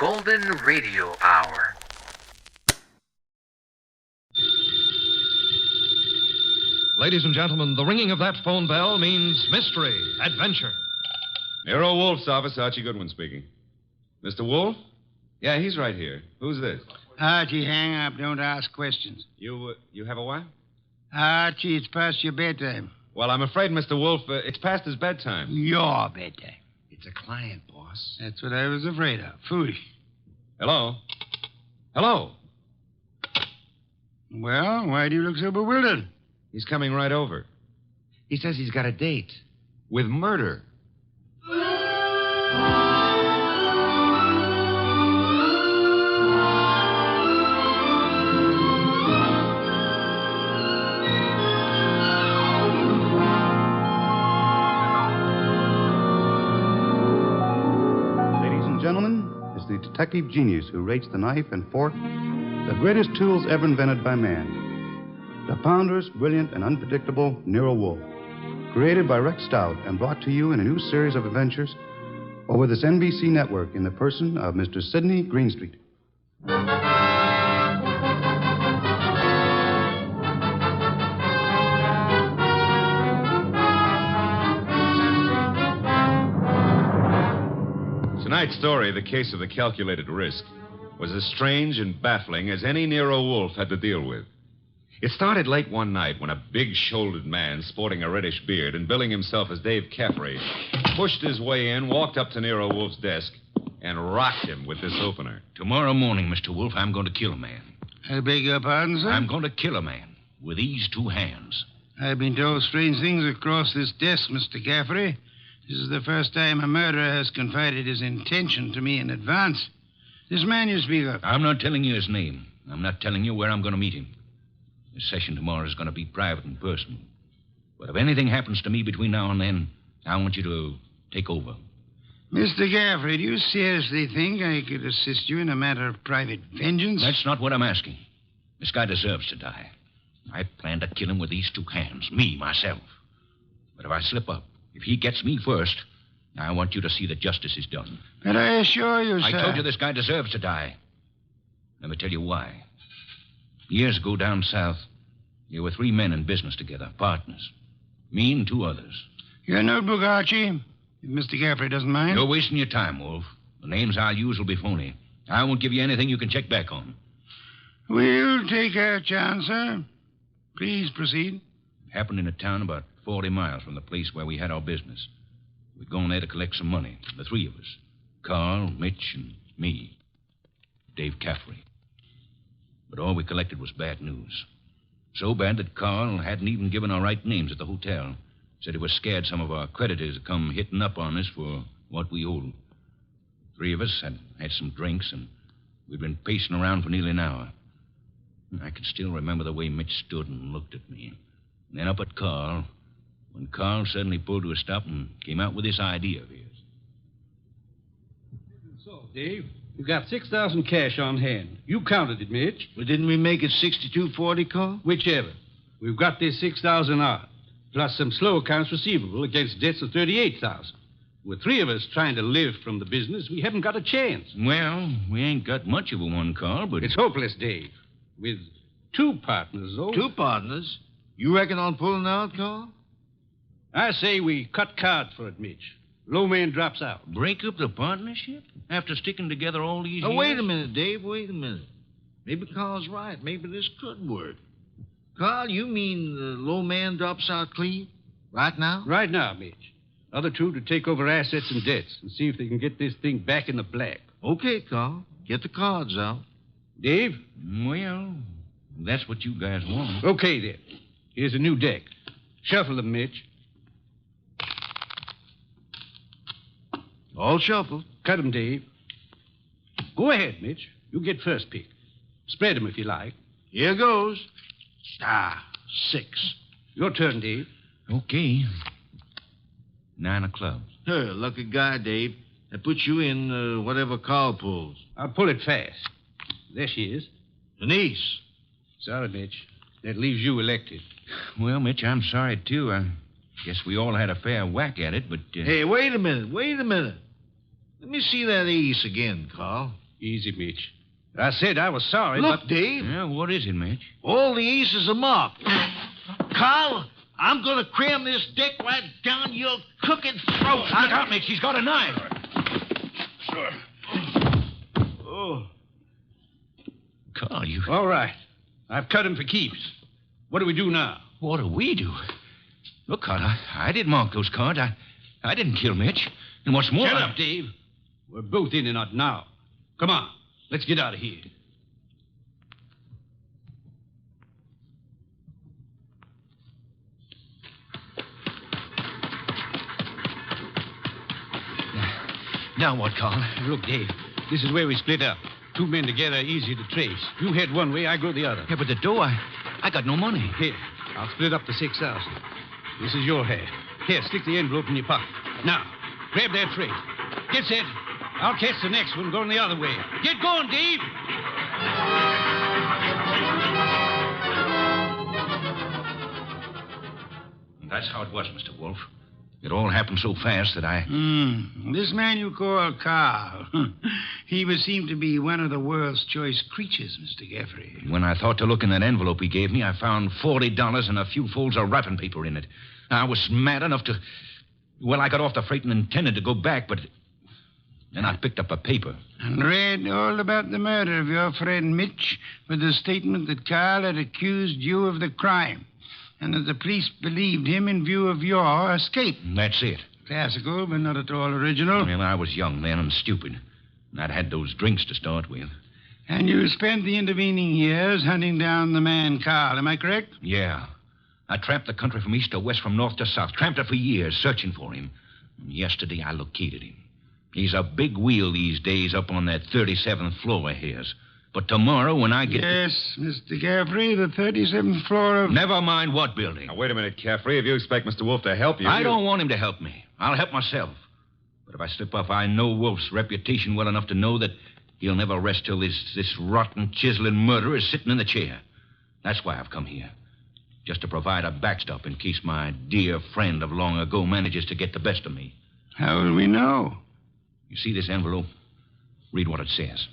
Golden Radio Hour. Ladies and gentlemen, the ringing of that phone bell means mystery, adventure. Nero Wolfe's office, Archie Goodwin speaking. Mr. Wolfe? Yeah, he's right here. Who's this? Archie, hang up. Don't ask questions. You have a what? Archie, it's past your bedtime. Well, I'm afraid, Mr. Wolfe, it's past his bedtime. Your bedtime. It's a client, boss. That's what I was afraid of. Foolish. Hello? Hello? Well, why do you look so bewildered? He's coming right over. He says he's got a date with murder. Ladies and gentlemen, it's the detective genius who rates the knife and fork the greatest tools ever invented by man. The ponderous, brilliant, and unpredictable Nero Wolfe. Created by Rex Stout and brought to you in a new series of adventures over this NBC network in the person of Mr. Sidney Greenstreet. Tonight's story, The Case of the Calculated Risk, was as strange and baffling as any Nero Wolfe had to deal with. It started late one night when a big-shouldered man sporting a reddish beard and billing himself as Dave Caffrey pushed his way in, walked up to Nero Wolfe's desk, and rocked him with this opener. Tomorrow morning, Mr. Wolfe, I'm going to kill a man. I beg your pardon, sir? I'm going to kill a man with these two hands. I've been told strange things across this desk, Mr. Caffrey. This is the first time a murderer has confided his intention to me in advance. This man you speak of. I'm not telling you his name. I'm not telling you where I'm going to meet him. This session tomorrow is going to be private and personal. But if anything happens to me between now and then, I want you to take over. Mr. Caffrey, do you seriously think I could assist you in a matter of private vengeance? That's not what I'm asking. This guy deserves to die. I plan to kill him with these two hands, me, myself. But if I slip up, if he gets me first, I want you to see that justice is done. But I assure you, sir... I told you this guy deserves to die. Let me tell you why. Years ago down south, there were three men in business together, partners. Me and two others. Your notebook, Archie, if Mr. Caffrey doesn't mind. You're wasting your time, Wolfe. The names I'll use will be phony. I won't give you anything you can check back on. We'll take our chance, sir. Please proceed. It happened in a town about 40 miles from the place where we had our business. We'd gone there to collect some money, the three of us. Carl, Mitch, and me. Dave Caffrey. But all we collected was bad news. So bad that Carl hadn't even given our right names at the hotel. Said he was scared some of our creditors would come hitting up on us for what we owed. Three of us had some drinks, and we'd been pacing around for nearly an hour. I can still remember the way Mitch stood and looked at me. And then up at Carl, when Carl suddenly pulled to a stop and came out with this idea of his. So, Dave, you got 6,000 cash on hand. You counted it, Mitch. Well, didn't we make it 62.40, Carl? Whichever. We've got this 6,000 odd, plus some slow accounts receivable against debts of 38,000. With three of us trying to live from the business, we haven't got a chance. Well, we ain't got much of a one, Carl, but... It's hopeless, Dave. With two partners, though. Two partners? You reckon on pulling out, Carl? I say we cut cards for it, Mitch. Low man drops out. Break up the partnership? After sticking together all these years? Wait a minute, Dave. Wait a minute. Maybe Carl's right. Maybe this could work. Carl, you mean the low man drops out clean? Right now? Right now, Mitch. Other two to take over assets and debts and see if they can get this thing back in the black. Okay, Carl. Get the cards out. Dave? Well, that's what you guys want. Okay, then. Here's a new deck. Shuffle them, Mitch. All shuffled. Cut 'em, Dave. Go ahead, Mitch. You get first pick. Spread 'em if you like. Here goes. 6. Your turn, Dave. Okay. 9 of clubs. Lucky guy, Dave. That puts you in whatever Carl pulls. I'll pull it fast. There she is. Denise. Sorry, Mitch. That leaves you elected. Well, Mitch, I'm sorry, too. I guess we all had a fair whack at it, but... Hey, wait a minute. Let me see that ace again, Carl. Easy, Mitch. I said I was sorry, Look, but... Dave, Yeah, what is it, Mitch? all the aces are marked. Carl, I'm going to cram this deck right down your crooked throat. Look out, Mitch. He's got a knife. Sure. Oh. Carl, you... All right. I've cut him for keeps. What do we do now? What do we do? Look, Carl, I didn't mark those cards. I didn't kill Mitch. And what's more... Shut up, Dave. We're both in and out now. Come on. Let's get out of here. Now what, Carl? Look, Dave, this is where we split up. Two men together, easy to trace. You head one way, I go the other. Yeah, but the dough, I got no money. Here, I'll split up the 6,000. This is your half. Here, stick the envelope in your pocket. Now, grab that freight. Get set. I'll catch the next one going the other way. Get going, Dave. That's how it was, Mr. Wolfe. It all happened so fast that I... This man you call Carl, he would seem to be one of the world's choice creatures, Mr. Gaffrey. When I thought to look in that envelope he gave me, I found $40 and a few folds of wrapping paper in it. I was mad enough to... Well, I got off the freight and intended to go back, but... Then I picked up a paper. And read all about the murder of your friend Mitch with the statement that Carl had accused you of the crime and that the police believed him in view of your escape. That's it. Classical, but not at all original. Well, I was young then and stupid. And I'd had those drinks to start with. And you spent the intervening years hunting down the man Carl, am I correct? Yeah. I tramped the country from east to west, from north to south. Tramped it for years, searching for him. And yesterday I located him. He's a big wheel these days up on that 37th floor of his. But tomorrow when I get... Yes, Mr. Gaffrey, the 37th floor of... Never mind what building. Now, wait a minute, Caffrey. If you expect Mr. Wolfe to help you... I don't want him to help me. I'll help myself. But if I slip up, I know Wolfe's reputation well enough to know that he'll never rest till this rotten, chiseling murderer is sitting in the chair. That's why I've come here. Just to provide a backstop in case my dear friend of long ago manages to get the best of me. How will we know? You see this envelope? Read what it says.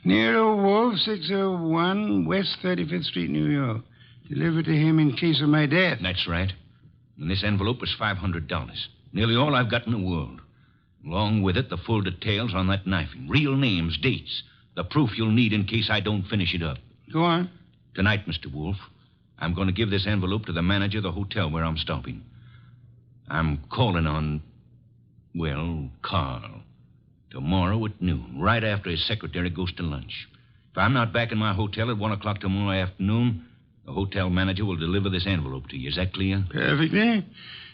Nero Wolfe, 601 West 35th Street, New York. Delivered to him in case of my death. That's right. And this envelope is $500. Nearly all I've got in the world. Along with it, the full details on that knifing. Real names, dates. The proof you'll need in case I don't finish it up. Go on. Tonight, Mr. Wolfe, I'm going to give this envelope to the manager of the hotel where I'm stopping. I'm calling on, well, Carl. Tomorrow at noon, right after his secretary goes to lunch. If I'm not back in my hotel at 1 o'clock tomorrow afternoon, the hotel manager will deliver this envelope to you. Is that clear? Perfectly.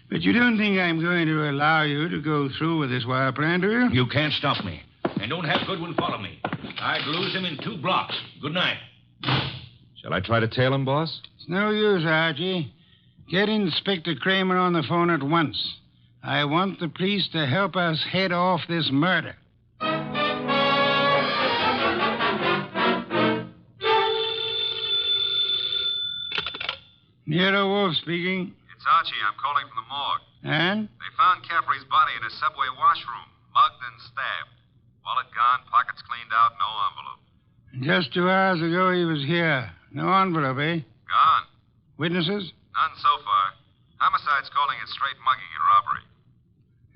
But you don't think I'm going to allow you to go through with this wire plan, do you? You can't stop me. And don't have Goodwin follow me. I'd lose him in 2 blocks. Good night. Shall I try to tail him, boss? It's no use, Archie. Get Inspector Kramer on the phone at once. I want the police to help us head off this murder. Nero Wolfe speaking. It's Archie. I'm calling from the morgue. And? They found Caffrey's body in a subway washroom, mugged and stabbed. Wallet gone, pockets cleaned out, no envelope. Just 2 hours ago he was here. No envelope, eh? Gone. Witnesses? None so far. Homicide's calling it straight mugging and robbery.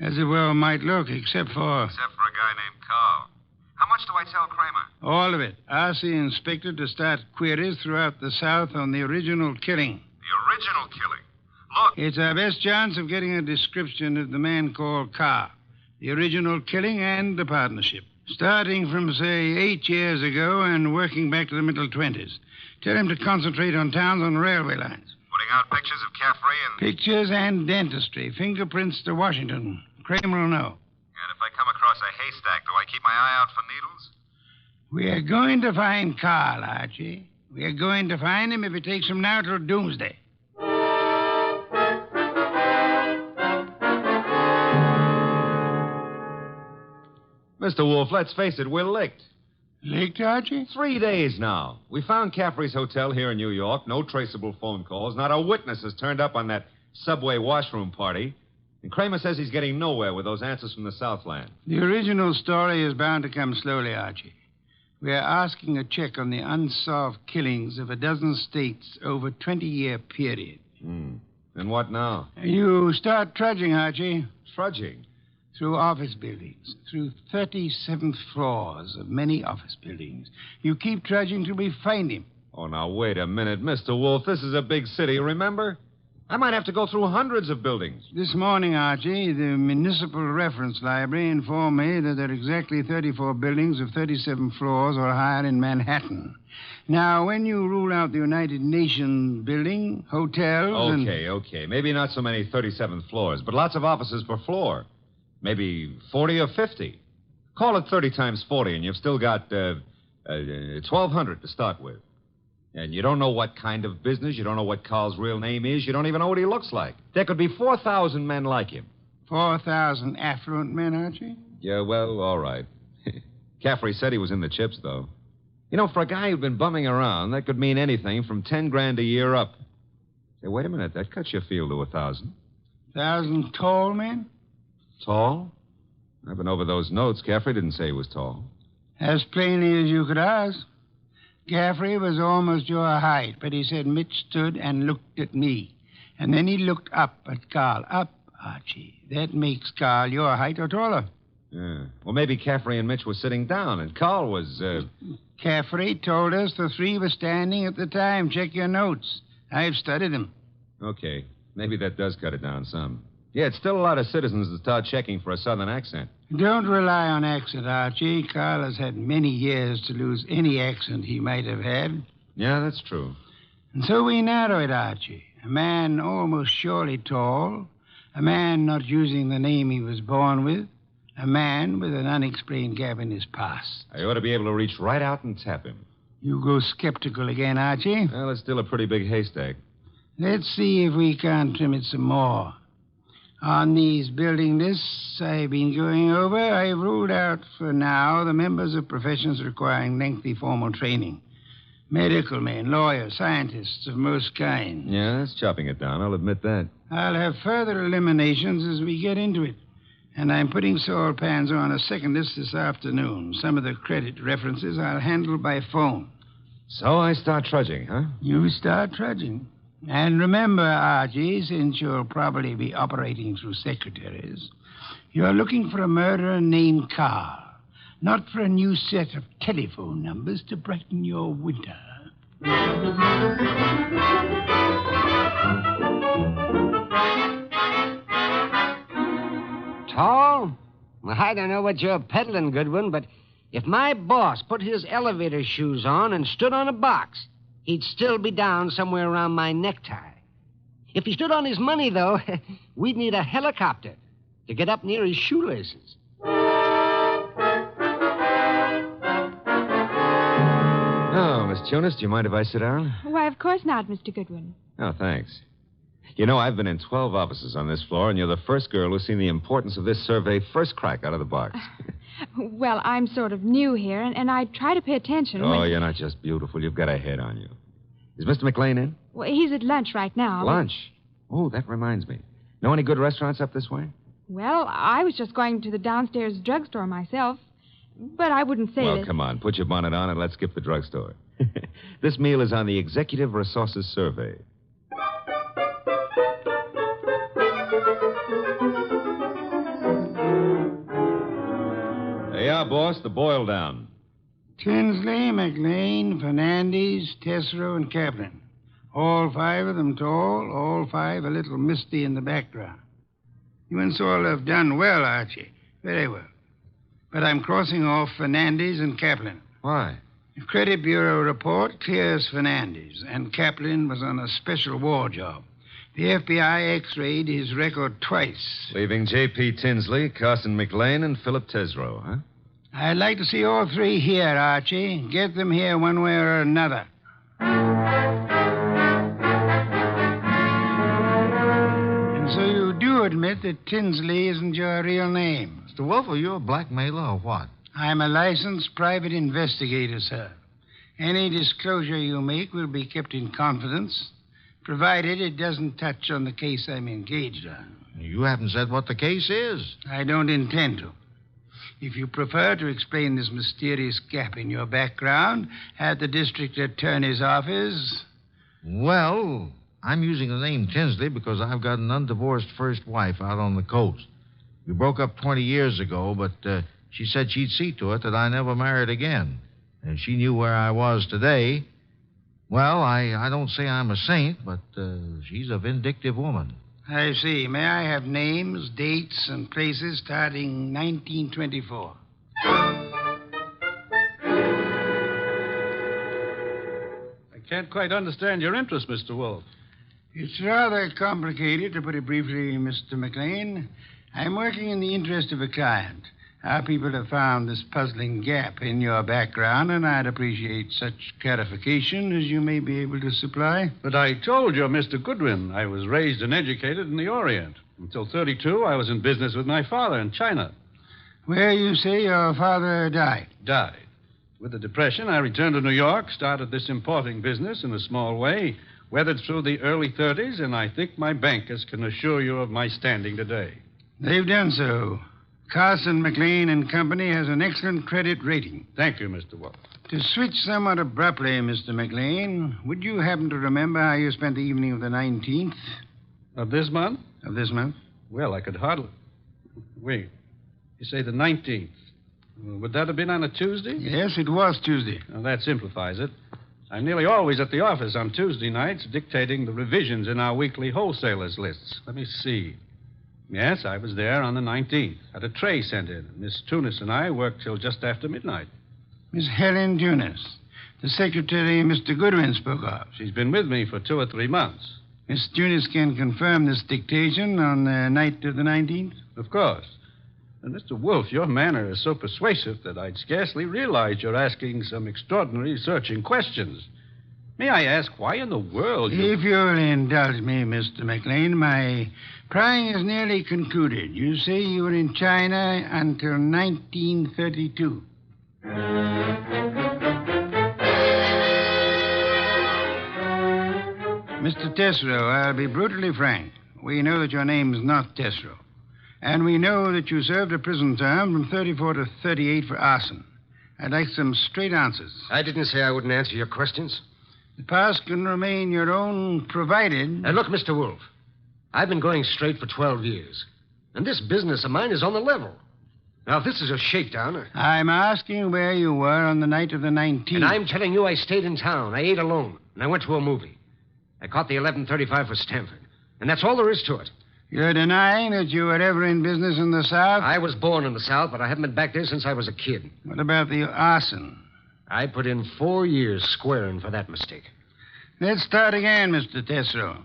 As it well might look, except for... Except for a guy named Carl. How much do I tell Kramer? all of it. Ask the inspector to start queries throughout the South on the original killing. The original killing? Look. It's our best chance of getting a description of the man called Carr, the original killing, and the partnership. Starting from, say, 8 years ago and working back to the middle 20s. Tell him to concentrate on towns on railway lines. Putting out pictures of Caffrey and... Pictures and dentistry. Fingerprints to Washington. Kramer will know. And if I come across a haystack, do I keep my eye out for needles? We are going to find Carl, Archie. We are going to find him if it takes from now till doomsday. Mr. Wolfe, let's face it, we're licked. Licked, Archie? 3 days now. We found Caffrey's hotel here in New York. No traceable phone calls. Not a witness has turned up on that subway washroom party. And Kramer says he's getting nowhere with those answers from the Southland. The original story is bound to come slowly, Archie. We're asking a check on the unsolved killings of a dozen states over a 20-year period. And what now? You start trudging, Archie. Trudging. Through office buildings, through 37th floors of many office buildings. You keep trudging till we find him. Oh, now, wait a minute. Mr. Wolfe, this is a big city, remember? I might have to go through hundreds of buildings. This morning, Archie, the Municipal Reference Library informed me that there are exactly 34 buildings of 37 floors or higher in Manhattan. Now, when you rule out the United Nations building, hotels, Okay. Maybe not so many 37th floors, but lots of offices per floor. Maybe 40 or 50. Call it 30 times 40, and you've still got 1,200 to start with. And you don't know what kind of business. You don't know what Carl's real name is. You don't even know what he looks like. There could be 4,000 men like him. 4,000 affluent men, Archie? Yeah, well, all right. Caffrey said he was in the chips, though. You know, for a guy who'd been bumming around, that could mean anything from 10 grand a year up. Hey, wait a minute. That cuts your field to 1,000. 1,000 tall men? Tall? I've been over those notes. Caffrey didn't say he was tall. As plainly as you could ask. Caffrey was almost your height, but he said Mitch stood and looked at me. And then he looked up at Carl. Up, Archie. That makes Carl your height or taller. Yeah. Well, maybe Caffrey and Mitch were sitting down, and Carl was, Caffrey told us the three were standing at the time. Check your notes. I've studied them. Okay. Maybe that does cut it down some. Yeah, it's still a lot of citizens that start checking for a southern accent. Don't rely on accent, Archie. Carl has had many years to lose any accent he might have had. Yeah, that's true. And so we narrow it, Archie. A man almost surely tall. A man not using the name he was born with. A man with an unexplained gap in his past. I ought to be able to reach right out and tap him. You go skeptical again, Archie. Well, it's still a pretty big haystack. Let's see if we can't trim it some more. On these building lists I've been going over, I've ruled out for now the members of professions requiring lengthy formal training. Medical men, lawyers, scientists of most kinds. Yeah, that's chopping it down, I'll admit that. I'll have further eliminations as we get into it. And I'm putting Saul Panzer on a second list this afternoon. Some of the credit references I'll handle by phone. So I start trudging, huh? You start trudging. And remember, Archie, since you'll probably be operating through secretaries, you're looking for a murderer named Carl, not for a new set of telephone numbers to brighten your winter. Tall? Well, I don't know what you're peddling, Goodwin, but if my boss put his elevator shoes on and stood on a box, he'd still be down somewhere around my necktie. If he stood on his money, though, we'd need a helicopter to get up near his shoelaces. Oh, Miss Jonas, do you mind if I sit down? Why, of course not, Mr. Goodwin. Oh, thanks. You know, I've been in 12 offices on this floor, and you're the first girl who's seen the importance of this survey first crack out of the box. Well, I'm sort of new here, and I try to pay attention. Oh, you're not just beautiful. You've got a head on you. Is Mr. McLean in? Well, he's at lunch right now. Lunch? Oh, that reminds me. Know any good restaurants up this way? Well, I was just going to the downstairs drugstore myself, but I wouldn't say Well, that... come on. Put your bonnet on and let's skip the drugstore. This meal is on the Executive Resources Survey. There you are, boss. The boil down. Tinsley, McLean, Fernandez, Tesreau, and Kaplan. All five of them tall, all five a little misty in the background. You and Saul have done well, Archie. Very well. But I'm crossing off Fernandez and Kaplan. Why? The Credit Bureau report clears Fernandez, and Kaplan was on a special war job. The FBI x-rayed his record twice. Leaving J.P. Tinsley, Carson McLean, and Philip Tesreau, huh? I'd like to see all three here, Archie. Get them here one way or another. And so you do admit that Tinsley isn't your real name? Mr. Wolfe, are you a blackmailer or what? I'm a licensed private investigator, sir. Any disclosure you make will be kept in confidence, provided it doesn't touch on the case I'm engaged on. You haven't said what the case is. I don't intend to. If you prefer to explain this mysterious gap in your background at the district attorney's office. Well, I'm using the name Tinsley because I've got an undivorced first wife out on the coast. We broke up 20 years ago, but she said she'd see to it that I never married again. And she knew where I was today. Well, I don't say I'm a saint, but she's a vindictive woman. I see. May I have names, dates, and places starting 1924? I can't quite understand your interest, Mr. Wolfe. It's rather complicated, to put it briefly, Mr. McLean. I'm working in the interest of a client. Our people have found this puzzling gap in your background, and I'd appreciate such clarification as you may be able to supply. But I told you, Mr. Goodwin, I was raised and educated in the Orient. Until 32, I was in business with my father in China. Where you say your father died? Died. With the Depression, I returned to New York, started this importing business in a small way, weathered through the early 30s, and I think my bankers can assure you of my standing today. They've done so. Carson, McLean and Company has an excellent credit rating. Thank you, Mr. Wolfe. To switch somewhat abruptly, Mr. McLean, would you happen to remember how you spent the evening of the 19th? Of this month? Of this month? Well, I could hardly... Wait. You say the 19th. Would that have been on a Tuesday? Yes, it was Tuesday. Well, that simplifies it. I'm nearly always at the office on Tuesday nights dictating the revisions in our weekly wholesalers' lists. Let me see. Yes, I was there on the 19th. Had a tray sent in. Miss Tunis and I worked till just after midnight. Miss Helen Tunis, the secretary Mr. Goodwin spoke of. She's been with me for 2 or 3 months. Miss Tunis can confirm this dictation on the night of the 19th? Of course. And Mr. Wolfe, your manner is so persuasive that I'd scarcely realize you're asking some extraordinary searching questions. May I ask why in the world you... If you'll indulge me, Mr. McLean, my prying is nearly concluded. You say you were in China until 1932. Mr. Tesreau, I'll be brutally frank. We know that your name's not Tesreau. And we know that you served a prison term from 34 to 38 for arson. I'd like some straight answers. I didn't say I wouldn't answer your questions. The past can remain your own, provided... Now, look, Mr. Wolfe, I've been going straight for 12 years. And this business of mine is on the level. Now, if this is a shakedown... I'm asking where you were on the night of the 19th. And I'm telling you I stayed in town. I ate alone. And I went to a movie. I caught the 11:35 for Stanford. And that's all there is to it. You're denying that you were ever in business in the South? I was born in the South, but I haven't been back there since I was a kid. What about the arson? I put in 4 years squaring for that mistake. Let's start again, Mr. Tesreau.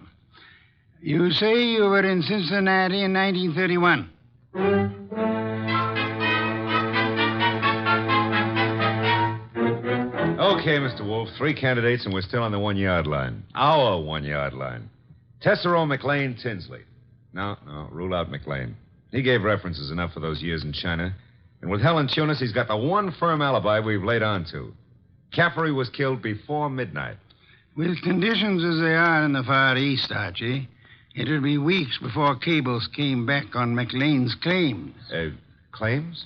You say you were in Cincinnati in 1931. Okay, Mr. Wolfe, 3 candidates, and we're still on the 1-yard line. Our 1-yard line. Tesreau, McLean, Tinsley. No, rule out McLean. He gave references enough for those years in China. And with Helen Tunis, he's got the one firm alibi we've laid on to. Caffrey was killed before midnight. With conditions as they are in the Far East, Archie, it'll be weeks before cables came back on McLean's claims. Claims?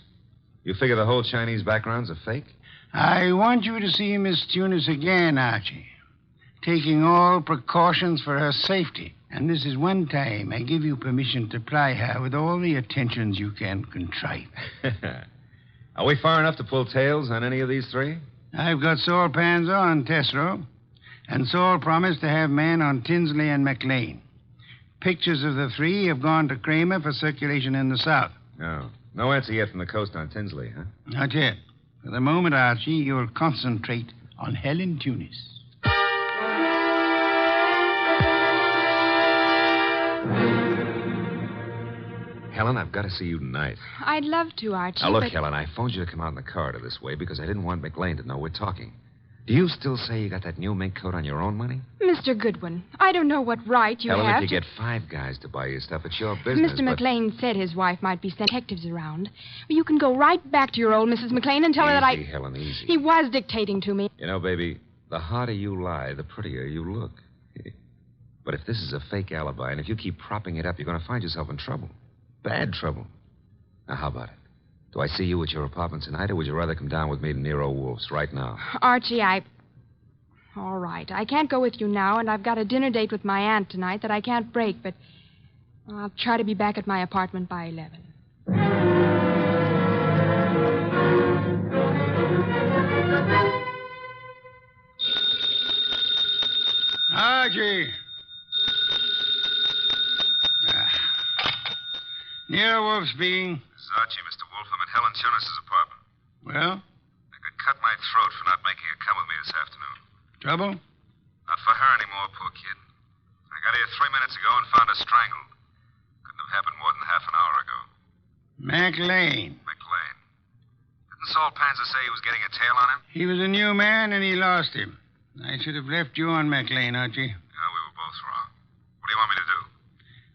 You figure the whole Chinese background's a fake? I want you to see Miss Tunis again, Archie, taking all precautions for her safety. And this is one time I give you permission to ply her with all the attentions you can contrive. Are we far enough to pull tails on any of these 3? I've got Saul pans on Tesreau, and Saul promised to have men on Tinsley and McLean. Pictures of the 3 have gone to Kramer for circulation in the South. Oh. No answer yet from the coast on Tinsley, huh? Not yet. For the moment, Archie, you'll concentrate on Helen Tunis. Helen, I've got to see you tonight. I'd love to, Archie. Now, look, but... Helen, I phoned you to come out in the corridor this way because I didn't want McLean to know we're talking. Do you still say you got that new mink coat on your own money? Mr. Goodwin, I don't know what right you Helen, have if you to... get 5 guys to buy your stuff, it's your business, Mr. McLean said his wife might be sent detectives around. Well, you can go right back to your old Mrs. McLean and tell her that I... Easy, Helen, easy. He was dictating to me. You know, baby, the harder you lie, the prettier you look. But if this is a fake alibi, and if you keep propping it up, you're going to find yourself in trouble. Bad trouble. Now, how about it? Do I see you at your apartment tonight, or would you rather come down with me to Nero Wolfe's right now? Archie, All right. I can't go with you now, and I've got a dinner date with my aunt tonight that I can't break, but I'll try to be back at my apartment by 11. Archie. Nero Wolfe speaking. This is Archie, Mr. Wolfe. I'm at Helen Tunis's apartment. Well, I could cut my throat for not making her come with me this afternoon. trouble? Not for her anymore, poor kid. I got here 3 minutes ago and found her strangled. Couldn't have happened more than half an hour ago. McLean. McLean. Didn't Saul Panzer say he was getting a tail on him? He was a new man, and he lost him. I should have left you on McLean, Archie. No, we were both wrong. What do you want me to do?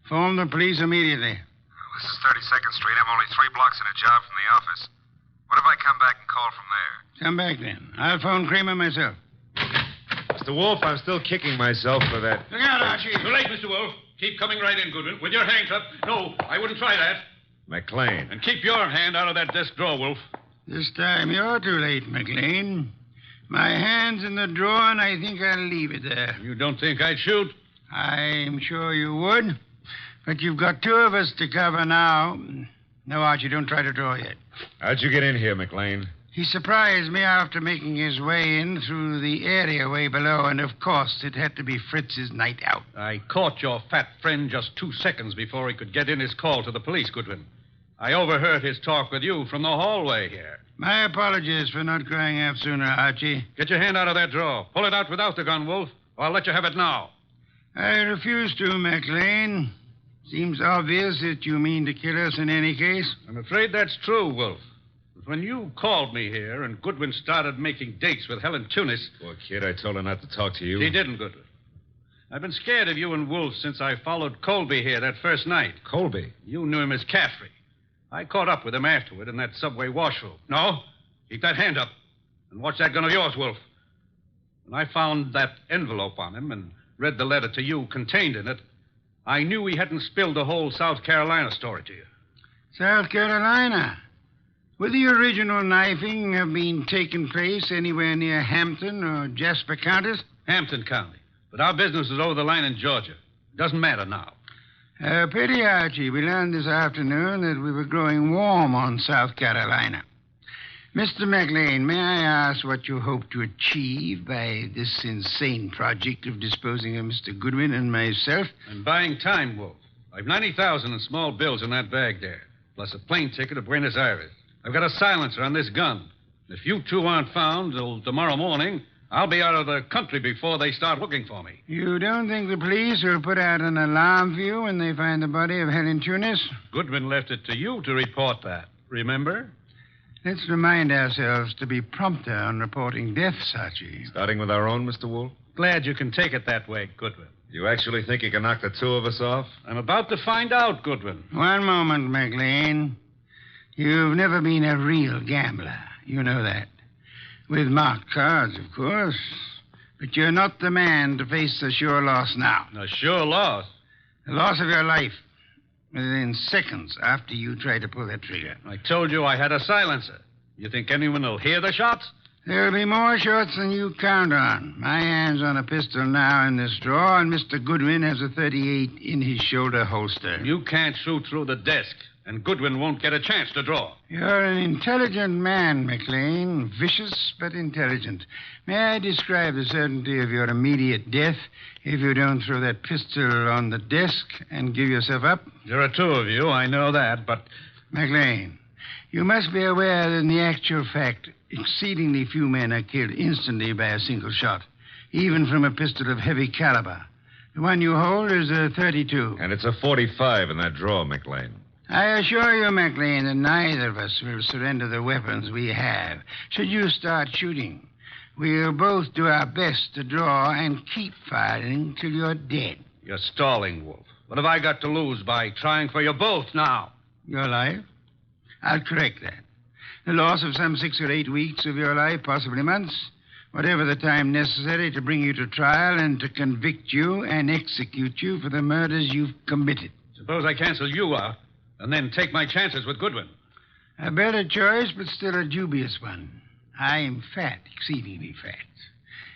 Phone the police immediately. Well, this is 32nd Street. I'm only 3 blocks in a job from the office. What if I come back and call from there? Come back then. I'll phone Kramer myself. Mr. Wolfe, I'm still kicking myself for that. Look out, Archie. Too late, Mr. Wolfe. Keep coming right in, Goodwin, with your hands up. No, I wouldn't try that. McLean. And keep your hand out of that desk drawer, Wolfe. This time you're too late, McLean. My hand's in the drawer, and I think I'll leave it there. You don't think I'd shoot? I'm sure you would. But you've got 2 of us to cover now. No, Archie, don't try to draw yet. How'd you get in here, McLean? He surprised me after making his way in through the area way below, and of course it had to be Fritz's night out. I caught your fat friend just 2 seconds before he could get in his call to the police, Goodwin. I overheard his talk with you from the hallway here. My apologies for not crying out sooner, Archie. Get your hand out of that drawer. Pull it out without the gun, Wolfe, or I'll let you have it now. I refuse to, McLean. Seems obvious that you mean to kill us in any case. I'm afraid that's true, Wolfe. But when you called me here and Goodwin started making dates with Helen Tunis... Poor kid, I told her not to talk to you. She didn't, Goodwin. I've been scared of you and Wolfe since I followed Colby here that first night. Colby? You knew him as Caffrey. I caught up with him afterward in that subway washroom. No, keep that hand up. And watch that gun of yours, Wolfe. When I found that envelope on him and read the letter to you contained in it, I knew he hadn't spilled the whole South Carolina story to you. South Carolina? Would the original knifing have been taking place anywhere near Hampton or Jasper counties? Hampton County. But our business is over the line in Georgia. Doesn't matter now. Pity, Archie. We learned this afternoon that we were growing warm on South Carolina. Mr. McLean, may I ask what you hope to achieve by this insane project of disposing of Mr. Goodwin and myself? I'm buying time, Wolfe. I've $90,000 in small bills in that bag there, plus a plane ticket to Buenos Aires. I've got a silencer on this gun. If you 2 aren't found till tomorrow morning, I'll be out of the country before they start looking for me. You don't think the police will put out an alarm for you when they find the body of Helen Tunis? Goodwin left it to you to report that. Remember? Let's remind ourselves to be prompter on reporting deaths, Archie. Starting with our own, Mr. Wolfe? Glad you can take it that way, Goodwin. You actually think you can knock the 2 of us off? I'm about to find out, Goodwin. One moment, McLean. You've never been a real gambler. You know that. With marked cards, of course. But you're not the man to face a sure loss now. A sure loss? The loss of your life. Within seconds after you try to pull that trigger. I told you I had a silencer. You think anyone will hear the shots? There'll be more shots than you count on. My hand's on a pistol now in this drawer, and Mr. Goodwin has a .38 in his shoulder holster. You can't shoot through the desk, and Goodwin won't get a chance to draw. You're an intelligent man, McLean. Vicious, but intelligent. May I describe the certainty of your immediate death if you don't throw that pistol on the desk and give yourself up? There are 2 of you, I know that, but... McLean, you must be aware that in the actual fact, exceedingly few men are killed instantly by a single shot, even from a pistol of heavy caliber. The one you hold is a .32. And it's a .45 in that drawer, McLean. I assure you, McLean, that neither of us will surrender the weapons we have. Should you start shooting, we'll both do our best to draw and keep firing till you're dead. You're stalling, Wolfe. What have I got to lose by trying for you both now? Your life? I'll correct that. The loss of some 6 or 8 weeks of your life, possibly months. Whatever the time necessary to bring you to trial and to convict you and execute you for the murders you've committed. Suppose I cancel you out and then take my chances with Goodwin. A better choice, but still a dubious one. I'm fat, exceedingly fat.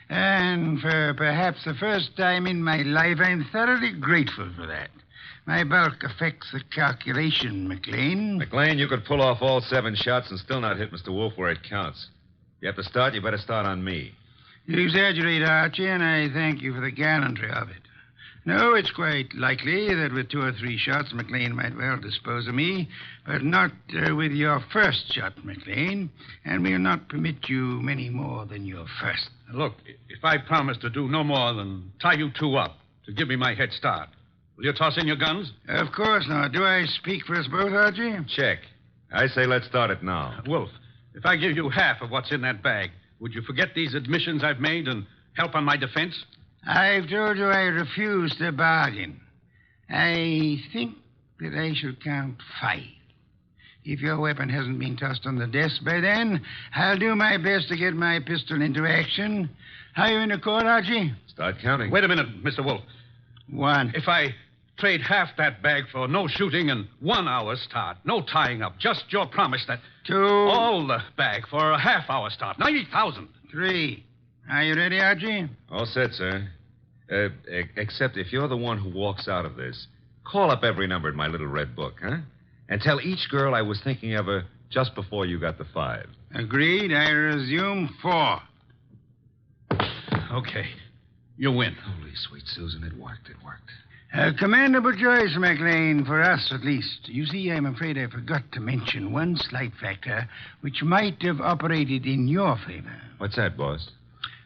And for perhaps the first time in my life, I'm thoroughly grateful for that. My bulk affects the calculation, McLean. McLean, you could pull off all 7 shots and still not hit Mr. Wolfe where it counts. You have to start, you better start on me. You exaggerate, Archie, and I thank you for the gallantry of it. No, it's quite likely that with 2 or 3 shots, McLean might well dispose of me, but not with your first shot, McLean, and we'll not permit you many more than your first. Look, if I promise to do no more than tie you 2 up to give me my head start, will you toss in your guns? Of course not. Do I speak for us both, Archie? Check. I say let's start it now. Wolf, if I give you half of what's in that bag, would you forget these admissions I've made and help on my defense? I've told you I refuse to bargain. I think that I shall count 5. If your weapon hasn't been tossed on the desk by then, I'll do my best to get my pistol into action. Are you in accord, Archie? Start counting. Wait a minute, Mr. Wolf. 1. If I trade half that bag for no shooting and 1 hour start, no tying up, just your promise that... 2. All the bag for a half-hour start, 90,000. 3. Are you ready, Archie? All set, sir. Except if you're the one who walks out of this, call up every number in my little red book, huh? And tell each girl I was thinking of her just before you got the 5. Agreed. I resume 4. Okay. You win. Holy sweet Susan, it worked. A commendable choice, McLean, for us at least. You see, I'm afraid I forgot to mention one slight factor which might have operated in your favor. What's that, boss?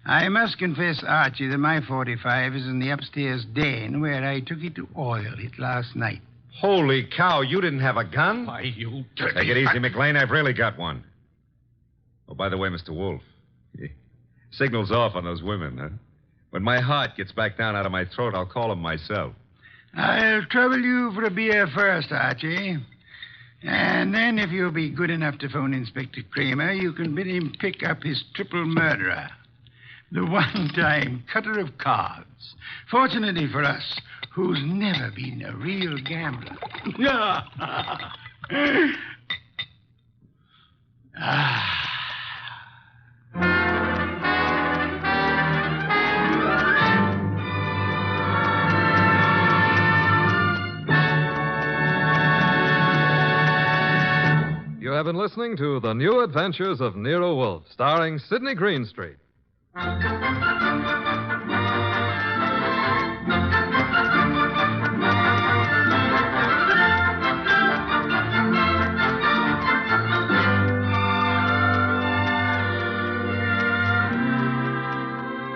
I must confess, Archie, that my 45 is in the upstairs den where I took it to oil it last night. Holy cow, you didn't have a gun? Why, you... Take it easy, McLean. I've really got one. Oh, by the way, Mr. Wolfe, signal's off on those women, huh? When my heart gets back down out of my throat, I'll call them myself. I'll trouble you for a beer first, Archie. And then, if you'll be good enough to phone Inspector Kramer, you can bid him pick up his triple murderer. The one-time cutter of cards. Fortunately for us, who's never been a real gambler. You have been listening to The New Adventures of Nero Wolfe, starring Sidney Greenstreet.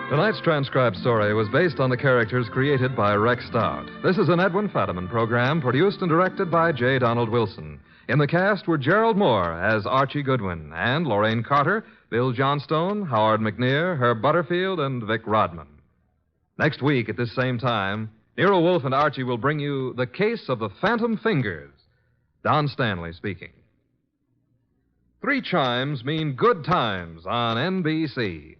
Tonight's transcribed story was based on the characters created by Rex Stout. This is an Edwin Fadiman program produced and directed by J. Donald Wilson. In the cast were Gerald Moore as Archie Goodwin and Lorraine Carter, Bill Johnstone, Howard McNear, Herb Butterfield, and Vic Rodman. Next week at this same time, Nero Wolfe and Archie will bring you The Case of the Phantom Fingers. Don Stanley speaking. 3 chimes mean good times on NBC.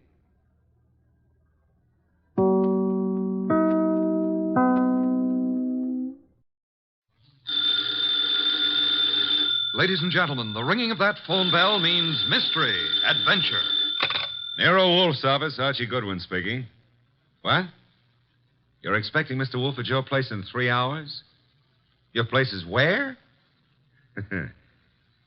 Ladies and gentlemen, the ringing of that phone bell means mystery, adventure. Nero Wolfe's office, Archie Goodwin speaking. What? You're expecting Mr. Wolfe at your place in 3 hours? Your place is where?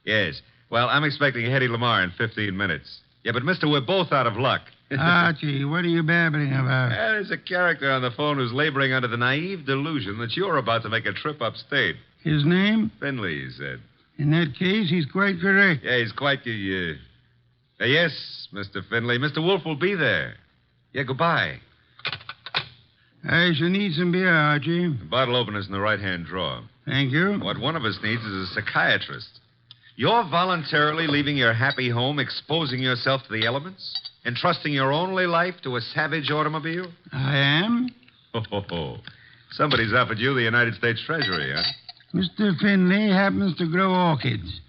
Yes. Well, I'm expecting Hedy Lamarr in 15 minutes. Yeah, but mister, we're both out of luck. Archie, what are you babbling about? There's a character on the phone who's laboring under the naive delusion that you're about to make a trip upstate. His name? Finley, he said. In that case, he's quite correct. Yeah, he's quite the, yes, Mr. Finley. Mr. Wolfe will be there. Yeah, goodbye. I shall need some beer, Archie. The bottle opener's in the right-hand drawer. Thank you. What one of us needs is a psychiatrist. You're voluntarily leaving your happy home, exposing yourself to the elements, entrusting your only life to a savage automobile? I am. Oh. Somebody's offered you the United States Treasury, huh? Mr. Finley happens to grow orchids.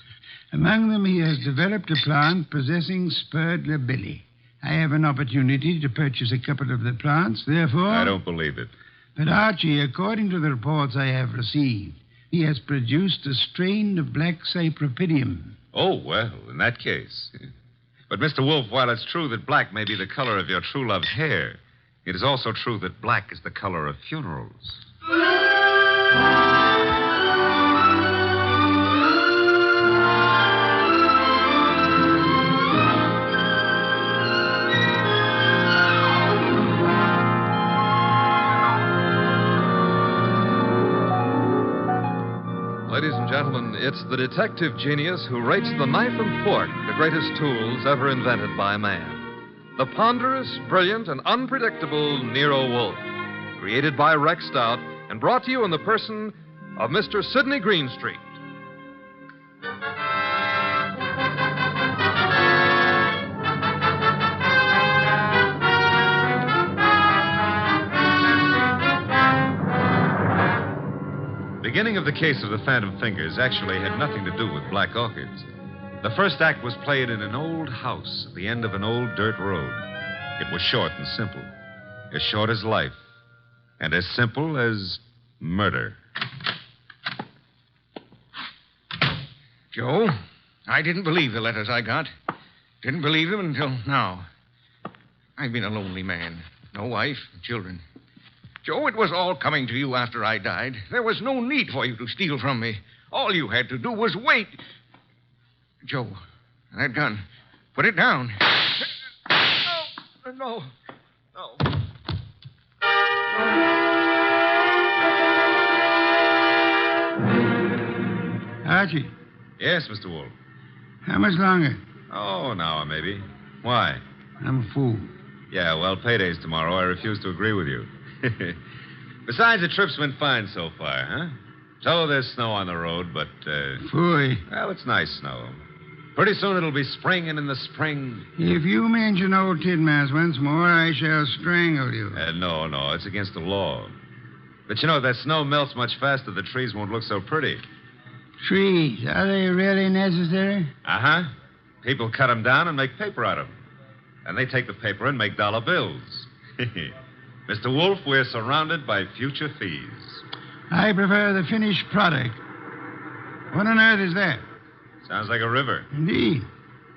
Among them, he has developed a plant possessing spurred labilli. I have an opportunity to purchase a couple of the plants, therefore... I don't believe it. But, Archie, according to the reports I have received, he has produced a strain of black cypripedium. Oh, well, in that case. But, Mr. Wolfe, while it's true that black may be the color of your true love's hair, it is also true that black is the color of funerals. Ladies and gentlemen, it's the detective genius who rates the knife and fork the greatest tools ever invented by man. The ponderous, brilliant, and unpredictable Nero Wolfe. Created by Rex Stout and brought to you in the person of Mr. Sidney Greenstreet. The beginning of the case of the Phantom Fingers actually had nothing to do with black orchids. The first act was played in an old house at the end of an old dirt road. It was short and simple. As short as life. And as simple as murder. Joe, I didn't believe the letters I got. Didn't believe them until now. I've been a lonely man. No wife, no children. Joe, it was all coming to you after I died. There was no need for you to steal from me. All you had to do was wait. Joe, that gun. Put it down. No. Archie, Yes, Mr. Wolfe. how much longer? Oh, an hour, maybe. Why? I'm a fool. Yeah, well, payday's tomorrow. I refuse to agree with you. Besides, the trip's been fine so far, huh? So there's snow on the road, but, Phooey. well, it's nice snow. Pretty soon it'll be spring, and in the spring... If you mention old Tidmouse once more, I shall strangle you. No, it's against the law. But you know, if that snow melts much faster, the trees won't look so pretty. Trees, are they really necessary? Uh-huh. People cut them down and make paper out of them. And they take the paper and make dollar bills. Mr. Wolfe, we're surrounded by future thieves. I prefer the finished product. What on earth is that? Sounds like a river. Indeed.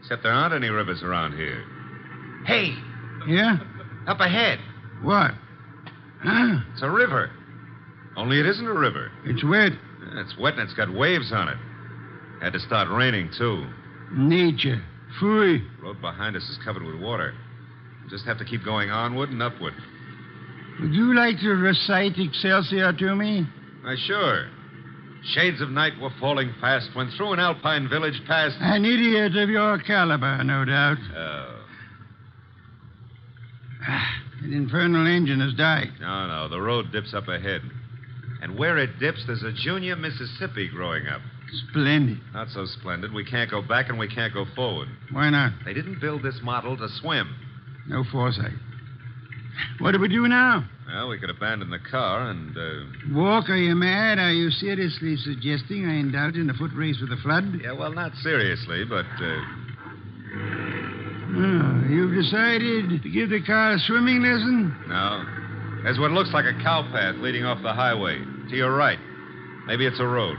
Except there aren't any rivers around here. Hey, Yeah? up ahead. What? Huh? It's a river. Only it isn't a river. It's wet. It's wet and it's got waves on it. Had to start raining, too. Nature. Phooey. The road behind us is covered with water. We just have to keep going onward and upward. Would you like to recite Excelsior to me? Why, sure. Shades of night were falling fast when through an alpine village passed... An idiot of your caliber, no doubt. Oh. That infernal engine has died. No, the road dips up ahead. And where it dips, there's a junior Mississippi growing up. Splendid. Not so splendid. We can't go back and we can't go forward. Why not? They didn't build this model to swim. No foresight. What do we do now? Well, we could abandon the car and, Walk, are you mad? Are you seriously suggesting I indulge in a foot race with the flood? Yeah, well, not seriously, but, Oh, you've decided to give the car a swimming lesson? no. There's what looks like a cow path leading off the highway. To your right. Maybe it's a road.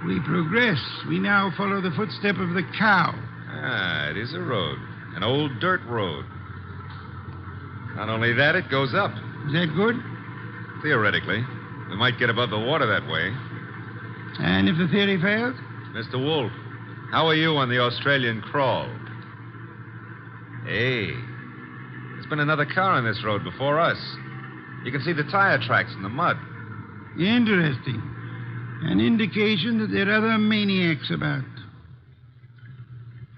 We progress. We now follow the footstep of the cow. Ah, it is a road. An old dirt road. Not only that, it goes up. Is that good? Theoretically. We might get above the water that way. And if the theory fails? Mr. Wolfe, how are you on the Australian crawl? Hey, there's been another car on this road before us. You can see the tire tracks in the mud. Interesting. An indication that there are other maniacs about.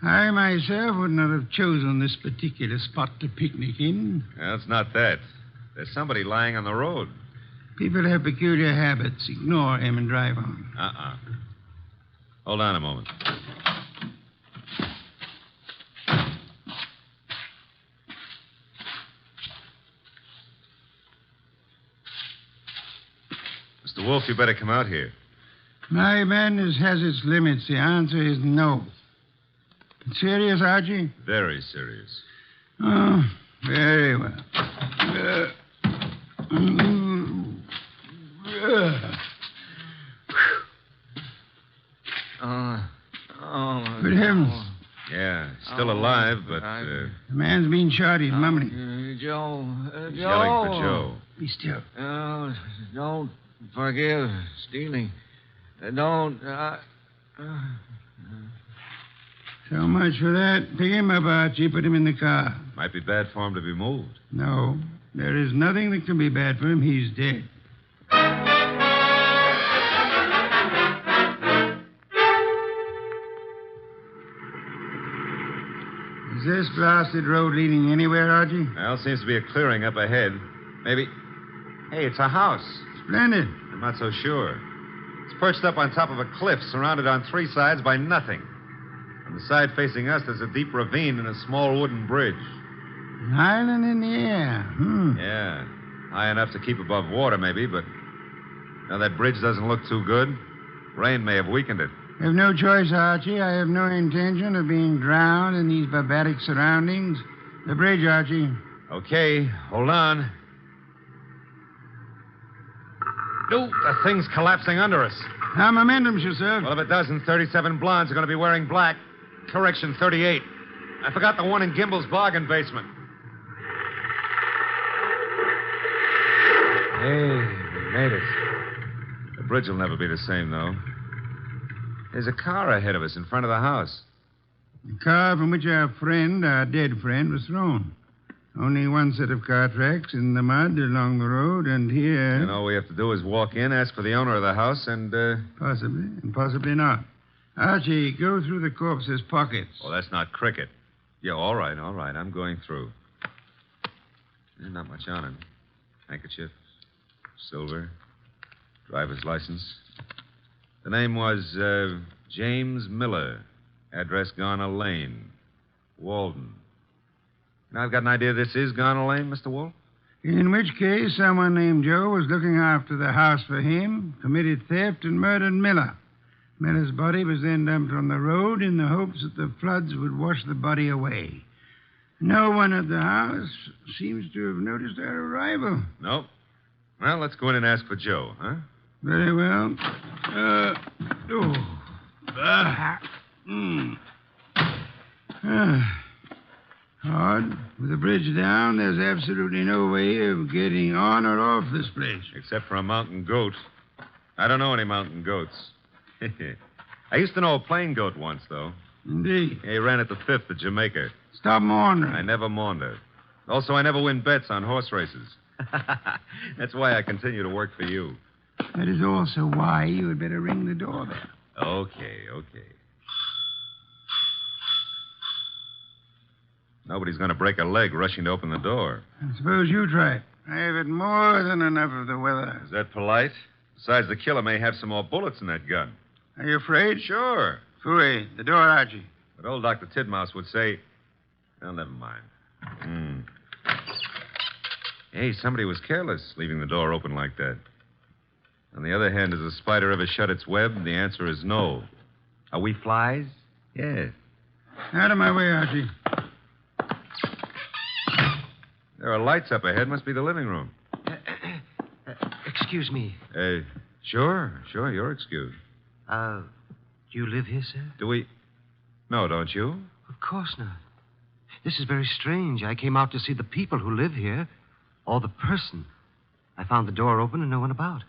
I myself would not have chosen this particular spot to picnic in. Well, it's not that. There's somebody lying on the road. People have peculiar habits. Ignore him and drive on. Hold on a moment. Mr. Wolfe, you better come out here. My madness has its limits. The answer is no. Serious, Archie? Very serious. Oh, very well. Good heavens. still alive, but The man's been shot. He's mumbling. Joe. he's yelling for Joe. Be still. Oh, don't forgive stealing. Don't. So much for that. Pick him up, Archie. Put him in the car. Might be bad for him to be moved. No, there is nothing that can be bad for him. He's dead. Is this blasted road leading anywhere, Archie? Well, seems to be a clearing up ahead. Maybe. Hey, it's a house. Splendid. I'm not so sure. It's perched up on top of a cliff, surrounded on three sides by nothing. On the side facing us, there's a deep ravine and a small wooden bridge. An island in the air. Yeah, high enough to keep above water, maybe, but now that bridge doesn't look too good. Rain may have weakened it. I have no choice, Archie. I have no intention of being drowned in these barbaric surroundings. The bridge, Archie. Okay, hold on. No, the thing's collapsing under us. How momentum, sir. Well, if it doesn't, 37 blondes are going to be wearing black. Correction, 38. I forgot the one in Gimbel's bargain basement. Hey, we made it. The bridge will never be the same, though. There's a car ahead of us in front of the house. The car from which our dead friend, was thrown. Only one set of car tracks in the mud along the road, and here... And all we have to do is walk in, ask for the owner of the house, and, Possibly, and possibly not. Archie, go through the corpse's pockets. Oh, that's not cricket. Yeah, all right. I'm going through. There's not much on him. Handkerchief, silver, driver's license. The name was, James Miller. Address Garner Lane. Walden. Now, I've got an idea this is Garner Lane, Mr. Wolfe. In which case, someone named Joe was looking after the house for him, committed theft, and murdered Miller. Miller's body was then dumped on the road in the hopes that the floods would wash the body away. No one at the house seems to have noticed our arrival. Nope. Well, let's go in and ask for Joe, huh? Very well. Hard. With the bridge down, there's absolutely no way of getting on or off this place. Except for a mountain goat. I don't know any mountain goats. I used to know a plain goat once, though. Indeed. He ran at the 5th at Jamaica. Stop maundering. I never maundered. Also, I never win bets on horse races. That's why I continue to work for you. That is also why you had better ring the doorbell. Okay. Nobody's going to break a leg rushing to open the door. I suppose you try it. I have had more than enough of the weather. Is that polite? Besides, the killer may have some more bullets in that gun. Are you afraid? Sure. Fooey, the door, Archie. But old Dr. Tidmouse would say... Well, never mind. Hey, somebody was careless leaving the door open like that. On the other hand, has a spider ever shut its web? The answer is no. Are we flies? Yes. Out of my way, Archie. There are lights up ahead. Must be the living room. Excuse me. Sure. You're excused. Do you live here, sir? Do we... No, don't you? Of course not. This is very strange. I came out to see the people who live here, or the person. I found the door open and no one about.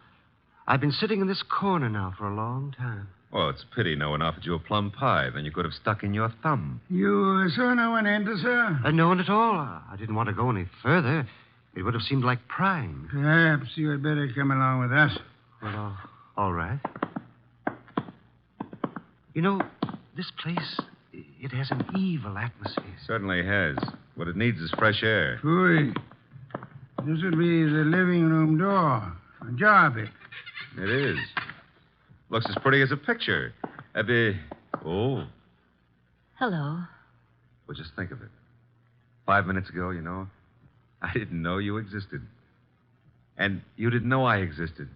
I've been sitting in this corner now for a long time. Well, it's a pity no one offered you a plum pie. Then you could have stuck in your thumb. You saw no one enter, sir? No one at all. I didn't want to go any further. It would have seemed like prying. Perhaps you had better come along with us. Well, all right. You know, this place, it has an evil atmosphere. Certainly has. What it needs is fresh air. Fooey. This would be the living room door. Ajar a bit. It is. Looks as pretty as a picture. Oh. Hello. Well, just think of it. 5 minutes ago, you know, I didn't know you existed. And you didn't know I existed.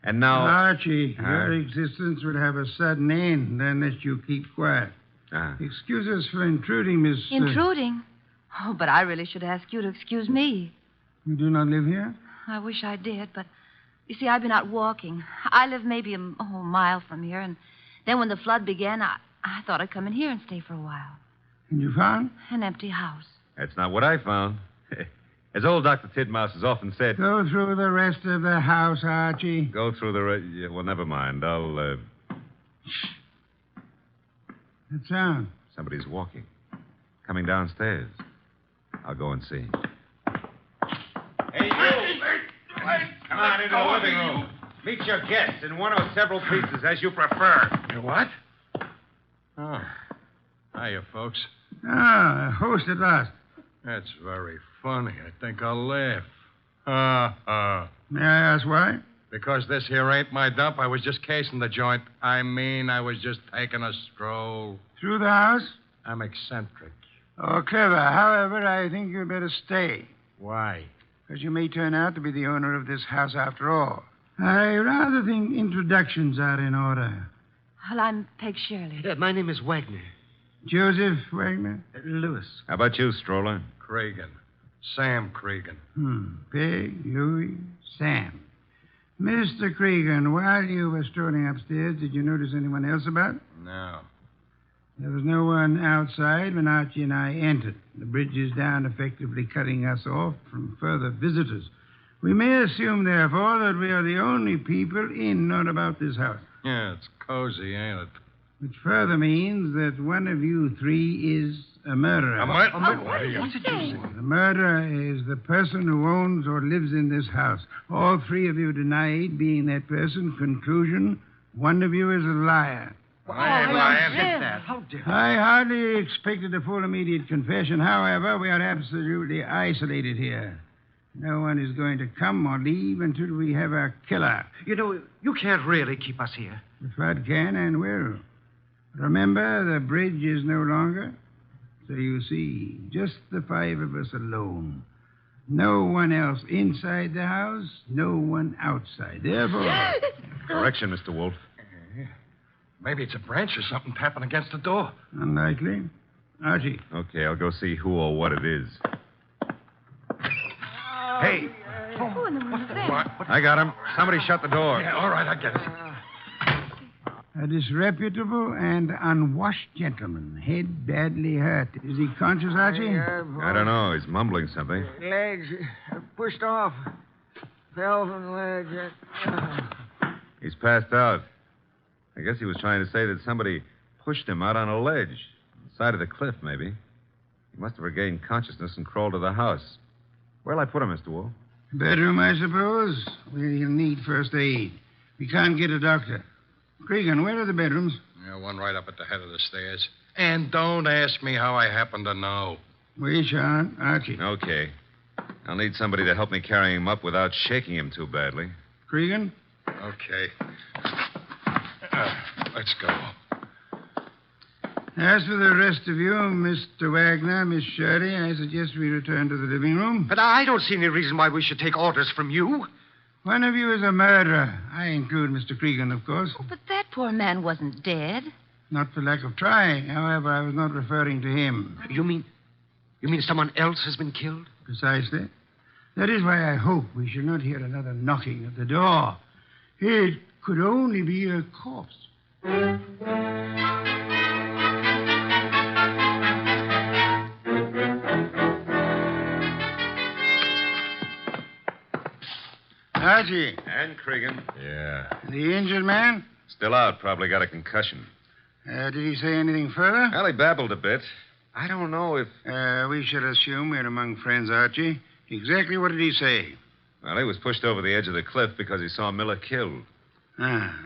And now... Archie, your existence would have a sudden end unless you keep quiet. Excuse us for intruding, Miss... Intruding? Oh, but I really should ask you to excuse me. You do not live here? I wish I did, but... You see, I've been out walking. I live maybe a mile from here, and then when the flood began, I thought I'd come in here and stay for a while. And you found? An empty house. That's not what I found. As old Dr. Tidmouse has often said... Go through the rest of the house, Archie. Go through the... Yeah, well, never mind. I'll... That sound? Somebody's walking. Coming downstairs. I'll go and see. Hey, you! Come on into the living room. Meet your guests in one or several pieces, as you prefer. What? Oh. Hiya, folks. Ah, a host at last. That's very funny. I think I'll laugh. Ha. May I ask why? Because this here ain't my dump. I was just casing the joint. I was just taking a stroll. Through the house? I'm eccentric. Oh, clever. However, I think you'd better stay. Why? Because you may turn out to be the owner of this house after all. I rather think introductions are in order. Well, I'm Peg Shirley. My name is Wagner. Joseph Wagner? Lewis. How about you, Stroller? Cregan. Sam Cregan. Peg, Louis, Sam. Mr. Cregan, while you were strolling upstairs, did you notice anyone else about? No. There was no one outside when Archie and I entered. The bridge is down, effectively cutting us off from further visitors. We may assume, therefore, that we are the only people in or about this house. Yeah, it's cozy, ain't it? Which further means that one of you three is a murderer. What did you say? The murderer is the person who owns or lives in this house. All three of you denied being that person. Conclusion, one of you is a liar. I hardly expected a full immediate confession. However, we are absolutely isolated here. No one is going to come or leave until we have our killer. You know, you can't really keep us here. If I can and will. Remember, the bridge is no longer. So you see, just the five of us alone. No one else inside the house, no one outside. Therefore... Correction, Mr. Wolfe. Maybe it's a branch or something tapping against the door. Unlikely. Archie. Okay, I'll go see who or what it is. Hey. Who in the world is that? I got him. Somebody shut the door. Yeah, all right, I get it. A disreputable and unwashed gentleman. Head badly hurt. Is he conscious, Archie? I don't know. He's mumbling something. Legs pushed off. Fell from the ledge. He's passed out. I guess he was trying to say that somebody pushed him out on a ledge. On the side of the cliff, maybe. He must have regained consciousness and crawled to the house. Where'll I put him, Mr. Wolfe? Bedroom, I suppose. We'll need first aid. We can't get a doctor. Cregan, where are the bedrooms? Yeah, one right up at the head of the stairs. And don't ask me how I happen to know. We shan't. Archie. Okay. I'll need somebody to help me carry him up without shaking him too badly. Cregan? Okay. Let's go. As for the rest of you, Mr. Wagner, Miss Shirley, I suggest we return to the living room. But I don't see any reason why we should take orders from you. One of you is a murderer. I include Mr. Cregan, of course. Oh, but that poor man wasn't dead. Not for lack of trying. However, I was not referring to him. You mean someone else has been killed? Precisely. That is why I hope we shall not hear another knocking at the door. It could only be a corpse. Archie. And Cregan. Yeah. The injured man? Still out. Probably got a concussion. Did he say anything further? Well, he babbled a bit. I don't know if... We should assume we're among friends, Archie. Exactly what did he say? Well, he was pushed over the edge of the cliff because he saw Miller killed.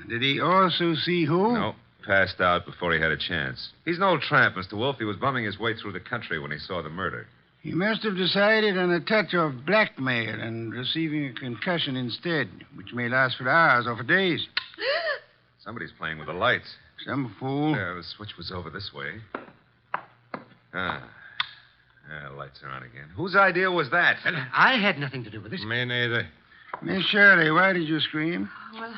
Did he also see who? No. Passed out before he had a chance. He's an old tramp, Mr. Wolfe. He was bumming his way through the country when he saw the murder. He must have decided on a touch of blackmail and receiving a concussion instead, which may last for hours or for days. Somebody's playing with the lights. Some fool. The switch was over this way. Lights are on again. Whose idea was that? I had nothing to do with this. Me neither. Miss Shirley, why did you scream? Well,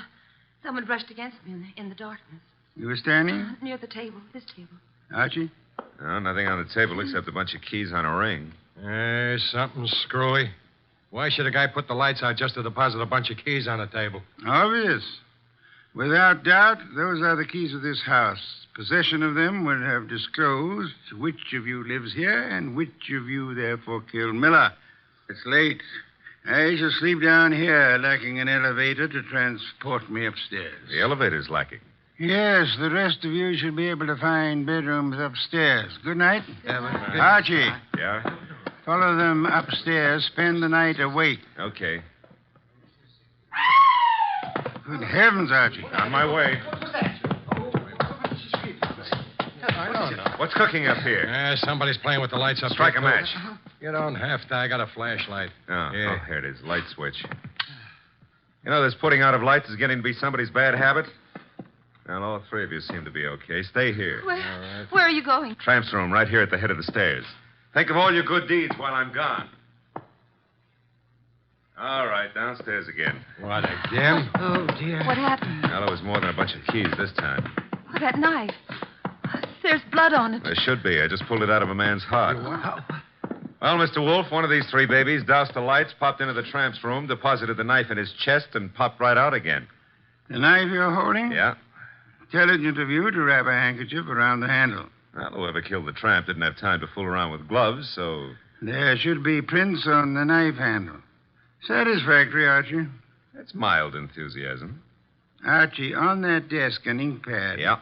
someone brushed against me in the darkness. You were standing? Near the table, this table. Archie? No, nothing on the table except a bunch of keys on a ring. Something screwy. Why should a guy put the lights out just to deposit a bunch of keys on a table? Obvious. Without doubt, those are the keys of this house. Possession of them would have disclosed which of you lives here and which of you therefore killed Miller. It's late. I shall sleep down here, lacking an elevator to transport me upstairs. The elevator's lacking. Yes, the rest of you should be able to find bedrooms upstairs. Good night. Archie. Yeah? Follow them upstairs. Spend the night awake. Okay. Good heavens, Archie. On my way. What's cooking up here? Somebody's playing with the lights up Strike there, a match. You don't have to. I got a flashlight. Oh, Yeah. here it is. Light switch. You know, this putting out of lights is getting to be somebody's bad habit. Well, all three of you seem to be okay. Stay here. Where are you going? Tramp's room right here at the head of the stairs. Think of all your good deeds while I'm gone. All right, downstairs again. What, again? Oh, dear. What happened? Well, it was more than a bunch of keys this time. Oh, that knife. There's blood on it. There should be. I just pulled it out of a man's heart. Well, Mr. Wolfe, one of these three babies doused the lights, popped into the tramp's room, deposited the knife in his chest, and popped right out again. The knife you're holding? Yeah. Intelligent of you to wrap a handkerchief around the handle. Well, whoever killed the tramp didn't have time to fool around with gloves, so... There should be prints on the knife handle. Satisfactory, Archie. That's mild enthusiasm. Archie, on that desk, an ink pad. Yeah.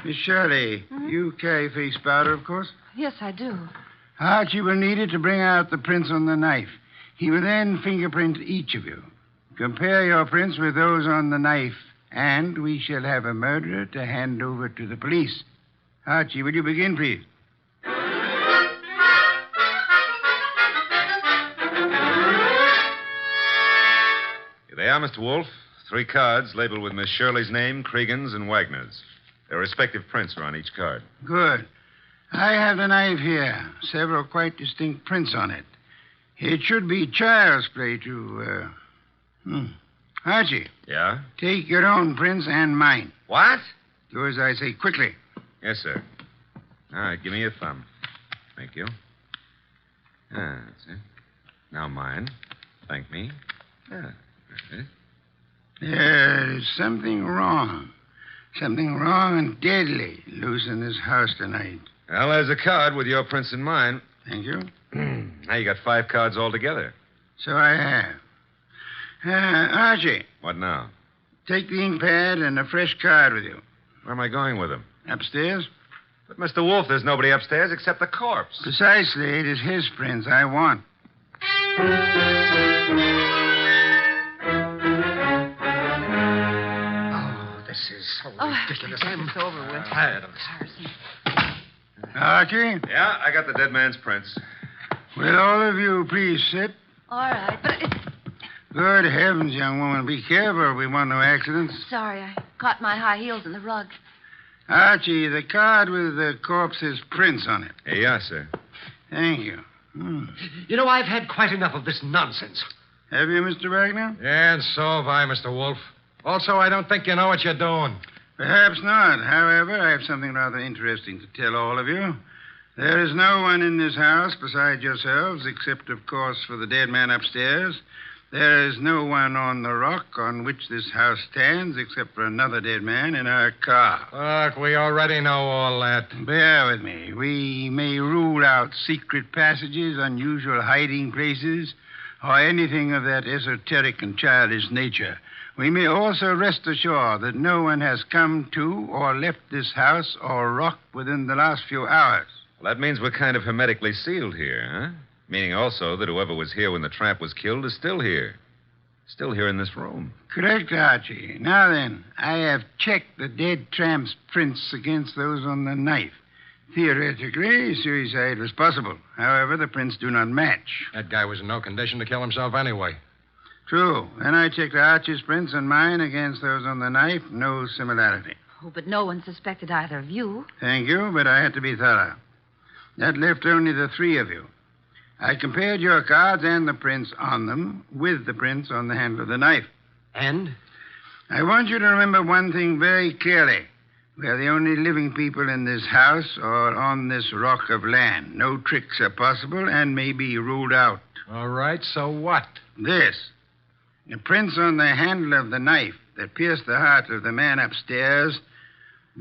Miss Shirley, you carry face powder, of course? Yes, I do. Archie will need it to bring out the prints on the knife. He will then fingerprint each of you. Compare your prints with those on the knife, and we shall have a murderer to hand over to the police. Archie, will you begin, please? Here they are, Mr. Wolfe. 3 cards labeled with Miss Shirley's name, Cregan's, and Wagner's. Their respective prints are on each card. Good. I have the knife here. Several quite distinct prints on it. It should be child's play to, Archie. Yeah? Take your own prints and mine. What? Do as I say quickly. Yes, sir. All right, give me your thumb. Thank you. That's it. Now mine. Thank me. That's it. There's something wrong. Something wrong and deadly loose in this house tonight. Well, there's a card with your prints and mine. Thank you. Now you got 5 cards altogether. So I have. Archie. What now? Take the ink pad and a fresh card with you. Where am I going with them? Upstairs? But, Mr. Wolfe, there's nobody upstairs except the corpse. Precisely. It is his prints I want. This is so ridiculous. It's over with. Tired of Archie? Yeah, I got the dead man's prints. Will all of you please sit? All right, but it's... Good heavens, young woman. Be careful. We want no accidents. Sorry, I caught my high heels in the rug. Archie, the card with the corpse's prints on it. Yes, sir. Thank you. You know, I've had quite enough of this nonsense. Have you, Mr. Wagner? Yeah, and so have I, Mr. Wolfe. Also, I don't think you know what you're doing. Perhaps not. However, I have something rather interesting to tell all of you. There is no one in this house besides yourselves, except, of course, for the dead man upstairs. There is no one on the rock on which this house stands, except for another dead man in our car. Look, we already know all that. Bear with me. We may rule out secret passages, unusual hiding places, or anything of that esoteric and childish nature. We may also rest assured that no one has come to or left this house or rock within the last few hours. Well, that means we're kind of hermetically sealed here, huh? Meaning also that whoever was here when the tramp was killed is still here. Still here in this room. Correct, Archie. Now then, I have checked the dead tramp's prints against those on the knife. Theoretically, suicide was possible. However, the prints do not match. That guy was in no condition to kill himself anyway. True. Then I checked Archie's prints and mine against those on the knife. No similarity. Oh, but no one suspected either of you. Thank you, but I had to be thorough. That left only the 3 of you. I compared your cards and the prints on them with the prints on the handle of the knife. And? I want you to remember one thing very clearly. We are the only living people in this house or on this rock of land. No tricks are possible and may be ruled out. All right, so what? This. The prints on the handle of the knife that pierced the heart of the man upstairs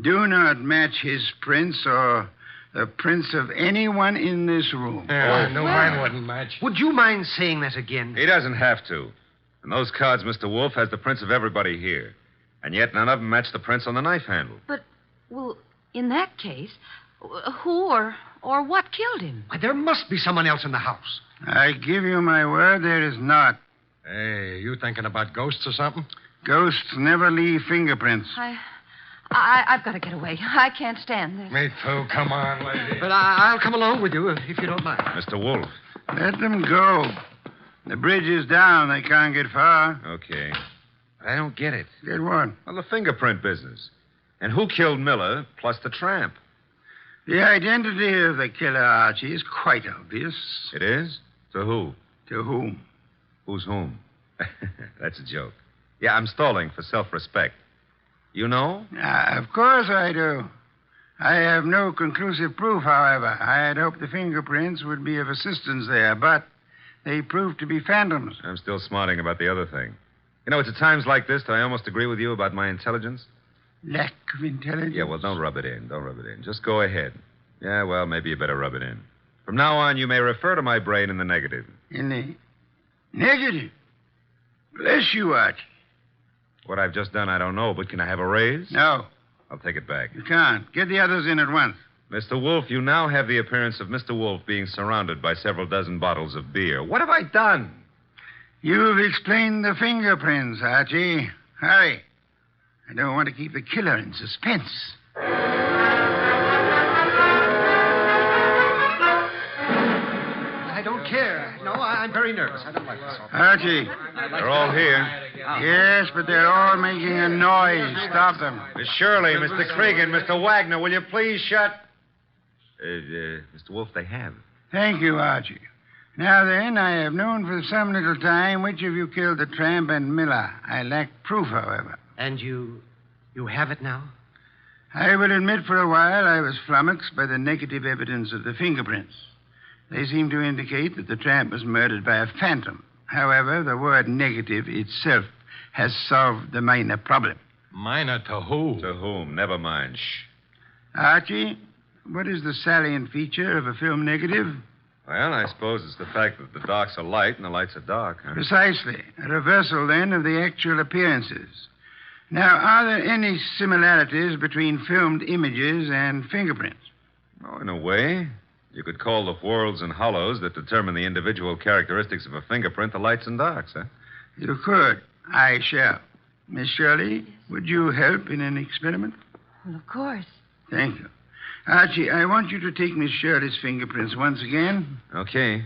do not match his prints or the prints of anyone in this room. Yeah, no, mine wouldn't match. Would you mind saying that again? He doesn't have to. And those cards, Mr. Wolfe, has the prints of everybody here. And yet none of them match the prints on the knife handle. But, well, in that case, who or what killed him? Why, there must be someone else in the house. I give you my word, there is not. Hey, you thinking about ghosts or something? Ghosts never leave fingerprints. I've got to get away. I can't stand this. Me too. Come on, lady. But I'll come along with you if you don't mind. Mr. Wolfe. Let them go. The bridge is down. They can't get far. Okay. But I don't get it. Get what? Well, the fingerprint business. And who killed Miller plus the tramp? The identity of the killer, Archie, is quite obvious. It is? To who? To whom? Who's whom? That's a joke. Yeah, I'm stalling for self-respect. You know? Of course I do. I have no conclusive proof, however. I had hoped the fingerprints would be of assistance there, but they proved to be phantoms. I'm still smarting about the other thing. You know, it's at times like this that I almost agree with you about my intelligence. Lack of intelligence? Yeah, well, don't rub it in. Don't rub it in. Just go ahead. Yeah, well, maybe you better rub it in. From now on, you may refer to my brain in the negative. In the negative? Bless you, Archie. What I've just done, I don't know, but can I have a raise? No. I'll take it back. You can't. Get the others in at once. Mr. Wolfe, you now have the appearance of Mr. Wolfe being surrounded by several dozen bottles of beer. What have I done? You've explained the fingerprints, Archie. Hurry. I don't want to keep the killer in suspense. I don't care. No, I'm very nervous. I don't like this. Archie. They're all here. Yes, but they're all making a noise. Stop them. Miss Shirley, Mr. Cregan, Mr. Wagner, will you please shut... Mr. Wolfe, they have. Thank you, Archie. Now then, I have known for some little time which of you killed the tramp and Miller. I lack proof, however. And you have it now? I will admit for a while I was flummoxed by the negative evidence of the fingerprints. They seem to indicate that the tramp was murdered by a phantom. However, the word negative itself has solved the minor problem. Minor to who? To whom? Never mind. Shh. Archie, what is the salient feature of a film negative? Well, I suppose it's the fact that the darks are light and the lights are dark. Huh? Precisely. A reversal, then, of the actual appearances. Now, are there any similarities between filmed images and fingerprints? Oh, in a way. You could call the whorls and hollows that determine the individual characteristics of a fingerprint the lights and darks, huh? You could. I shall. Miss Shirley, would you help in an experiment? Well, of course. Thank you. Archie, I want you to take Miss Shirley's fingerprints once again. Okay.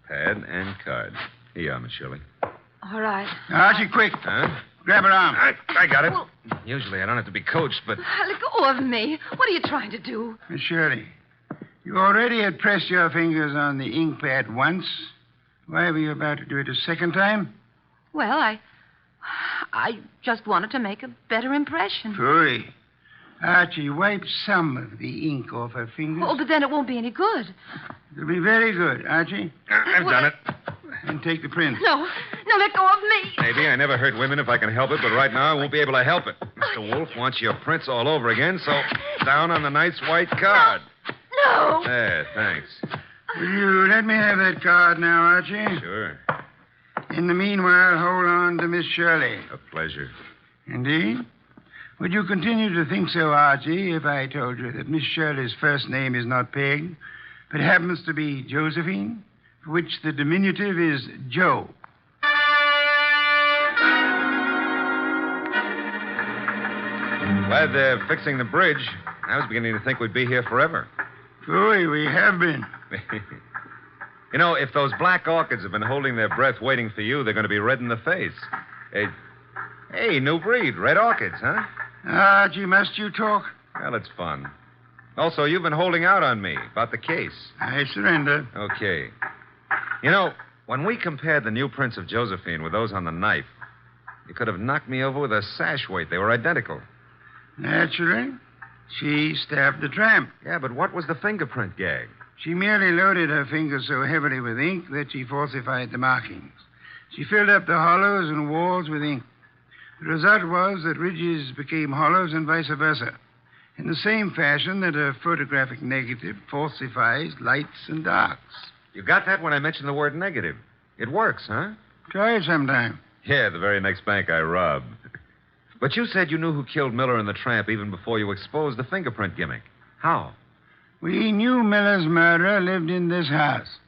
Pad and card. Here you are, Miss Shirley. All right. Archie, quick. Huh? Grab her arm. I got it. Well, Usually I don't have to be coached, but... let go of me. What are you trying to do? Miss Shirley, you already had pressed your fingers on the ink pad once. Why were you about to do it a second time? Well, I just wanted to make a better impression. Phooey. Archie, wipe some of the ink off her fingers. Oh, but then it won't be any good. It'll be very good, Archie. I've done it. And take the print. No, let go of me. Maybe. I never hurt women if I can help it, but right now I won't be able to help it. Mr. Wolfe wants your prints all over again, so down on the nice white card. No. There, thanks. Will you let me have that card now, Archie? Sure. In the meanwhile, hold on to Miss Shirley. A pleasure. Indeed? Would you continue to think so, Archie, if I told you that Miss Shirley's first name is not Peg, but happens to be Josephine, for which the diminutive is Joe? Glad they're fixing the bridge. I was beginning to think we'd be here forever. Phooey, we have been. You know, if those black orchids have been holding their breath waiting for you, they're going to be red in the face. Hey, new breed, red orchids, huh? Archie, must you talk? Well, it's fun. Also, you've been holding out on me about the case. I surrender. Okay. You know, when we compared the new prints of Josephine with those on the knife, you could have knocked me over with a sash weight. They were identical. Naturally. She stabbed the tramp. Yeah, but what was the fingerprint gag? She merely loaded her fingers so heavily with ink that she falsified the markings. She filled up the hollows and walls with ink. The result was that ridges became hollows and vice versa, in the same fashion that a photographic negative falsifies lights and darks. You got that when I mentioned the word negative. It works, huh? Try it sometime. Yeah, the very next bank I robbed. But you said you knew who killed Miller and the tramp even before you exposed the fingerprint gimmick. How? We knew Miller's murderer lived in this house,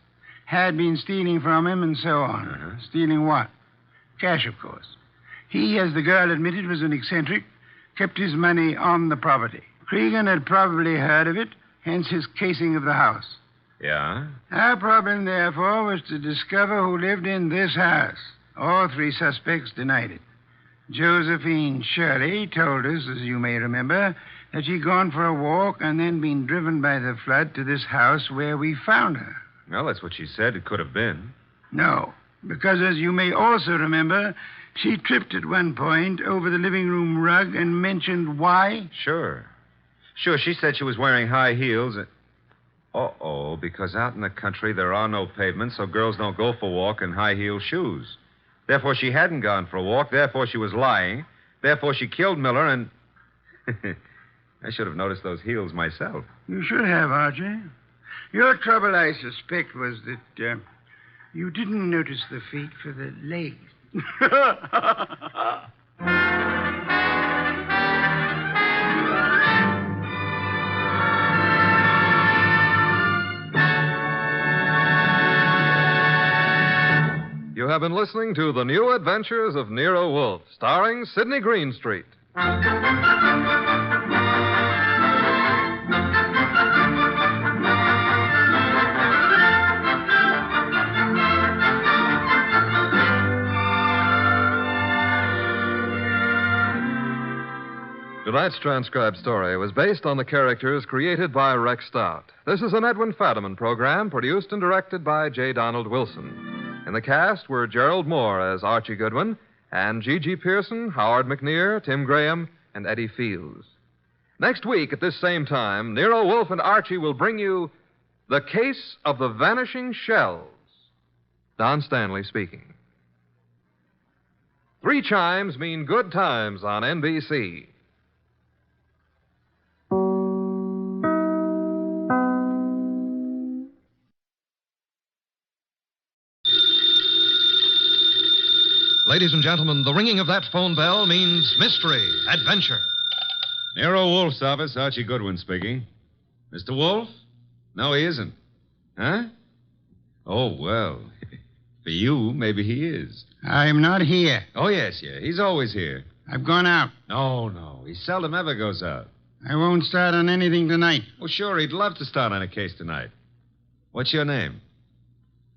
had been stealing from him, and so on. Uh-huh. Stealing what? Cash, of course. He, as the girl admitted, was an eccentric, kept his money on the property. Cregan had probably heard of it, hence his casing of the house. Yeah? Our problem, therefore, was to discover who lived in this house. All three suspects denied it. Josephine Shirley told us, as you may remember, that she'd gone for a walk and then been driven by the flood to this house where we found her. Well, that's what she said it could have been. No, because as you may also remember, she tripped at one point over the living room rug and mentioned why. Sure, she said she was wearing high heels. Uh-oh, because out in the country there are no pavements, so girls don't go for a walk in high-heeled shoes. Therefore, she hadn't gone for a walk. Therefore, she was lying. Therefore, she killed Miller, and... I should have noticed those heels myself. You should have, Archie. Your trouble, I suspect, was that you didn't notice the feet for the legs. You have been listening to The New Adventures of Nero Wolfe, starring Sidney Greenstreet. Tonight's transcribed story was based on the characters created by Rex Stout. This is an Edwin Fadiman program produced and directed by J. Donald Wilson. In the cast were Gerald Moore as Archie Goodwin, and G.G. Pearson, Howard McNear, Tim Graham, and Eddie Fields. Next week at this same time, Nero Wolfe and Archie will bring you The Case of the Vanishing Shells. Don Stanley speaking. 3 chimes mean good times on NBC. Ladies and gentlemen, the ringing of that phone bell means mystery, adventure. Nero Wolfe's office, Archie Goodwin speaking. Mr. Wolfe? No, he isn't. Huh? Oh, well. For you, maybe he is. I'm not here. Oh, yes. He's always here. I've gone out. No. He seldom ever goes out. I won't start on anything tonight. Well, sure, he'd love to start on a case tonight. What's your name?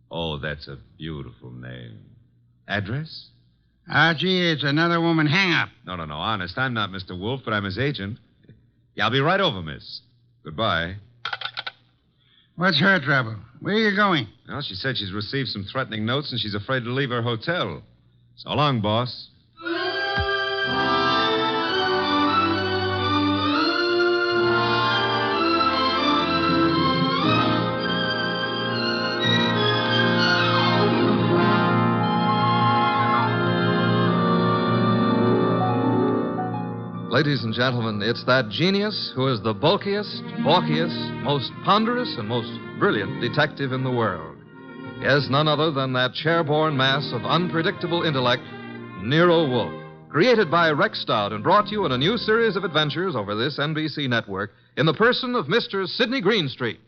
Oh, that's a beautiful name. Address? Archie, it's another woman hang-up. No, honest. I'm not Mr. Wolfe, but I'm his agent. Yeah, I'll be right over, miss. Goodbye. What's her trouble? Where are you going? Well, she said she's received some threatening notes and she's afraid to leave her hotel. So long, boss. Ladies and gentlemen, it's that genius who is the bulkiest, balkiest, most ponderous, and most brilliant detective in the world. Yes, none other than that chair-borne mass of unpredictable intellect, Nero Wolfe, created by Rex Stout and brought you in a new series of adventures over this NBC network in the person of Mr. Sidney Greenstreet.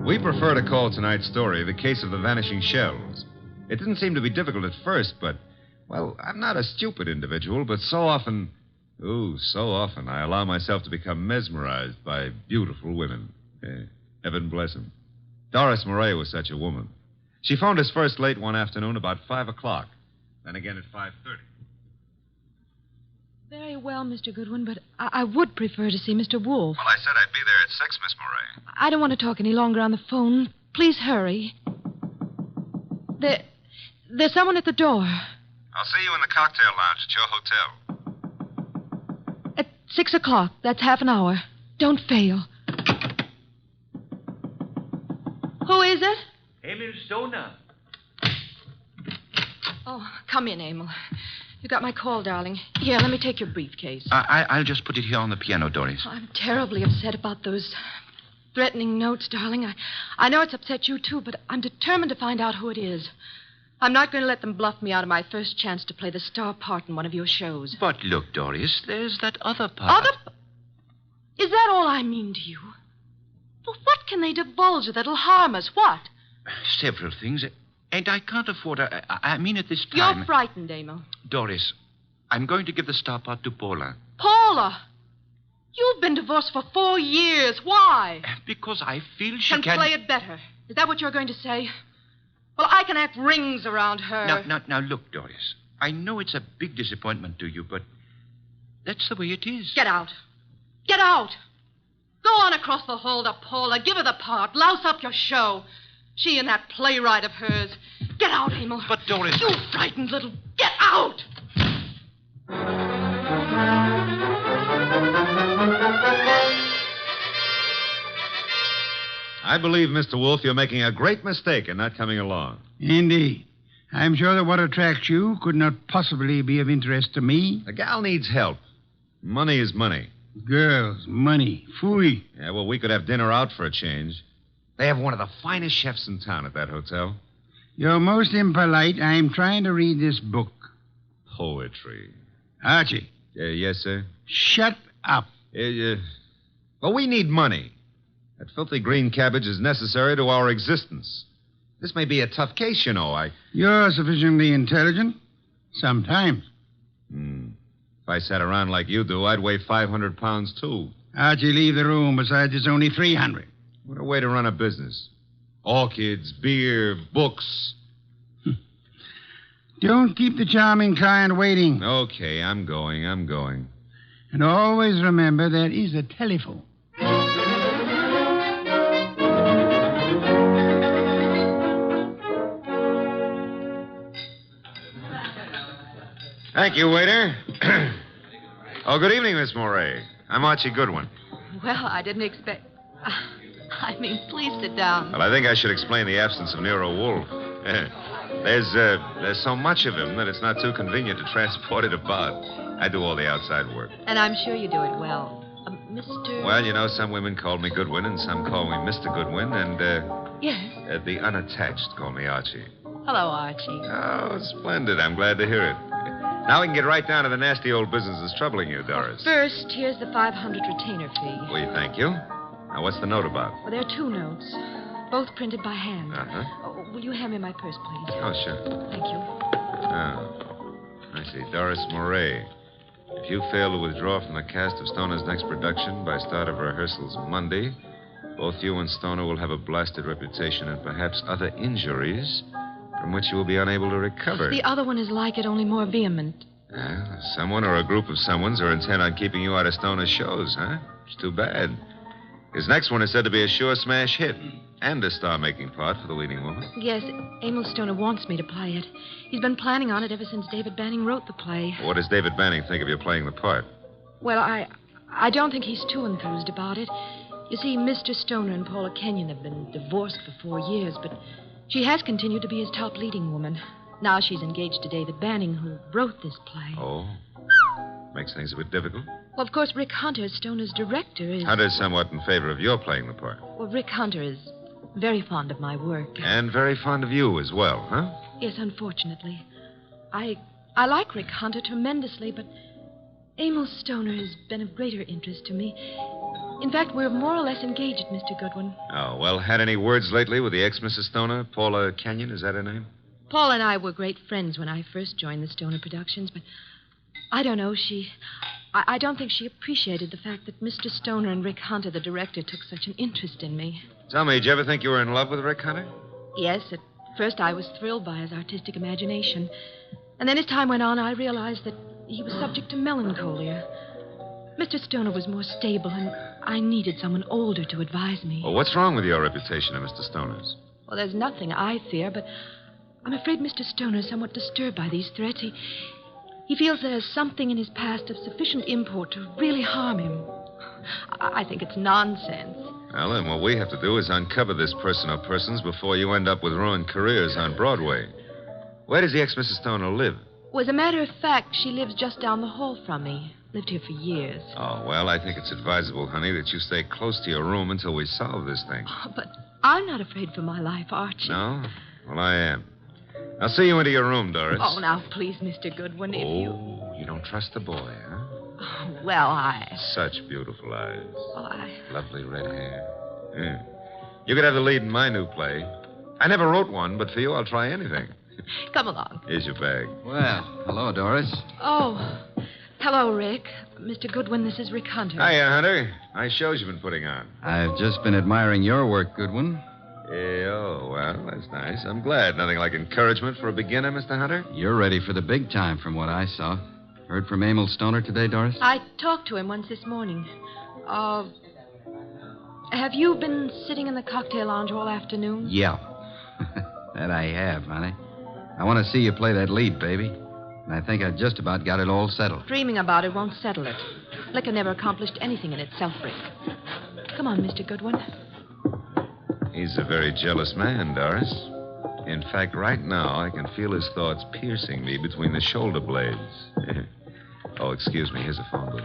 We prefer to call tonight's story The Case of the Vanishing Shells. It didn't seem to be difficult at first, but, well, I'm not a stupid individual, but so often I allow myself to become mesmerized by beautiful women. Heaven bless them. Doris Murray was such a woman. She phoned us first late one afternoon about 5 o'clock, then again at 5:30. Very well, Mr. Goodwin, but I would prefer to see Mr. Wolfe. Well, I said I'd be there at 6, Miss Murray. I don't want to talk any longer on the phone. Please hurry. There's someone at the door. I'll see you in the cocktail lounge at your hotel. 6 o'clock. That's half an hour. Don't fail. Who is it? Emil Stoner. Oh, come in, Emil. You got my call, darling. Here, let me take your briefcase. I'll just put it here on the piano, Doris. I'm terribly upset about those threatening notes, darling. I know it's upset you, too, but I'm determined to find out who it is. I'm not going to let them bluff me out of my first chance to play the star part in one of your shows. But look, Doris, there's that other part. Is that all I mean to you? Well, what can they divulge that'll harm us? What? Several things. And I can't afford... I mean at this time... You're frightened, Emil. Doris, I'm going to give the star part to Paula. Paula! You've been divorced for 4 years. Why? Because I feel she can play it better. Is that what you're going to say? Well, I can act rings around her. Now, look, Doris. I know it's a big disappointment to you, but that's the way it is. Get out. Get out. Go on across the hall to Paula. Give her the part. Louse up your show. She and that playwright of hers. Get out, Emil. But, Doris... You frightened little... Get out! I believe, Mr. Wolfe, you're making a great mistake in not coming along. Indeed. I'm sure that what attracts you could not possibly be of interest to me. The gal needs help. Money is money. Girls, money, phooey. Yeah, well, we could have dinner out for a change. They have one of the finest chefs in town at that hotel. You're most impolite. I'm trying to read this book. Poetry. Archie. Yes, sir? Shut up. Well, we need money. That filthy green cabbage is necessary to our existence. This may be a tough case, you know. You're sufficiently intelligent. Sometimes. If I sat around like you do, I'd weigh 500 pounds, too. Archie, leave the room. Besides, it's only 300. What a way to run a business. Orchids, beer, books. Don't keep the charming client waiting. Okay, I'm going. And always remember there is a telephone. Thank you, waiter. Oh, good evening, Miss Moray. I'm Archie Goodwin. Well, I didn't expect... please sit down. Well, I think I should explain the absence of Nero Wolfe. There's so much of him that it's not too convenient to transport it about. I do all the outside work. And I'm sure you do it well. Mr... Well, you know, some women call me Goodwin and some call me Mr. Goodwin, and, Yes? the unattached call me Archie. Hello, Archie. Oh, splendid. I'm glad to hear it. Now we can get right down to the nasty old business that's troubling you, Doris. First, here's the 500 retainer fee. Well, thank you. Now, what's the note about? Well, there are 2 notes, both printed by hand. Uh-huh. Oh, will you hand me my purse, please? Oh, sure. Thank you. Oh, I see. Doris Moray. If you fail to withdraw from the cast of Stoner's next production by start of rehearsals Monday, both you and Stoner will have a blasted reputation and perhaps other injuries from which you will be unable to recover. The other one is like it, only more vehement. Someone or a group of someones are intent on keeping you out of Stoner's shows, huh? It's too bad. His next one is said to be a sure smash hit and a star-making part for the leading woman. Yes, Emil Stoner wants me to play it. He's been planning on it ever since David Banning wrote the play. What does David Banning think of you playing the part? Well, I don't think he's too enthused about it. You see, Mr. Stoner and Paula Kenyon have been divorced for 4 years, but she has continued to be his top leading woman. Now she's engaged to David Banning, who wrote this play. Oh. Makes things a bit difficult. Well, of course, Rick Hunter, Stoner's director, is... Hunter's somewhat in favor of your playing the part. Well, Rick Hunter is very fond of my work. And very fond of you as well, huh? Yes, unfortunately. I like Rick Hunter tremendously, but Emil Stoner has been of greater interest to me. In fact, we're more or less engaged, Mr. Goodwin. Oh, well, had any words lately with the ex-Mrs. Stoner? Paula Kenyon, is that her name? Paul and I were great friends when I first joined the Stoner Productions, but I don't know, I don't think she appreciated the fact that Mr. Stoner and Rick Hunter, the director, took such an interest in me. Tell me, did you ever think you were in love with Rick Hunter? Yes, at first I was thrilled by his artistic imagination. And then as time went on, I realized that he was subject to melancholia. Mr. Stoner was more stable, and I needed someone older to advise me. Well, what's wrong with your reputation of Mr. Stoner's? Well, there's nothing I fear, but I'm afraid Mr. Stoner is somewhat disturbed by these threats. He feels there's something in his past of sufficient import to really harm him. I think it's nonsense. Well, then what we have to do is uncover this person or persons before you end up with ruined careers on Broadway. Where does the ex-Mrs. Stoner live? Well, as a matter of fact, she lives just down the hall from me. Lived here for years. Oh, well, I think it's advisable, honey, that you stay close to your room until we solve this thing. Oh, but I'm not afraid for my life, Archie. No? Well, I am. I'll see you into your room, Doris. Oh, now, please, Mr. Goodwin, if you... Oh, you don't trust the boy, huh? Oh, well, Such beautiful eyes. Well, Lovely red hair. Yeah. You could have the lead in my new play. I never wrote one, but for you, I'll try anything. Come along. Here's your bag. Well, hello, Doris. Oh, hello, Rick. Mr. Goodwin, this is Rick Hunter. Hiya, Hunter. Nice shows you've been putting on. I've just been admiring your work, Goodwin. Yeah, oh, well, that's nice. I'm glad. Nothing like encouragement for a beginner, Mr. Hunter. You're ready for the big time from what I saw. Heard from Emil Stoner today, Doris? I talked to him once this morning. Have you been sitting in the cocktail lounge all afternoon? Yeah. That I have, honey. I want to see you play that lead, baby. And I think I just about got it all settled. Dreaming about it won't settle it. Liquor never accomplished anything in itself, Rick. Come on, Mr. Goodwin. He's a very jealous man, Doris. In fact, right now, I can feel his thoughts piercing me between the shoulder blades. Oh, excuse me. Here's a phone booth.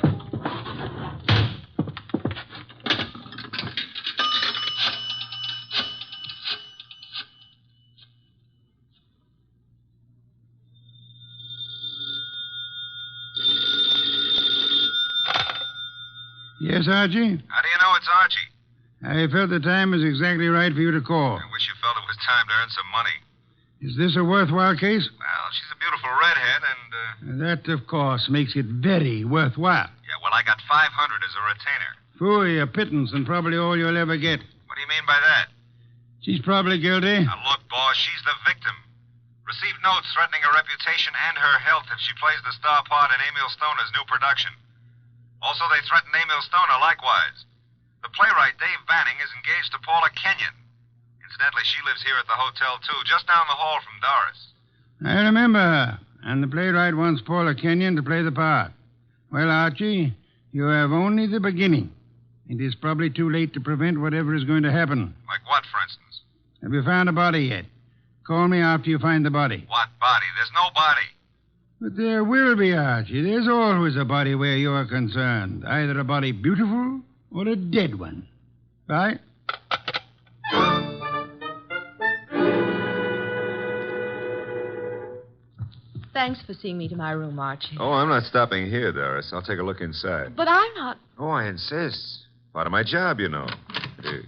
Yes, Archie? How do you know it's Archie? I felt the time was exactly right for you to call. I wish you felt it was time to earn some money. Is this a worthwhile case? Well, she's a beautiful redhead, and, That, of course, makes it very worthwhile. yeah, well, I got 500 as a retainer. Phooey, a pittance, and probably all you'll ever get. What do you mean by that? She's probably guilty. Now, look, boss, she's the victim. Received notes threatening her reputation and her health if she plays the star part in Emil Stoner's new production. Also, they threatened Emil Stoner likewise. The playwright, Dave Banning, is engaged to Paula Kenyon. Incidentally, she lives here at the hotel, too, just down the hall from Doris. I remember her. And the playwright wants Paula Kenyon to play the part. Well, Archie, you have only the beginning. It is probably too late to prevent whatever is going to happen. Like what, for instance? Have you found a body yet? Call me after you find the body. What body? There's no body. But there will be, Archie. There's always a body where you are concerned. Either a body beautiful or a dead one. Bye. Thanks for seeing me to my room, Archie. Oh, I'm not stopping here, Doris. I'll take a look inside. But I'm not... Oh, I insist. Part of my job, you know. If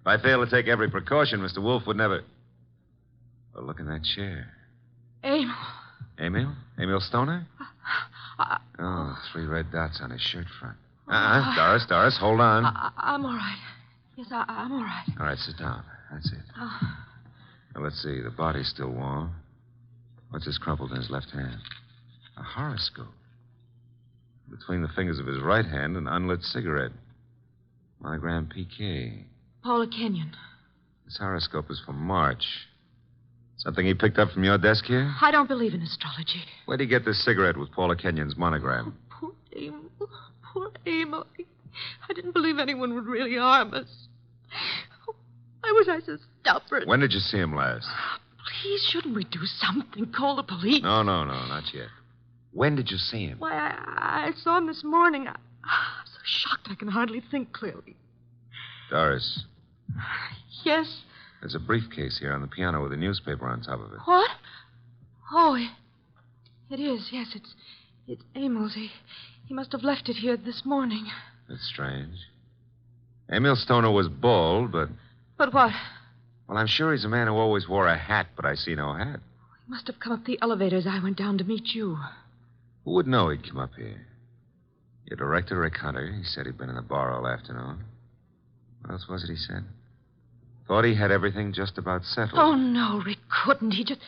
I fail to take every precaution, Mr. Wolfe would never... Oh, look in that chair. Emil. Emil? Emil Stoner? Oh, 3 red dots on his shirt front. Doris, hold on. I'm all right. Yes, I'm all right. All right, sit down. That's it. Now, let's see. The body's still warm. What's this crumpled in his left hand? A horoscope. Between the fingers of his right hand, an unlit cigarette. Monogram PK. Paula Kenyon. This horoscope is for March. Something he picked up from your desk here? I don't believe in astrology. Where'd he get this cigarette with Paula Kenyon's monogram? Poor Emil. Poor Emil. I didn't believe anyone would really harm us. Why was I so stubborn? When did you see him last? Please, shouldn't we do something? Call the police. No, not yet. When did you see him? Why, I saw him this morning. I'm so shocked I can hardly think clearly. Doris, Yes? there's a briefcase here on the piano with a newspaper on top of it. What? Oh, it is. Yes, it's Emil's. He must have left it here this morning. That's strange. Emil Stoner was bald, but... But what? Well, I'm sure he's a man who always wore a hat, but I see no hat. He must have come up the elevator as I went down to meet you. Who would know he'd come up here? Your director, Rick Hunter, he said he'd been in the bar all afternoon. What else was it he said? Thought he had everything just about settled. Oh, no, Rick couldn't. He just...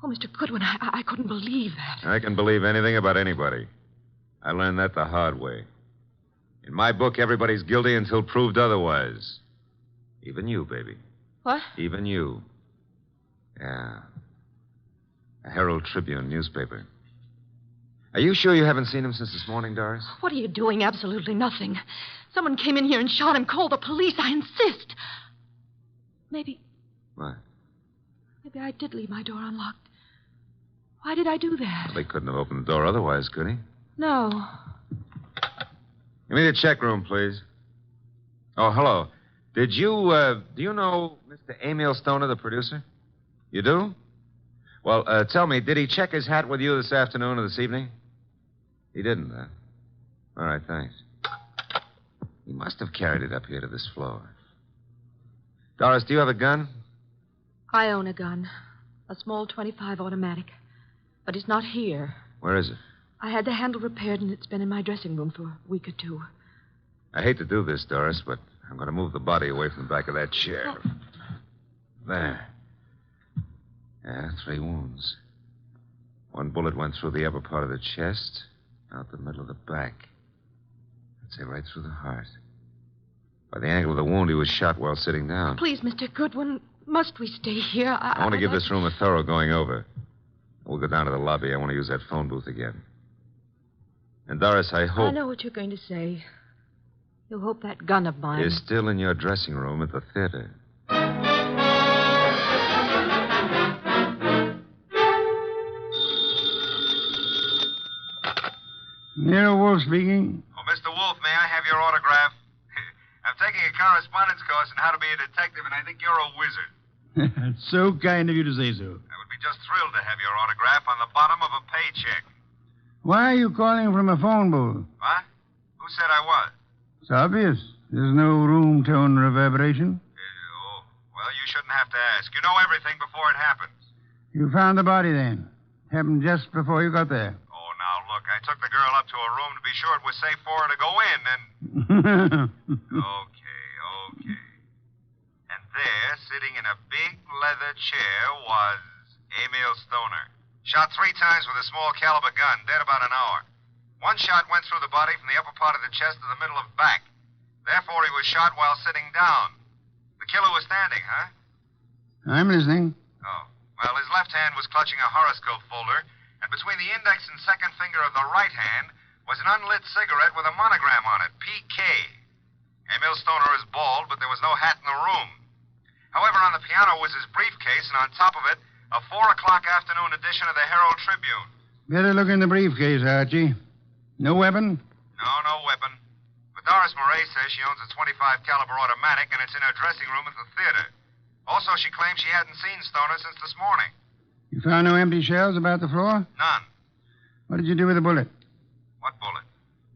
Oh, Mr. Goodwin, I couldn't believe that. I can believe anything about anybody. I learned that the hard way. In my book, everybody's guilty until proved otherwise. Even you, baby. What? Even you. Yeah. A Herald Tribune newspaper. Are you sure you haven't seen him since this morning, Doris? What are you doing? Absolutely nothing. Someone came in here and shot him. Call the police. I insist. Maybe What? I did leave my door unlocked. Why did I do that? Well, he couldn't have opened the door otherwise, could he? No. Give me the check room, please. Oh, hello. Do you know Mr. Emil Stoner, the producer? You do? Well, tell me, did he check his hat with you this afternoon or this evening? He didn't, huh? All right, thanks. He must have carried it up here to this floor. Doris, do you have a gun? I own a gun. A small .25 automatic. But it's not here. Where is it? I had the handle repaired, and it's been in my dressing room for a week or two. I hate to do this, Doris, but I'm going to move the body away from the back of that chair. Oh. There. Yeah, 3 wounds. 1 bullet went through the upper part of the chest, out the middle of the back. I'd say right through the heart. By the angle of the wound, he was shot while sitting down. Please, Mr. Goodwin, must we stay here? I want to give this room a thorough going over. We'll go down to the lobby. I want to use that phone booth again. And, Doris, I hope... I know what you're going to say. You'll hope that gun of mine... is still in your dressing room at the theater. Nero Wolfe speaking. Oh, Mr. Wolfe, may I have your autograph? I'm taking a correspondence course on how to be a detective, and I think you're a wizard. It's so kind of you to say so. I would be just thrilled to have your autograph on the bottom of a paycheck. Why are you calling from a phone booth? What? Who said I was? It's obvious. There's no room tone reverberation. Well, you shouldn't have to ask. You know everything before it happens. You found the body then. Happened just before you got there. Oh, now, look, I took the girl up to her room to be sure it was safe for her to go in, and... Okay. And there, sitting in a big leather chair, was Emil Stoner. Shot 3 times with a small caliber gun, dead about an hour. 1 shot went through the body from the upper part of the chest to the middle of back. Therefore, he was shot while sitting down. The killer was standing, huh? I'm listening. Oh. Well, his left hand was clutching a horoscope folder, and between the index and second finger of the right hand was an unlit cigarette with a monogram on it, PK. Emil Stoner is bald, but there was no hat in the room. However, on the piano was his briefcase, and on top of it, a 4:00 afternoon edition of the Herald Tribune. Better look in the briefcase, Archie. No weapon? No weapon. But Doris Murray says she owns a .25 caliber automatic, and it's in her dressing room at the theater. Also, she claims she hadn't seen Stoner since this morning. You found no empty shells about the floor? None. What did you do with the bullet? What bullet?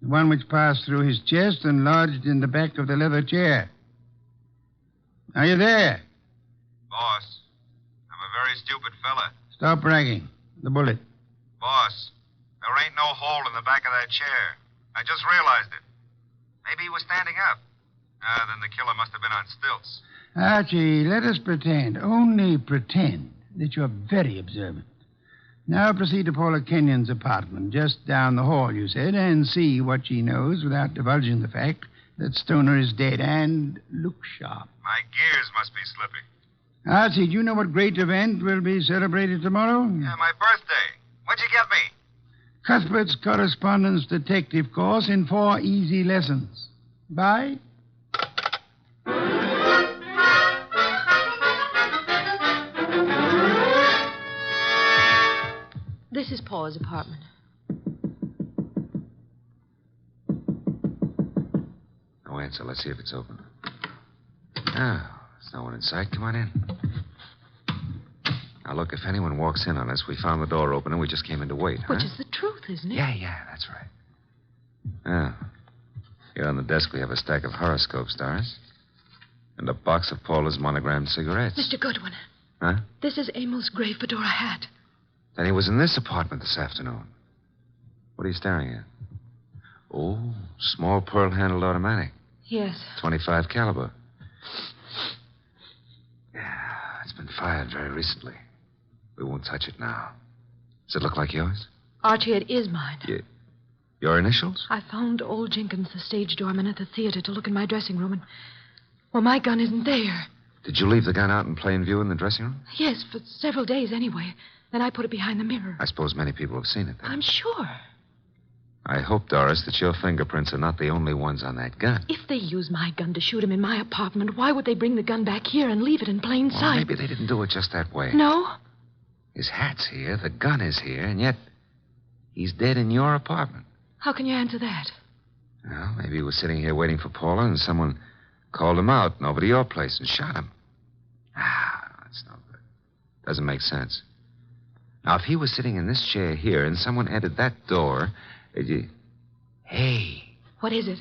The one which passed through his chest and lodged in the back of the leather chair. Are you there? Boss, I'm a very stupid fella. Stop bragging. The bullet. Boss, there ain't no hole in the back of that chair. I just realized it. Maybe he was standing up. Then the killer must have been on stilts. Archie, let us pretend, only pretend, that you're very observant. Now proceed to Paula Kenyon's apartment, just down the hall, you said, and see what she knows without divulging the fact that Stoner is dead. And look sharp. My gears must be slipping. Archie, do you know what great event will be celebrated tomorrow? Yeah, my birthday. What'd you get me? Cuthbert's correspondence detective course in 4 easy lessons. Bye. This is Paula's apartment. No answer. Let's see if it's open. Oh, there's no one inside. Come on in. Now, look, if anyone walks in on us, we found the door open and we just came in to wait, huh? Which is the truth, isn't it? Yeah, that's right. Oh. Here on the desk, we have a stack of horoscopes, Doris. And a box of Paula's monogrammed cigarettes. Mr. Goodwin. Huh? This is Emil's gray fedora hat. Then he was in this apartment this afternoon. What are you staring at? Oh, small pearl-handled automatic. Yes. .25 caliber. Yeah, it's been fired very recently. We won't touch it now. Does it look like yours? Archie, it is mine. Your initials? I phoned old Jenkins, the stage doorman at the theater, to look in my dressing room, and... well, my gun isn't there. Did you leave the gun out in plain view in the dressing room? Yes, for several days anyway. Then I put it behind the mirror. I suppose many people have seen it then. I'm sure. I hope, Doris, that your fingerprints are not the only ones on that gun. If they use my gun to shoot him in my apartment, why would they bring the gun back here and leave it in plain Well, sight? maybe they didn't do it just that way. No? His hat's here, the gun is here, and yet he's dead in your apartment. How can you answer that? Well, maybe he was sitting here waiting for Paula, and someone called him out and over to your place and shot him. That's no good. Doesn't make sense. Now, if he was sitting in this chair here and someone entered that door, Hey, What is it?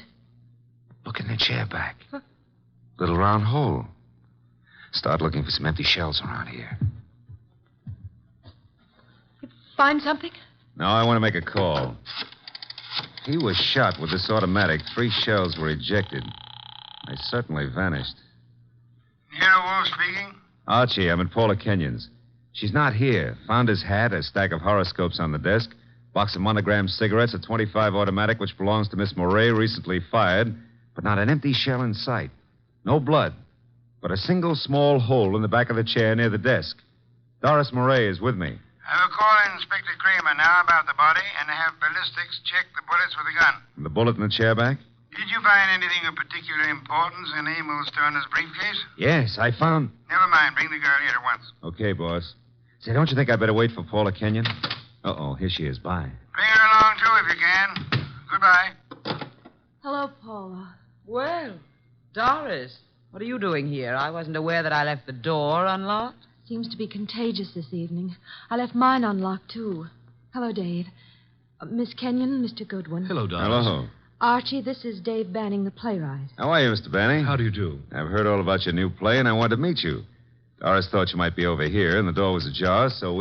look in the chair back. Little round hole. Start looking for some empty shells around here. Find something? Now, I want to make a call. He was shot with this automatic. 3 shells were ejected. They certainly vanished. Nero Wolfe speaking. Archie, I'm at Paula Kenyon's. She's not here. Found his hat, a stack of horoscopes on the desk, box of monogrammed cigarettes, a .25 automatic which belongs to Miss Moray, recently fired, but not an empty shell in sight. No blood, but a single small hole in the back of the chair near the desk. Doris Moray is with me. I will call Inspector Kramer now about the body and have ballistics check the bullets with the gun. The bullet in the chair back? Did you find anything of particular importance in Emil Stoner's briefcase? Yes, I found. Never mind. Bring the girl here at once. Okay, boss. Say, don't you think I'd better wait for Paula Kenyon? Uh-oh, here she is. Bye. Bring her along, too, if you can. Goodbye. Hello, Paula. Well, Doris, what are you doing here? I wasn't aware that I left the door unlocked. Seems to be contagious this evening. I left mine unlocked, too. Hello, Dave. Miss Kenyon, Mr. Goodwin. Hello, Doris. Hello. Archie, this is Dave Banning, the playwright. How are you, Mr. Banning? How do you do? I've heard all about your new play, and I wanted to meet you. Doris thought you might be over here, and the door was ajar, so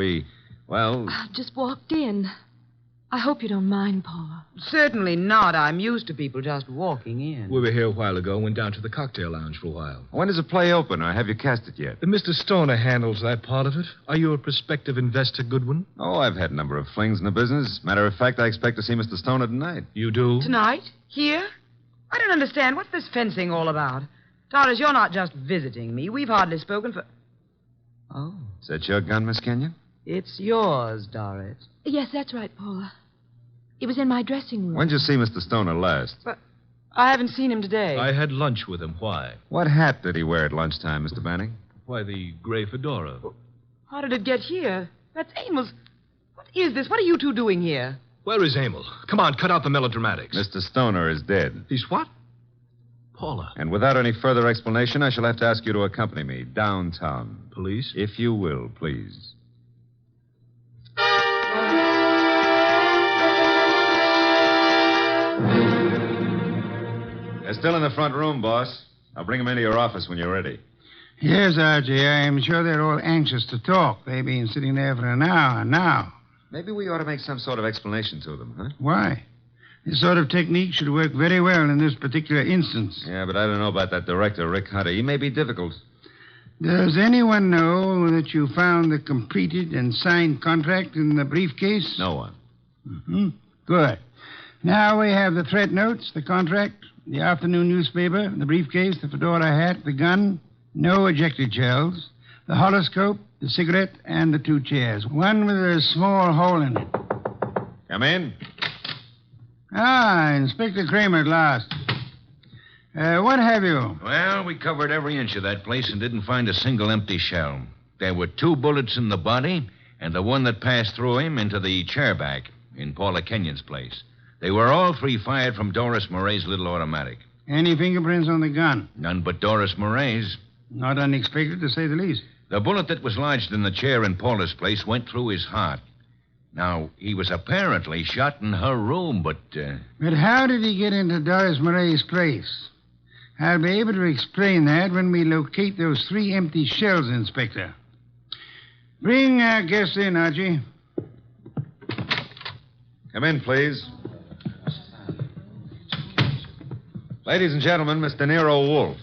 well... I just walked in. I hope you don't mind, Paula. Certainly not. I'm used to people just walking in. We were here a while ago and went down to the cocktail lounge for a while. When does the play open, or have you cast it yet? Mr. Stoner handles that part of it. Are you a prospective investor, Goodwin? Oh, I've had a number of flings in the business. Matter of fact, I expect to see Mr. Stoner tonight. You do? Tonight? Here? I don't understand. What's this fencing all about? Doris, you're not just visiting me. We've hardly spoken for... Oh. Is that your gun, Miss Kenyon? It's yours, Doris. Yes, that's right, Paula. It was in my dressing room. When did you see Mr. Stoner last? But I haven't seen him today. I had lunch with him. Why? What hat did he wear at lunchtime, Mr. Banning? Why, the gray fedora. How did it get here? That's Amos's. What is this? What are you two doing here? Where is Emil? Come on, cut out the melodramatics. Mr. Stoner is dead. He's what? Paula. And without any further explanation, I shall have to ask you to accompany me downtown. Police? If you will, please. They're still in the front room, boss. I'll bring them into your office when you're ready. Yes, Archie. I'm sure they're all anxious to talk. They've been sitting there for an hour now. Maybe we ought to make some sort of explanation to them, huh? Why? This sort of technique should work very well in this particular instance. Yeah, but I don't know about that director, Rick Hunter. He may be difficult. Does anyone know that you found the completed and signed contract in the briefcase? No one. Mm-hmm. Good. Now we have the threat notes, the contract, the afternoon newspaper, the briefcase, the fedora hat, the gun, no ejected shells, the horoscope, the cigarette, and the 2 chairs. One with a small hole in it. Come in. Ah, Inspector Kramer at last. What have you? Well, we covered every inch of that place and didn't find a single empty shell. There were 2 bullets in the body and the one that passed through him into the chair back in Paula Kenyon's place. They were all 3 fired from Doris Moray's little automatic. Any fingerprints on the gun? None but Doris Moray's. Not unexpected, to say the least. The bullet that was lodged in the chair in Paula's place went through his heart. Now, he was apparently shot in her room, but... But how did he get into Doris Moray's place? I'll be able to explain that when we locate those 3 empty shells, Inspector. Bring our guest in, Archie. Come in, please. Ladies and gentlemen, Mr. Nero Wolfe.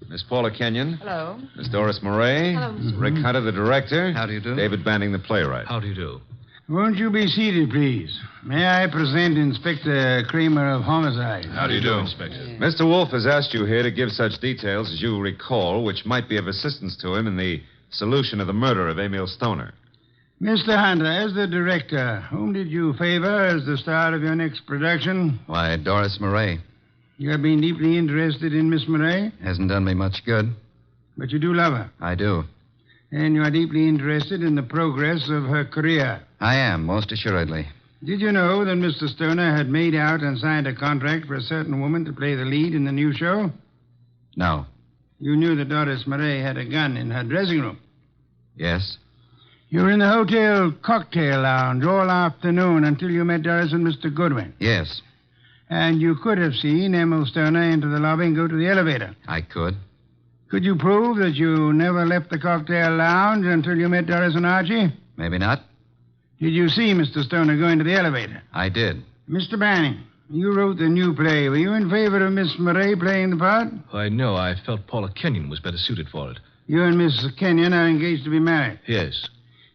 Miss Paula Kenyon. Hello. Miss Doris Moray. Hello, Mr. Rick Hunter, the director. How do you do? David Banning, the playwright. How do you do? Won't you be seated, please? May I present Inspector Kramer of Homicide? How do you do, Inspector? Mr. Wolfe has asked you here to give such details as you recall, which might be of assistance to him in the solution of the murder of Emil Stoner. Mr. Hunter, as the director, whom did you favor as the star of your next production? Why, Doris Murray. You have been deeply interested in Miss Murray, Hasn't done me much good. but you do love her. I do. And you are deeply interested in the progress of her career. I am, most assuredly. Did you know that Mr. Stoner had made out and signed a contract for a certain woman to play the lead in the new show? No. You knew that Doris Murray had a gun in her dressing room. Yes? You were in the hotel cocktail lounge all afternoon until you met Doris and Mr. Goodwin. Yes. And you could have seen Emil Stoner into the lobby and go to the elevator. I could. Could you prove that you never left the cocktail lounge until you met Doris and Archie? Maybe not. Did you see Mr. Stoner go into the elevator? I did. Mr. Banning, you wrote the new play. Were you in favor of Miss Murray playing the part? Why, no. I felt Paula Kenyon was better suited for it. You and Miss Kenyon are engaged to be married. Yes.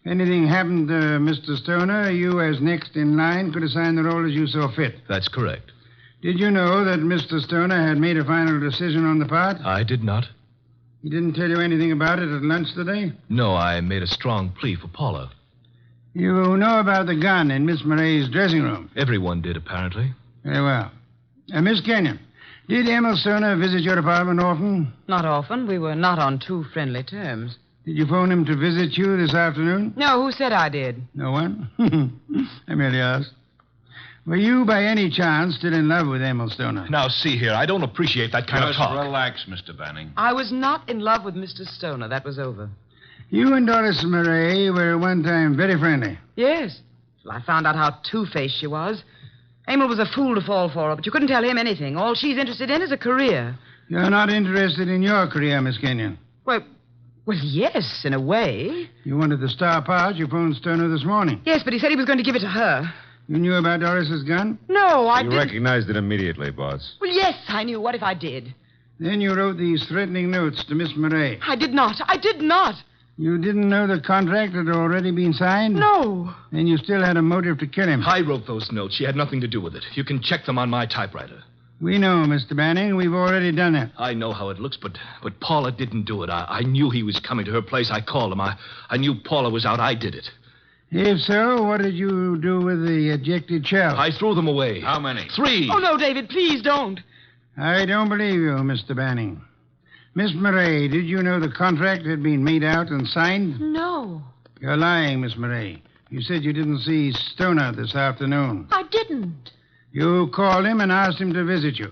If anything happened to Mr. Stoner, you, as next in line, could assign the role as you saw fit. That's correct. Did you know that Mr. Stoner had made a final decision on the part? I did not. He didn't tell you anything about it at lunch today? No, I made a strong plea for Paula. You know about the gun in Miss Murray's dressing room? Everyone did, apparently. Very well. Miss Kenyon, did Emil Stoner visit your apartment often? Not often. We were not on too friendly terms. Did you phone him to visit you this afternoon? No, who said I did? No one? I merely asked. Were you, by any chance, still in love with Emil Stoner? Now, see here. I don't appreciate that kind of Just talk. relax, Mr. Banning. I was not in love with Mr. Stoner. That was over. You and Doris Murray were at one time very friendly. Yes. Till I found out how two-faced she was. Emil was a fool to fall for her, but you couldn't tell him anything. All she's interested in is a career. You're not interested in your career, Miss Kenyon. Well, yes, in a way. You wanted the star part. You phoned Stoner this morning. Yes, but he said he was going to give it to her. You knew about Doris's gun? No, I You didn't. recognized it immediately, boss. Well, yes, I knew. What if I did? Then you wrote these threatening notes to Miss Murray. I did not. I did not. You didn't know the contract had already been signed? No. Then you still had a motive to kill him. I wrote those notes. She had nothing to do with it. You can check them on my typewriter. We know, Mr. Banning. We've already done that. I know how it looks, but Paula didn't do it. I knew he was coming to her place. I called him. I knew Paula was out. I did it. If so, what did you do with the ejected shells? I threw them away. How many? 3. Oh, no, David, please don't. I don't believe you, Mr. Banning. Miss Murray, did you know the contract had been made out and signed? No, You're lying, Miss Murray. You said you didn't see Stoner this afternoon. I didn't. You called him and asked him to visit you.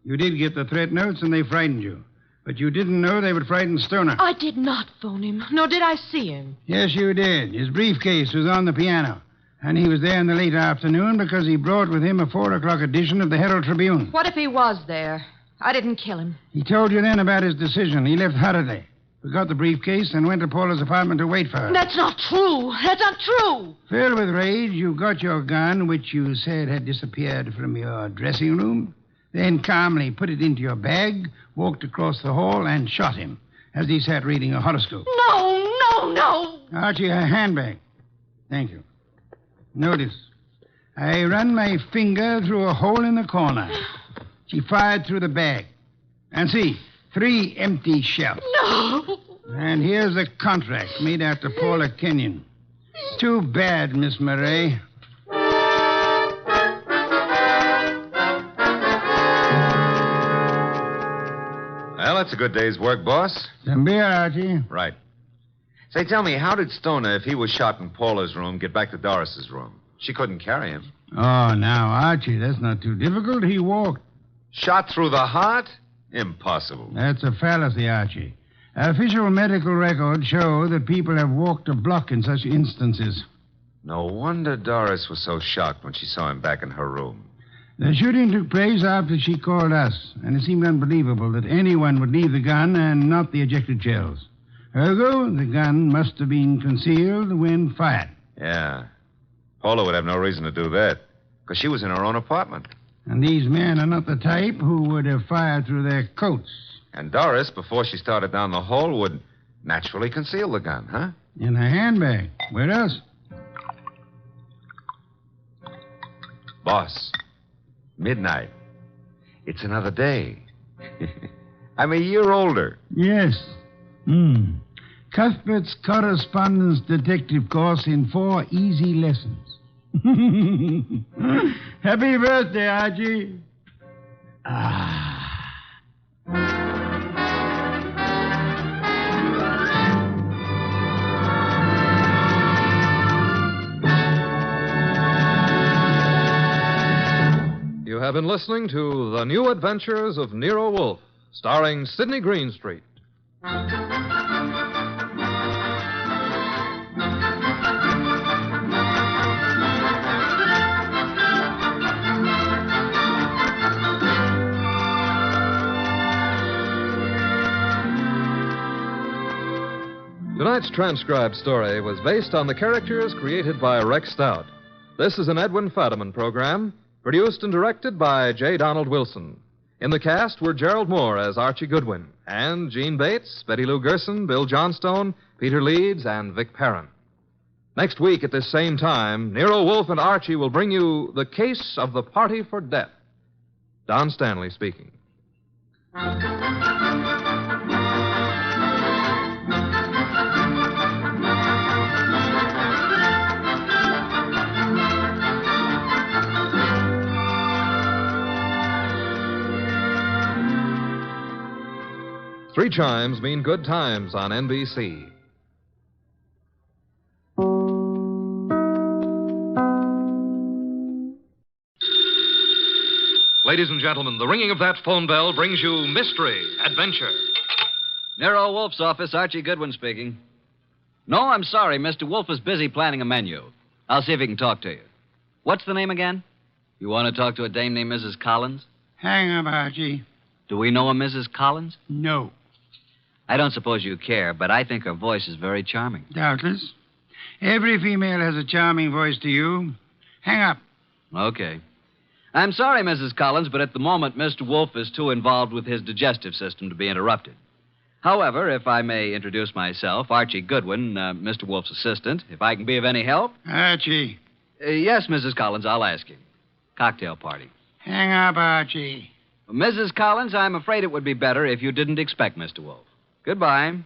You did get the threat notes, and they frightened you. But you didn't know they would frighten Stoner. I did not phone him, nor did I see him. Yes, you did. His briefcase was on the piano. And he was there in the late afternoon because he brought with him a 4 o'clock edition of the Herald Tribune. What if he was there? I didn't kill him. He told you then about his decision. He left hurriedly, forgot the briefcase, and went to Paula's apartment to wait for her. That's not true. That's not true. Filled with rage, you got your gun, which you said had disappeared from your dressing room, then calmly put it into your bag, walked across the hall, and shot him as he sat reading a horoscope. No. Archie, her handbag. Thank you. Notice, I run my finger through a hole in the corner. She fired through the bag. And see, 3 empty shells. No. And here's the contract made out to Paula Kenyon. Too bad, Miss Murray. Well, that's a good day's work, boss. Some beer, Archie. Right. Say, tell me, how did Stoner, if he was shot in Paula's room, get back to Doris's room? She couldn't carry him. Oh, now, Archie, that's not too difficult. He walked. Shot through the heart? Impossible. That's a fallacy, Archie. Official medical records show that people have walked a block in such instances. No wonder Doris was so shocked when she saw him back in her room. The shooting took place after she called us, and it seemed unbelievable that anyone would leave the gun and not the ejected shells. Ergo, the gun must have been concealed when fired. Yeah. Paula would have no reason to do that, because she was in her own apartment. And these men are not the type who would have fired through their coats. And Doris, before she started down the hole, would naturally conceal the gun, huh? In her handbag. Where else? Boss, midnight. It's another day. I'm a year older. Yes. Cuthbert's correspondence detective course in 4 easy lessons. Happy birthday, Archie. You have been listening to The New Adventures of Nero Wolfe, starring Sidney Greenstreet. Tonight's transcribed story was based on the characters created by Rex Stout. This is an Edwin Fadiman program, produced and directed by J. Donald Wilson. In the cast were Gerald Moore as Archie Goodwin, and Gene Bates, Betty Lou Gerson, Bill Johnstone, Peter Leeds, and Vic Perrin. Next week at this same time, Nero Wolfe and Archie will bring you The Case of the Party for Death. Don Stanley speaking. Three chimes mean good times on NBC. Ladies and gentlemen, the ringing of that phone bell brings you mystery, adventure. Nero Wolfe's office, Archie Goodwin speaking. No, I'm sorry. Mr. Wolfe is busy planning a menu. I'll see if he can talk to you. What's the name again? You want to talk to a dame named Mrs. Collins? Hang up, Archie. Do we know a Mrs. Collins? No. I don't suppose you care, but I think her voice is very charming. Doubtless. Every female has a charming voice to you. Hang up. Okay. I'm sorry, Mrs. Collins, but at the moment, Mr. Wolfe is too involved with his digestive system to be interrupted. However, if I may introduce myself, Archie Goodwin, Mr. Wolfe's assistant, if I can be of any help. Archie. Yes, Mrs. Collins, I'll ask you. Cocktail party. Hang up, Archie. Mrs. Collins, I'm afraid it would be better if you didn't expect Mr. Wolfe. Goodbye.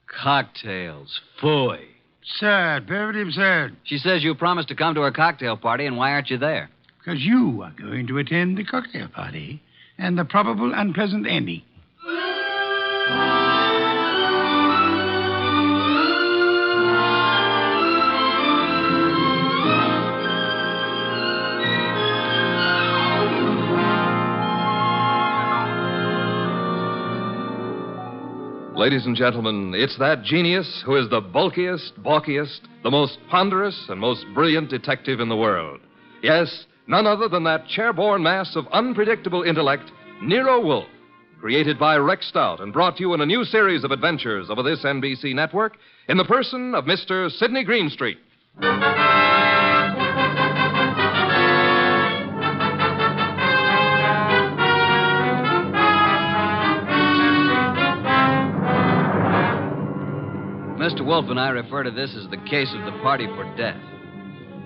Cocktails. Phooey. Absurd. Perfectly absurd. She says you promised to come to her cocktail party, and why aren't you there? Because you are going to attend the cocktail party and the probable unpleasant ending. Ladies and gentlemen, it's that genius who is the bulkiest, balkiest, the most ponderous, and most brilliant detective in the world. Yes, none other than that chair-borne mass of unpredictable intellect, Nero Wolfe, created by Rex Stout and brought to you in a new series of adventures over this NBC network in the person of Mr. Sidney Greenstreet. Mr. Wolfe and I refer to this as the case of the party for death.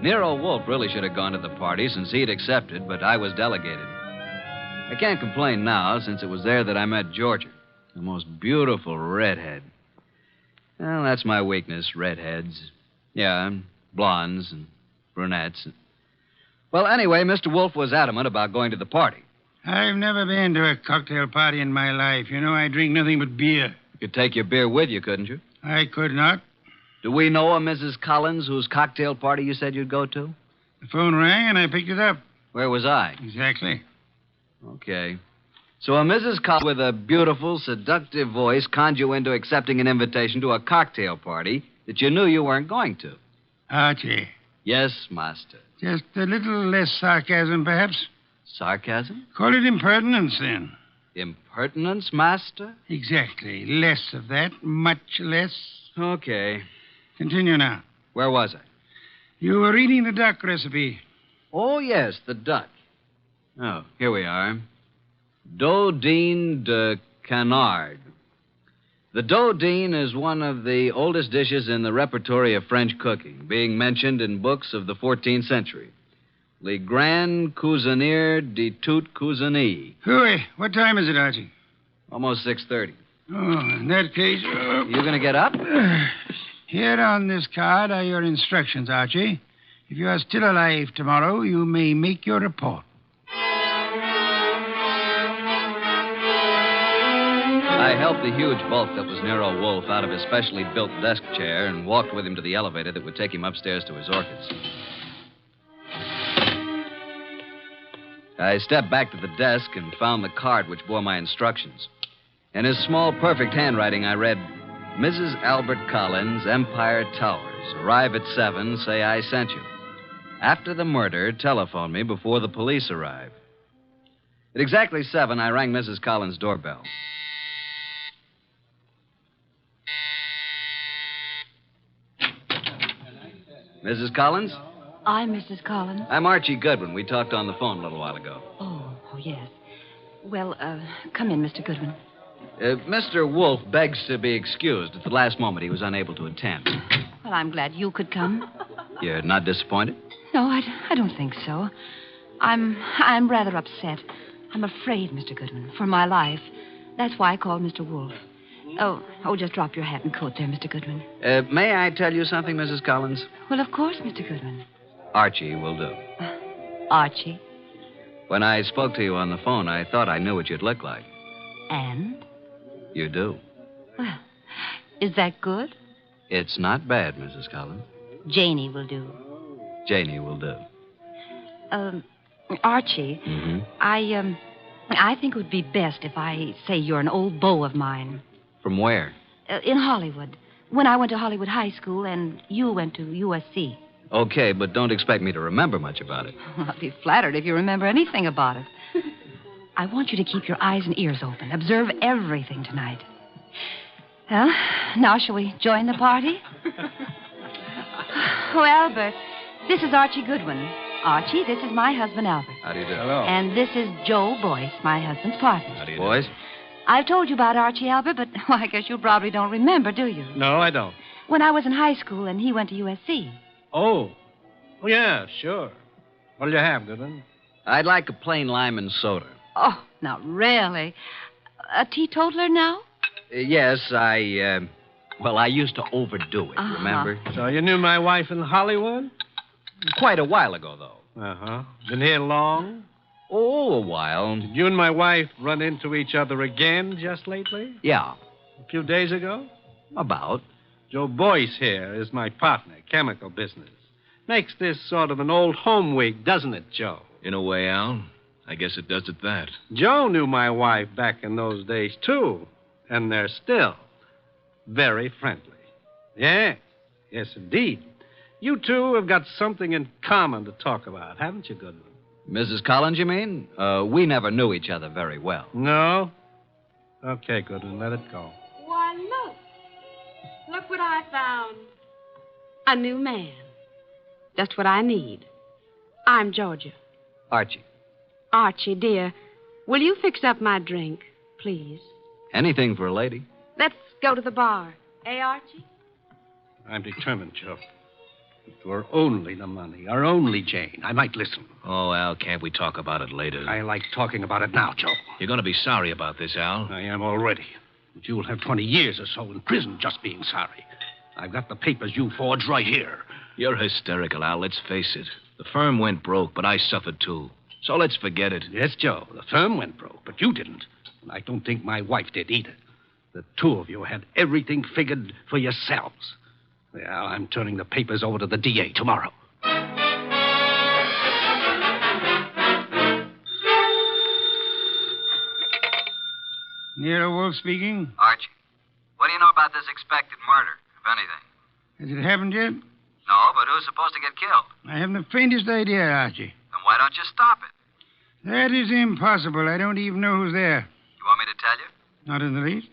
Nero Wolfe really should have gone to the party since he'd accepted, but I was delegated. I can't complain now, since it was there that I met Georgia, the most beautiful redhead. Well, that's my weakness, redheads. Yeah, blondes and brunettes. Well, anyway, Mr. Wolfe was adamant about going to the party. I've never been to a cocktail party in my life. You know, I drink nothing but beer. You could take your beer with you, couldn't you? I could not. Do we know a Mrs. Collins whose cocktail party you said you'd go to? The phone rang and I picked it up. Where was I? Exactly. Okay. So a Mrs. Collins with a beautiful, seductive voice conned you into accepting an invitation to a cocktail party that you knew you weren't going to. Archie. Yes, master. Just a little less sarcasm, perhaps. Sarcasm? Call it impertinence, then. Impertinence, master? Exactly. Less of that. Much less. Okay. Continue now. Where was I? You were reading the duck recipe. Oh, yes, the duck. Oh, here we are. Dodine de canard. The dodine is one of the oldest dishes in the repertory of French cooking, being mentioned in books of the 14th century. Le Grand Cuisinier de toute Cuisine. Hooey, what time is it, Archie? Almost 6:30. Oh, in that case... You going to get up? Here on this card are your instructions, Archie. If you are still alive tomorrow, you may make your report. I helped the huge bulk that was Nero Wolfe out of his specially built desk chair and walked with him to the elevator that would take him upstairs to his orchids. I stepped back to the desk and found the card which bore my instructions. In his small, perfect handwriting, I read, Mrs. Albert Collins, Empire Towers. Arrive at 7, say I sent you. After the murder, telephone me before the police arrive. At exactly 7, I rang Mrs. Collins' doorbell. Mrs. Collins? I'm Mrs. Collins. I'm Archie Goodwin. We talked on the phone a little while ago. Oh, yes. Well, come in, Mr. Goodwin. Mr. Wolfe begs to be excused. At the last moment, he was unable to attend. Well, I'm glad you could come. You're not disappointed? No, I don't think so. I'm rather upset. I'm afraid, Mr. Goodwin, for my life. That's why I called Mr. Wolfe. Oh, just drop your hat and coat there, Mr. Goodwin. May I tell you something, Mrs. Collins? Well, of course, Mr. Goodwin. Archie will do. Archie? When I spoke to you on the phone, I thought I knew what you'd look like. And? You do. Well, is that good? It's not bad, Mrs. Collins. Janie will do. Janie will do. Archie, Mm-hmm. I think it would be best if I say you're an old beau of mine. From where? In Hollywood. When I went to Hollywood High School and you went to USC. Okay, but don't expect me to remember much about it. I'll be flattered if you remember anything about it. I want you to keep your eyes and ears open. Observe everything tonight. Well, now shall we join the party? Oh, Albert, this is Archie Goodwin. Archie, this is my husband, Albert. How do you do? Hello. And this is Joe Boyce, my husband's partner. How do you do? Boys? I've told you about Archie, Albert, but well, I guess you probably don't remember, do you? No, I don't. When I was in high school and he went to USC. Oh, yeah, sure. What'll you have, Goodwin? I'd like a plain lime and soda. Oh, now, really? A teetotaler now? Yes, I used to overdo it, remember? So you knew my wife in Hollywood? Quite a while ago, though. Uh-huh. Been here long? Oh, a while. Did you and my wife run into each other again just lately? Yeah. A few days ago? About. Joe Boyce here is my partner, chemical business. Makes this sort of an old home week, doesn't it, Joe? In a way, Al. I guess it does at that. Joe knew my wife back in those days, too. And they're still very friendly. Yes, indeed. You two have got something in common to talk about, haven't you, Goodwin? Mrs. Collins, you mean? We never knew each other very well. No? Okay, Goodwin, let it go. Why, look. Look what I found. A new man. Just what I need. I'm Georgia. Archie. Archie, dear, will you fix up my drink, please? Anything for a lady. Let's go to the bar. Eh, Archie? I'm determined, Joe. If it were only the money, or only Jane, I might listen. Oh, Al, can't we talk about it later? I like talking about it now, Joe. You're going to be sorry about this, Al. I am already. But you'll have 20 years or so in prison just being sorry. I've got the papers you forged right here. You're hysterical, Al. Let's face it. The firm went broke, but I suffered too. So let's forget it. Yes, Joe. The firm went broke, but you didn't. And I don't think my wife did either. The two of you had everything figured for yourselves. Well, I'm turning the papers over to the DA tomorrow. Nero Wolfe speaking. Archie, what do you know about this expected murder, if anything? Has it happened yet? No, but who's supposed to get killed? I haven't the faintest idea, Archie. Then why don't you stop it? That is impossible. I don't even know who's there. You want me to tell you? Not in the least.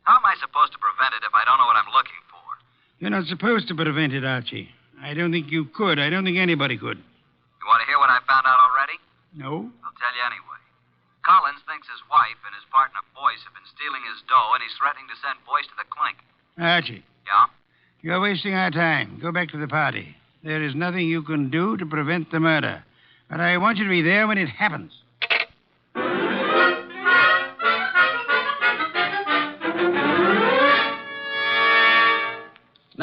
How am I supposed to prevent it if I don't know what I'm looking for? You're not supposed to prevent it, Archie. I don't think you could. I don't think anybody could. You want to hear what I found out already? No? I'll tell you anyway. Collins thinks his wife and his partner Boyce have been stealing his dough, and he's threatening to send Boyce to the clink. Archie. Yeah? You're wasting our time. Go back to the party. There is nothing you can do to prevent the murder. But I want you to be there when it happens.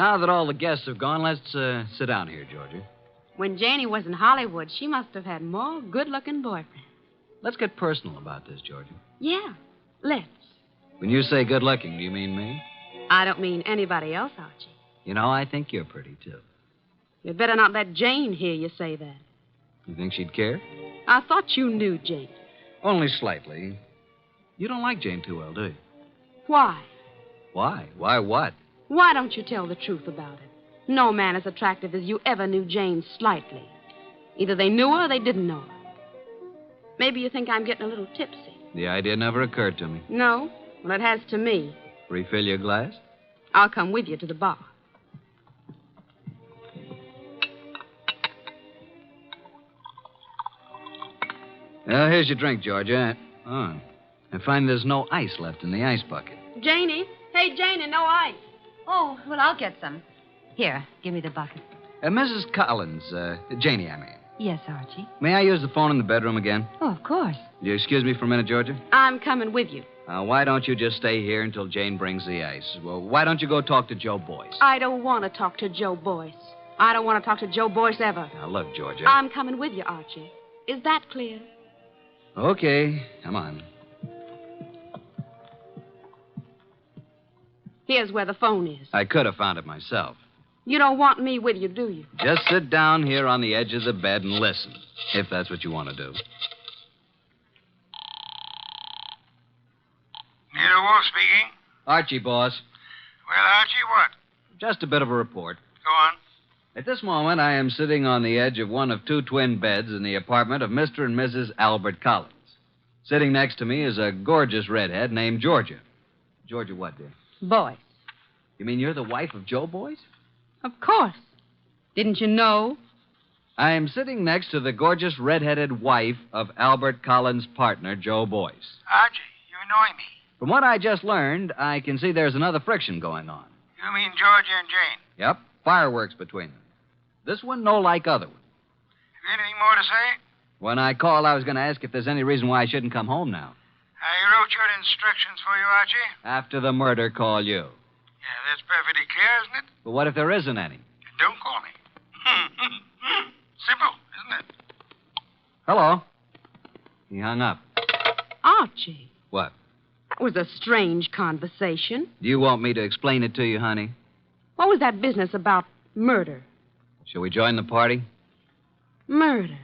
Now that all the guests have gone, let's sit down here, Georgia. When Janie was in Hollywood, she must have had more good-looking boyfriends. Let's get personal about this, Georgia. Yeah, let's. When you say good looking, do you mean me? I don't mean anybody else, Archie. You know, I think you're pretty, too. You'd better not let Jane hear you say that. You think she'd care? I thought you knew Jane. Only slightly. You don't like Jane too well, do you? Why? Why? Why what? Why don't you tell the truth about it? No man as attractive as you ever knew Jane slightly. Either they knew her or they didn't know her. Maybe you think I'm getting a little tipsy. The idea never occurred to me. No? Well, it has to me. Refill your glass? I'll come with you to the bar. Well, here's your drink, Georgia. Oh, I find there's no ice left in the ice bucket. Janie? Hey, Janie, no ice. Oh, well, I'll get some. Here, give me the bucket. Mrs. Collins, Janie, I mean. Yes, Archie. May I use the phone in the bedroom again? Oh, of course. Will you excuse me for a minute, Georgia? I'm coming with you. Why don't you just stay here until Jane brings the ice? Well, why don't you go talk to Joe Boyce? I don't want to talk to Joe Boyce. I don't want to talk to Joe Boyce ever. Now, look, Georgia. I'm coming with you, Archie. Is that clear? Okay, come on. Here's where the phone is. I could have found it myself. You don't want me with you, do you? Just sit down here on the edge of the bed and listen, if that's what you want to do. Nero Wolfe speaking. Archie, boss. Well, Archie, what? Just a bit of a report. Go on. At this moment, I am sitting on the edge of one of two twin beds in the apartment of Mr. and Mrs. Albert Collins. Sitting next to me is a gorgeous redhead named Georgia. Georgia what, dear? Boyce. You mean you're the wife of Joe Boyce? Of course. Didn't you know? I am sitting next to the gorgeous redheaded wife of Albert Collins' partner, Joe Boyce. Archie, you annoy me. From what I just learned, I can see there's another friction going on. You mean Georgia and Jane? Yep, fireworks between them. This one no like other one. Have you anything more to say? When I called, I was going to ask if there's any reason why I shouldn't come home now. I wrote your instructions for you, Archie. After the murder, call you. Yeah, that's perfectly clear, isn't it? But what if there isn't any? Don't call me. Simple, isn't it? Hello. He hung up. Archie. What? That was a strange conversation. Do you want me to explain it to you, honey? What was that business about murder? Shall we join the party? Murder.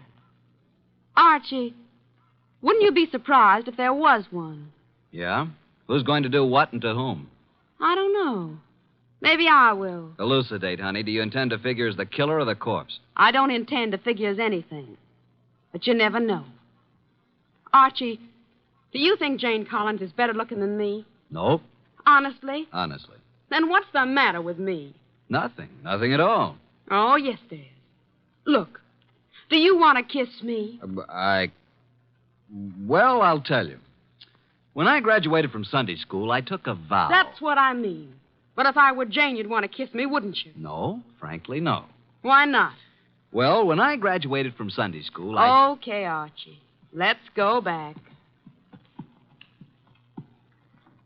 Archie, wouldn't you be surprised if there was one? Yeah? Who's going to do what and to whom? I don't know. Maybe I will. Elucidate, honey. Do you intend to figure as the killer or the corpse? I don't intend to figure as anything. But you never know. Archie, do you think Jane Collins is better looking than me? Nope. Honestly? Honestly. Then what's the matter with me? Nothing. Nothing at all. Oh, yes, there is. Look, do you want to kiss me? Well, I'll tell you. When I graduated from Sunday school, I took a vow. That's what I mean. But if I were Jane, you'd want to kiss me, wouldn't you? No, frankly, no. Why not? Well, when I graduated from Sunday school, Okay, Archie. Let's go back.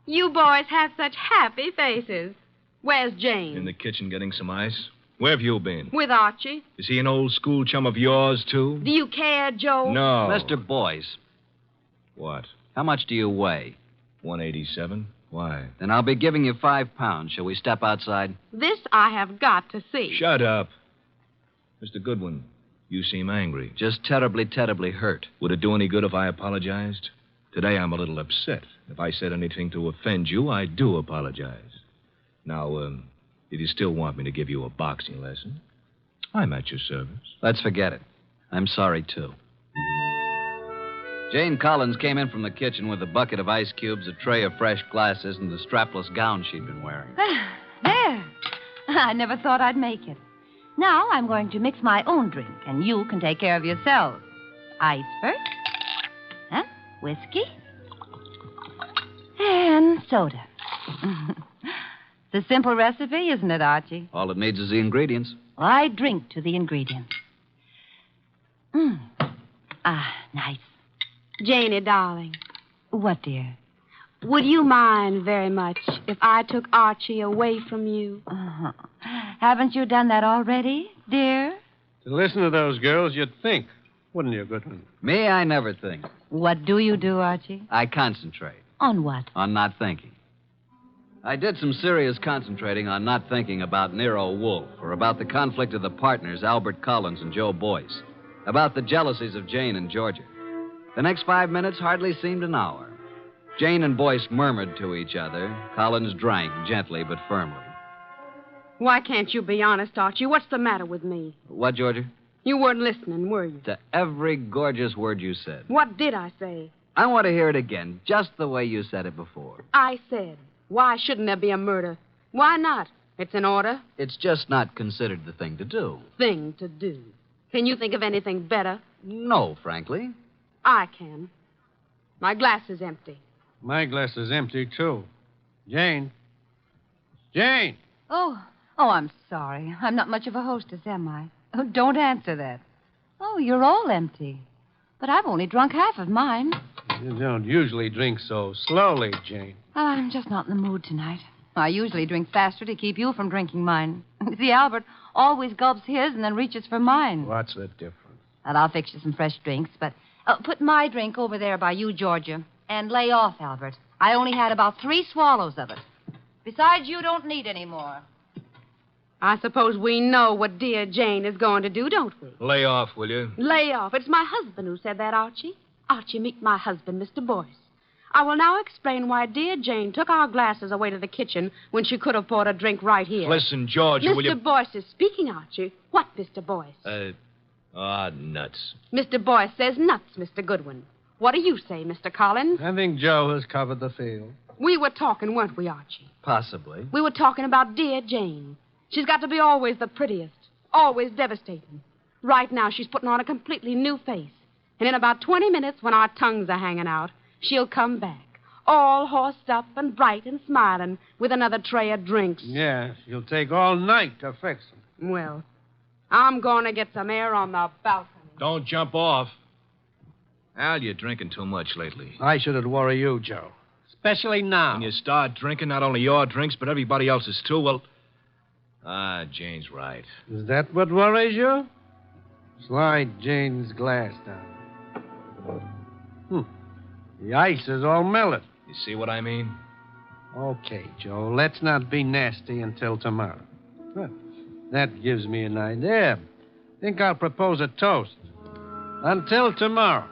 You boys have such happy faces. Where's Jane? In the kitchen getting some ice. Where have you been? With Archie. Is he an old school chum of yours, too? Do you care, Joe? No. Mr. Boyce. What? How much do you weigh? 187. Why? Then I'll be giving you 5 pounds. Shall we step outside? This I have got to see. Shut up. Mr. Goodwin, you seem angry. Just terribly, terribly hurt. Would it do any good if I apologized? Today I'm a little upset. If I said anything to offend you, I do apologize. Now, if you still want me to give you a boxing lesson, I'm at your service. Let's forget it. I'm sorry, too. Jane Collins came in from the kitchen with a bucket of ice cubes, a tray of fresh glasses, and the strapless gown she'd been wearing. There. I never thought I'd make it. Now I'm going to mix my own drink, and you can take care of yourselves. Ice first. Huh? Whiskey. And soda. It's a simple recipe, isn't it, Archie? All it needs is the ingredients. Well, I drink to the ingredients. Nice. Janie, darling. What, dear? Would you mind very much if I took Archie away from you? Haven't you done that already, dear? To listen to those girls, you'd think, wouldn't you, Goodwin? Me, I never think. What do you do, Archie? I concentrate On what? on not thinking. I did some serious concentrating on not thinking about Nero Wolfe or about the conflict of the partners, Albert Collins and Joe Boyce, about the jealousies of Jane and Georgia. The next 5 minutes hardly seemed an hour. Jane and Boyce murmured to each other. Collins drank gently but firmly. Why can't you be honest, Archie? What's the matter with me? What, Georgia? You weren't listening, were you? To every gorgeous word you said. What did I say? I want to hear it again, just the way you said it before. I said, why shouldn't there be a murder? Why not? It's in order. It's just not considered the thing to do. Thing to do. Can you think of anything better? No, frankly. I can. My glass is empty. My glass is empty, too. Jane. Jane! Oh, I'm sorry. I'm not much of a hostess, am I? Oh, don't answer that. Oh, you're all empty. But I've only drunk half of mine. You don't usually drink so slowly, Jane. Well, I'm just not in the mood tonight. I usually drink faster to keep you from drinking mine. See, Albert always gulps his and then reaches for mine. What's the difference? Well, I'll fix you some fresh drinks, but put my drink over there by you, Georgia. And lay off, Albert. I only had about 3 swallows of it. Besides, you don't need any more. I suppose we know what dear Jane is going to do, don't we? Lay off, will you? Lay off. It's my husband who said that, Archie. Archie, meet my husband, Mr. Boyce. I will now explain why dear Jane took our glasses away to the kitchen when she could have poured a drink right here. Listen, Georgia, will you... Mr. Boyce is speaking, Archie. What, Mr. Boyce? Nuts. Mr. Boyce says nuts, Mr. Goodwin. What do you say, Mr. Collins? I think Joe has covered the field. We were talking, weren't we, Archie? Possibly. We were talking about dear Jane. She's got to be always the prettiest, always devastating. Right now, she's putting on a completely new face. And in about 20 minutes, when our tongues are hanging out, she'll come back, all horsed up and bright and smiling, with another tray of drinks. Yeah, she'll take all night to fix them. Well, I'm going to get some air on the balcony. Don't jump off. Al, you're drinking too much lately. I shouldn't worry you, Joe. Especially now. When you start drinking not only your drinks, but everybody else's too, well... Jane's right. Is that what worries you? Slide Jane's glass down. The ice is all melted. You see what I mean? Okay, Joe, let's not be nasty until tomorrow. Well, that gives me an idea. Think I'll propose a toast. Until tomorrow.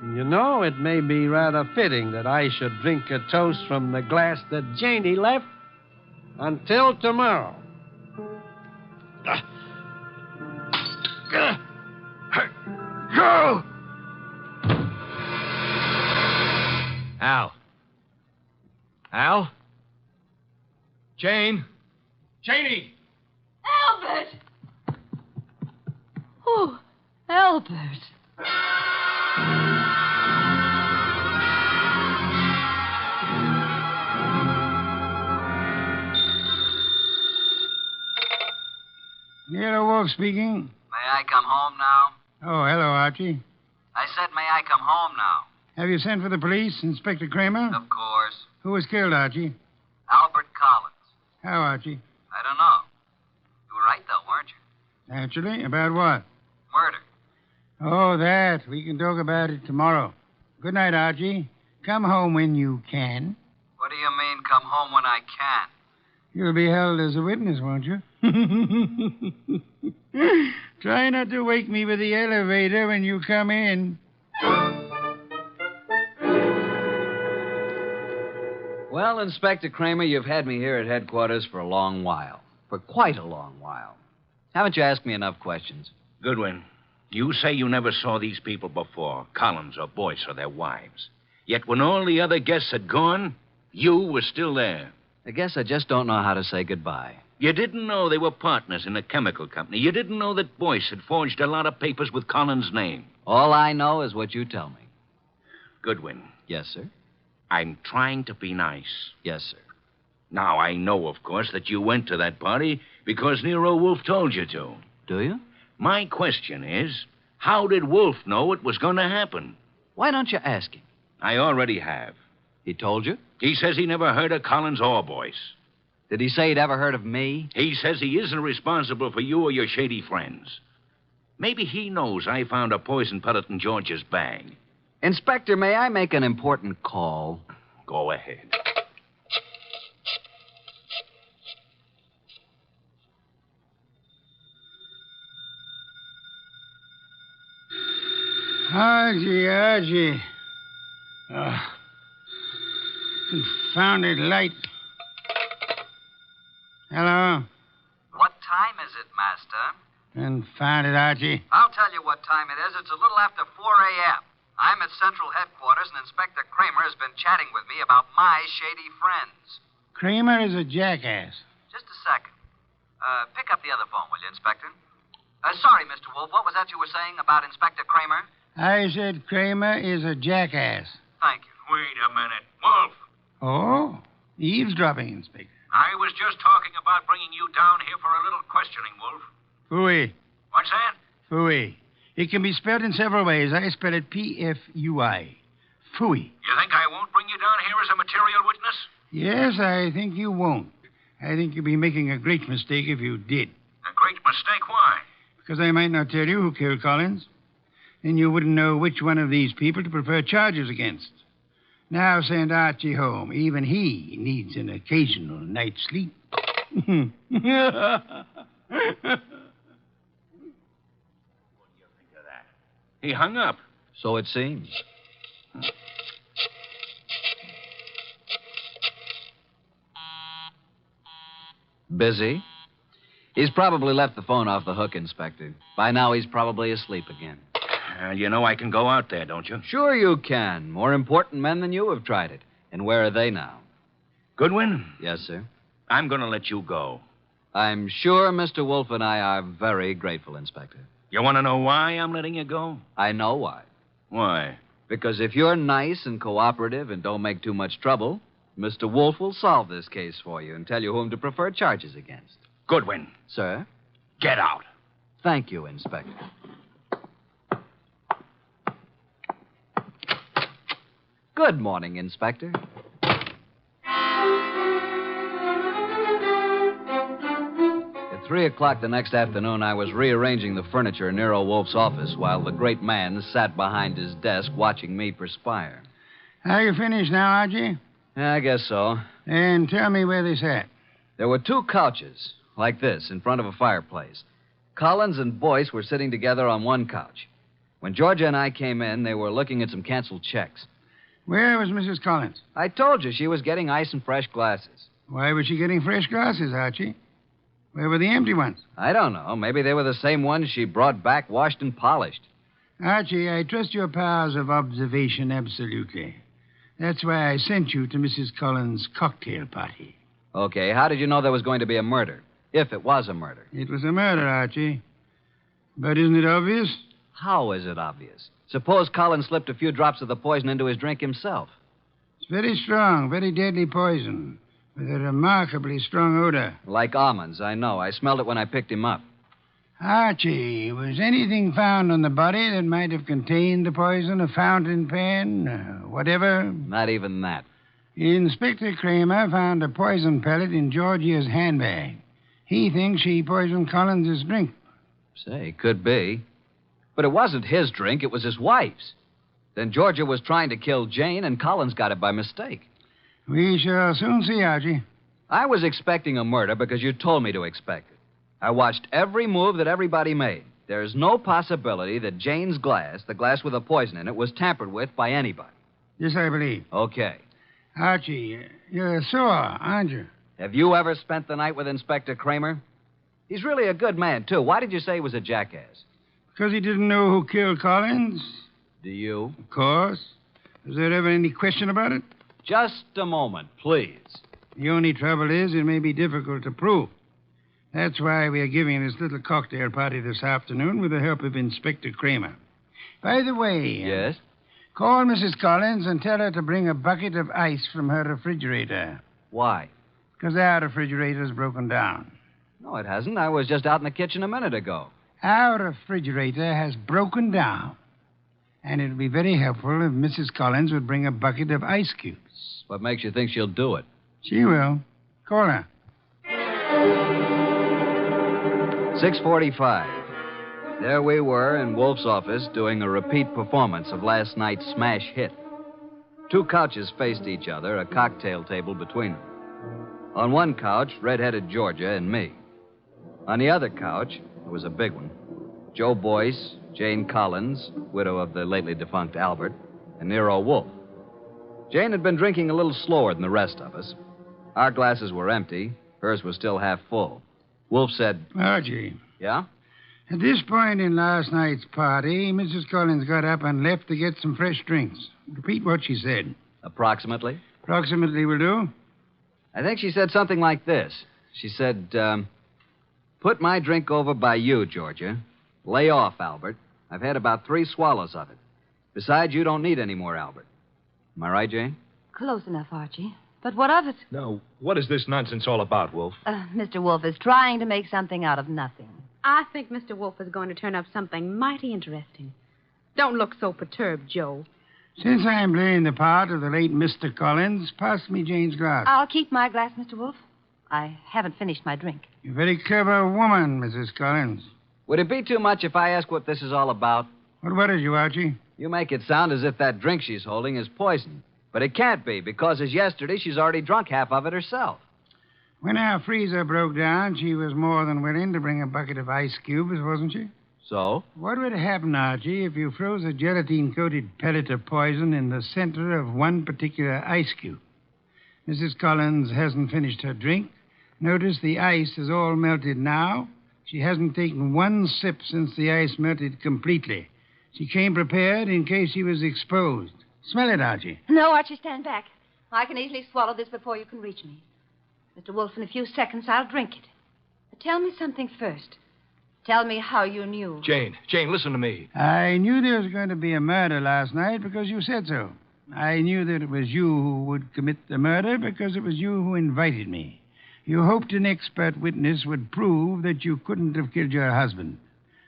And you know, it may be rather fitting that I should drink a toast from the glass that Janie left. Until tomorrow. Go! Al? Jane? Janie! Albert! Oh, Albert. Nero Wolfe speaking. May I come home now? Oh, hello, Archie. I said, may I come home now? Have you sent for the police, Inspector Kramer? Of course. Who was killed, Archie? Albert Collins. How, Archie? I don't know. You were right, though, weren't you? Naturally. About what? Murder. Oh, that. We can talk about it tomorrow. Good night, Archie. Come home when you can. What do you mean, come home when I can? You'll be held as a witness, won't you? Try not to wake me with the elevator when you come in. Well, Inspector Kramer, you've had me here at headquarters for a long while. For quite a long while. Haven't you asked me enough questions? Goodwin, you say you never saw these people before, Collins or Boyce or their wives. Yet when all the other guests had gone, you were still there. I guess I just don't know how to say goodbye. You didn't know they were partners in a chemical company. You didn't know that Boyce had forged a lot of papers with Collins' name. All I know is what you tell me. Goodwin. Yes, sir? I'm trying to be nice. Yes, sir. Now, I know, of course, that you went to that party because Nero Wolfe told you to. Do you? My question is, how did Wolfe know it was going to happen? Why don't you ask him? I already have. He told you? He says he never heard of Collins or Boyce. Did he say he'd ever heard of me? He says he isn't responsible for you or your shady friends. Maybe he knows I found a poison pellet in George's bag. Inspector, may I make an important call? Go ahead. Archie. Confounded light. Hello? What time is it, Master? Confounded, Archie. I'll tell you what time it is. It's a little after 4 a.m. I'm at Central Headquarters, and Inspector Kramer has been chatting with me about my shady friends. Kramer is a jackass. Just a second. Pick up the other phone, will you, Inspector? Sorry, Mr. Wolfe. What was that you were saying about Inspector Kramer? I said Kramer is a jackass. Thank you. Wait a minute. Wolf, Oh? Eavesdropping, Inspector. I was just talking about bringing you down here for a little questioning, Wolf. Phooey. What's that? Phooey. It can be spelled in several ways. I spell it P-F-U-I. Phooey. You think I won't bring you down here as a material witness? Yes, I think you won't. I think you'd be making a great mistake if you did. A great mistake. Why? Because I might not tell you who killed Collins. Then you wouldn't know which one of these people to prefer charges against. Now send Archie home. Even he needs an occasional night's sleep. He hung up. So it seems. Busy? He's probably left the phone off the hook, Inspector. By now, he's probably asleep again. You know I can go out there, don't you? Sure you can. More important men than you have tried it. And where are they now? Goodwin? Yes, sir. I'm going to let you go. I'm sure Mr. Wolfe and I are very grateful, Inspector. You want to know why I'm letting you go? I know why. Why? Because if you're nice and cooperative and don't make too much trouble, Mr. Wolfe will solve this case for you and tell you whom to prefer charges against. Goodwin. Sir? Get out. Thank you, Inspector. Good morning, Inspector. At 3 o'clock the next afternoon, I was rearranging the furniture in Nero Wolfe's office while the great man sat behind his desk watching me perspire. Are you finished now, Archie? I guess so. And tell me where they sat. There were 2 couches, like this, in front of a fireplace. Collins and Boyce were sitting together on one couch. When Georgia and I came in, they were looking at some canceled checks. Where was Mrs. Collins? I told you she was getting ice and fresh glasses. Why was she getting fresh glasses, Archie? Where were the empty ones? I don't know. Maybe they were the same ones she brought back washed and polished. Archie, I trust your powers of observation absolutely. That's why I sent you to Mrs. Collins' cocktail party. Okay, how did you know there was going to be a murder? If it was a murder. It was a murder, Archie. But isn't it obvious? How is it obvious? Suppose Collins slipped a few drops of the poison into his drink himself. It's very strong, very deadly poison, with a remarkably strong odor. Like almonds, I know. I smelled it when I picked him up. Archie, was anything found on the body that might have contained the poison? A fountain pen? Whatever? Not even that. Inspector Kramer found a poison pellet in Georgia's handbag. He thinks she poisoned Collins' drink. Say, could be. But it wasn't his drink, it was his wife's. Then Georgia was trying to kill Jane, and Collins got it by mistake. We shall soon see, Archie. I was expecting a murder because you told me to expect it. I watched every move that everybody made. There's no possibility that Jane's glass, the glass with the poison in it, was tampered with by anybody. Yes, I believe. Okay. Archie, you're sore, aren't you? Have you ever spent the night with Inspector Kramer? He's really a good man, too. Why did you say he was a jackass? Because he didn't know who killed Collins? Do you? Of course. Was there ever any question about it? Just a moment, please. The only trouble is it may be difficult to prove. That's why we are giving this little cocktail party this afternoon with the help of Inspector Kramer. By the way... Yes? Call Mrs. Collins and tell her to bring a bucket of ice from her refrigerator. Why? Because our refrigerator's broken down. No, it hasn't. I was just out in the kitchen a minute ago. Our refrigerator has broken down. And it would be very helpful if Mrs. Collins would bring a bucket of ice cubes. What makes you think she'll do it? She will. Call her. 6:45. There we were in Wolfe's office doing a repeat performance of last night's smash hit. Two couches faced each other, a cocktail table between them. On one couch, red-headed Georgia and me. On the other couch, it was a big one, Joe Boyce, Jane Collins, widow of the lately defunct Albert, and Nero Wolfe. Jane had been drinking a little slower than the rest of us. Our glasses were empty. Hers was still half full. Wolfe said, Archie. Yeah? At this point in last night's party, Mrs. Collins got up and left to get some fresh drinks. Repeat what she said. Approximately? Approximately will do. I think she said something like this. She said, put my drink over by you, Georgia. Lay off, Albert. I've had about 3 swallows of it. Besides, you don't need any more, Albert. Am I right, Jane? Close enough, Archie. But what of it? Now, what is this nonsense all about, Wolfe? Mr. Wolfe is trying to make something out of nothing. I think Mr. Wolfe is going to turn up something mighty interesting. Don't look so perturbed, Joe. Since I'm playing the part of the late Mr. Collins, pass me Jane's glass. I'll keep my glass, Mr. Wolfe. I haven't finished my drink. You're a very clever woman, Mrs. Collins. Would it be too much if I ask what this is all about? What worries you, Archie? You make it sound as if that drink she's holding is poison. But it can't be, because as yesterday, she's already drunk half of it herself. When our freezer broke down, she was more than willing to bring a bucket of ice cubes, wasn't she? So? What would happen, Archie, if you froze a gelatine-coated pellet of poison in the center of one particular ice cube? Mrs. Collins hasn't finished her drink. Notice the ice is all melted now. She hasn't taken one sip since the ice melted completely. She came prepared in case she was exposed. Smell it, Archie. No, Archie, stand back. I can easily swallow this before you can reach me. Mr. Wolfe, in a few seconds, I'll drink it. But tell me something first. Tell me how you knew. Jane, listen to me. I knew there was going to be a murder last night because you said so. I knew that it was you who would commit the murder because it was you who invited me. You hoped an expert witness would prove that you couldn't have killed your husband.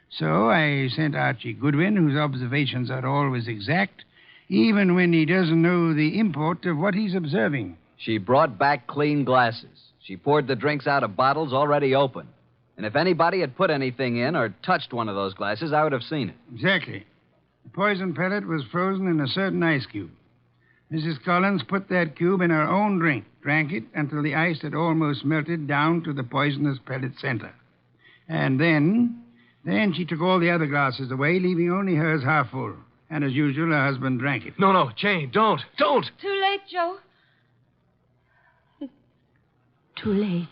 So I sent Archie Goodwin, whose observations are always exact, even when he doesn't know the import of what he's observing. She brought back clean glasses. She poured the drinks out of bottles already open. And if anybody had put anything in or touched one of those glasses, I would have seen it. Exactly. The poison pellet was frozen in a certain ice cube. Mrs. Collins put that cube in her own drink, drank it until the ice had almost melted down to the poisonous pellet center. And then she took all the other glasses away, leaving only hers half full. And as usual, her husband drank it. No, Jane, don't. Too late, Joe. Too late.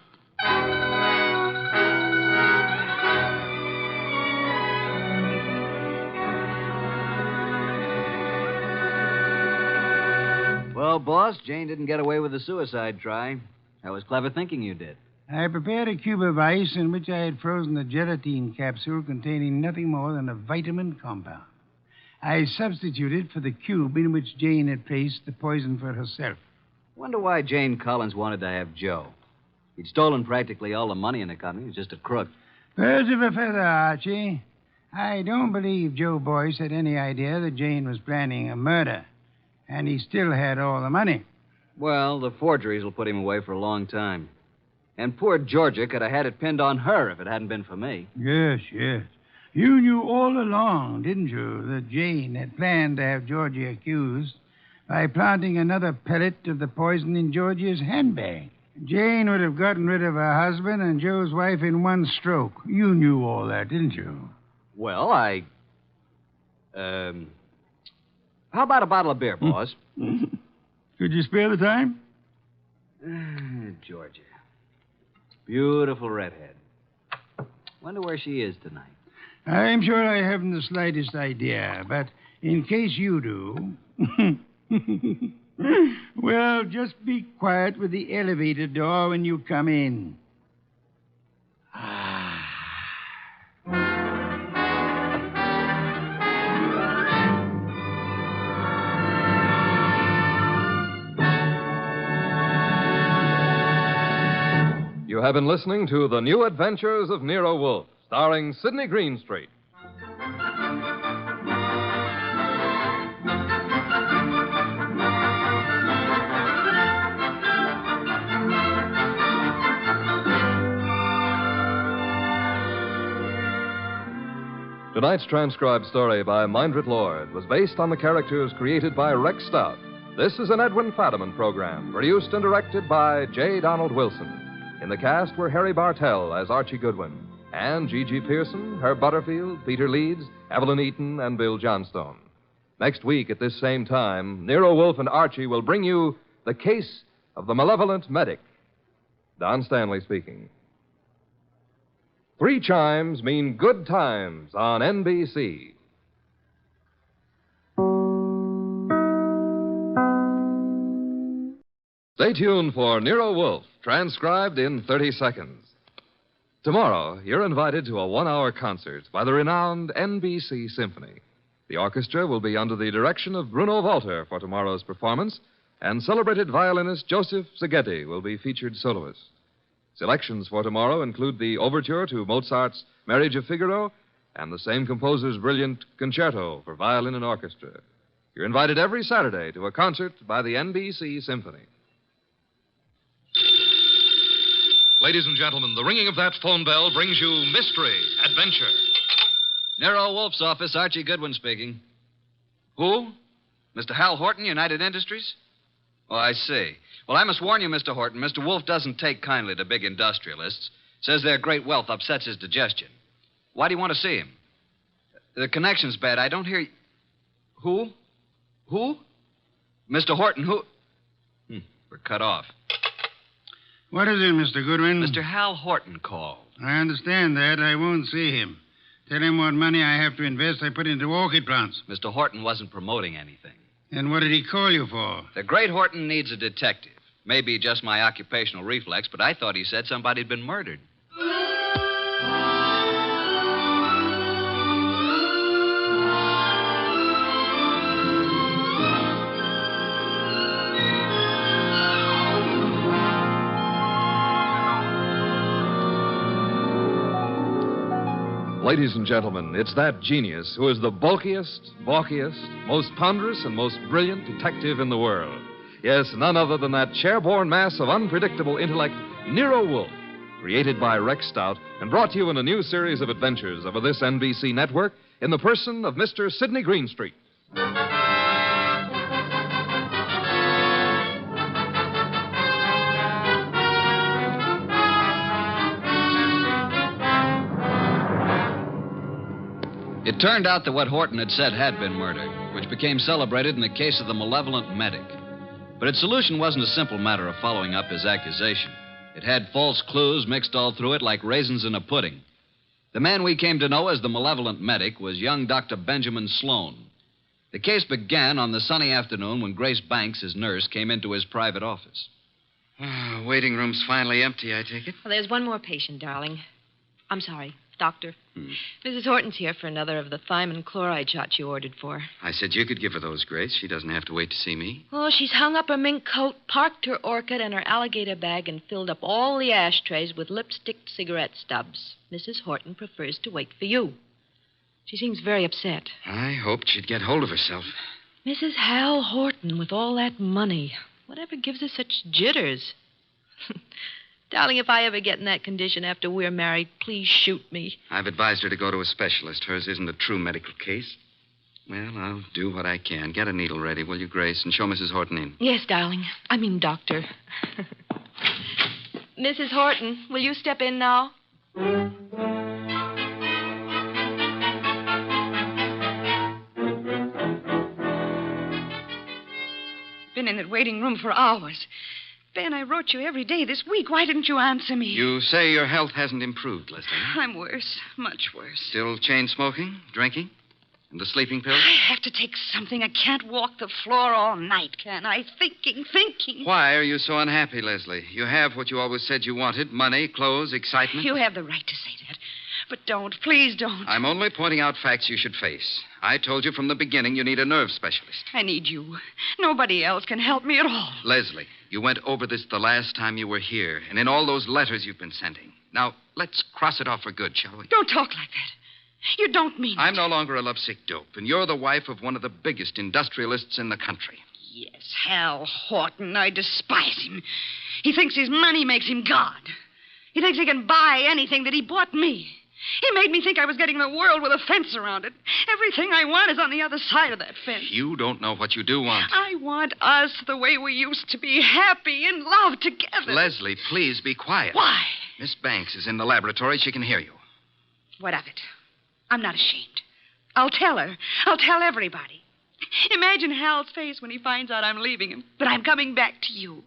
Well, boss, Jane didn't get away with a suicide try. That was clever thinking you did. I prepared a cube of ice in which I had frozen a gelatine capsule containing nothing more than a vitamin compound. I substituted for the cube in which Jane had placed the poison for herself. Wonder why Jane Collins wanted to have Joe. He'd stolen practically all the money in the company. He was just a crook. Birds of a feather, Archie. I don't believe Joe Boyce had any idea that Jane was planning a murder. And he still had all the money. Well, the forgeries will put him away for a long time. And poor Georgia could have had it pinned on her if it hadn't been for me. Yes. You knew all along, didn't you, that Jane had planned to have Georgia accused by planting another pellet of the poison in Georgia's handbag. Jane would have gotten rid of her husband and Joe's wife in one stroke. You knew all that, didn't you? Well, how about a bottle of beer, boss? Could you spare the time? Georgia. Beautiful redhead. Wonder where she is tonight. I'm sure I haven't the slightest idea, but in case you do... Well, just be quiet with the elevator door when you come in. You have been listening to The New Adventures of Nero Wolfe, starring Sidney Greenstreet. Tonight's transcribed story by Mindred Lord was based on the characters created by Rex Stout. This is an Edwin Fadiman program, produced and directed by J. Donald Wilson. In the cast were Harry Bartell as Archie Goodwin, and G.G. Pearson, Herb Butterfield, Peter Leeds, Evelyn Eaton, and Bill Johnstone. Next week at this same time, Nero, Wolfe, and Archie will bring you The Case of the Malevolent Medic. Don Stanley speaking. 3 chimes mean good times on NBC. Stay tuned for Nero Wolfe, transcribed in 30 seconds. Tomorrow, you're invited to a 1-hour concert by the renowned NBC Symphony. The orchestra will be under the direction of Bruno Walter for tomorrow's performance, and celebrated violinist Joseph Szigeti will be featured soloist. Selections for tomorrow include the overture to Mozart's Marriage of Figaro and the same composer's brilliant concerto for violin and orchestra. You're invited every Saturday to a concert by the NBC Symphony. Ladies and gentlemen, the ringing of that phone bell brings you mystery, adventure. Nero Wolfe's office, Archie Goodwin speaking. Who? Mr. Hal Horton, United Industries? Oh, I see. Well, I must warn you, Mr. Horton, Mr. Wolfe doesn't take kindly to big industrialists. Says their great wealth upsets his digestion. Why do you want to see him? The connection's bad. I don't hear you. Who? Who? Mr. Horton, who? We're cut off. What is it, Mr. Goodwin? Mr. Hal Horton called. I understand that. I won't see him. Tell him what money I have to invest I put into orchid plants. Mr. Horton wasn't promoting anything. And what did he call you for? The great Horton needs a detective. Maybe just my occupational reflex, but I thought he said somebody had been murdered. Ladies and gentlemen, it's that genius who is the bulkiest, balkiest, most ponderous, and most brilliant detective in the world. Yes, none other than that chairborne mass of unpredictable intellect, Nero Wolfe, created by Rex Stout and brought to you in a new series of adventures over this NBC network in the person of Mr. Sidney Greenstreet. It turned out that what Horton had said had been murder, which became celebrated in the case of the malevolent medic. But its solution wasn't a simple matter of following up his accusation. It had false clues mixed all through it like raisins in a pudding. The man we came to know as the malevolent medic was young Dr. Benjamin Sloan. The case began on the sunny afternoon when Grace Banks, his nurse, came into his private office. Waiting room's finally empty, I take it? Well, there's one more patient, darling. I'm sorry, doctor. Mrs. Horton's here for another of the thiamine chloride shots you ordered for. I said you could give her those, Grace. She doesn't have to wait to see me. Oh, she's hung up her mink coat, parked her orchid and her alligator bag, and filled up all the ashtrays with lipstick cigarette stubs. Mrs. Horton prefers to wait for you. She seems very upset. I hoped she'd get hold of herself. Mrs. Hal Horton with all that money. Whatever gives her such jitters? Darling, if I ever get in that condition after we're married, please shoot me. I've advised her to go to a specialist. Hers isn't a true medical case. Well, I'll do what I can. Get a needle ready, will you, Grace, and show Mrs. Horton in. Yes, darling. I mean, doctor. Mrs. Horton, will you step in now? Been in that waiting room for hours. Ben, I wrote you every day this week. Why didn't you answer me? You say your health hasn't improved, Leslie. I'm worse. Much worse. Still chain smoking, drinking, and the sleeping pills? I have to take something. I can't walk the floor all night, can I? Thinking. Why are you so unhappy, Leslie? You have what you always said you wanted: money, clothes, excitement. You have the right to say that. But don't. Please don't. I'm only pointing out facts you should face. I told you from the beginning you need a nerve specialist. I need you. Nobody else can help me at all. Leslie, you went over this the last time you were here, and in all those letters you've been sending. Now, let's cross it off for good, shall we? Don't talk like that. You don't mean I'm no longer a lovesick dope, and you're the wife of one of the biggest industrialists in the country. Yes, Hal Horton. I despise him. He thinks his money makes him God. He thinks he can buy anything that he bought me. He made me think I was getting the world with a fence around it. Everything I want is on the other side of that fence. You don't know what you do want. I want us the way we used to be, happy in love together. Leslie, please be quiet. Why? Miss Banks is in the laboratory. She can hear you. What of it? I'm not ashamed. I'll tell her. I'll tell everybody. Imagine Hal's face when he finds out I'm leaving him, that I'm coming back to you.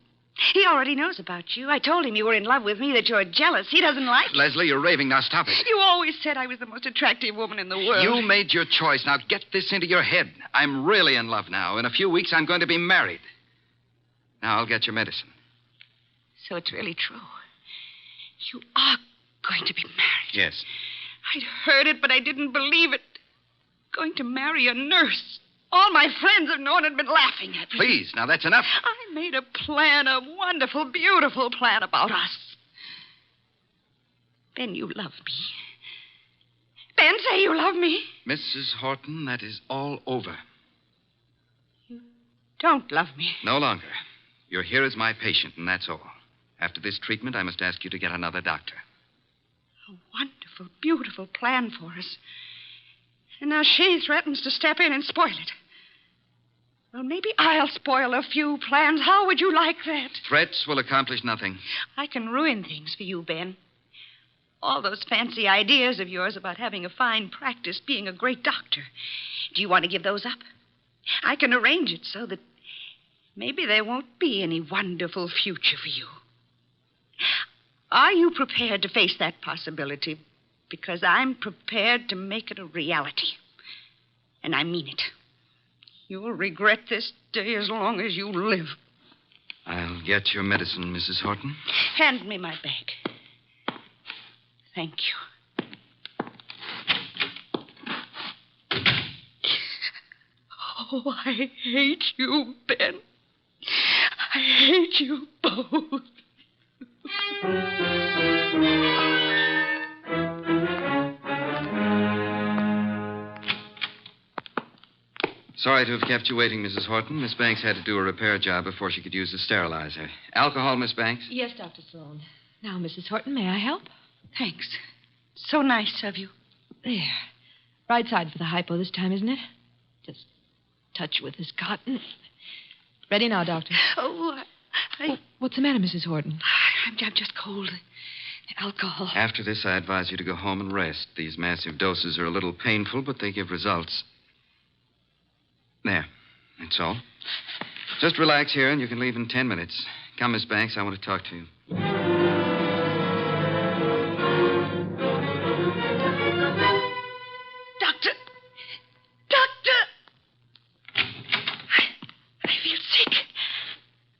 He already knows about you. I told him you were in love with me, that you're jealous. He doesn't like it. Leslie, you're raving. Now stop it. You always said I was the most attractive woman in the world. You made your choice. Now get this into your head. I'm really in love now. In a few weeks, I'm going to be married. Now I'll get your medicine. So it's really true. You are going to be married. Yes. I'd heard it, but I didn't believe it. Going to marry a nurse. All my friends have known and been laughing at me. Please, now that's enough. I made a plan, a wonderful, beautiful plan about us. Ben, you love me. Ben, say you love me. Mrs. Horton, that is all over. Don't love me. No longer. You're here as my patient, and that's all. After this treatment, I must ask you to get another doctor. A wonderful, beautiful plan for us. And now she threatens to step in and spoil it. Well, maybe I'll spoil a few plans. How would you like that? Threats will accomplish nothing. I can ruin things for you, Ben. All those fancy ideas of yours about having a fine practice, being a great doctor. Do you want to give those up? I can arrange it so that maybe there won't be any wonderful future for you. Are you prepared to face that possibility? Because I'm prepared to make it a reality. And I mean it. You'll regret this day as long as you live. I'll get your medicine, Mrs. Horton. Hand me my bag. Thank you. Oh, I hate you, Ben. I hate you both. Sorry to have kept you waiting, Mrs. Horton. Miss Banks had to do a repair job before she could use the sterilizer. Alcohol, Miss Banks? Yes, Dr. Sloan. Now, Mrs. Horton, may I help? Thanks. So nice of you. There. Right side for the hypo this time, isn't it? Just touch with this cotton. Ready now, Doctor. Oh, what's the matter, Mrs. Horton? I'm just cold. Alcohol. After this, I advise you to go home and rest. These massive doses are a little painful, but they give results. There. That's all. Just relax here, and you can leave in 10 minutes. Come, Miss Banks. I want to talk to you. Doctor! I feel sick.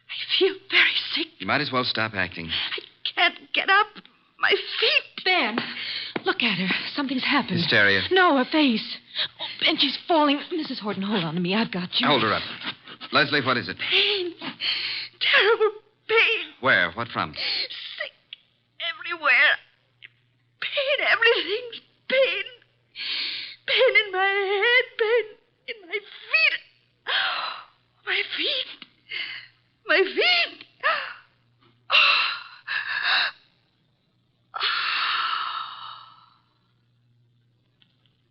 I feel very sick. You might as well stop acting. I can't get up. My feet. Ben, look at her. Something's happened. Hysteria. No, her face. Oh, Ben, she's falling. Mrs. Horton, hold on to me. I've got you. Hold her up. Leslie, what is it? Pain. Terrible pain. Where? What from? Sick everywhere. Pain, everything's pain. Pain in my head, pain in my feet. My feet. My feet.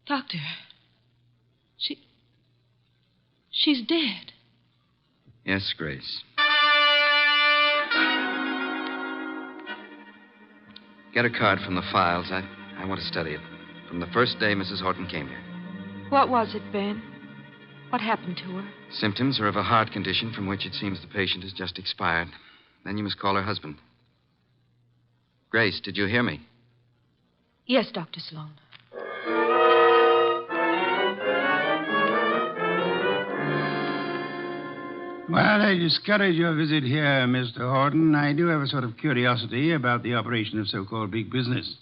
Doctor, she's dead. Yes, Grace. Get a card from the files. I want to study it. From the first day Mrs. Horton came here. What was it, Ben? What happened to her? Symptoms are of a heart condition from which it seems the patient has just expired. Then you must call her husband. Grace, did you hear me? Yes, Dr. Sloan. Well, I discourage your visit here, Mr. Horton. I do have a sort of curiosity about the operation of so-called big business.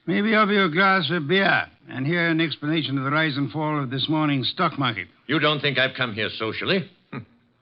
Maybe offer you a glass of beer and hear an explanation of the rise and fall of this morning's stock market. You don't think I've come here socially?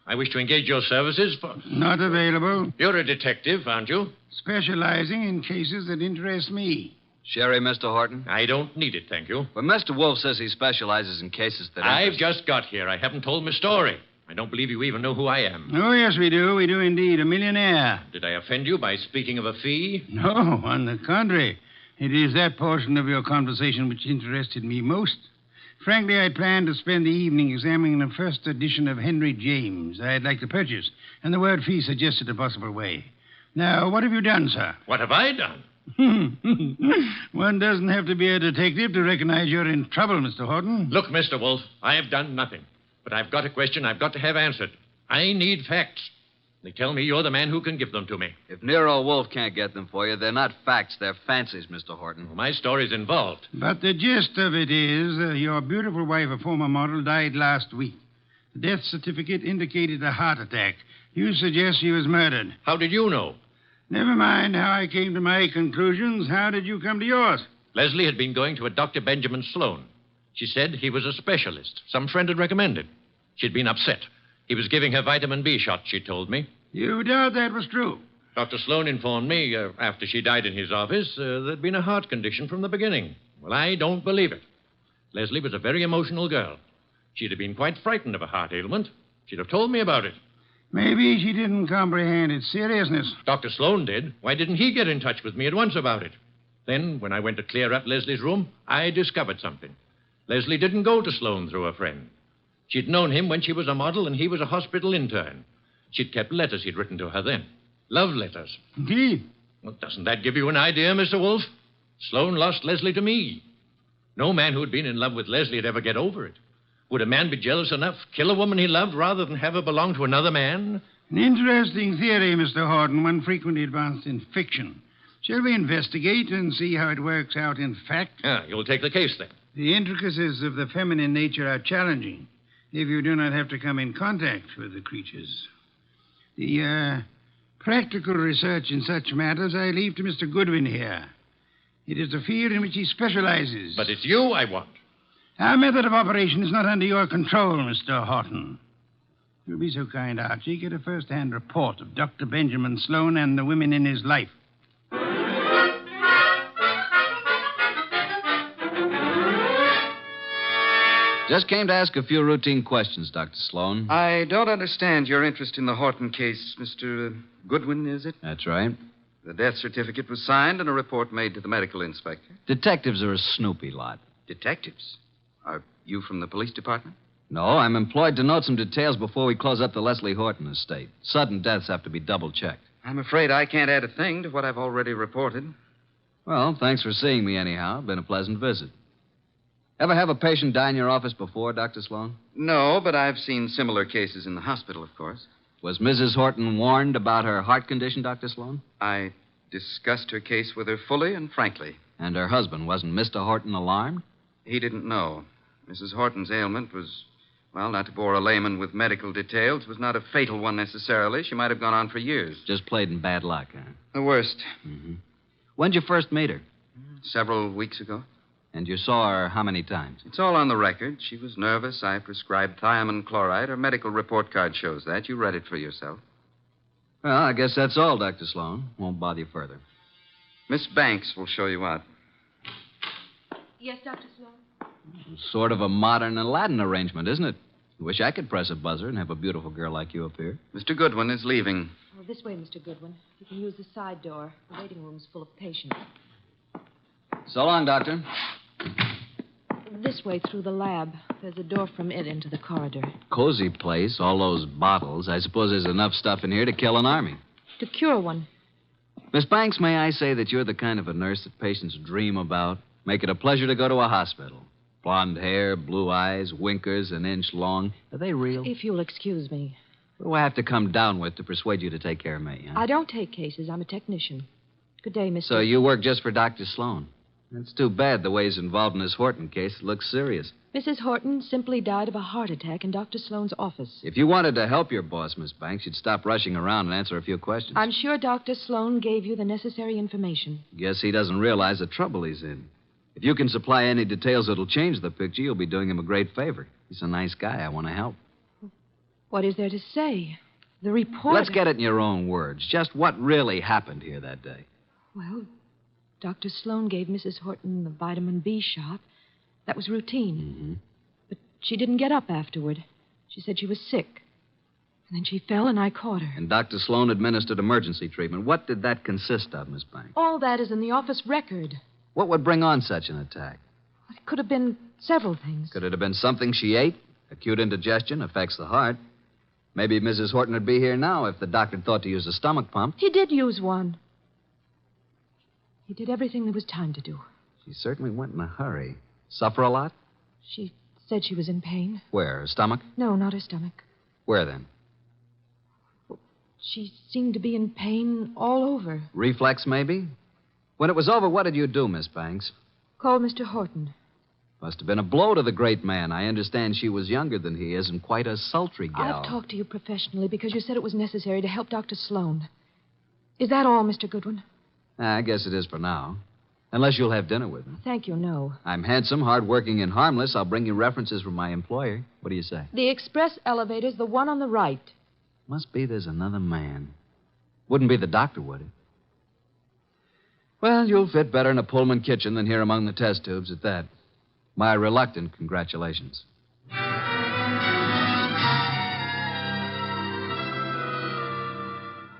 I wish to engage your services for... Not available. You're a detective, aren't you? Specializing in cases that interest me. Sherry, Mr. Horton? I don't need it, thank you. But Mr. Wolfe says he specializes in cases that I've just got here. I haven't told my story. I don't believe you even know who I am. Oh, yes, we do. We do indeed. A millionaire. Did I offend you by speaking of a fee? No, on the contrary. It is that portion of your conversation which interested me most. Frankly, I planned to spend the evening examining the first edition of Henry James I'd like to purchase, and the word fee suggested a possible way. Now, what have you done, sir? What have I done? One doesn't have to be a detective to recognize you're in trouble, Mr. Horton. Look, Mr. Wolfe, I have done nothing. But I've got a question I've got to have answered. I need facts. They tell me you're the man who can give them to me. If Nero Wolfe can't get them for you, they're not facts, they're fancies, Mr. Horton. Well, my story's involved. But the gist of it is your beautiful wife, a former model, died last week. The death certificate indicated a heart attack. You suggest she was murdered. How did you know? Never mind how I came to my conclusions. How did you come to yours? Leslie had been going to a Dr. Benjamin Sloan. She said he was a specialist. Some friend had recommended. She'd been upset. He was giving her vitamin B shots, she told me. You doubt that was true? Dr. Sloan informed me, after she died in his office, there'd been a heart condition from the beginning. Well, I don't believe it. Leslie was a very emotional girl. She'd have been quite frightened of a heart ailment. She'd have told me about it. Maybe she didn't comprehend its seriousness. Dr. Sloan did. Why didn't he get in touch with me at once about it? Then, when I went to clear up Leslie's room, I discovered something. Leslie didn't go to Sloan through a friend. She'd known him when she was a model and he was a hospital intern. She'd kept letters he'd written to her then. Love letters. Indeed. Well, doesn't that give you an idea, Mr. Wolfe? Sloan lost Leslie to me. No man who'd been in love with Leslie would ever get over it. Would a man be jealous enough, kill a woman he loved, rather than have her belong to another man? An interesting theory, Mr. Horton, one frequently advanced in fiction. Shall we investigate and see how it works out in fact? You'll take the case, then. The intricacies of the feminine nature are challenging if you do not have to come in contact with the creatures. The practical research in such matters I leave to Mr. Goodwin here. It is a field in which he specializes. But it's you I want. Our method of operation is not under your control, Mr. Horton. If you'll be so kind, Archie, get a first-hand report of Dr. Benjamin Sloan and the women in his life. Just came to ask a few routine questions, Dr. Sloan. I don't understand your interest in the Horton case, Mr. Goodwin, is it? That's right. The death certificate was signed and a report made to the medical inspector. Detectives are a snoopy lot. Detectives? Are you from the police department? No, I'm employed to note some details before we close up the Leslie Horton estate. Sudden deaths have to be double-checked. I'm afraid I can't add a thing to what I've already reported. Well, thanks for seeing me anyhow. Been a pleasant visit. Ever have a patient die in your office before, Dr. Sloan? No, but I've seen similar cases in the hospital, of course. Was Mrs. Horton warned about her heart condition, Dr. Sloan? I discussed her case with her fully and frankly. And her husband, wasn't Mr. Horton alarmed? He didn't know. Mrs. Horton's ailment was, well, not to bore a layman with medical details, was not a fatal one necessarily. She might have gone on for years. Just played in bad luck, huh? The worst. Mm-hmm. When'd you first meet her? Several weeks ago. And you saw her how many times? It's all on the record. She was nervous. I prescribed thiamine chloride. Her medical report card shows that. You read it for yourself. Well, I guess that's all, Dr. Sloan. Won't bother you further. Miss Banks will show you out. Yes, Dr. Sloan? Sort of a modern Aladdin arrangement, isn't it? Wish I could press a buzzer and have a beautiful girl like you appear. Mr. Goodwin is leaving. Oh, this way, Mr. Goodwin. You can use the side door. The waiting room's full of patients. So long, Doctor. This way through the lab. There's a door from it into the corridor. Cozy place, all those bottles. I suppose there's enough stuff in here to kill an army. To cure one. Miss Banks, may I say that you're the kind of a nurse that patients dream about? Make it a pleasure to go to a hospital. Blonde hair, blue eyes, winkers an inch long. Are they real? If you'll excuse me. What do I have to come down with to persuade you to take care of me, huh? I don't take cases. I'm a technician. Good day, Mr. So you work just for Dr. Sloan? That's too bad the way he's involved in this Horton case. It looks serious. Mrs. Horton simply died of a heart attack in Dr. Sloan's office. If you wanted to help your boss, Miss Banks, you'd stop rushing around and answer a few questions. I'm sure Dr. Sloan gave you the necessary information. Guess he doesn't realize the trouble he's in. If you can supply any details that'll change the picture, you'll be doing him a great favor. He's a nice guy. I want to help. What is there to say? The report... Let's get it in your own words. Just what really happened here that day. Well, Dr. Sloan gave Mrs. Horton the vitamin B shot. That was routine. Mm-hmm. But she didn't get up afterward. She said she was sick. And then she fell and I caught her. And Dr. Sloan administered emergency treatment. What did that consist of, Miss Banks? All that is in the office record. What would bring on such an attack? It could have been several things. Could it have been something she ate? Acute indigestion affects the heart. Maybe Mrs. Horton would be here now if the doctor thought to use a stomach pump. He did use one. He did everything there was time to do. She certainly went in a hurry. Suffer a lot? She said she was in pain. Where? Her stomach? No, not her stomach. Where then? She seemed to be in pain all over. Reflex, maybe? When it was over, what did you do, Miss Banks? Called Mr. Horton. Must have been a blow to the great man. I understand she was younger than he is and quite a sultry gal. I've talked to you professionally because you said it was necessary to help Dr. Sloan. Is that all, Mr. Goodwin? I guess it is for now. Unless you'll have dinner with me. Thank you, no. I'm handsome, hardworking, and harmless. I'll bring you references from my employer. What do you say? The express elevator's the one on the right. Must be there's another man. Wouldn't be the doctor, would it? Well, you'll fit better in a Pullman kitchen than here among the test tubes at that. My reluctant congratulations.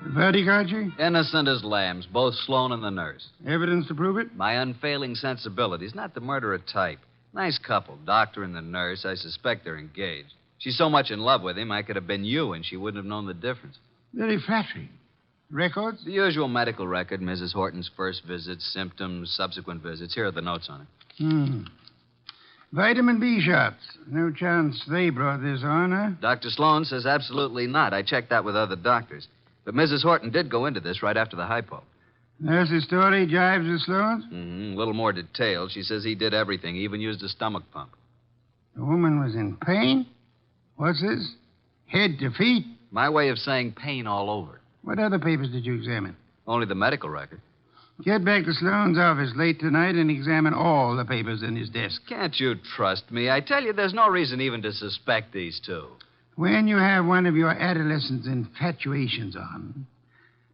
The verdict, Archie? Innocent as lambs, both Sloan and the nurse. Evidence to prove it? My unfailing sensibilities, not the murderer type. Nice couple, doctor and the nurse. I suspect they're engaged. She's so much in love with him, I could have been you, and she wouldn't have known the difference. Very flattering. Records? The usual medical record, Mrs. Horton's first visits, symptoms, subsequent visits. Here are the notes on it. Vitamin B shots. No chance they brought this on, huh? Dr. Sloan says absolutely not. I checked that with other doctors. But Mrs. Horton did go into this right after the hypo. Nurse's story jives with Sloan's? A little more detailed. She says he did everything, he even used a stomach pump. The woman was in pain? What's this? Head to feet? My way of saying pain all over. What other papers did you examine? Only the medical record. Get back to Sloan's office late tonight and examine all the papers in his desk. Can't you trust me? I tell you, there's no reason even to suspect these two. When you have one of your adolescent's infatuations on,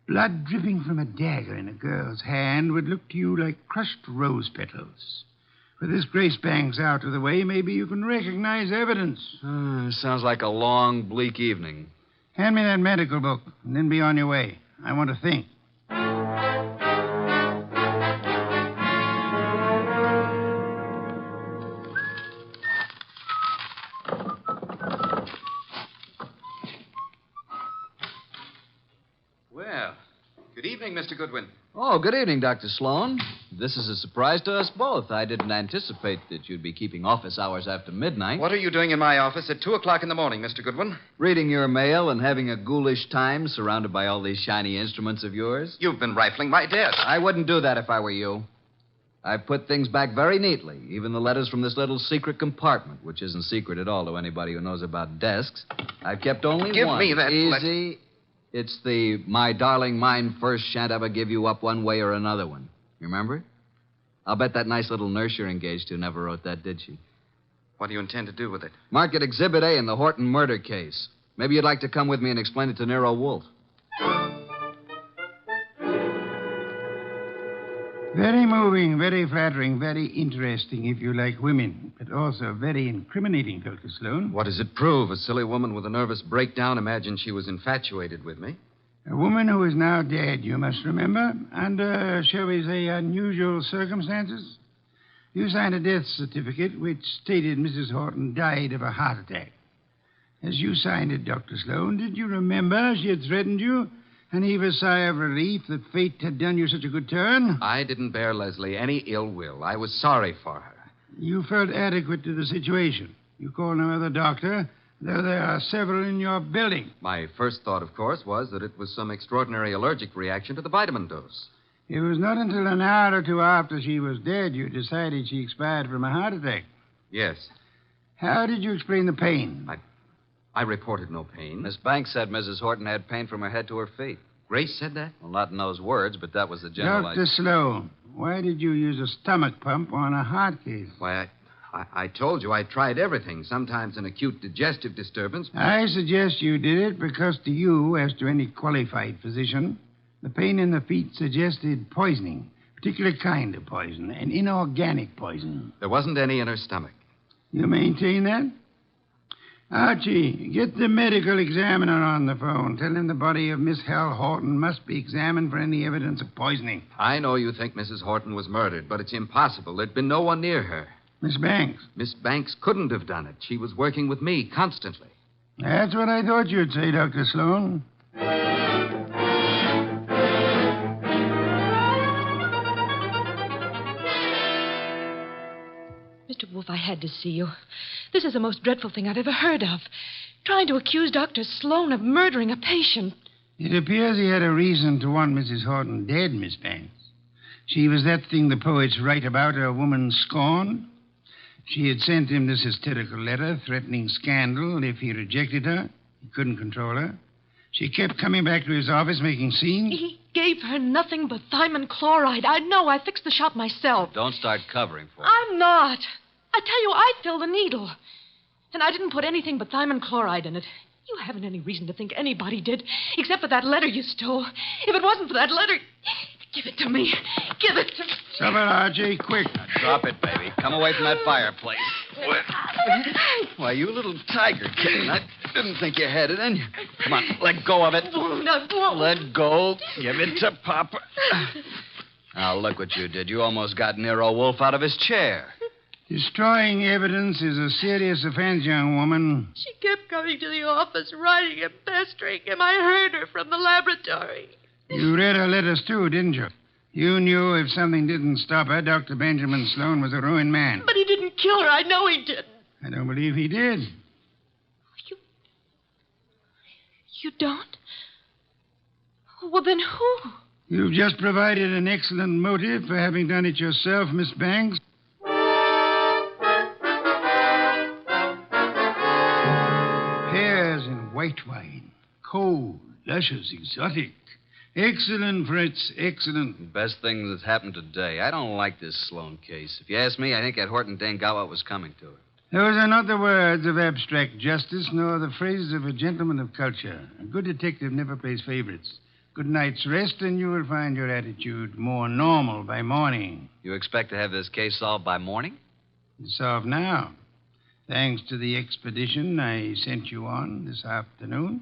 blood dripping from a dagger in a girl's hand would look to you like crushed rose petals. With this Grace Banks out of the way, maybe you can recognize evidence. Sounds like a long, bleak evening. Hand me that medical book, and then be on your way. I want to think. Well, good evening, Mr. Goodwin. Oh, good evening, Dr. Sloan. This is a surprise to us both. I didn't anticipate that you'd be keeping office hours after midnight. What are you doing in my office at 2 o'clock in the morning, Mr. Goodwin? Reading your mail and having a ghoulish time surrounded by all these shiny instruments of yours. You've been rifling my desk. I wouldn't do that if I were you. I put things back very neatly, even the letters from this little secret compartment, which isn't secret at all to anybody who knows about desks. I've kept only Give one. me that Easy. It's the "My darling, mine first, shan't ever give you up one way or another" one. You remember it? I'll bet that nice little nurse you're engaged to never wrote that, did she? What do you intend to do with it? Mark it Exhibit A in the Horton murder case. Maybe you'd like to come with me and explain it to Nero Wolfe. Very moving, very flattering, very interesting if you like women, but also very incriminating, Dr. Sloan. What does it prove? A silly woman with a nervous breakdown imagined she was infatuated with me. A woman who is now dead, you must remember, under, shall we say, unusual circumstances. You signed a death certificate which stated Mrs. Horton died of a heart attack. As you signed it, Dr. Sloan, did you remember she had threatened you and heave a sigh of relief that fate had done you such a good turn? I didn't bear Leslie any ill will. I was sorry for her. You felt adequate to the situation. You called no other doctor, though there are several in your building. My first thought, of course, was that it was some extraordinary allergic reaction to the vitamin dose. It was not until an hour or two after she was dead you decided she expired from a heart attack. Yes. How did you explain the pain? I reported no pain. Miss Banks said Mrs. Horton had pain from her head to her feet. Grace said that? Well, not in those words, but that was the general Dr. idea. Sloan, why did you use a stomach pump on a heart case? Why, I told you I tried everything. Sometimes an acute digestive disturbance. I suggest you did it because to you, as to any qualified physician, the pain in the feet suggested poisoning, a particular kind of poison, an inorganic poison. There wasn't any in her stomach. You maintain that? Archie, get the medical examiner on the phone. Tell him the body of Miss Hal Horton must be examined for any evidence of poisoning. I know you think Mrs. Horton was murdered, but it's impossible. There'd been no one near her. Miss Banks? Miss Banks couldn't have done it. She was working with me constantly. That's what I thought you'd say, Dr. Sloan. Mr. Wolfe, I had to see you. This is the most dreadful thing I've ever heard of. Trying to accuse Dr. Sloan of murdering a patient. It appears he had a reason to want Mrs. Horton dead, Miss Banks. She was that thing the poets write about, a woman scorned. She had sent him this hysterical letter threatening scandal if he rejected her. He couldn't control her. She kept coming back to his office making scenes. He gave her nothing but thiamine chloride. I know. I fixed the shot myself. Don't start covering for her. I'm not. I tell you, I filled the needle. And I didn't put anything but thiamine chloride in it. You haven't any reason to think anybody did, except for that letter you stole. If it wasn't for that letter, give it to me. Give it to me. Stop it, Archie, quick. Now, drop it, baby. Come away from that fireplace. Why, you little tiger kitten. I didn't think you had it in you. Come on, let go of it. Let go. Give it to Papa. Now, look what you did. You almost got Nero Wolfe out of his chair. Destroying evidence is a serious offense, young woman. She kept coming to the office, writing and pestering him. I heard her from the laboratory. You read her letters, too, didn't you? You knew if something didn't stop her, Dr. Benjamin Sloan was a ruined man. But he didn't kill her. I know he didn't. I don't believe he did. You don't? Well, then who? You've just provided an excellent motive for having done it yourself, Miss Banks. Pears and white wine. Cold, luscious, exotic. Excellent, Fritz, excellent. Best thing that's happened today. I don't like this Sloan case. If you ask me, I think that Horton dame got what was coming to her. Those are not the words of abstract justice, nor the phrases of a gentleman of culture. A good detective never plays favorites. Good night's rest, and you will find your attitude more normal by morning. You expect to have this case solved by morning? It's solved now. Thanks to the expedition I sent you on this afternoon.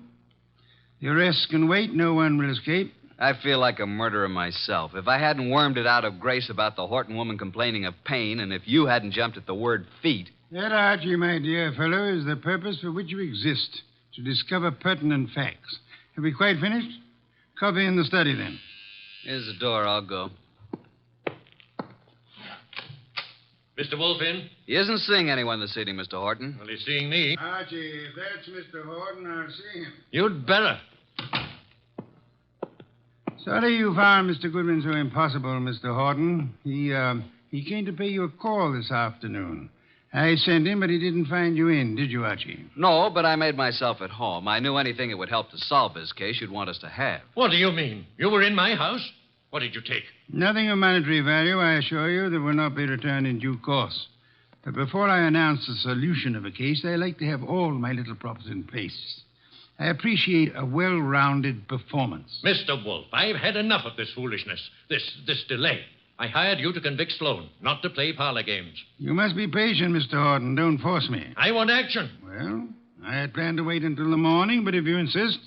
The arrest can wait. No one will escape. I feel like a murderer myself. If I hadn't wormed it out of Grace about the Horton woman complaining of pain, and if you hadn't jumped at the word feet. That, Archie, my dear fellow, is the purpose for which you exist, to discover pertinent facts. Have we quite finished? Coffee in the study, then. Here's the door. I'll go. Mr. Wolfe in? He isn't seeing anyone this evening, Mr. Horton. Well, he's seeing me. Archie, if that's Mr. Horton, I'll see him. You'd better. Sorry you found Mr. Goodwin so impossible, Mr. Horton. He came to pay you a call this afternoon. I sent him, but he didn't find you in, did you, Archie? No, but I made myself at home. I knew anything that would help to solve this case you'd want us to have. What do you mean? You were in my house? What did you take? Nothing of monetary value, I assure you, that will not be returned in due course. But before I announce the solution of a case, I like to have all my little props in place. I appreciate a well-rounded performance. Mr. Wolfe, I've had enough of this foolishness, this delay. I hired you to convict Sloan, not to play parlor games. You must be patient, Mr. Horton. Don't force me. I want action. Well, I had planned to wait until the morning, but if you insist.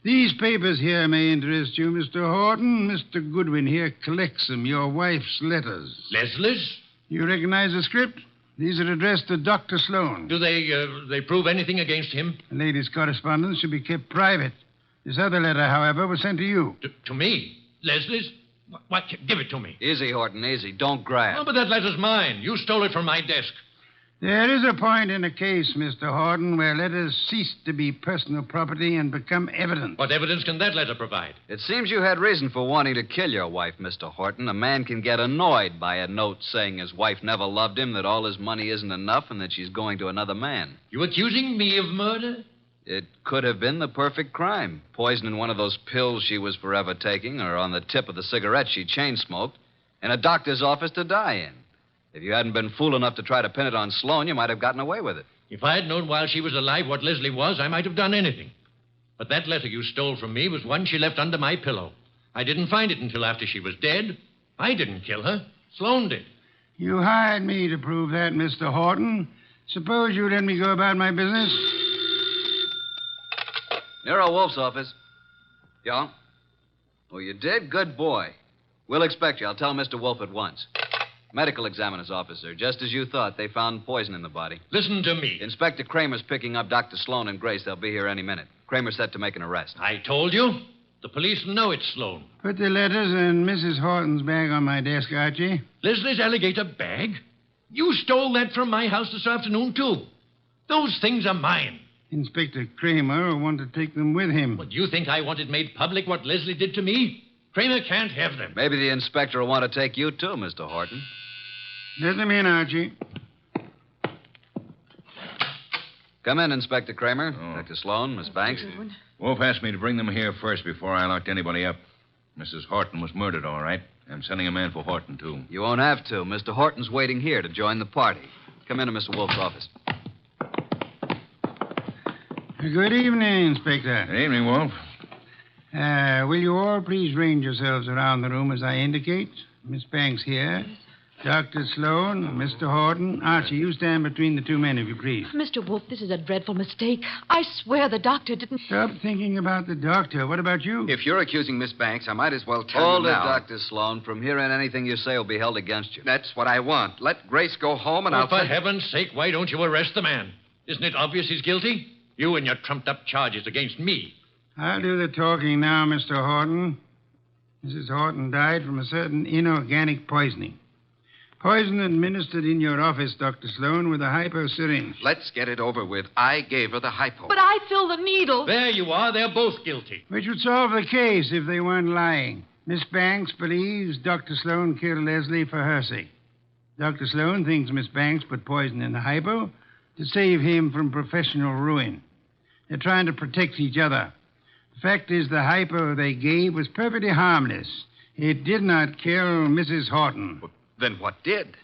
These papers here may interest you, Mr. Horton. Mr. Goodwin here collects them, your wife's letters. Leslie's? You recognize the script? These are addressed to Dr. Sloan. Do they prove anything against him? The lady's correspondence should be kept private. This other letter, however, was sent to you. To me? Leslie's? What? Give it to me. Easy, Horton, easy. Don't grab. Oh, but that letter's mine. You stole it from my desk. There is a point in a case, Mr. Horton, where letters cease to be personal property and become evidence. What evidence can that letter provide? It seems you had reason for wanting to kill your wife, Mr. Horton. A man can get annoyed by a note saying his wife never loved him, that all his money isn't enough, and that she's going to another man. You accusing me of murder? It could have been the perfect crime. Poison in one of those pills she was forever taking, or on the tip of the cigarette she chain-smoked, in a doctor's office to die in. If you hadn't been fool enough to try to pin it on Sloan, you might have gotten away with it. If I had known while she was alive what Leslie was, I might have done anything. But that letter you stole from me was one she left under my pillow. I didn't find it until after she was dead. I didn't kill her. Sloan did. You hired me to prove that, Mr. Horton. Suppose you let me go about my business? Nero Wolfe's office. Yeah? Oh, you did? Good boy. We'll expect you. I'll tell Mr. Wolfe at once. Medical examiner's officer. Just as you thought, they found poison in the body. Listen to me. Inspector Kramer's picking up Dr. Sloan and Grace. They'll be here any minute. Kramer's set to make an arrest. I told you. The police know it's Sloan. Put the letters and Mrs. Horton's bag on my desk, Archie. Leslie's alligator bag? You stole that from my house this afternoon, too. Those things are mine. Inspector Kramer will want to take them with him. Well, do you think I wanted made public what Leslie did to me? Kramer can't have them. Maybe the inspector will want to take you, too, Mr. Horton. Let them in, Archie. Come in, Inspector Kramer. Dr. Sloan, Miss Banks. Wolfe asked me to bring them here first before I locked anybody up. Mrs. Horton was murdered, all right. I'm sending a man for Horton, too. You won't have to. Mr. Horton's waiting here to join the party. Come into Mr. Wolfe's office. Good evening, Inspector. Good evening, Wolfe. Will you all please range yourselves around the room as I indicate? Miss Banks here. Dr. Sloan, Mr. Horton. Archie, you stand between the two men, if you please. Mr. Wolfe, this is a dreadful mistake. I swear the doctor didn't... Stop thinking about the doctor. What about you? If you're accusing Miss Banks, I might as well tell Hold you it, now. Dr. Sloan. From here on, anything you say will be held against you. That's what I want. Let Grace go home and Oh, I'll... for heaven's sake, why don't you arrest the man? Isn't it obvious he's guilty? You and your trumped-up charges against me. I'll do the talking now, Mr. Horton. Mrs. Horton died from a certain inorganic poisoning. Poison administered in your office, Dr. Sloan, with a hypo syringe. Let's get it over with. I gave her the hypo. But I filled the needle. There you are. They're both guilty. Which would solve the case if they weren't lying. Miss Banks believes Dr. Sloan killed Leslie for her sake. Dr. Sloan thinks Miss Banks put poison in the hypo to save him from professional ruin. They're trying to protect each other. The fact is, the hypo they gave was perfectly harmless. It did not kill Mrs. Horton. Then what did?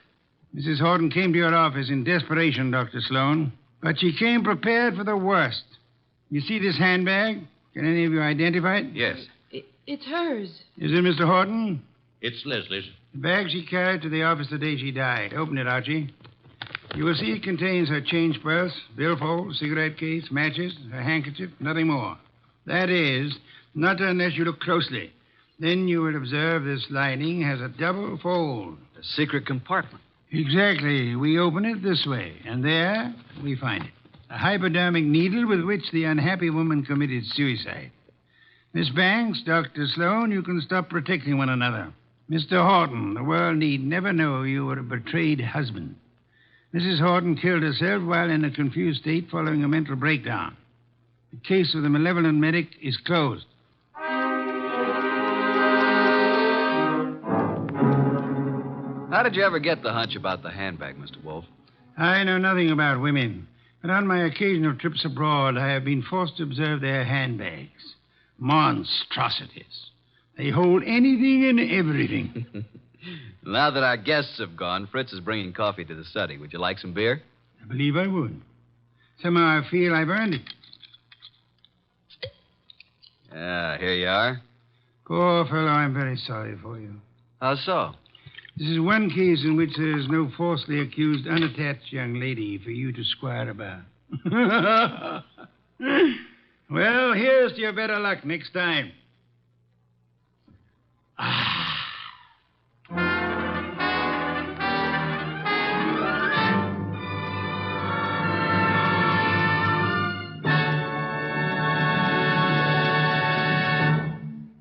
Mrs. Horton came to your office in desperation, Dr. Sloan. But she came prepared for the worst. You see this handbag? Can any of you identify it? Yes. It's hers. Is it Mr. Horton? It's Leslie's. The bag she carried to the office the day she died. Open it, Archie. You will see it contains her change purse, billfold, cigarette case, matches, her handkerchief, nothing more. That is, not unless you look closely. Then you will observe this lining has a double fold. A secret compartment. Exactly. We open it this way, and there we find it. A hypodermic needle with which the unhappy woman committed suicide. Miss Banks, Dr. Sloan, you can stop protecting one another. Mr. Horton, the world need never know you were a betrayed husband. Mrs. Horton killed herself while in a confused state following a mental breakdown. The case of the malevolent medic is closed. How did you ever get the hunch about the handbag, Mr. Wolfe? I know nothing about women, but on my occasional trips abroad, I have been forced to observe their handbags. Monstrosities. They hold anything and everything. Now that our guests have gone, Fritz is bringing coffee to the study. Would you like some beer? I believe I would. Somehow I feel I've earned it. Here you are. Poor fellow, I'm very sorry for you. How so? This is one case in which there is no falsely accused, unattached young lady for you to squire about. Well, here's to your better luck next time.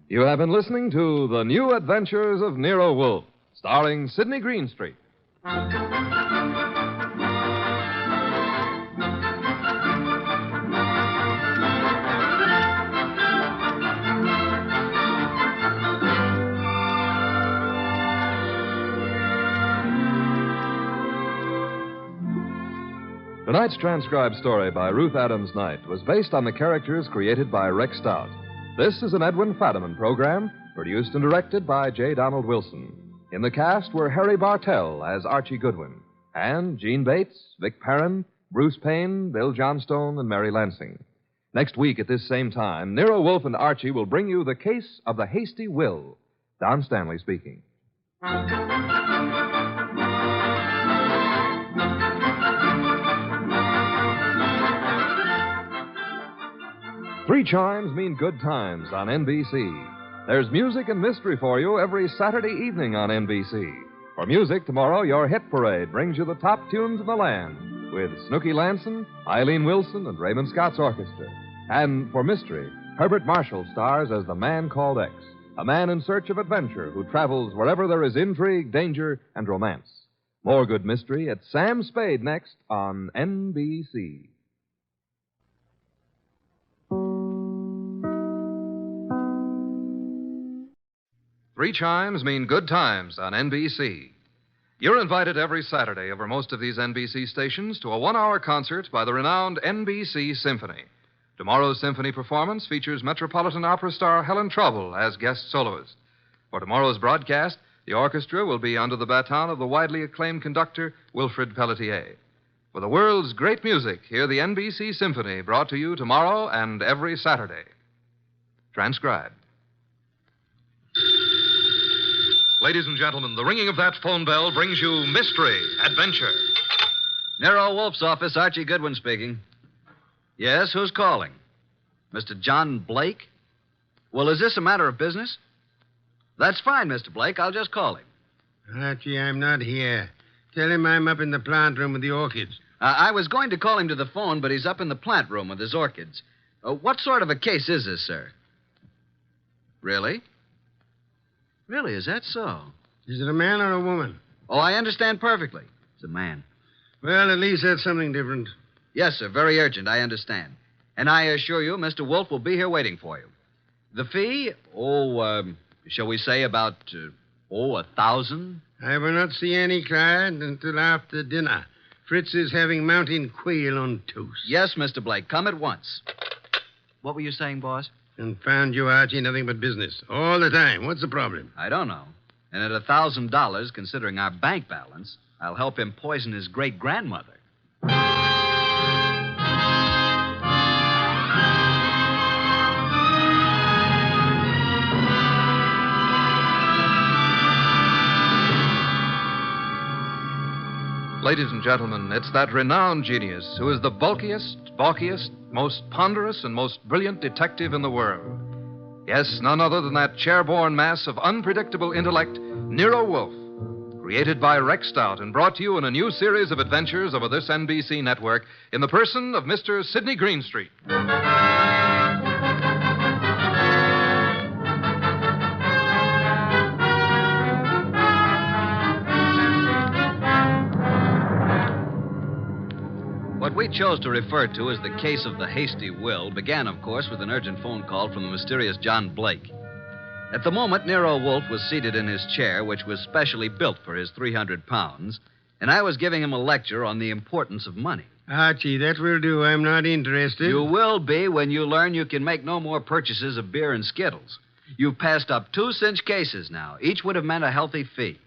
You have been listening to The New Adventures of Nero Wolfe, starring Sidney Greenstreet. Tonight's transcribed story by Ruth Adams Knight was based on the characters created by Rex Stout. This is an Edwin Fadiman program, produced and directed by J. Donald Wilson. In the cast were Harry Bartell as Archie Goodwin, and Gene Bates, Vic Perrin, Bruce Payne, Bill Johnstone, and Mary Lansing. Next week at this same time, Nero Wolfe and Archie will bring you the case of the Hasty Will. Don Stanley speaking. 3 chimes mean good times on NBC. There's music and mystery for you every Saturday evening on NBC. For music, tomorrow, your hit parade brings you the top tunes in the land with Snooky Lanson, Eileen Wilson, and Raymond Scott's orchestra. And for mystery, Herbert Marshall stars as the Man Called X, a man in search of adventure who travels wherever there is intrigue, danger, and romance. More good mystery at Sam Spade next on NBC. Three chimes mean good times on NBC. You're invited every Saturday over most of these NBC stations to a 1-hour concert by the renowned NBC Symphony. Tomorrow's symphony performance features Metropolitan Opera star Helen Trouble as guest soloist. For tomorrow's broadcast, the orchestra will be under the baton of the widely acclaimed conductor, Wilfred Pelletier. For the world's great music, hear the NBC Symphony brought to you tomorrow and every Saturday. Transcribed. Ladies and gentlemen, the ringing of that phone bell brings you mystery, adventure. Nero Wolfe's office, Archie Goodwin speaking. Yes, who's calling? Mr. John Blake? Well, is this a matter of business? That's fine, Mr. Blake. I'll just call him. Archie, I'm not here. Tell him I'm up in the plant room with the orchids. I was going to call him to the phone, but he's up in the plant room with his orchids. What sort of a case is this, sir? Really? Really, is that so? Is it a man or a woman? Oh, I understand perfectly. It's a man. Well, at least that's something different. Yes, sir. Very urgent, I understand. And I assure you, Mr. Wolfe will be here waiting for you. The fee? Shall we say about, $1,000? I will not see any client until after dinner. Fritz is having mountain quail on toast. Yes, Mr. Blake. Come at once. What were you saying, boss? Confound you, Archie. Nothing but business. All the time. What's the problem? I don't know. And at $1,000, considering our bank balance, I'll help him poison his great-grandmother. Ladies and gentlemen, it's that renowned genius who is the bulkiest, balkiest, most ponderous, and most brilliant detective in the world. Yes, none other than that chair-borne mass of unpredictable intellect, Nero Wolfe, created by Rex Stout and brought to you in a new series of adventures over this NBC network in the person of Mr. Sidney Greenstreet. What we chose to refer to as the case of the hasty will began, of course, with an urgent phone call from the mysterious John Blake. At the moment, Nero Wolfe was seated in his chair, which was specially built for his 300 pounds, and I was giving him a lecture on the importance of money. Archie, that will do. I'm not interested. You will be when you learn you can make no more purchases of beer and Skittles. You've passed up 2 cinch cases now. Each would have meant a healthy fee.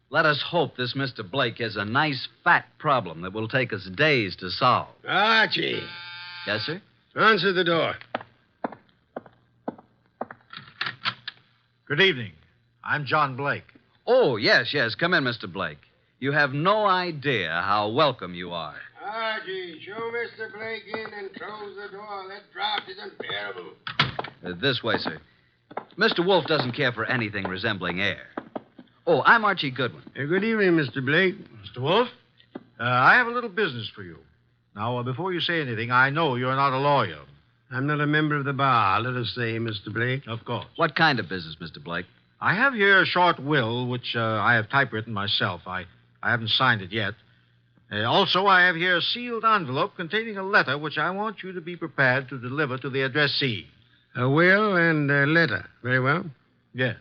Let us hope this Mr. Blake has a nice, fat problem that will take us days to solve. Archie. Yes, sir? Answer the door. Good evening. I'm John Blake. Oh, yes. Come in, Mr. Blake. You have no idea how welcome you are. Archie, show Mr. Blake in and close the door. That draft is unbearable. This way, sir. Mr. Wolfe doesn't care for anything resembling air. Oh, I'm Archie Goodwin. Good evening, Mr. Blake. Mr. Wolfe, I have a little business for you. Now, before you say anything, I know you're not a lawyer. I'm not a member of the bar, let us say, Mr. Blake. Of course. What kind of business, Mr. Blake? I have here a short will, which I have typewritten myself. I haven't signed it yet. Also, I have here a sealed envelope containing a letter which I want you to be prepared to deliver to the addressee. A will and a letter. Very well. Yes.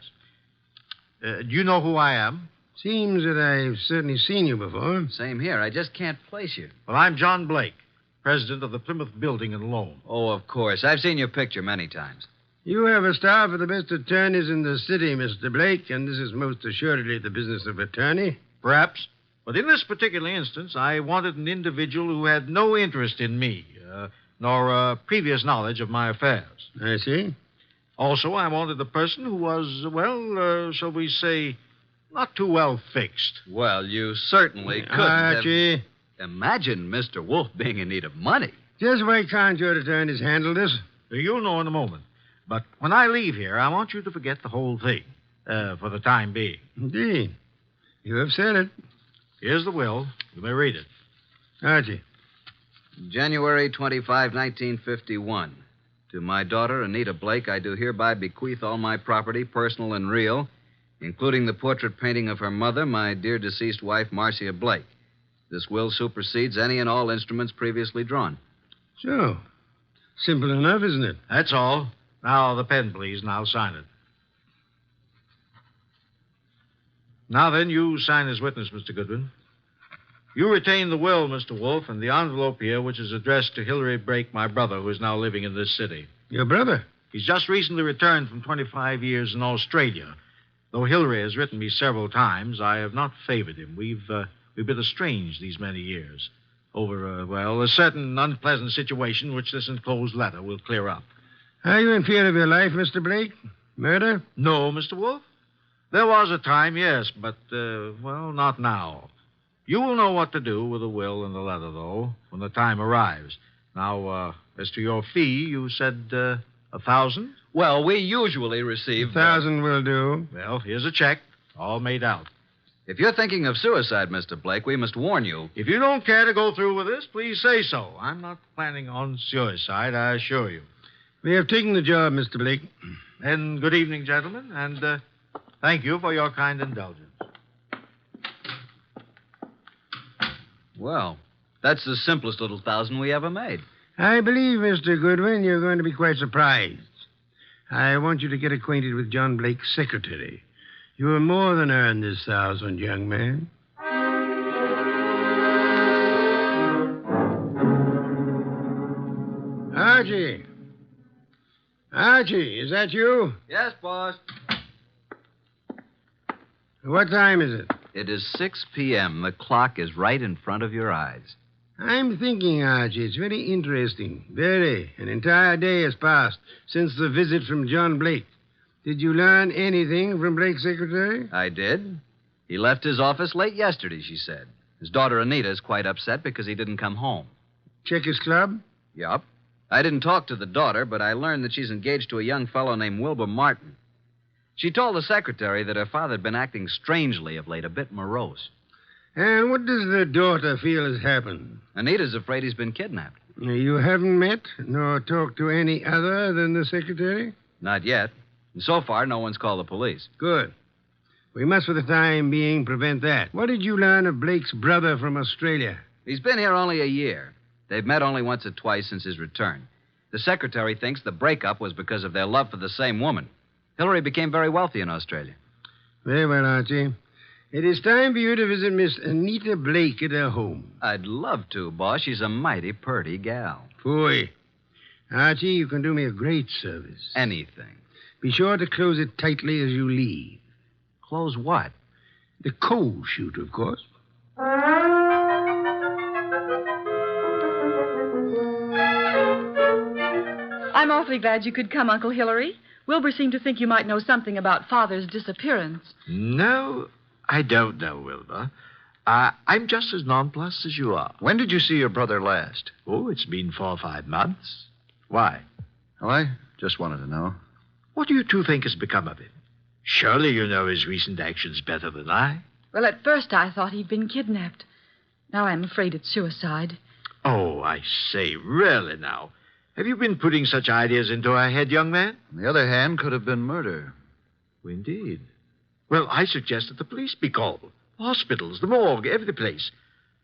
Do you know who I am? Seems that I've certainly seen you before. Same here. I just can't place you. Well, I'm John Blake, president of the Plymouth Building and Loan. Oh, of course. I've seen your picture many times. You have a staff of the best attorneys in the city, Mr. Blake, and this is most assuredly the business of attorney. Perhaps. But in this particular instance, I wanted an individual who had no interest in me, nor previous knowledge of my affairs. I see. Also, I wanted a person who was, shall we say, not too well fixed. Well, you certainly couldn't Archie. Imagine Mr. Wolfe being in need of money. Just why can't your attorneys handle this? You'll know in a moment. But when I leave here, I want you to forget the whole thing, for the time being. Indeed. You have said it. Here's the will. You may read it. Archie. January 25, 1951. To my daughter, Anita Blake, I do hereby bequeath all my property, personal and real, including the portrait painting of her mother, my dear deceased wife, Marcia Blake. This will supersedes any and all instruments previously drawn. So, simple enough, isn't it? That's all. Now, the pen, please, and I'll sign it. Now then, you sign as witness, Mr. Goodwin. You retain the will, Mr. Wolfe, and the envelope here, which is addressed to Hilary Blake, my brother, who is now living in this city. Your brother? He's just recently returned from 25 years in Australia. Though Hilary has written me several times, I have not favored him. We've been estranged these many years over, a certain unpleasant situation which this enclosed letter will clear up. Are you in fear of your life, Mr. Blake? Murder? No, Mr. Wolfe. There was a time, yes, but, not now. You will know what to do with the will and the letter, though, when the time arrives. Now, as to your fee, you said, $1,000? Well, we usually receive... 1,000 will do. Well, here's a check, all made out. If you're thinking of suicide, Mr. Blake, we must warn you. If you don't care to go through with this, please say so. I'm not planning on suicide, I assure you. We have taken the job, Mr. Blake. And good evening, gentlemen, and thank you for your kind indulgence. Well, that's the simplest little 1,000 we ever made. I believe, Mr. Goodwin, you're going to be quite surprised. I want you to get acquainted with John Blake's secretary. You will more than earn this 1,000, young man. Archie. Archie, is that you? Yes, boss. What time is it? It is 6 p.m. The clock is right in front of your eyes. I'm thinking, Archie, it's very interesting. Very. An entire day has passed since the visit from John Blake. Did you learn anything from Blake's secretary? I did. He left his office late yesterday, she said. His daughter Anita is quite upset because he didn't come home. Check his club? Yup. I didn't talk to the daughter, but I learned that she's engaged to a young fellow named Wilbur Martin. She told the secretary that her father had been acting strangely of late, a bit morose. And what does the daughter feel has happened? Anita's afraid he's been kidnapped. You haven't met nor talked to any other than the secretary? Not yet. And so far, no one's called the police. Good. We must, for the time being, prevent that. What did you learn of Blake's brother from Australia? He's been here only a year. They've met only once or twice since his return. The secretary thinks the breakup was because of their love for the same woman. Hilary became very wealthy in Australia. Very well, Archie. It is time for you to visit Miss Anita Blake at her home. I'd love to, boss. She's a mighty purty gal. Phooey. Archie, you can do me a great service. Anything. Be sure to close it tightly as you leave. Close what? The coal chute, of course. I'm awfully glad you could come, Uncle Hilary. Wilbur seemed to think you might know something about Father's disappearance. No, I don't know, Wilbur. I'm just as nonplussed as you are. When did you see your brother last? Oh, it's been 4 or 5 months. Why? Oh, I just wanted to know. What do you two think has become of him? Surely you know his recent actions better than I. Well, at first I thought he'd been kidnapped. Now I'm afraid it's suicide. Oh, I say, really now. Have you been putting such ideas into our head, young man? On the other hand, could have been murder. Indeed. Well, I suggest that the police be called. Hospitals, the morgue, every place.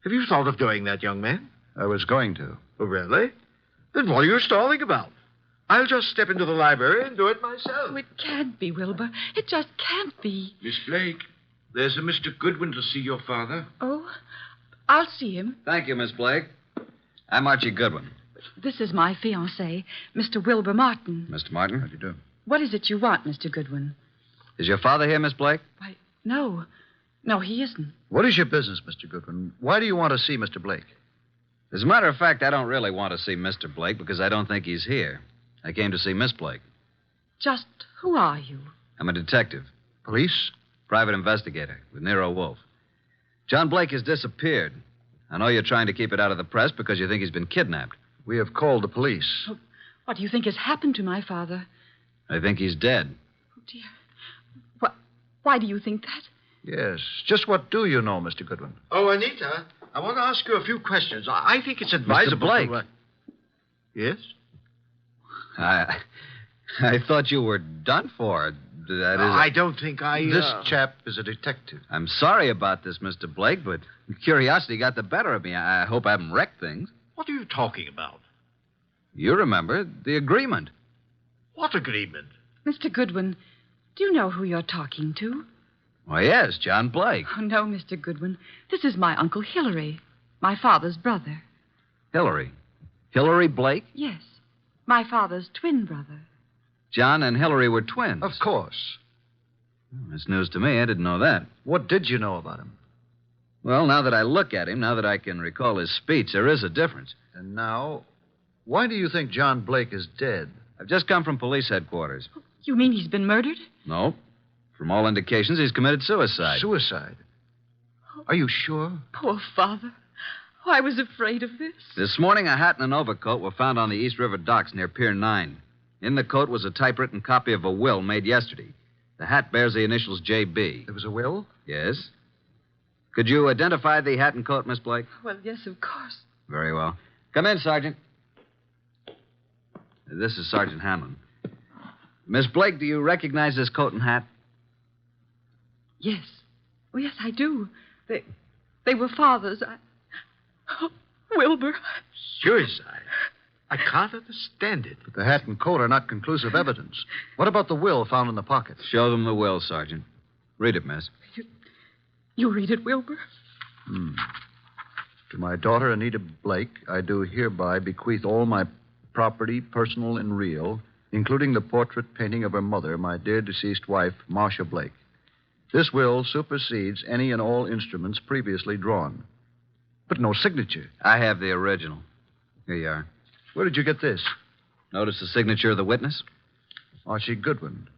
Have you thought of doing that, young man? I was going to. Oh, really? Then what are you stalling about? I'll just step into the library and do it myself. Oh, it can't be, Wilbur. It just can't be. Miss Blake, there's a Mr. Goodwin to see your father. Oh, I'll see him. Thank you, Miss Blake. I'm Archie Goodwin. This is my fiancé, Mr. Wilbur Martin. Mr. Martin? How do you do? What is it you want, Mr. Goodwin? Is your father here, Miss Blake? Why, no. No, he isn't. What is your business, Mr. Goodwin? Why do you want to see Mr. Blake? As a matter of fact, I don't really want to see Mr. Blake because I don't think he's here. I came to see Miss Blake. Just who are you? I'm a detective. Police? Private investigator with Nero Wolfe. John Blake has disappeared. I know you're trying to keep it out of the press because you think he's been kidnapped. We have called the police. What do you think has happened to my father? I think he's dead. Oh, dear. Why do you think that? Yes. Just what do you know, Mr. Goodwin? Oh, Anita, I want to ask you a few questions. I think it's advisable. Blake. Yes? I thought you were done for. That is. I don't think I. This chap is a detective. I'm sorry about this, Mr. Blake, but curiosity got the better of me. I hope I haven't wrecked things. What are you talking about? You remember the agreement. What agreement? Mr. Goodwin, do you know who you're talking to? Why, yes, John Blake. Oh, no, Mr. Goodwin. This is my Uncle Hillary, my father's brother. Hillary? Hillary Blake? Yes, my father's twin brother. John and Hillary were twins. Of course. That's news to me. I didn't know that. What did you know about him? Well, now that I look at him, now that I can recall his speech, there is a difference. And now, why do you think John Blake is dead? I've just come from police headquarters. You mean he's been murdered? No. From all indications, he's committed suicide. Suicide? Are you sure? Poor father. Oh, I was afraid of this. This morning, a hat and an overcoat were found on the East River docks near Pier 9. In the coat was a typewritten copy of a will made yesterday. The hat bears the initials J.B. There was a will? Yes. Could you identify the hat and coat, Miss Blake? Well, yes, of course. Very well. Come in, Sergeant. This is Sergeant Hanlon. Miss Blake, do you recognize this coat and hat? Yes. Oh, yes, I do. They were father's. Oh, Wilbur. Suicide? I can't understand it. But the hat and coat are not conclusive evidence. What about the will found in the pocket? Show them the will, Sergeant. Read it, miss. You read it, Wilbur? To my daughter, Anita Blake, I do hereby bequeath all my property, personal and real, including the portrait painting of her mother, my dear deceased wife, Marcia Blake. This will supersedes any and all instruments previously drawn. But no signature. I have the original. Here you are. Where did you get this? Notice the signature of the witness? Archie Goodwin.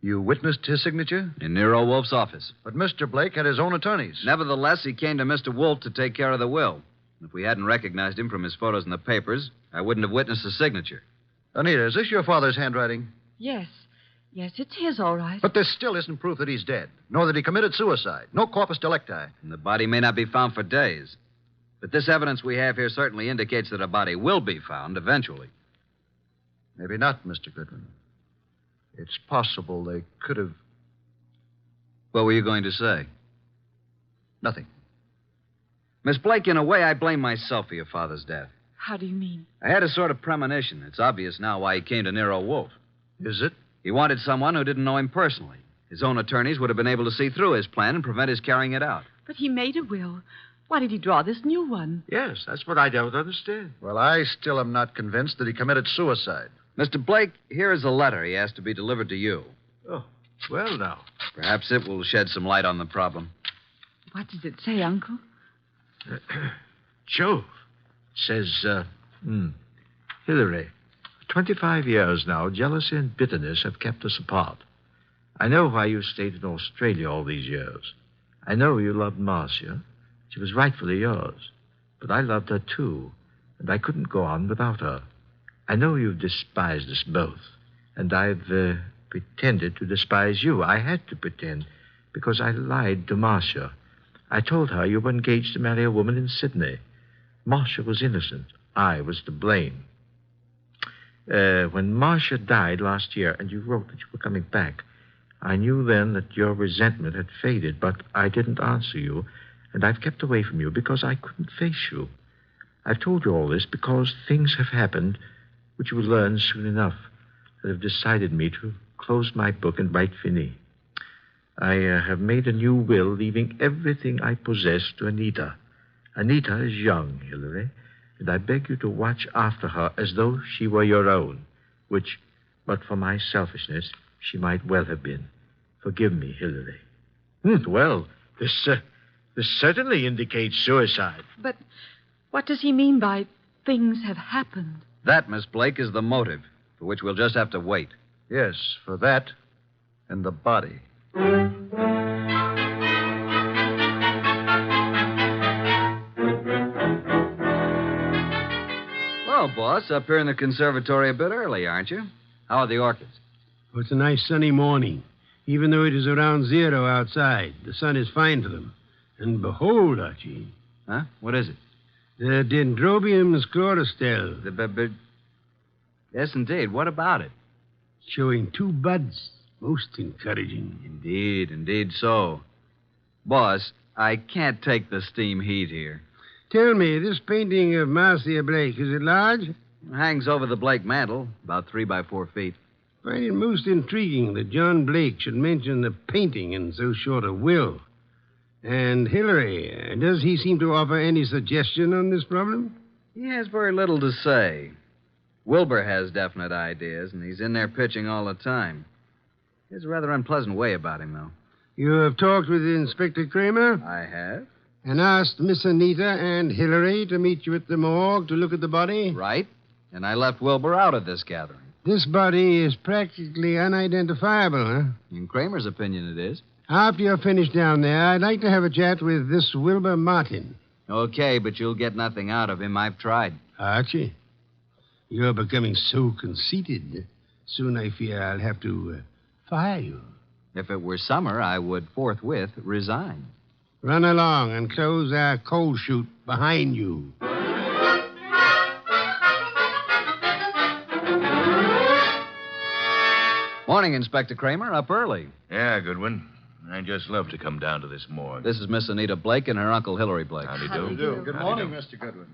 You witnessed his signature? In Nero Wolfe's office. But Mr. Blake had his own attorneys. Nevertheless, he came to Mr. Wolfe to take care of the will. If we hadn't recognized him from his photos in the papers, I wouldn't have witnessed the signature. Anita, is this your father's handwriting? Yes. Yes, it's his, all right. But this still isn't proof that he's dead, nor that he committed suicide. No corpus delicti. And the body may not be found for days. But this evidence we have here certainly indicates that a body will be found eventually. Maybe not, Mr. Goodwin. It's possible they could have... What were you going to say? Nothing. Miss Blake, in a way, I blame myself for your father's death. How do you mean? I had a sort of premonition. It's obvious now why he came to Nero Wolfe. Is it? He wanted someone who didn't know him personally. His own attorneys would have been able to see through his plan and prevent his carrying it out. But he made a will. Why did he draw this new one? Yes, that's what I don't understand. Well, I still am not convinced that he committed suicide. Mr. Blake, here is a letter he asked to be delivered to you. Oh, well, now. Perhaps it will shed some light on the problem. What does it say, Uncle? Jove. It says, Hillary, 25 years now, jealousy and bitterness have kept us apart. I know why you stayed in Australia all these years. I know you loved Marcia. She was rightfully yours. But I loved her, too, and I couldn't go on without her. I know you've despised us both, and I've pretended to despise you. I had to pretend, because I lied to Marcia. I told her you were engaged to marry a woman in Sydney. Marcia was innocent. I was to blame. When Marcia died last year, and you wrote that you were coming back, I knew then that your resentment had faded, but I didn't answer you, and I've kept away from you because I couldn't face you. I've told you all this because things have happened which you will learn soon enough that have decided me to close my book and write fini. I have made a new will, leaving everything I possess to Anita. Anita is young, Hillary, and I beg you to watch after her as though she were your own, which, but for my selfishness, she might well have been. Forgive me, Hillary. Well, this certainly indicates suicide. But what does he mean by things have happened? That, Miss Blake, is the motive, for which we'll just have to wait. Yes, for that and the body. Well, boss. Up here in the conservatory a bit early, aren't you? How are the orchids? Oh, it's a nice sunny morning. Even though it is around 0 outside, the sun is fine for them. And behold, Archie. Huh? What is it? The Dendrobium sclerostel. Yes, indeed. What about it? Showing 2 buds. Most encouraging. Indeed so. Boss, I can't take the steam heat here. Tell me, this painting of Marcia Blake, is it large? It hangs over the Blake mantle, about 3 by 4 feet. I find it most intriguing that John Blake should mention the painting in so short a will. And Hillary, does he seem to offer any suggestion on this problem? He has very little to say. Wilbur has definite ideas, and he's in there pitching all the time. He has a rather unpleasant way about him, though. You have talked with Inspector Kramer? I have. And asked Miss Anita and Hillary to meet you at the morgue to look at the body? Right. And I left Wilbur out of this gathering. This body is practically unidentifiable, huh? In Kramer's opinion, it is. After you're finished down there, I'd like to have a chat with this Wilbur Martin. Okay, but you'll get nothing out of him. I've tried. Archie, you're becoming so conceited. Soon I fear I'll have to fire you. If it were summer, I would forthwith resign. Run along and close our coal chute behind you. Morning, Inspector Kramer. Up early. Yeah, Goodwin. I'd just love to come down to this morgue. This is Miss Anita Blake and her Uncle Hillary Blake. Howdy do. Howdy do. Good Howdy morning, do. Mr. Goodwin.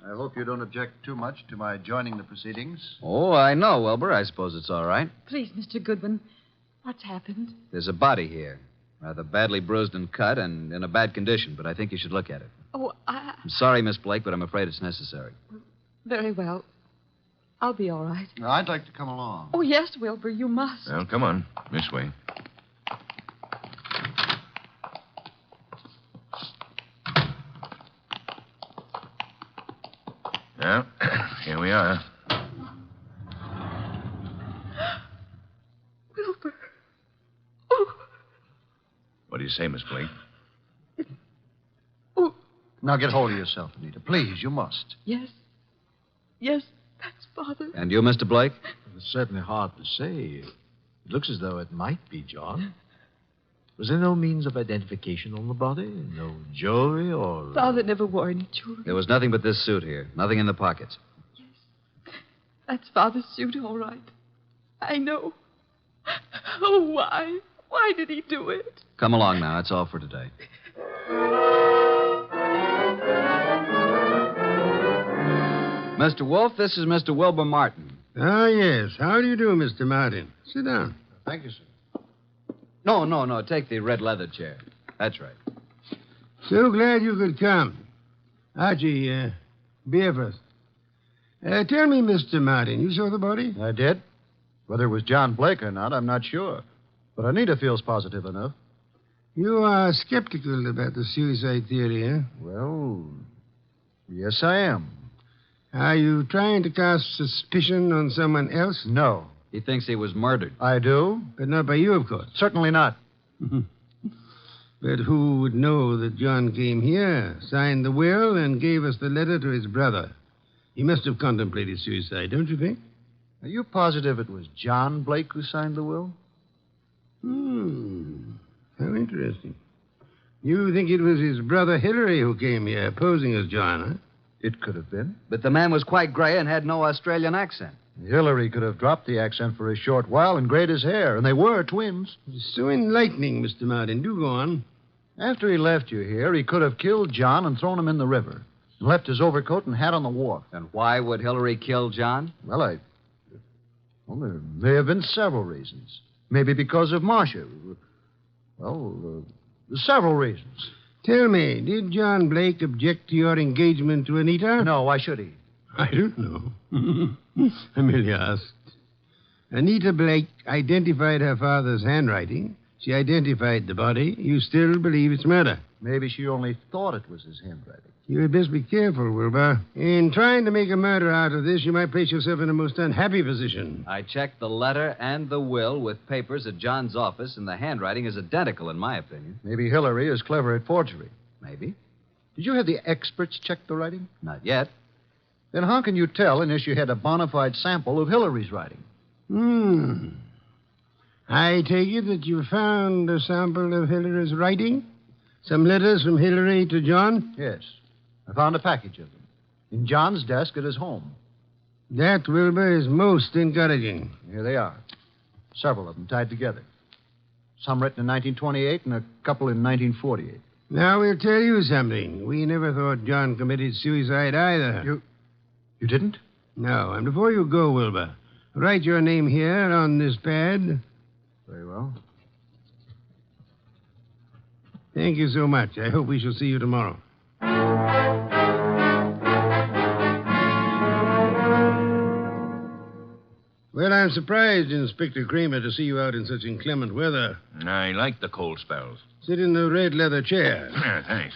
I hope you don't object too much to my joining the proceedings. Oh, I know, Wilbur. I suppose it's all right. Please, Mr. Goodwin, what's happened? There's a body here. Rather badly bruised and cut and in a bad condition, but I think you should look at it. Oh, I'm sorry, Miss Blake, but I'm afraid it's necessary. very well. I'll be all right. I'd like to come along. Oh, yes, Wilbur, you must. Well, come on. This way. Well, here we are. Wilbur. What do you say, Miss Blake? Now get hold of yourself, Anita. Please, you must. Yes. Yes, that's Father. And you, Mr. Blake? It's certainly hard to say. It looks as though it might be John. Was there no means of identification on the body? No jewelry or... Father never wore any jewelry. There was nothing but this suit here. Nothing in the pockets. That's Father's suit, all right. I know. Oh, why? Why did he do it? Come along now. That's all for today. Mr. Wolfe, this is Mr. Wilbur Martin. Ah, yes. How do you do, Mr. Martin? Sit down. Thank you, sir. No. Take the red leather chair. That's right. So glad you could come. Archie, beer first. Tell me, Mr. Martin, you saw the body? I did. Whether it was John Blake or not, I'm not sure. But Anita feels positive enough. You are skeptical about the suicide theory, huh? Well, yes, I am. Are you trying to cast suspicion on someone else? No. He thinks he was murdered. I do? But not by you, of course. Certainly not. But who would know that John came here, signed the will, and gave us the letter to his brother? He must have contemplated suicide, don't you think? Are you positive it was John Blake who signed the will? How interesting. You think it was his brother Hillary who came here, posing as John, huh? It could have been. But the man was quite gray and had no Australian accent. Hillary could have dropped the accent for a short while and grayed his hair, and they were twins. It's so enlightening, Mr. Martin. Do go on. After he left you here, he could have killed John and thrown him in the river, and left his overcoat and hat on the wharf. And why would Hillary kill John? Well, there may have been several reasons. Maybe because of Marcia. Well, several reasons. Tell me, did John Blake object to your engagement to Anita? No, why should he? I don't know. I merely asked. Anita Blake identified her father's handwriting. She identified the body. You still believe it's murder? Maybe she only thought it was his handwriting. You had best be careful, Wilbur. In trying to make a murder out of this, you might place yourself in a most unhappy position. I checked the letter and the will with papers at John's office, and the handwriting is identical, in my opinion. Maybe Hillary is clever at forgery. Maybe. Did you have the experts check the writing? Not yet. Then how can you tell unless you had a bona fide sample of Hillary's writing? I take it that you found a sample of Hillary's writing? Some letters from Hillary to John? Yes. I found a package of them in John's desk at his home. That, Wilbur, is most encouraging. Here they are. Several of them tied together. Some written in 1928 and a couple in 1948. Now, we'll tell you something. We never thought John committed suicide either. You didn't? No. And before you go, Wilbur, write your name here on this pad. Very well. Thank you so much. I hope we shall see you tomorrow. Well, I'm surprised, Inspector Kramer, to see you out in such inclement weather. I like the cold spells. Sit in the red leather chair. Yeah, thanks.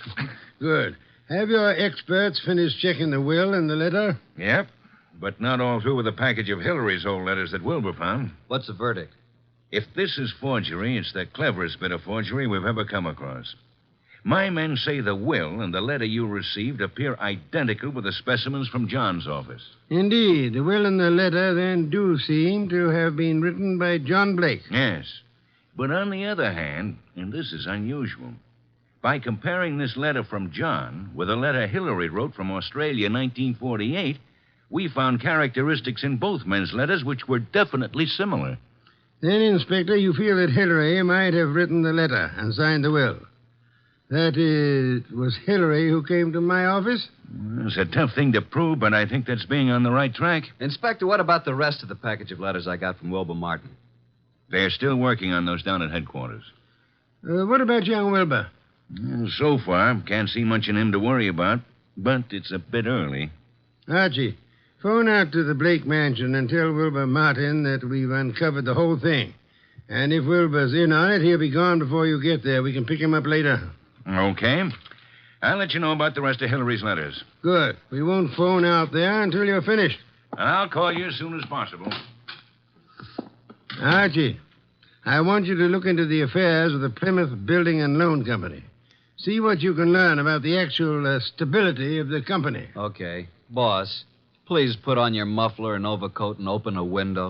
Good. Have your experts finished checking the will and the letter? Yep, but not all through with the package of Hillary's old letters that Wilbur found. What's the verdict? If this is forgery, it's the cleverest bit of forgery we've ever come across. My men say the will and the letter you received appear identical with the specimens from John's office. Indeed. The will and the letter then do seem to have been written by John Blake. Yes. But on the other hand, and this is unusual, by comparing this letter from John with a letter Hillary wrote from Australia in 1948, we found characteristics in both men's letters which were definitely similar. Then, Inspector, you feel that Hillary might have written the letter and signed the will. That is, was Hillary who came to my office? It's a tough thing to prove, but I think that's being on the right track. Inspector, what about the rest of the package of letters I got from Wilbur Martin? They're still working on those down at headquarters. What about young Wilbur? So far, can't see much in him to worry about, but it's a bit early. Archie, phone out to the Blake mansion and tell Wilbur Martin that we've uncovered the whole thing. And if Wilbur's in on it, he'll be gone before you get there. We can pick him up later. Okay. I'll let you know about the rest of Hillary's letters. Good. We won't phone out there until you're finished. And I'll call you as soon as possible. Archie, I want you to look into the affairs of the Plymouth Building and Loan Company. See what you can learn about the actual stability of the company. Okay. Boss, please put on your muffler and overcoat and open a window.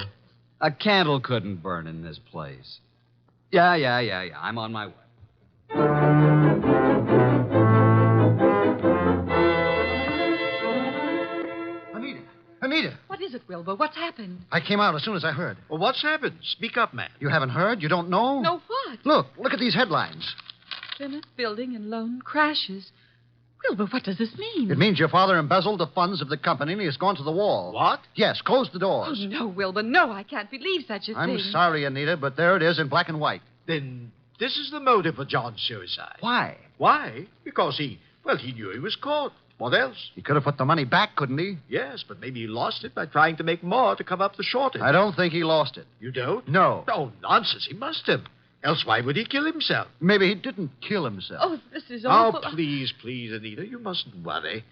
A candle couldn't burn in this place. Yeah. I'm on my way. Anita. What is it, Wilbur? What's happened? I came out as soon as I heard. Well, what's happened? Speak up, man. You haven't heard? You don't know? No, what? Look at these headlines. Plymouth Building and Loan crashes. Wilbur, what does this mean? It means your father embezzled the funds of the company and he has gone to the wall. What? Yes, close the doors. Oh, no, Wilbur, no, I can't believe such a thing. I'm sorry, Anita, but there it is in black and white. Then this is the motive for John's suicide. Why? Why? Because he knew he was caught. What else? He could have put the money back, couldn't he? Yes, but maybe he lost it by trying to make more to cover up the shortage. I don't think he lost it. You don't? No. Oh, nonsense. He must have. Else why would he kill himself? Maybe he didn't kill himself. Oh, this is awful. Oh, please, Anita, you mustn't worry.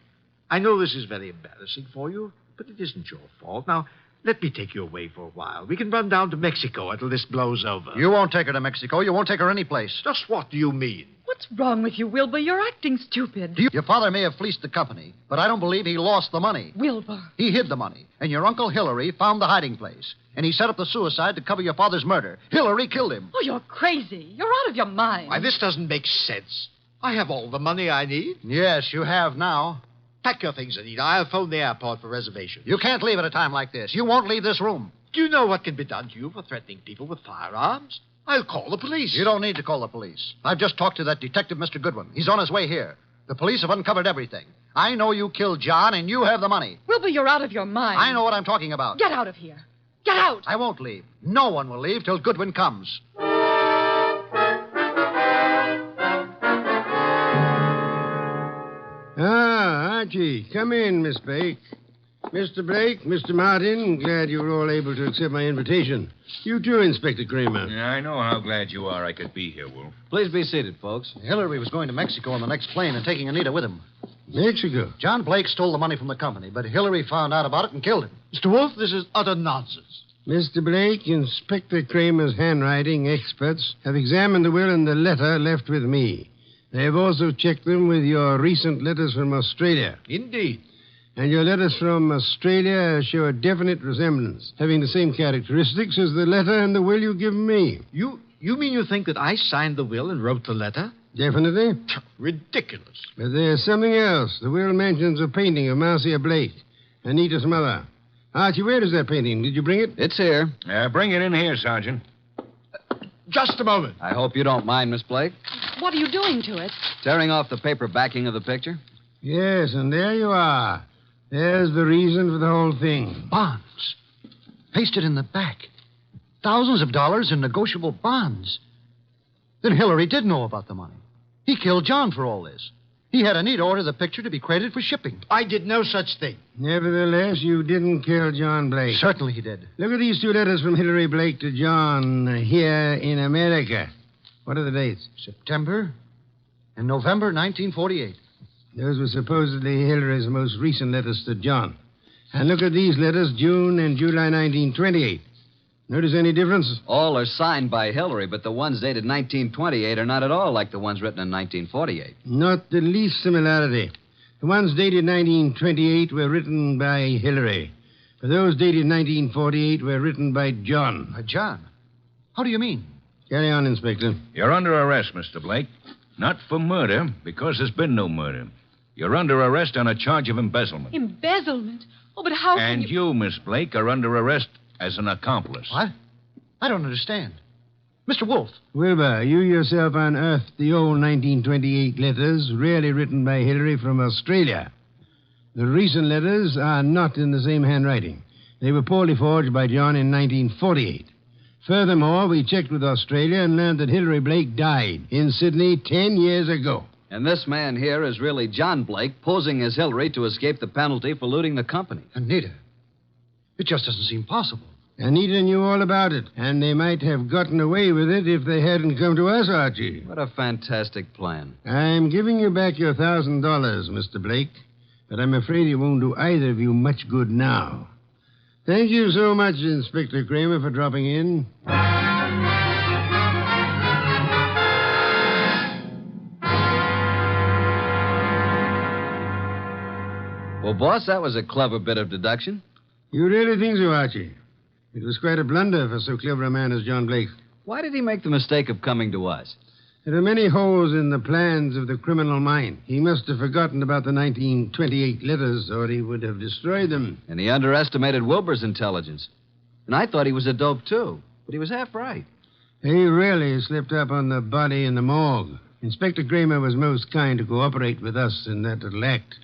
I know this is very embarrassing for you, but it isn't your fault. Now, let me take you away for a while. We can run down to Mexico until this blows over. You won't take her to Mexico. You won't take her any place. Just what do you mean? What's wrong with you, Wilbur? You're acting stupid. Your father may have fleeced the company, but I don't believe he lost the money. Wilbur. He hid the money, and your Uncle Hillary found the hiding place. And he set up the suicide to cover your father's murder. Hillary killed him. Oh, you're crazy. You're out of your mind. Why, this doesn't make sense. I have all the money I need. Yes, you have now. Pack your things, Anita. I'll phone the airport for reservations. You can't leave at a time like this. You won't leave this room. Do you know what can be done to you for threatening people with firearms? I'll call the police. You don't need to call the police. I've just talked to that detective, Mr. Goodwin. He's on his way here. The police have uncovered everything. I know you killed John, and you have the money. Wilbur, you're out of your mind. I know what I'm talking about. Get out of here. Get out. I won't leave. No one will leave till Goodwin comes. Archie, come in, Miss Blake. Mr. Blake, Mr. Martin, glad you were all able to accept my invitation. You too, Inspector Kramer. Yeah, I know how glad you are I could be here, Wolf. Please be seated, folks. Hillary was going to Mexico on the next plane and taking Anita with him. Mexico? John Blake stole the money from the company, but Hillary found out about it and killed him. Mr. Wolfe, this is utter nonsense. Mr. Blake, Inspector Kramer's handwriting experts have examined the will and the letter left with me. They have also checked them with your recent letters from Australia. Indeed. And your letters from Australia show a definite resemblance, having the same characteristics as the letter and the will you give me. You mean you think that I signed the will and wrote the letter? Definitely. Ridiculous. But there's something else. The will mentions a painting of Marcia Blake, Anita's mother. Archie, where is that painting? Did you bring it? It's here. Bring it in here, Sergeant. Just a moment. I hope you don't mind, Miss Blake. What are you doing to it? Tearing off the paper backing of the picture? Yes, and there you are. There's the reason for the whole thing. Bonds. Pasted in the back. Thousands of dollars in negotiable bonds. Then Hillary did know about the money. He killed John for all this. He had Anita order the picture to be credited for shipping. I did no such thing. Nevertheless, you didn't kill John Blake. Certainly he did. Look at these 2 letters from Hillary Blake to John here in America. What are the dates? September and November 1948. Those were supposedly Hillary's most recent letters to John. And look at these letters, June and July 1928. Notice any difference? All are signed by Hillary, but the ones dated 1928 are not at all like the ones written in 1948. Not the least similarity. The ones dated 1928 were written by Hillary. But those dated 1948 were written by John. By John? How do you mean? Carry on, Inspector. You're under arrest, Mr. Blake. Not for murder, because there's been no murder. You're under arrest on a charge of embezzlement. Embezzlement? Oh, but how And can you... you, Miss Blake, are under arrest as an accomplice. What? I don't understand. Mr. Wolfe. Wilbur, you yourself unearthed the old 1928 letters, really written by Hillary from Australia. The recent letters are not in the same handwriting. They were poorly forged by John in 1948. Furthermore, we checked with Australia and learned that Hillary Blake died in Sydney 10 years ago. And this man here is really John Blake, posing as Hillary to escape the penalty for looting the company. Anita. It just doesn't seem possible. Anita knew all about it, and they might have gotten away with it if they hadn't come to us, Archie. What a fantastic plan. I'm giving you back your $1,000, Mr. Blake, but I'm afraid it won't do either of you much good now. Thank you so much, Inspector Kramer, for dropping in. Well, boss, that was a clever bit of deduction. You really think so, Archie? It was quite a blunder for so clever a man as John Blake. Why did he make the mistake of coming to us? There are many holes in the plans of the criminal mind. He must have forgotten about the 1928 letters, or he would have destroyed them. And he underestimated Wilbur's intelligence. And I thought he was a dope, too. But he was half right. He really slipped up on the body in the morgue. Inspector Kramer was most kind to cooperate with us in that little act.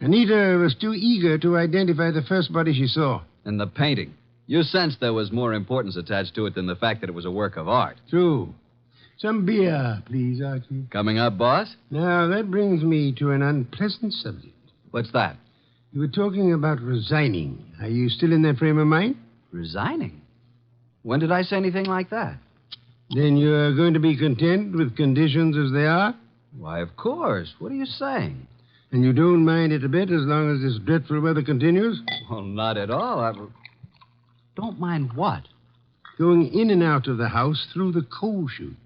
Anita was too eager to identify the first body she saw. And the painting. You sensed there was more importance attached to it than the fact that it was a work of art. True. Some beer, please, Archie. Coming up, boss? Now, that brings me to an unpleasant subject. What's that? You were talking about resigning. Are you still in that frame of mind? Resigning? When did I say anything like that? Then you're going to be content with conditions as they are? Why, of course. What are you saying? And you don't mind it a bit as long as this dreadful weather continues? Well, not at all. Don't mind what? Going in and out of the house through the coal chute.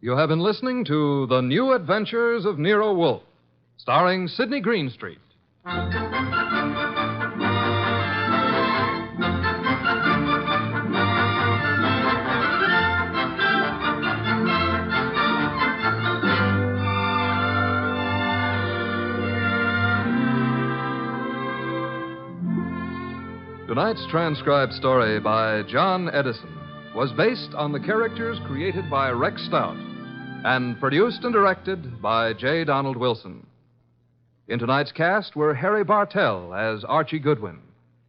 You have been listening to The New Adventures of Nero Wolfe, starring Sidney Greenstreet. Tonight's transcribed story by John Edison was based on the characters created by Rex Stout and produced and directed by J. Donald Wilson. In tonight's cast were Harry Bartell as Archie Goodwin,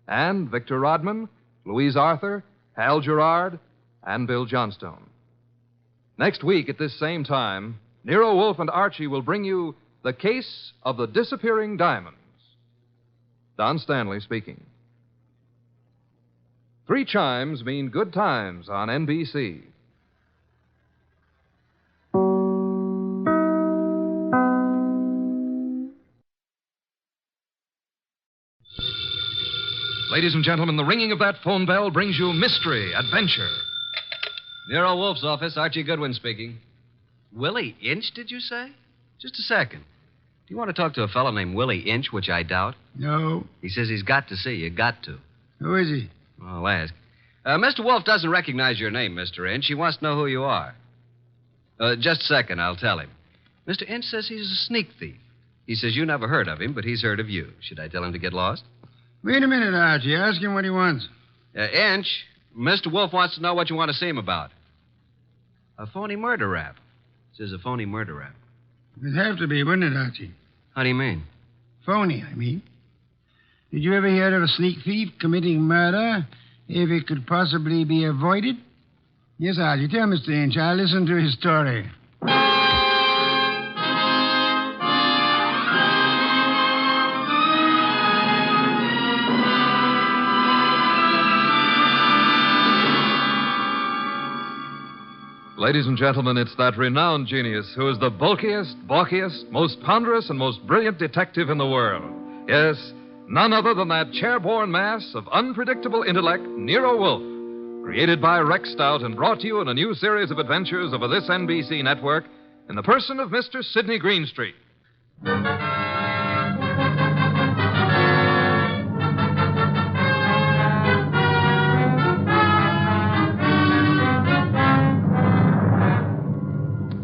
and Victor Rodman, Louise Arthur, Hal Gerard, and Bill Johnstone. Next week at this same time, Nero Wolfe and Archie will bring you The Case of the Disappearing Diamonds. Don Stanley speaking. 3 chimes mean good times on NBC. Ladies and gentlemen, the ringing of that phone bell brings you mystery, adventure. Nero Wolfe's office, Archie Goodwin speaking. Willie Inch, did you say? Just a second. Do you want to talk to a fellow named Willie Inch, which I doubt? No. He says he's got to see you. Got to. Who is he? I'll ask. Mr. Wolfe doesn't recognize your name, Mr. Inch. He wants to know who you are. Just a second, I'll tell him. Mr. Inch says he's a sneak thief. He says you never heard of him, but he's heard of you. Should I tell him to get lost? Wait a minute, Archie. Ask him what he wants. Inch, Mr. Wolfe wants to know what you want to see him about. A phony murder rap. Says a phony murder rap. It'd have to be, wouldn't it, Archie? How do you mean? Phony, I mean. Did you ever hear of a sneak thief committing murder if it could possibly be avoided? Yes, Archie. Tell Mr. Inch. I'll listen to his story. Ladies and gentlemen, it's that renowned genius who is the bulkiest, balkiest, most ponderous, and most brilliant detective in the world. Yes, none other than that chair-borne mass of unpredictable intellect, Nero Wolfe, created by Rex Stout and brought to you in a new series of adventures over this NBC network in the person of Mr. Sidney Greenstreet.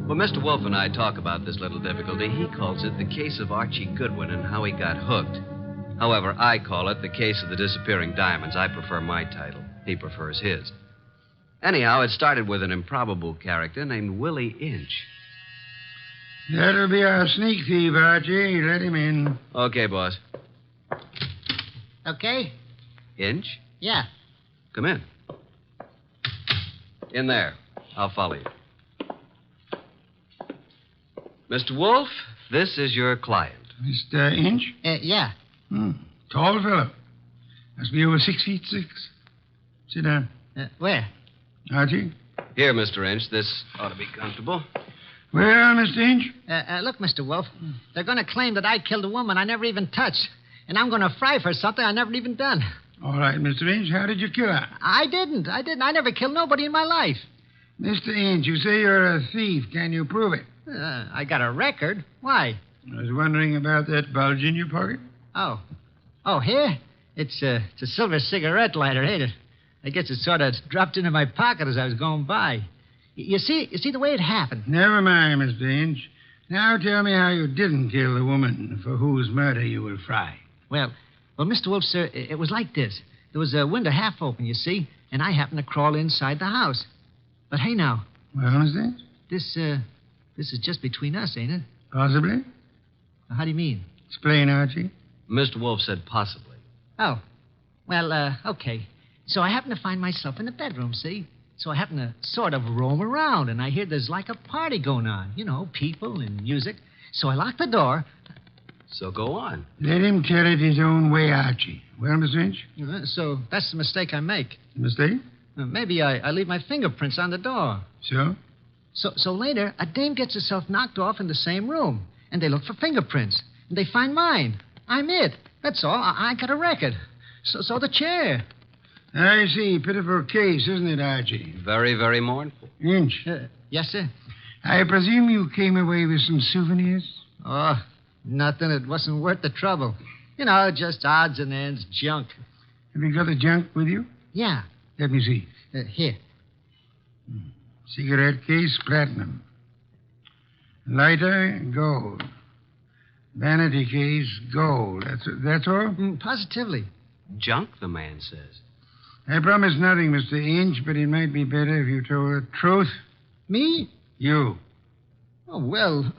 When Mr. Wolfe and I talk about this little difficulty, he calls it the case of Archie Goodwin and how he got hooked. However, I call it the case of the disappearing diamonds. I prefer my title. He prefers his. Anyhow, it started with an improbable character named Willie Inch. That'll be our sneak thief, Archie. Let him in. Okay, boss. Okay? Inch? Yeah. Come in. In there. I'll follow you. Mr. Wolfe, this is your client. Mr. Inch? Yeah. Tall fellow. Must be over 6'6". Sit down. Where? Archie? Here, Mr. Inch. This ought to be comfortable. Well, Mr. Inch? Look, Mr. Wolfe, they're going to claim that I killed a woman I never even touched. And I'm going to fry for something I never even done. All right, Mr. Inch. How did you kill her? I didn't. I never killed nobody in my life. Mr. Inch, you say you're a thief. Can you prove it? I got a record. Why? I was wondering about that bulge in your pocket. Oh. Oh, here? It's a silver cigarette lighter, ain't it? I guess it sort of dropped into my pocket as I was going by. You see the way it happened? Never mind, Mr. Inch. Now tell me how you didn't kill the woman for whose murder you will fry. Well, Mr. Wolfe, sir, it was like this. There was a window half open, you see, and I happened to crawl inside the house. But hey, now. Well, Mr. Inch? This is just between us, ain't it? Possibly. How do you mean? Explain, Archie. Mr. Wolfe said possibly. Oh. Well, okay. So I happen to find myself in the bedroom, see? So I happen to sort of roam around, and I hear there's like a party going on. You know, people and music. So I lock the door. So go on. Let him tell it his own way, Archie. Well, Mr. Inch? So that's the mistake I make. Mistake? Maybe I leave my fingerprints on the door. So? So later, a dame gets herself knocked off in the same room, and they look for fingerprints, and they find mine. I'm it. That's all. I got a record. So the chair. I see. Pitiful case, isn't it, Archie? Very, very mournful. Inch. Yes, sir. I presume you came away with some souvenirs? Oh, nothing. It wasn't worth the trouble. You know, just odds and ends, junk. Have you got the junk with you? Yeah. Let me see. Here. Cigarette case, platinum. Lighter, gold. Vanity case, gold. That's all? Positively. Junk, the man says. I promise nothing, Mr. Inch, but it might be better if you told the truth. Me? You. Oh, well.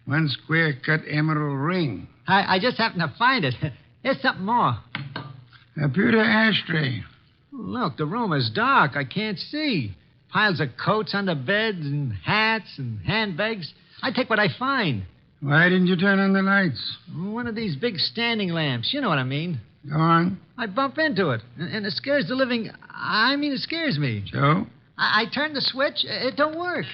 One square-cut emerald ring. I just happened to find it. Here's something more. A pewter ashtray. Look, the room is dark. I can't see. Piles of coats under beds and hats and handbags. I take what I find. Why didn't you turn on the lights? One of these big standing lamps. You know what I mean. Go on. I bump into it, and it scares the living... it scares me. So? I turn the switch. It don't work.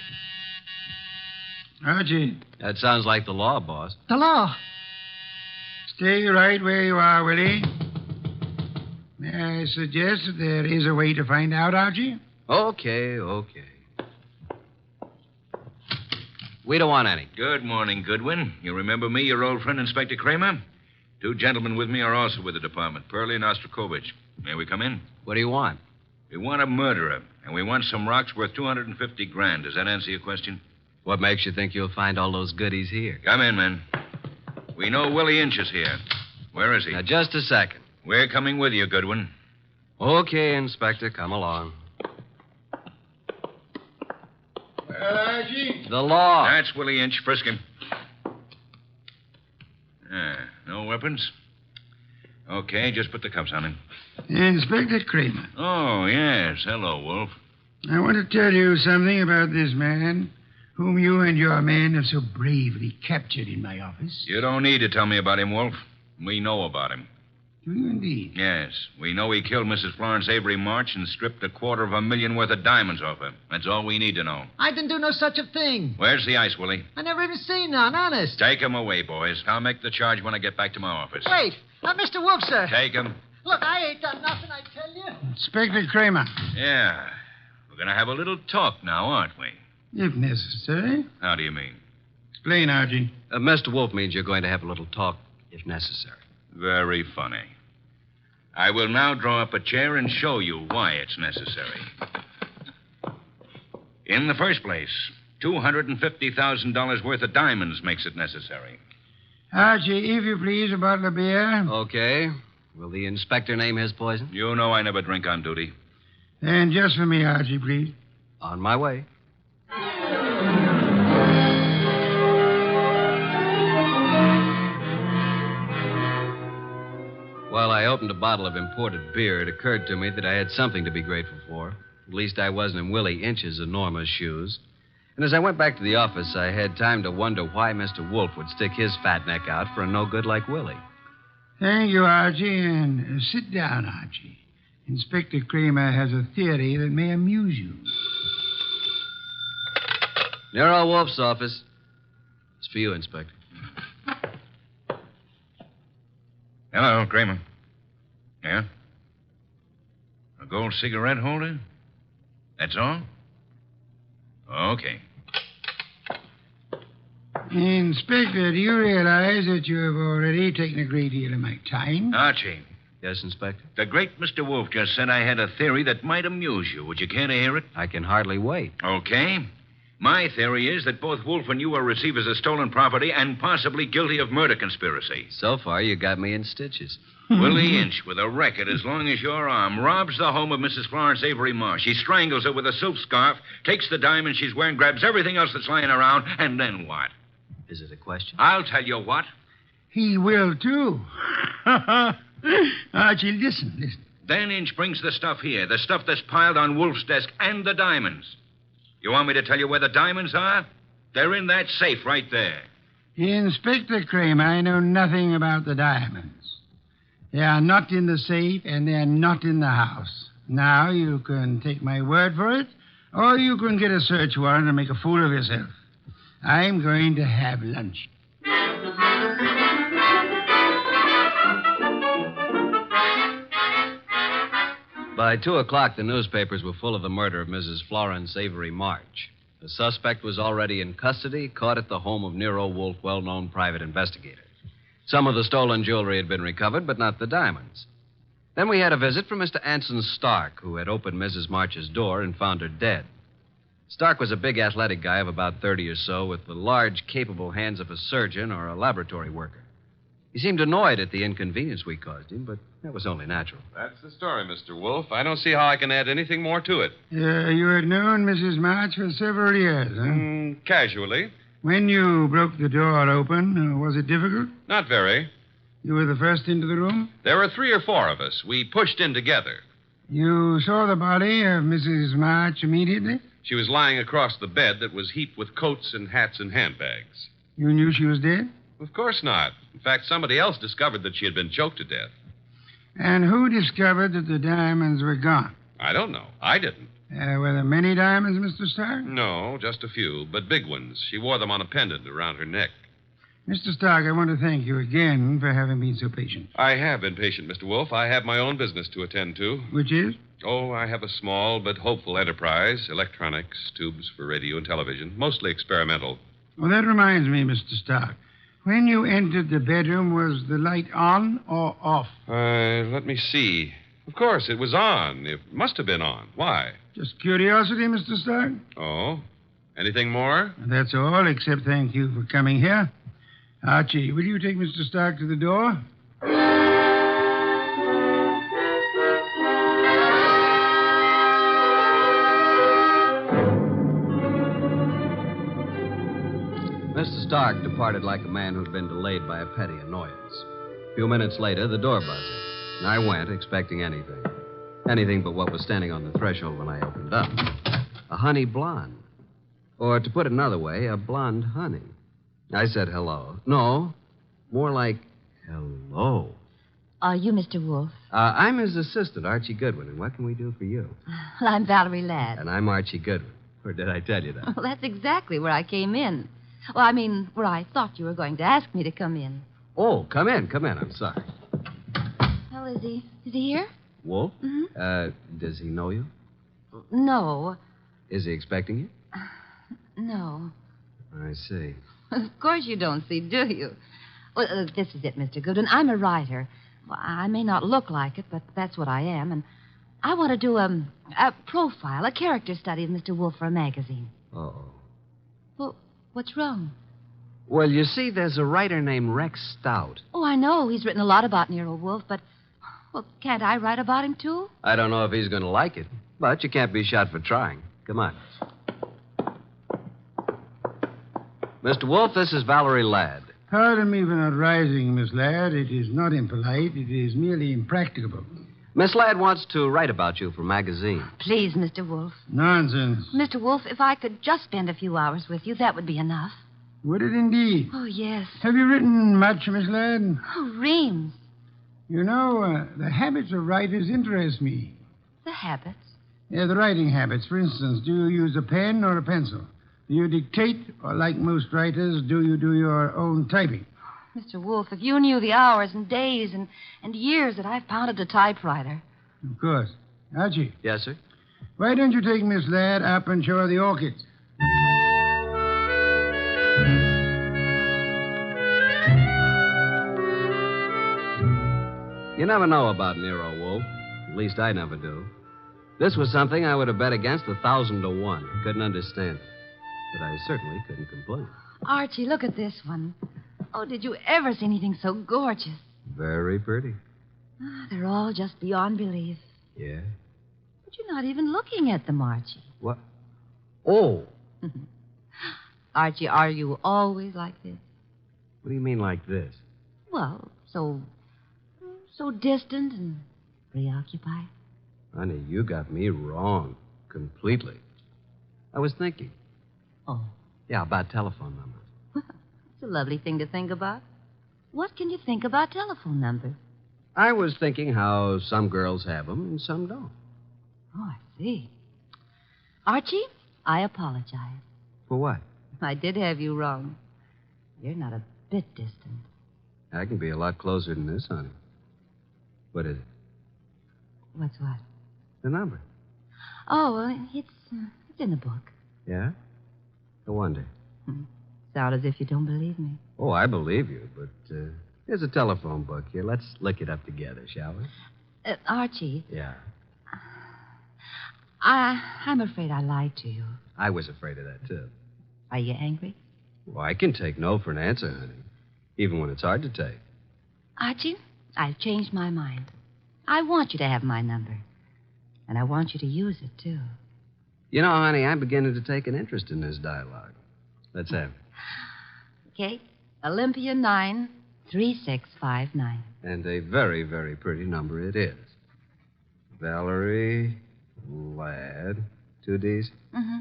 Archie. That sounds like the law, boss. The law. Stay right where you are, Willie. May I suggest that there is a way to find out, Archie? Okay. We don't want any. Good morning, Goodwin. You remember me, your old friend, Inspector Kramer? 2 gentlemen with me are also with the department, Pearlie and Ostrakovich. May we come in? What do you want? We want a murderer, and we want some rocks worth $250,000. Does that answer your question? What makes you think you'll find all those goodies here? Come in, men. We know Willie Inch is here. Where is he? Now, just a second. We're coming with you, Goodwin. Okay, Inspector, come along. Archie? The law. That's Willie Inch. Frisk him. No weapons? Okay, just put the cuffs on him. Inspector Kramer. Oh, yes. Hello, Wolf. I want to tell you something about this man whom you and your men have so bravely captured in my office. You don't need to tell me about him, Wolf. We know about him. Do you indeed? Yes. We know he killed Mrs. Florence Avery March and stripped $250,000 worth of diamonds off her. That's all we need to know. I didn't do no such a thing. Where's the ice, Willie? I never even seen none, honest. Take him away, boys. I'll make the charge when I get back to my office. Wait. Mr. Wolfe, sir. Take him. Look, I ain't done nothing, I tell you. Inspector Kramer. Yeah. We're going to have a little talk now, aren't we? If necessary. How do you mean? Explain, Archie. Mr. Wolfe means you're going to have a little talk, if necessary. Very funny. I will now draw up a chair and show you why it's necessary. In the first place, $250,000 worth of diamonds makes it necessary. Archie, if you please, a bottle of beer. Okay. Will the inspector name his poison? You know I never drink on duty. And just for me, Archie, please. On my way. While I opened a bottle of imported beer, it occurred to me that I had something to be grateful for. At least I wasn't in Willie Inch's enormous shoes. And as I went back to the office, I had time to wonder why Mr. Wolfe would stick his fat neck out for a no-good like Willie. Thank you, Archie, and sit down, Archie. Inspector Kramer has a theory that may amuse you. Nero Wolfe's office. It's for you, Inspector. Hello, Kramer. Yeah? A gold cigarette holder? That's all? Okay. Inspector, do you realize that you have already taken a great deal of my time? Archie. Yes, Inspector? The great Mr. Wolfe just said I had a theory that might amuse you. Would you care to hear it? I can hardly wait. Okay. My theory is that both Wolfe and you are receivers of stolen property and possibly guilty of murder conspiracy. So far, you got me in stitches. Willie Inch, with a record as long as your arm, robs the home of Mrs. Florence Avery Marsh. He strangles her with a silk scarf, takes the diamond she's wearing, grabs everything else that's lying around, and then what? Is it a question? I'll tell you what. He will, too. Archie, listen. Then Inch brings the stuff here, the stuff that's piled on Wolfe's desk, and the diamonds. You want me to tell you where the diamonds are? They're in that safe right there. Inspector Kramer, I know nothing about the diamonds. They are not in the safe, and they're not in the house. Now, you can take my word for it, or you can get a search warrant and make a fool of yourself. I'm going to have lunch. By 2 o'clock, the newspapers were full of the murder of Mrs. Florence Avery March. The suspect was already in custody, caught at the home of Nero Wolfe, well-known private investigator. Some of the stolen jewelry had been recovered, but not the diamonds. Then we had a visit from Mr. Anson Stark, who had opened Mrs. March's door and found her dead. Stark was a big athletic guy of about 30 or so, with the large, capable hands of a surgeon or a laboratory worker. He seemed annoyed at the inconvenience we caused him, but that was only natural. That's the story, Mr. Wolfe. I don't see how I can add anything more to it. You had known Mrs. March for several years, huh? Casually. When you broke the door open, was it difficult? Not very. You were the first into the room? There were 3 or 4 of us. We pushed in together. You saw the body of Mrs. March immediately? She was lying across the bed that was heaped with coats and hats and handbags. You knew she was dead? Of course not. In fact, somebody else discovered that she had been choked to death. And who discovered that the diamonds were gone? I don't know. I didn't. Were there many diamonds, Mr. Stark? No, just a few, but big ones. She wore them on a pendant around her neck. Mr. Stark, I want to thank you again for having been so patient. I have been patient, Mr. Wolfe. I have my own business to attend to. Which is? Oh, I have a small but hopeful enterprise. Electronics, tubes for radio and television, mostly experimental. Well, that reminds me, Mr. Stark. When you entered the bedroom, was the light on or off? Let me see. Of course, it was on. It must have been on. Why? Just curiosity, Mr. Stark? Oh? Anything more? That's all, except thank you for coming here. Archie, will you take Mr. Stark to the door? Mr. Stark departed like a man who'd been delayed by a petty annoyance. A few minutes later, the door buzzed, and I went expecting anything. Anything but what was standing on the threshold when I opened up. A honey blonde. Or, to put it another way, a blonde honey. I said hello. No, more like hello. Are you Mr. Wolfe? I'm his assistant, Archie Goodwin, and what can we do for you? Well, I'm Valerie Ladd. And I'm Archie Goodwin. Or did I tell you that? Well, that's exactly where I came in. Well, I mean, where I thought you were going to ask me to come in. Oh, come in. I'm sorry. Oh, is he here? Wolf? Mm-hmm. Does he know you? No. Is he expecting you? No. I see. Of course you don't see, do you? Well, this is it, Mr. Goodwin. I'm a writer. Well, I may not look like it, but that's what I am. And I want to do a profile, a character study of Mr. Wolfe for a magazine. Uh-oh. Well, what's wrong? Well, you see, there's a writer named Rex Stout. Oh, I know. He's written a lot about Nero Wolfe, but, well, can't I write about him, too? I don't know if he's going to like it, but you can't be shot for trying. Come on. Mr. Wolfe, this is Valerie Ladd. Pardon me for not rising, Miss Ladd. It is not impolite. It is merely impracticable. Miss Ladd wants to write about you for a magazine. Please, Mr. Wolfe. Nonsense. Mr. Wolfe, if I could just spend a few hours with you, that would be enough. Would it indeed? Oh, yes. Have you written much, Miss Ladd? Oh, reams. You know, the habits of writers interest me. The habits? Yeah, the writing habits. For instance, do you use a pen or a pencil? Do you dictate, or like most writers, do you do your own typing? Mr. Wolfe, if you knew the hours and days and years that I've pounded a typewriter. Of course. Archie. Yes, sir? Why don't you take Miss Ladd up and show her the orchids? You never know about Nero Wolfe. At least I never do. This was something I would have bet against 1,000 to 1. Couldn't understand it. But I certainly couldn't complain. Archie, look at this one. Oh, did you ever see anything so gorgeous? Very pretty. They're all just beyond belief. Yeah? But you're not even looking at them, Archie. What? Oh. Archie, are you always like this? What do you mean like this? Well, so distant and preoccupied. Honey, you got me wrong. Completely. I was thinking. Oh. Yeah, about telephone numbers. It's a lovely thing to think about. What can you think about telephone numbers? I was thinking how some girls have them and some don't. Oh, I see. Archie, I apologize. For what? I did have you wrong. You're not a bit distant. I can be a lot closer than this, honey. What is it? What's what? The number. Oh, well, it's in the book. Yeah? No wonder. Sound as if you don't believe me. Oh, I believe you, but here's a telephone book here. Let's look it up together, shall we? Archie. Yeah. I'm afraid I lied to you. I was afraid of that, too. Are you angry? Well, I can take no for an answer, honey. Even when it's hard to take. Archie, I've changed my mind. I want you to have my number. And I want you to use it, too. You know, honey, I'm beginning to take an interest in this dialogue. Let's have it. Okay. Olympia 93659. And a very, very pretty number it is. Valerie Ladd. 2 D's? Mm-hmm.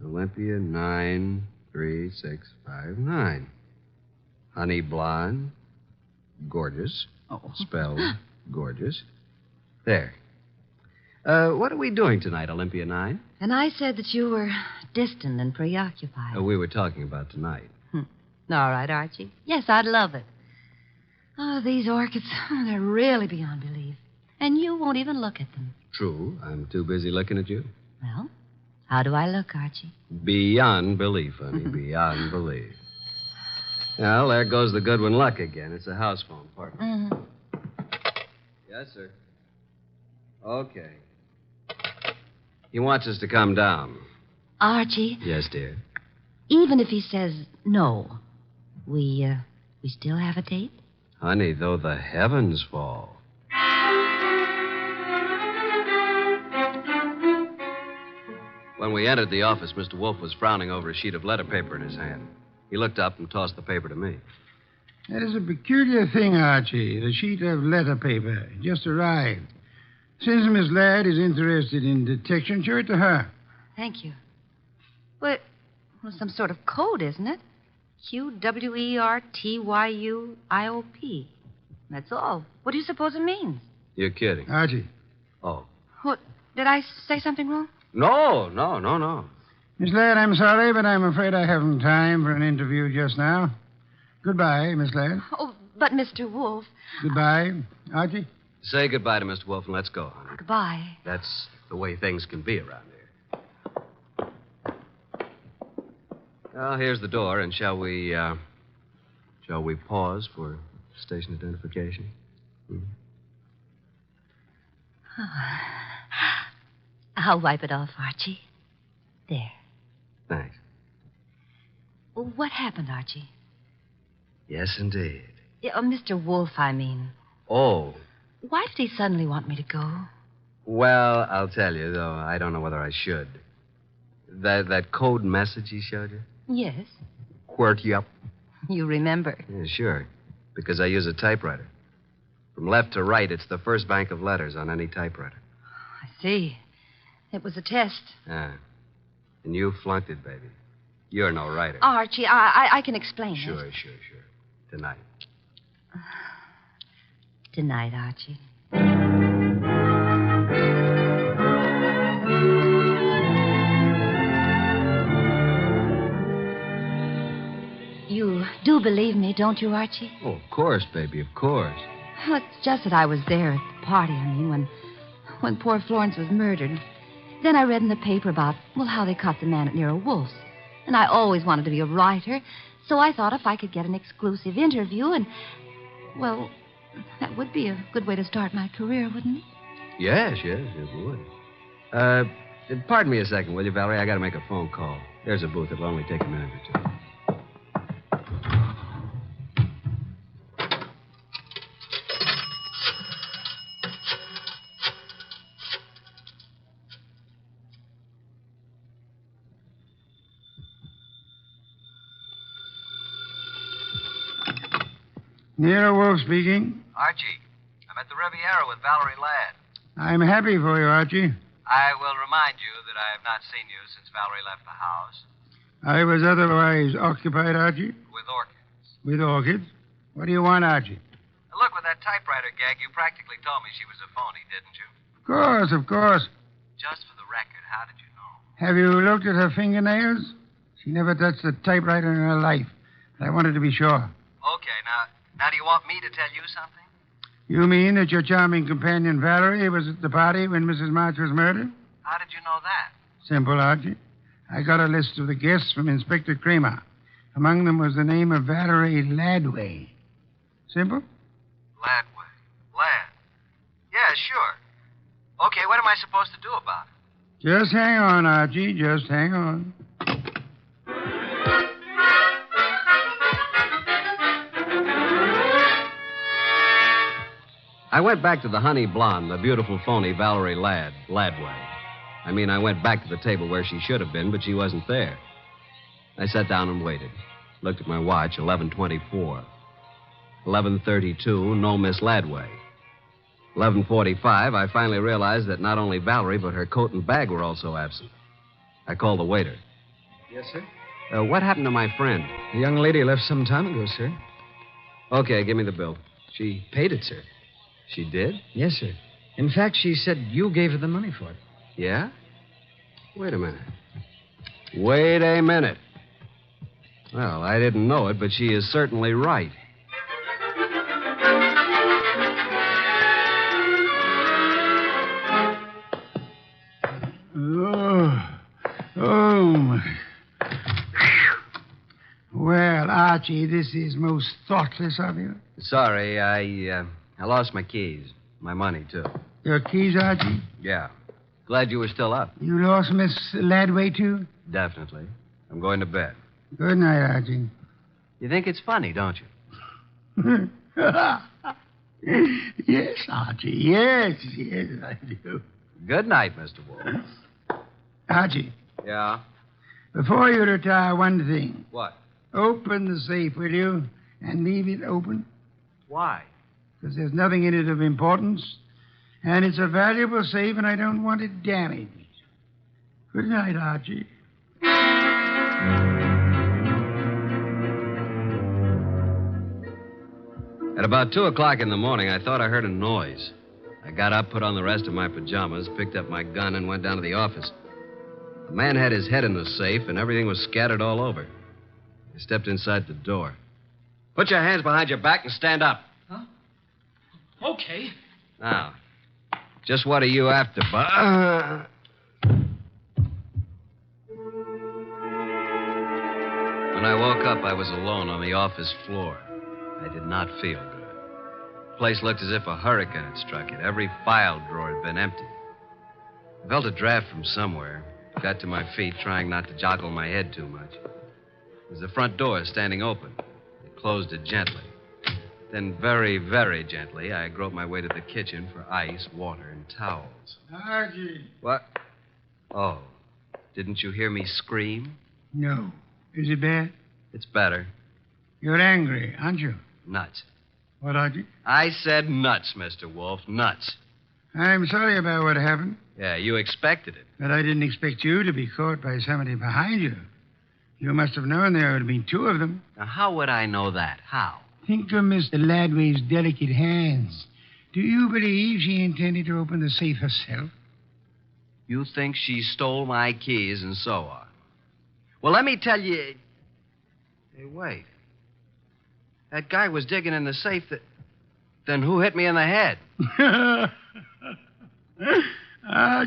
Olympia 93659. Honey blonde. Gorgeous. Oh. Spelled gorgeous. There. What are we doing tonight, Olympia 9? And I said that you were distant and preoccupied. We were talking about tonight. All right, Archie. Yes, I'd love it. Oh, these orchids, they're really beyond belief. And you won't even look at them. True. I'm too busy looking at you. Well, how do I look, Archie? Beyond belief, honey. Beyond belief. Well, there goes the Goodwin luck again. It's a house phone, partner. Mm-hmm. Yes, sir. Okay. He wants us to come down. Archie, Yes, dear. even if he says no, we still have a date? Honey, though the heavens fall. When we entered the office, Mr. Wolfe was frowning over a sheet of letter paper in his hand. He looked up and tossed the paper to me. That is a peculiar thing, Archie. The sheet of letter paper. It just arrived. Since Miss Ladd is interested in detection, show it to her. Thank you. Well, some sort of code, isn't it? QWERTYUIOP. That's all. What do you suppose it means? You're kidding. Archie. Oh. What? Did I say something wrong? No. Miss Ladd, I'm sorry, but I'm afraid I haven't time for an interview just now. Goodbye, Miss Ladd. Oh, but Mr. Wolfe. Goodbye, Archie. Say goodbye to Mr. Wolfe and let's go, honey. Goodbye. That's the way things can be around here. Well, here's the door, and shall we pause for station identification? I'll wipe it off, Archie. There. Thanks. What happened, Archie? Yes, indeed. Yeah, Mr. Wolfe, I mean. Oh, Why did he suddenly want me to go? well, I'll tell you, though I don't know whether I should. That code message he showed you? Yes. Quirt you up? You remember. Yeah, sure. Because I use a typewriter. From left to right, it's the first bank of letters on any typewriter. I see. It was a test. Ah. And you flunked it, baby. You're no writer. Archie, I can explain Sure. it. Tonight. Tonight, Archie. You do believe me, don't you, Archie? Oh, of course, baby, of course. Well, it's just that I was there at the party, when poor Florence was murdered. Then I read in the paper about, how they caught the man at Nero Wolfe's. And I always wanted to be a writer, so I thought if I could get an exclusive interview and, that would be a good way to start my career, wouldn't it? Yes, it would. Pardon me a second, will you, Valerie? I got to make a phone call. There's a booth. It'll only take a minute or two. Nero Wolfe speaking. Archie, I'm at the Riviera with Valerie Ladd. I'm happy for you, Archie. I will remind you that I have not seen you since Valerie left the house. I was otherwise occupied, Archie. With orchids. With orchids? What do you want, Archie? Look, with that typewriter gag, you practically told me she was a phony, didn't you? Of course. Just for the record, how did you know? Have you looked at her fingernails? She never touched a typewriter in her life. I wanted to be sure. Okay, now do you want me to tell you something? You mean that your charming companion Valerie was at the party when Mrs. March was murdered? How did you know that? Simple, Archie. I got a list of the guests from Inspector Kramer. Among them was the name of Valerie Ladway. Simple? Ladway. Ladd. Yeah, sure. Okay, what am I supposed to do about it? Just hang on, Archie. Just hang on. I went back to the honey blonde, the beautiful phony Valerie Ladway. I went back to the table where she should have been, but she wasn't there. I sat down and waited. Looked at my watch, 11:24. 11:32, no Miss Ladway. 11:45, I finally realized that not only Valerie, but her coat and bag were also absent. I called the waiter. Yes, sir? What happened to my friend? The young lady left some time ago, sir. Okay, give me the bill. She paid it, sir. She did? Yes, sir. In fact, she said you gave her the money for it. Yeah? Wait a minute. Wait a minute. Well, I didn't know it, but she is certainly right. Oh, my. Well, Archie, this is most thoughtless of you. Sorry, I lost my keys. My money, too. Your keys, Archie? Yeah. Glad you were still up. You lost Miss Ladway, too? Definitely. I'm going to bed. Good night, Archie. You think it's funny, don't you? Yes, Archie. Yes, I do. Good night, Mr. Wolfe. Archie, Yeah? before you retire, one thing. What? Open the safe, will you? And leave it open. Why? Because there's nothing in it of importance. And it's a valuable safe, and I don't want it damaged. Good night, Archie. At about 2 o'clock in the morning, I thought I heard a noise. I got up, put on the rest of my pajamas, picked up my gun, and went down to the office. The man had his head in the safe, and everything was scattered all over. I stepped inside the door. Put your hands behind your back and stand up. Huh? Okay. Now, just what are you after, Bob? When I woke up, I was alone on the office floor. I did not feel good. The place looked as if a hurricane had struck it. Every file drawer had been empty. I felt a draft from somewhere. Got to my feet, trying not to joggle my head too much. There was the front door standing open. I closed it gently. Then, very, very gently, I groped my way to the kitchen for ice, water, and towels. Archie. What? Oh, didn't you hear me scream? No. Is it bad? It's better. You're angry, aren't you? Nuts. What, Archie? I said nuts, Mr. Wolfe. Nuts. I'm sorry about what happened, Yeah, you expected it. but I didn't expect you to be caught by somebody behind you. You must have known there would have been two of them. Now, how would I know that? How? Think of Mr. Ladway's delicate hands. Do you believe she intended to open the safe herself? You think she stole my keys and so on. Well, let me tell you. Hey, wait. That guy was digging in the safe that. Then who hit me in the head?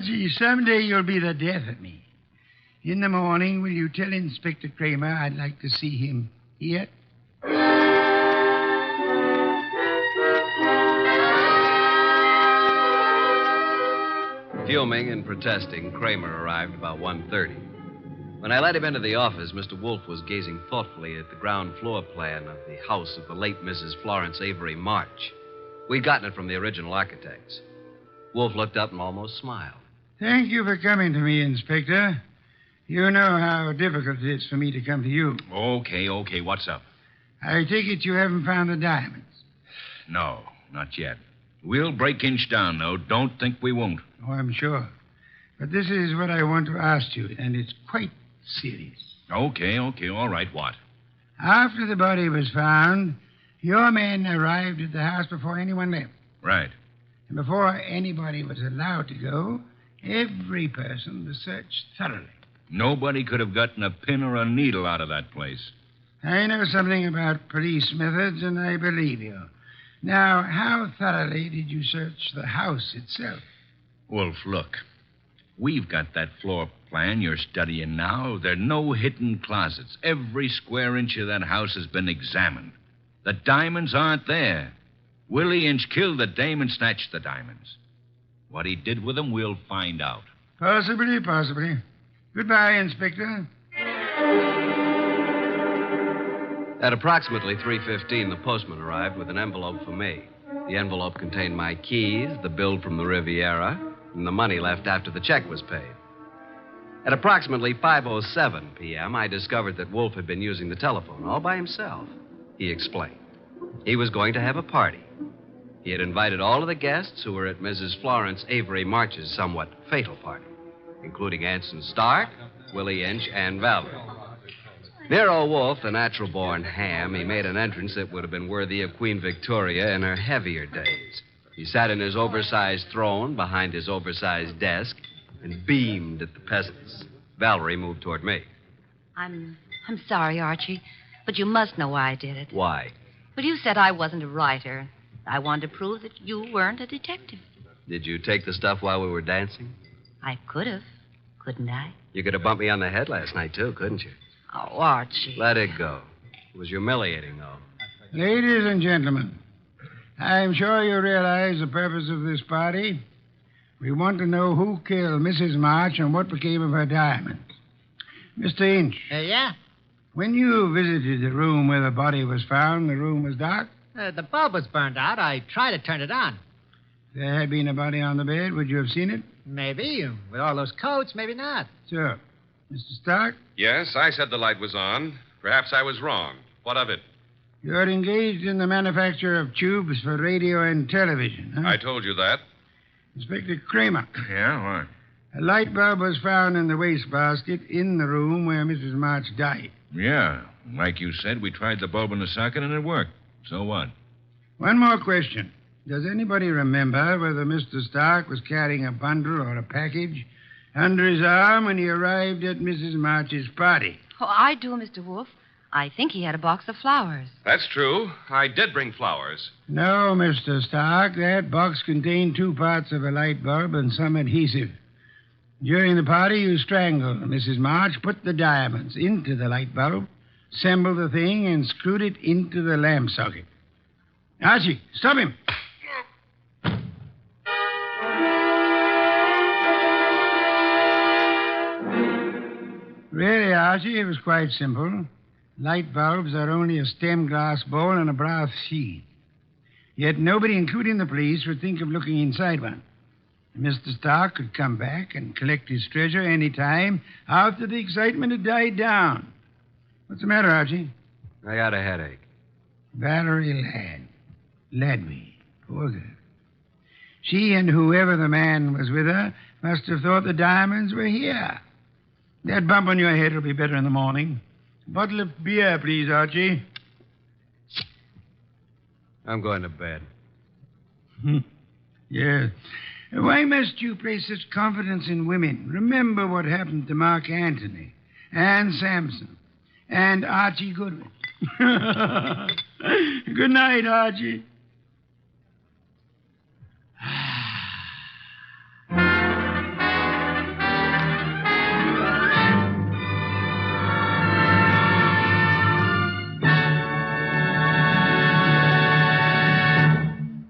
Gee, someday you'll be the death of me. In the morning, will you tell Inspector Kramer I'd like to see him here? Fuming and protesting, Kramer arrived about 1:30. When I led him into the office, Mr. Wolfe was gazing thoughtfully at the ground floor plan of the house of the late Mrs. Florence Avery March. We'd gotten it from the original architects. Wolfe looked up and almost smiled. Thank you for coming to me, Inspector. You know how difficult it is for me to come to you. Okay. What's up? I take it you haven't found the diamonds. No, not yet. We'll break inch down, though. Don't think we won't. Oh, I'm sure. But this is what I want to ask you, and it's quite serious. Okay. All right, what? After the body was found, your men arrived at the house before anyone left. Right. And before anybody was allowed to go, every person was searched thoroughly. Nobody could have gotten a pin or a needle out of that place. I know something about police methods, and I believe you. Now, how thoroughly did you search the house itself? Wolf, look. We've got that floor plan you're studying now. There are no hidden closets. Every square inch of that house has been examined. The diamonds aren't there. Willie Inch killed the dame and snatched the diamonds. What he did with them, we'll find out. Possibly. Goodbye, Inspector. At approximately 3:15, the postman arrived with an envelope for me. The envelope contained my keys, the bill from the Riviera, and the money left after the check was paid. At approximately 5:07 p.m., I discovered that Wolfe had been using the telephone all by himself. He explained. He was going to have a party. He had invited all of the guests who were at Mrs. Florence Avery March's somewhat fatal party, including Anson Stark, Willie Inch, and Valerie. Nero Wolfe, the natural-born ham, he made an entrance that would have been worthy of Queen Victoria in her heavier days. He sat in his oversized throne behind his oversized desk and beamed at the peasants. Valerie moved toward me. I'm I'm sorry, Archie, but you must know why I did it. Why? Well, you said I wasn't a writer. I wanted to prove that you weren't a detective. Did you take the stuff while we were dancing? I could have, couldn't I? You could have bumped me on the head last night, too, couldn't you? Oh, Archie. Let it go. It was humiliating, though. Ladies and gentlemen, I'm sure you realize the purpose of this party. We want to know who killed Mrs. March and what became of her diamonds. Mr. Inch. Yeah? When you visited the room where the body was found, the room was dark? The bulb was burned out. I tried to turn it on. If there had been a body on the bed, would you have seen it? Maybe. With all those coats, maybe not. Sure. Mr. Stark? Yes, I said the light was on. Perhaps I was wrong. What of it? You're engaged in the manufacture of tubes for radio and television, huh? I told you that. Inspector Kramer. Yeah, what? A light bulb was found in the wastebasket in the room where Mrs. March died. Yeah. Like you said, we tried the bulb in the socket and it worked. So what? One more question. Does anybody remember whether Mr. Stark was carrying a bundle or a package under his arm when he arrived at Mrs. March's party? Oh, I do, Mr. Wolfe. I think he had a box of flowers. That's true. I did bring flowers. No, Mr. Stark. That box contained 2 parts of a light bulb and some adhesive. During the party, you strangled Mrs. March, put the diamonds into the light bulb, assembled the thing, and screwed it into the lamp socket. Archie, stop him. Really, Archie, it was quite simple. Light bulbs are only a stem glass bowl and a brass sheath. Yet nobody, including the police, would think of looking inside one. Mr. Stark could come back and collect his treasure any time after the excitement had died down. What's the matter, Archie? I got a headache. Valerie Ladby. Poor girl. She and whoever the man was with her must have thought the diamonds were here. That bump on your head will be better in the morning. A bottle of beer, please, Archie. I'm going to bed. Yes. Why must you place such confidence in women? Remember what happened to Mark Antony and Samson and Archie Goodwin. Good night, Archie.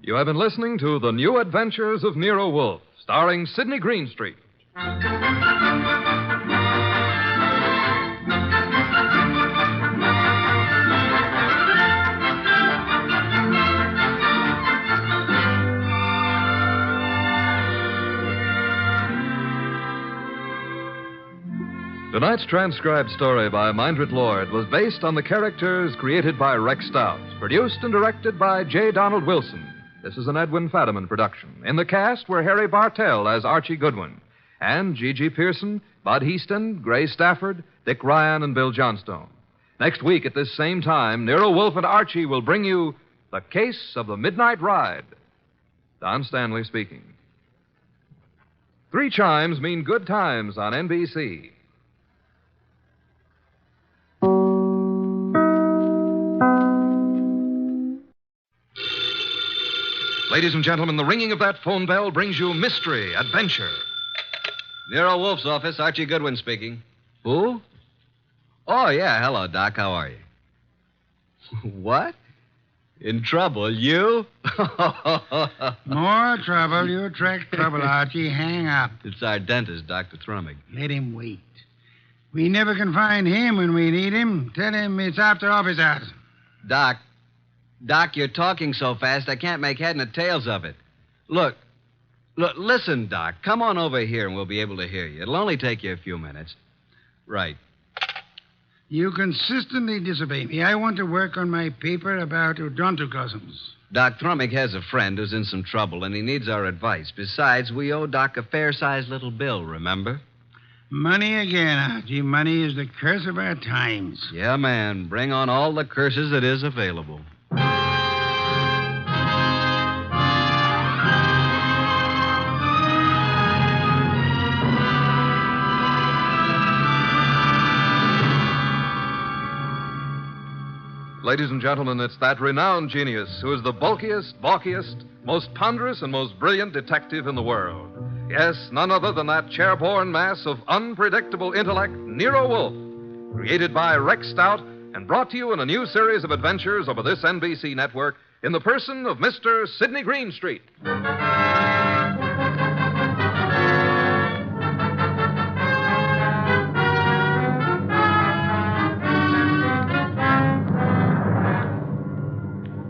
You have been listening to The New Adventures of Nero Wolfe, starring Sidney Greenstreet. Tonight's transcribed story by Mindred Lord was based on the characters created by Rex Stout, produced and directed by J. Donald Wilson. This is an Edwin Fadiman production. In the cast were Harry Bartell as Archie Goodwin, and G.G. Pearson, Bud Heaston, Gray Stafford, Dick Ryan, and Bill Johnstone. Next week at this same time, Nero Wolfe and Archie will bring you The Case of the Midnight Ride. Don Stanley speaking. 3 chimes mean good times on NBC. Ladies and gentlemen, the ringing of that phone bell brings you mystery, adventure. Nero Wolfe's office, Archie Goodwin speaking. Who? Oh, yeah. Hello, Doc. How are you? What? In trouble? You? More trouble. You attract trouble, Archie. Hang up. It's our dentist, Dr. Thrummig. Let him wait. We never can find him when we need him. Tell him it's after office hours. Doc, you're talking so fast I can't make head and tails of it. Look, listen, Doc. Come on over here and we'll be able to hear you. It'll only take you a few minutes. Right. You consistently disobey me. I want to work on my paper about odontocosms. Doc Thrummig has a friend who's in some trouble, and he needs our advice. Besides, we owe Doc a fair-sized little bill, remember? Money again, Archie. Money is the curse of our times. Yeah, man. Bring on all the curses that is available. Ladies and gentlemen, it's that renowned genius who is the bulkiest, balkiest, most ponderous, and most brilliant detective in the world. Yes, none other than that chair-borne mass of unpredictable intellect, Nero Wolfe, created by Rex Stout and brought to you in a new series of adventures over this NBC network in the person of Mr. Sidney Greenstreet.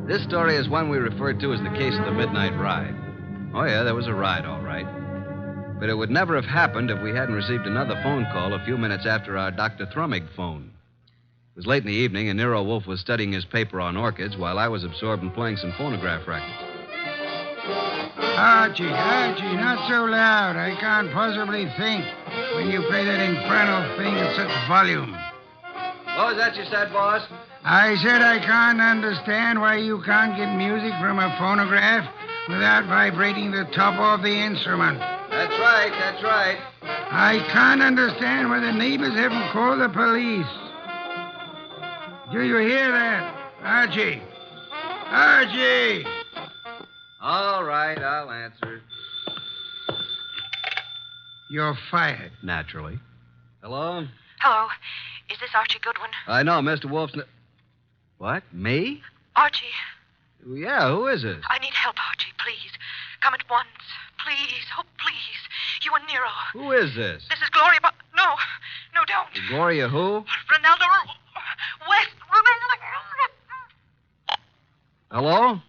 This story is one we refer to as the case of the midnight ride. Oh, yeah, there was a ride, all right. But it would never have happened if we hadn't received another phone call a few minutes after our Dr. Thrummig phoned. It was late in the evening, and Nero Wolfe was studying his paper on orchids while I was absorbed in playing some phonograph records. Archie, not so loud. I can't possibly think when you play that infernal thing at such volume. What was that you said, boss? I said I can't understand why you can't get music from a phonograph without vibrating the top of the instrument. That's right. I can't understand why the neighbors haven't called the police. Do you hear that? Archie! All right, I'll answer. You're fired. Naturally. Hello? Hello. Is this Archie Goodwin? I know, Mr. Wolfe's... What? Me? Archie. Yeah, who is it? I need help, Archie, please. Come at once. Please. Oh, please. You and Nero. Who is this? This is Gloria, but... No, don't. Gloria who? Ronaldo West. Hello?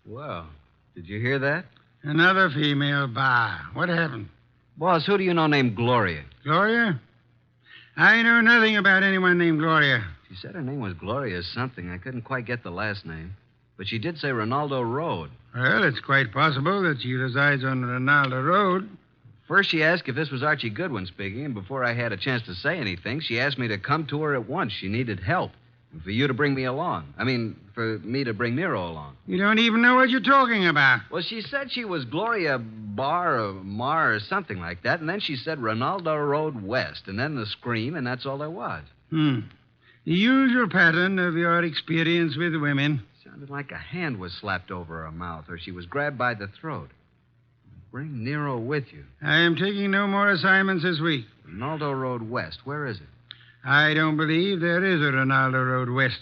Well, did you hear that? Another female bar. What happened? Boss, who do you know named Gloria? Gloria? I know nothing about anyone named Gloria. She said her name was Gloria something. I couldn't quite get the last name. But she did say Ronaldo Road. Well, it's quite possible that she resides on Ronaldo Road. First, she asked if this was Archie Goodwin speaking, and before I had a chance to say anything, she asked me to come to her at once. She needed help. And for you to bring me along. For me to bring Nero along. You don't even know what you're talking about. Well, she said she was Gloria Bar or Mar or something like that, and then she said Ronaldo Road West, and then the scream, and that's all there was. The usual pattern of your experience with women. Sounded like a hand was slapped over her mouth, or she was grabbed by the throat. Bring Nero with you. I am taking no more assignments this week. Ronaldo Road West, where is it? I don't believe there is a Ronaldo Road West.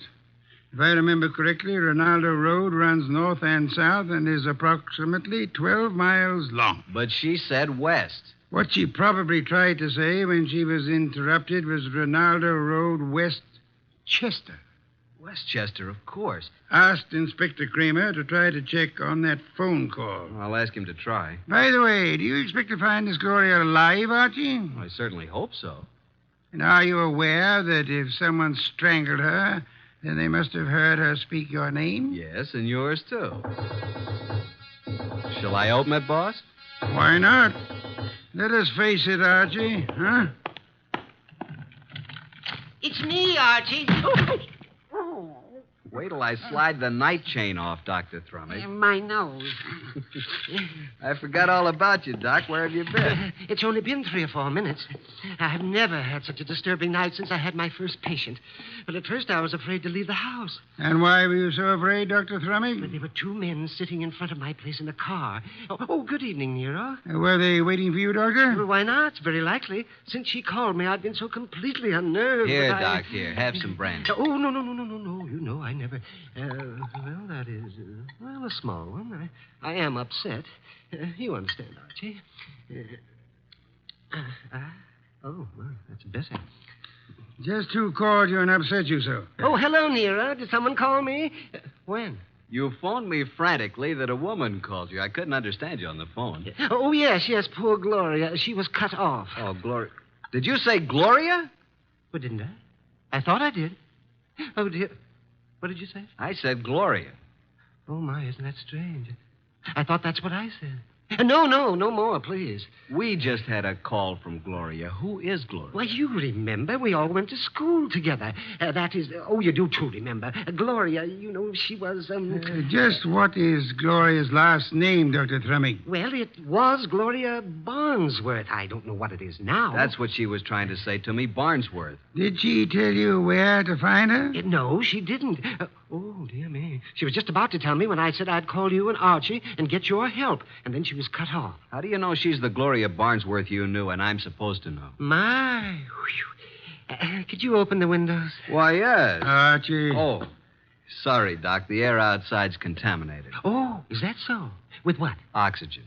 If I remember correctly, Ronaldo Road runs north and south and is approximately 12 miles long. But she said west. What she probably tried to say when she was interrupted was Ronaldo Road Westchester. Westchester, of course. Asked Inspector Kramer to try to check on that phone call. I'll ask him to try. By the way, do you expect to find this Gloria alive, Archie? I certainly hope so. And are you aware that if someone strangled her, then they must have heard her speak your name? Yes, and yours, too. Shall I open it, boss? Why not? Let us face it, Archie, huh? It's me, Archie. Wait till I slide the night chain off, Dr. Thrummig. My nose. I forgot all about you, Doc. Where have you been? It's only been 3 or 4 minutes. I have never had such a disturbing night since I had my first patient. But at first I was afraid to leave the house. And why were you so afraid, Dr. Thrummig? But there were 2 men sitting in front of my place in a car. Oh, good evening, Nero. Were they waiting for you, Doctor? Well, why not? It's very likely. Since she called me, I've been so completely unnerved. Here, that Doc, here. Have some brandy. Oh, no. You know, I never... well, that is, a small one. I am upset. You understand, Archie. Well, that's better. Just who called you and upset you so? Oh, hello, Nero. Did someone call me? When? You phoned me frantically that a woman called you. I couldn't understand you on the phone. Oh, yes, poor Gloria. She was cut off. Oh, Gloria. Did you say Gloria? Well, didn't I? I thought I did. Oh, dear. What did you say? I said Gloria. Oh, my, isn't that strange? I thought that's what I said. No more, please. We just had a call from Gloria. Who is Gloria? Why, you remember. We all went to school together. That is... Oh, you do too remember. Gloria, you know, she was... Just what is Gloria's last name, Dr. Thrumming? Well, it was Gloria Barnsworth. I don't know what it is now. That's what she was trying to say to me, Barnsworth. Did she tell you where to find her? No, she didn't. Oh, dear me. She was just about to tell me when I said I'd call you and Archie and get your help. And then she was cut off. How do you know she's the Gloria Barnsworth you knew and I'm supposed to know? My. Could you open the windows? Why, yes. Archie. Oh, sorry, Doc. The air outside's contaminated. Oh, is that so? With what? Oxygen.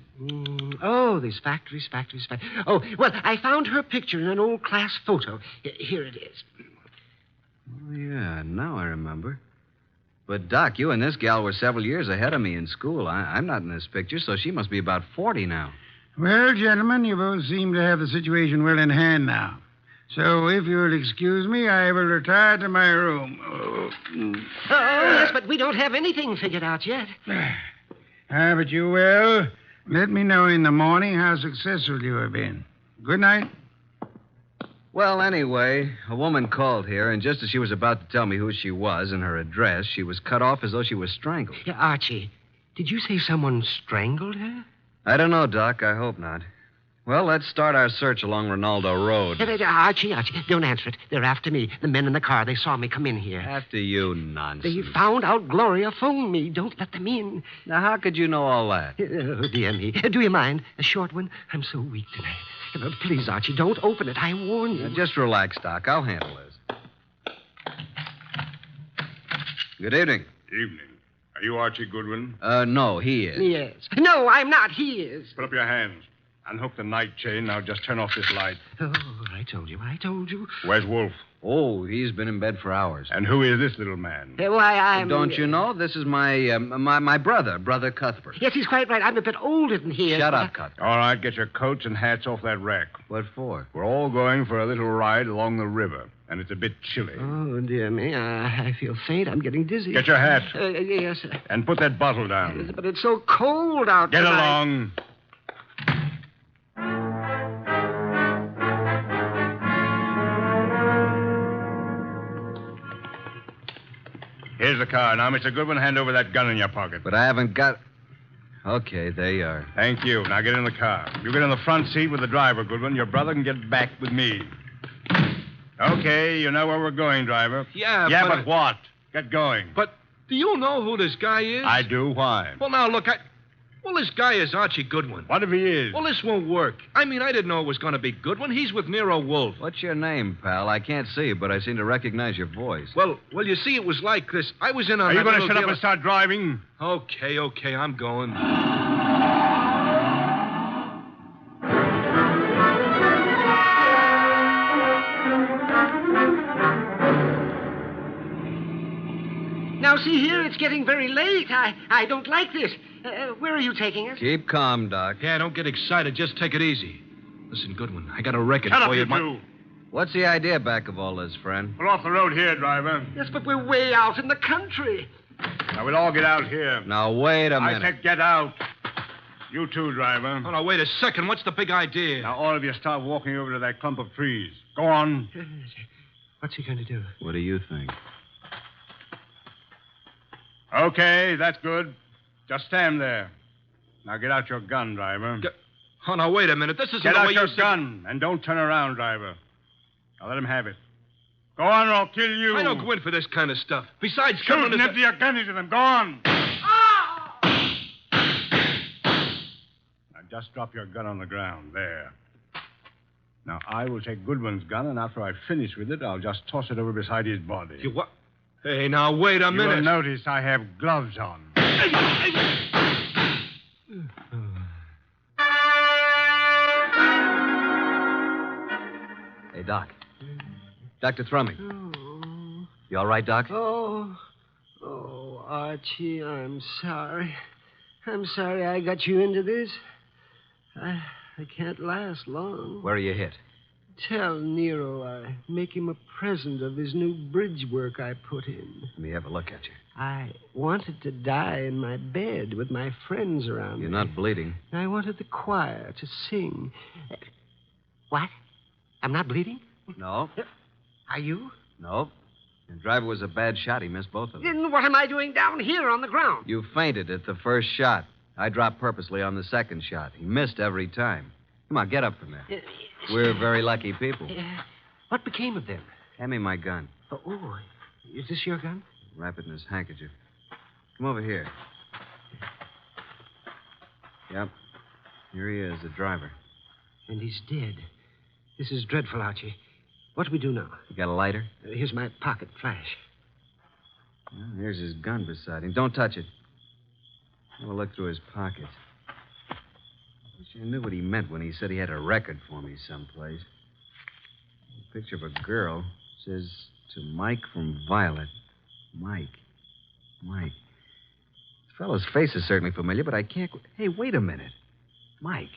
Oh, these factories. Oh, well, I found her picture in an old class photo. Here it is. Oh, yeah, now I remember. But, Doc, you and this gal were several years ahead of me in school. I'm not in this picture, so she must be about 40 now. Well, gentlemen, you both seem to have the situation well in hand now. So, if you'll excuse me, I will retire to my room. Oh, yes, but we don't have anything figured out yet. But you will. Let me know in the morning how successful you have been. Good night. Well, anyway, a woman called here, and just as she was about to tell me who she was and her address, she was cut off as though she was strangled. Yeah, Archie, did you say someone strangled her? I don't know, Doc. I hope not. Well, let's start our search along Ronaldo Road. Archie, don't answer it. They're after me. The men in the car, they saw me come in here. After you, nonsense. They found out Gloria phoned me. Don't let them in. Now, how could you know all that? Oh, dear me. Do you mind? A short one? I'm so weak tonight. Please, Archie, don't open it. I warn you. Now, just relax, Doc. I'll handle this. Good evening. Evening. Are you Archie Goodwin? No, he is. Yes. No, I'm not. He is. Put up your hands. Unhook the night chain. Now just turn off this light. Oh, I told you. Where's Wolfe? Oh, he's been in bed for hours. And who is this little man? Why, I'm... Don't you know? This is my brother Cuthbert. Yes, he's quite right. I'm a bit older than he is. Shut up, Cuthbert. All right, get your coats and hats off that rack. What for? We're all going for a little ride along the river, and it's a bit chilly. Oh, dear me. I feel faint. I'm getting dizzy. Get your hat. Yes, sir. And put that bottle down. Yes, but it's so cold out Get tonight. along. Here's the car. Now, Mr. Goodwin, hand over that gun in your pocket. But I haven't got... Okay, there you are. Thank you. Now get in the car. You get in the front seat with the driver, Goodwin. Your brother can get back with me. Okay, you know where we're going, driver. Yeah, but what? Get going. But do you know who this guy is? I do. Why? Well, now, look, Well, this guy is Archie Goodwin. What if he is? Well, this won't work. I mean, I didn't know it was going to be Goodwin. He's with Nero Wolfe. What's your name, pal? I can't see you, but I seem to recognize your voice. Well, you see, it was like this. I was in a... Are you going to shut up and start driving? Okay, I'm going. Now, see here, it's getting very late. I don't like this. Where are you taking us? Keep calm, Doc. Yeah, don't get excited. Just take it easy. Listen, Goodwin, I got a record Shut for up, you. you two. What's the idea back of all this, friend? Pull off the road here, driver. Yes, but we're way out in the country. Now, we'll all get out here. Now, wait a minute. I said get out. You too, driver. Oh, now, wait a second. What's the big idea? Now, all of you start walking over to that clump of trees. Go on. What's he going to do? What do you think? Okay, that's good. Just stand there. Now get out your gun, driver. Oh, now, wait a minute. This isn't Get the out way your you gun, and don't turn around, driver. Now let him have it. Go on, or I'll kill you. I don't go in for this kind of stuff. Besides, shoot and empty your gun into them. Go on. Now just drop your gun on the ground. There. Now, I will take Goodwin's gun, and after I finish with it, I'll just toss it over beside his body. You what? Hey, now, wait a minute. You'll notice I have gloves on. Hey, Doc. Dr. Thrumming. You all right, Doc? Oh, Archie, I'm sorry. I'm sorry I got you into this. I can't last long. Where are you hit? tell Nero I make him a present of his new bridge work I put in. Let me have a look at you. I wanted to die in my bed with my friends around You're me. not bleeding. I wanted the choir to sing. What? I'm not bleeding? No. Are you? No. The driver was a bad shot. He missed both of them. Then what am I doing down here on the ground? You fainted at the first shot. I dropped purposely on the second shot. He missed every time. Come on, get up from there. We're very lucky people. What became of them? Hand me my gun. Oh, is this your gun? Wrap it in his handkerchief. Come over here. Yep. Here he is, the driver. And he's dead. This is dreadful, Archie. What do we do now? You got a lighter? Here's my pocket flash. Well, here's his gun beside him. Don't touch it. Have a look through his pockets. Wish I knew what he meant when he said he had a record for me someplace. A picture of a girl. Says, to Mike from Violet. Mike. This fellow's face is certainly familiar, but I can't... Hey, wait a minute. Mike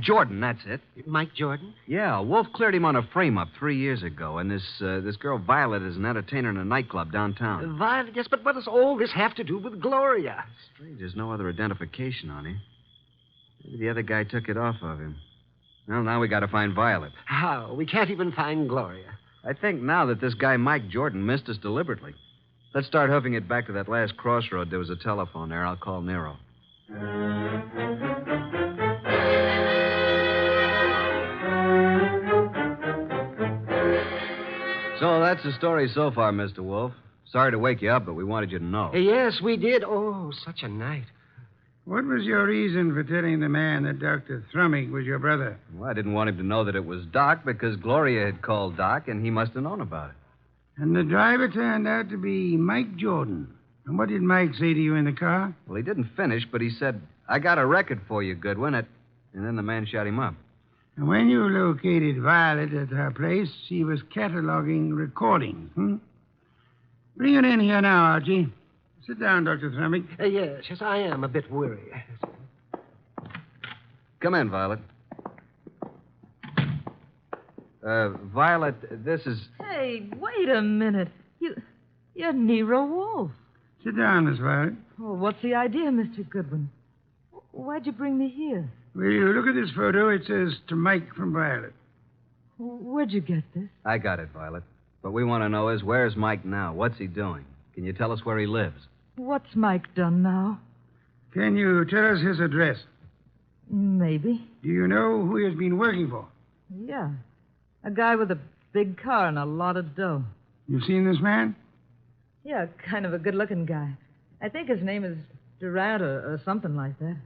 Jordan, that's it. Mike Jordan? Yeah, Wolfe cleared him on a frame-up 3 years ago, and this girl Violet is an entertainer in a nightclub downtown. Violet, yes, but what does all this have to do with Gloria? Strange, there's no other identification on him. Maybe the other guy took it off of him. Well, now we got to find Violet. How? We can't even find Gloria. I think now that this guy Mike Jordan missed us deliberately. Let's start hoofing it back to that last crossroad. There was a telephone there. I'll call Nero. So that's the story so far, Mr. Wolfe. Sorry to wake you up, but we wanted you to know. Yes, we did. Oh, such a night. What was your reason for telling the man that Dr. Thrumming was your brother? Well, I didn't want him to know that it was Doc because Gloria had called Doc, and he must have known about it. And the driver turned out to be Mike Jordan. And what did Mike say to you in the car? Well, he didn't finish, but he said, I got a record for you, Goodwin. And then the man shot him up. And when you located Violet at her place, she was cataloging recordings, Bring it in here now, Archie. Sit down, Dr. Thrumming. Yes, I am a bit weary. Come in, Violet. Violet, this is... Hey, wait a minute. You're Nero Wolfe. Sit down, Miss Violet. Oh, what's the idea, Mr. Goodwin? Why'd you bring me here? Will you look at this photo? It says to Mike from Violet. Where'd you get this? I got it, Violet. What we want to know is, where's Mike now? What's he doing? Can you tell us where he lives? What's Mike done now? Can you tell us his address? Maybe. Do you know who he has been working for? Yeah. A guy with a big car and a lot of dough. You've seen this man? Yeah, kind of a good-looking guy. I think his name is Durant or something like that.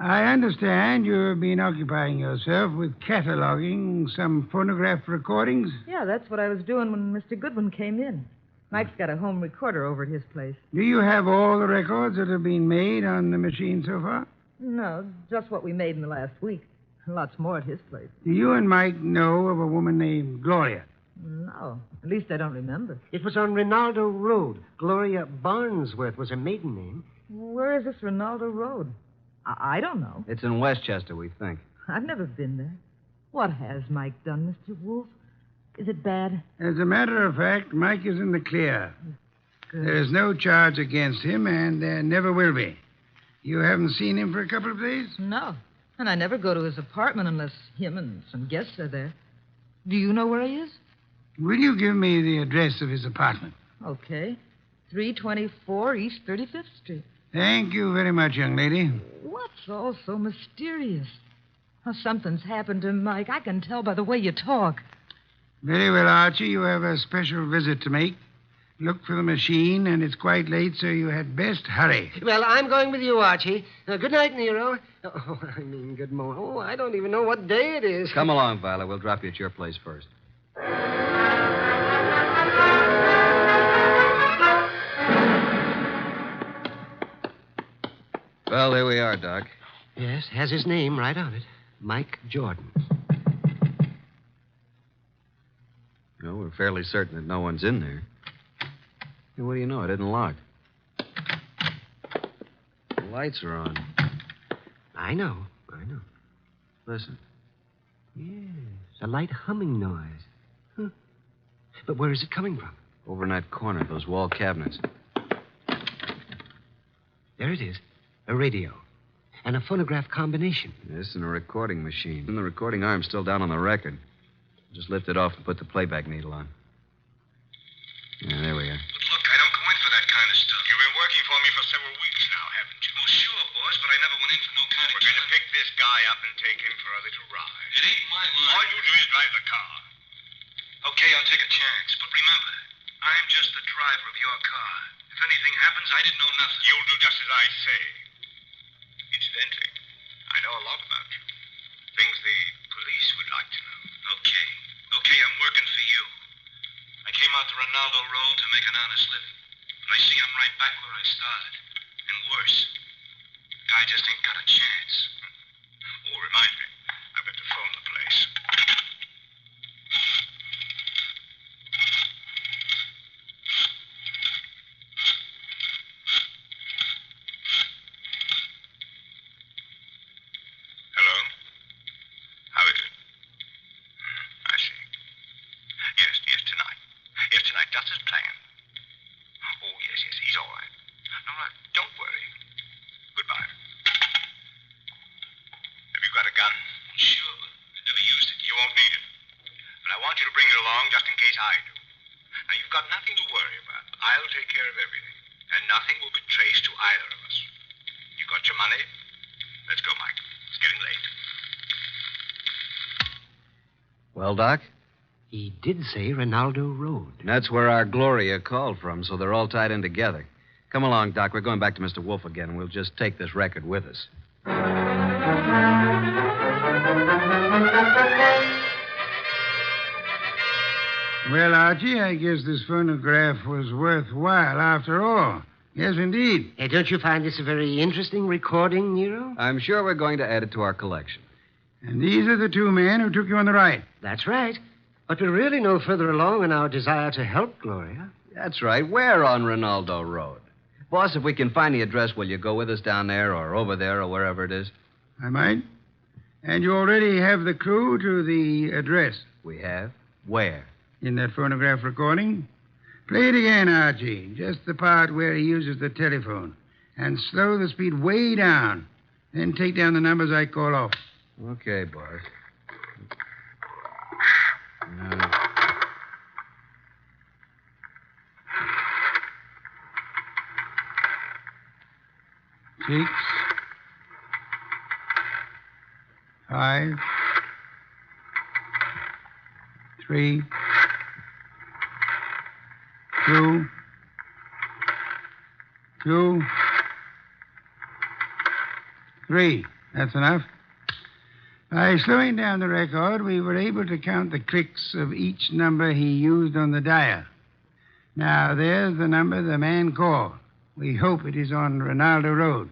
I understand you've been occupying yourself with cataloging some phonograph recordings. Yeah, that's what I was doing when Mr. Goodwin came in. Mike's got a home recorder over at his place. Do you have all the records that have been made on the machine so far? No, just what we made in the last week. Lots more at his place. Do you and Mike know of a woman named Gloria? No, at least I don't remember. It was on Rinaldo Road. Gloria Barnsworth was her maiden name. Where is this Rinaldo Road? I don't know. It's in Westchester, we think. I've never been there. What has Mike done, Mr. Wolfe? Is it bad? As a matter of fact, Mike is in the clear. Good. There's no charge against him, and there never will be. You haven't seen him for a couple of days? No. And I never go to his apartment unless him and some guests are there. Do you know where he is? Will you give me the address of his apartment? Okay. 324 East 35th Street. Thank you very much, young lady. What's all so mysterious? Oh, something's happened to Mike. I can tell by the way you talk. Very well, Archie. You have a special visit to make. Look for the machine, and it's quite late, so you had best hurry. Well, I'm going with you, Archie. Good night, Nero. Good morning. Oh, I don't even know what day it is. Come along, Violet. We'll drop you at your place first. Well, here we are, Doc. Yes, has his name right on it. Mike Jordan. No, we're fairly certain that no one's in there. Hey, what do you know? It isn't locked. The lights are on. I know. Listen. Yes. A light humming noise. Huh. But where is it coming from? Over in that corner, those wall cabinets. There it is. A radio. And a phonograph combination. Yes, and a recording machine. And the recording arm's still down on the record. Just lift it off and put the playback needle on. Yeah, there we are. But look, I don't go in for that kind of stuff. You've been working for me for several weeks now, haven't you? Well, sure, boss, but I never went in for no kind of... We're going to pick this guy up and take him for a little ride. It ain't my line. All you do is drive the car. Okay, I'll take a chance, but remember, I'm just the driver of your car. If anything happens, I didn't know nothing. You'll do just as I say. Incidentally, I know a lot about you. Things the police would like to know. Okay, I'm working for you. I came out to Ronaldo Road to make an honest living. But I see I'm right back where I started. And worse. Guy just ain't got a chance. Oh, remind me. I've got to phone the place. Hello? How is it? I see. Yes, tonight. Yes, tonight, just as planned. Oh, yes, he's all right. No, don't worry. Goodbye. Have you got a gun? Sure, but I never used it. You won't need it. But I want you to bring it along just in case I do. Now, you've got nothing to worry about. I'll take care of everything. And nothing will be traced to either of us. You got your money? Let's go, Mike. It's getting late. Well, Doc? He did say Ronaldo Road. That's where our Gloria called from, so they're all tied in together. Come along, Doc. We're going back to Mr. Wolfe again, and we'll just take this record with us. Well, Archie, I guess this phonograph was worthwhile after all. Yes, indeed. Don't you find this a very interesting recording, Nero? I'm sure we're going to add it to our collection. And these are the two men who took you on the ride. That's right. But we're really no further along in our desire to help Gloria. That's right. We're on Ronaldo Road. Boss, if we can find the address, will you go with us down there or over there or wherever it is? I might. And you already have the clue to the address. We have? Where? In that phonograph recording. Play it again, Archie. Just the part where he uses the telephone. And slow the speed way down. Then take down the numbers I call off. Okay, boss. Six, 5, 3, 2, 2, 3. That's enough. By slowing down the record, we were able to count the clicks of each number he used on the dial. Now, there's the number the man called. We hope it is on Ronaldo Road.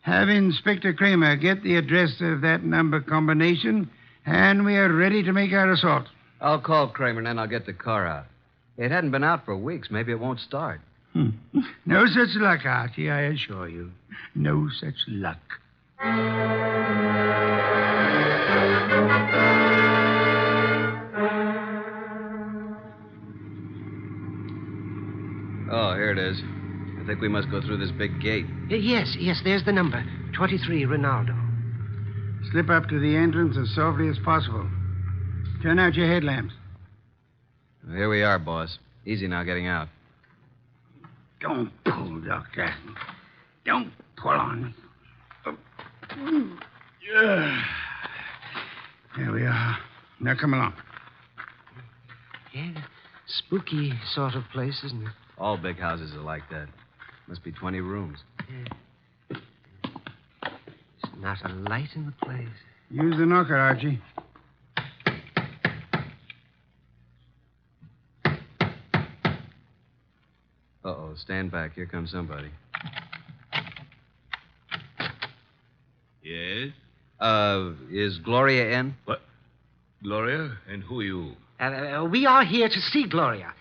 Have Inspector Kramer get the address of that number combination, and we are ready to make our assault. I'll call Kramer, and then I'll get the car out. It hadn't been out for weeks. Maybe it won't start. No such luck, Archie, I assure you. No such luck. Oh, here it is. I think we must go through this big gate. Yes, there's the number. 23 Ronaldo. Slip up to the entrance as softly as possible. Turn out your headlamps. Well, here we are, boss. Easy now getting out. Don't pull, Doctor. Don't pull on me. There we are. Now come along. Yeah, spooky sort of place, isn't it? All big houses are like that. Must be 20 rooms. Yeah. There's not a light in the place. Use the knocker, Archie. Uh-oh, stand back. Here comes somebody. Yes? Is Gloria in? What? Gloria? And who are you? We are here to see Gloria.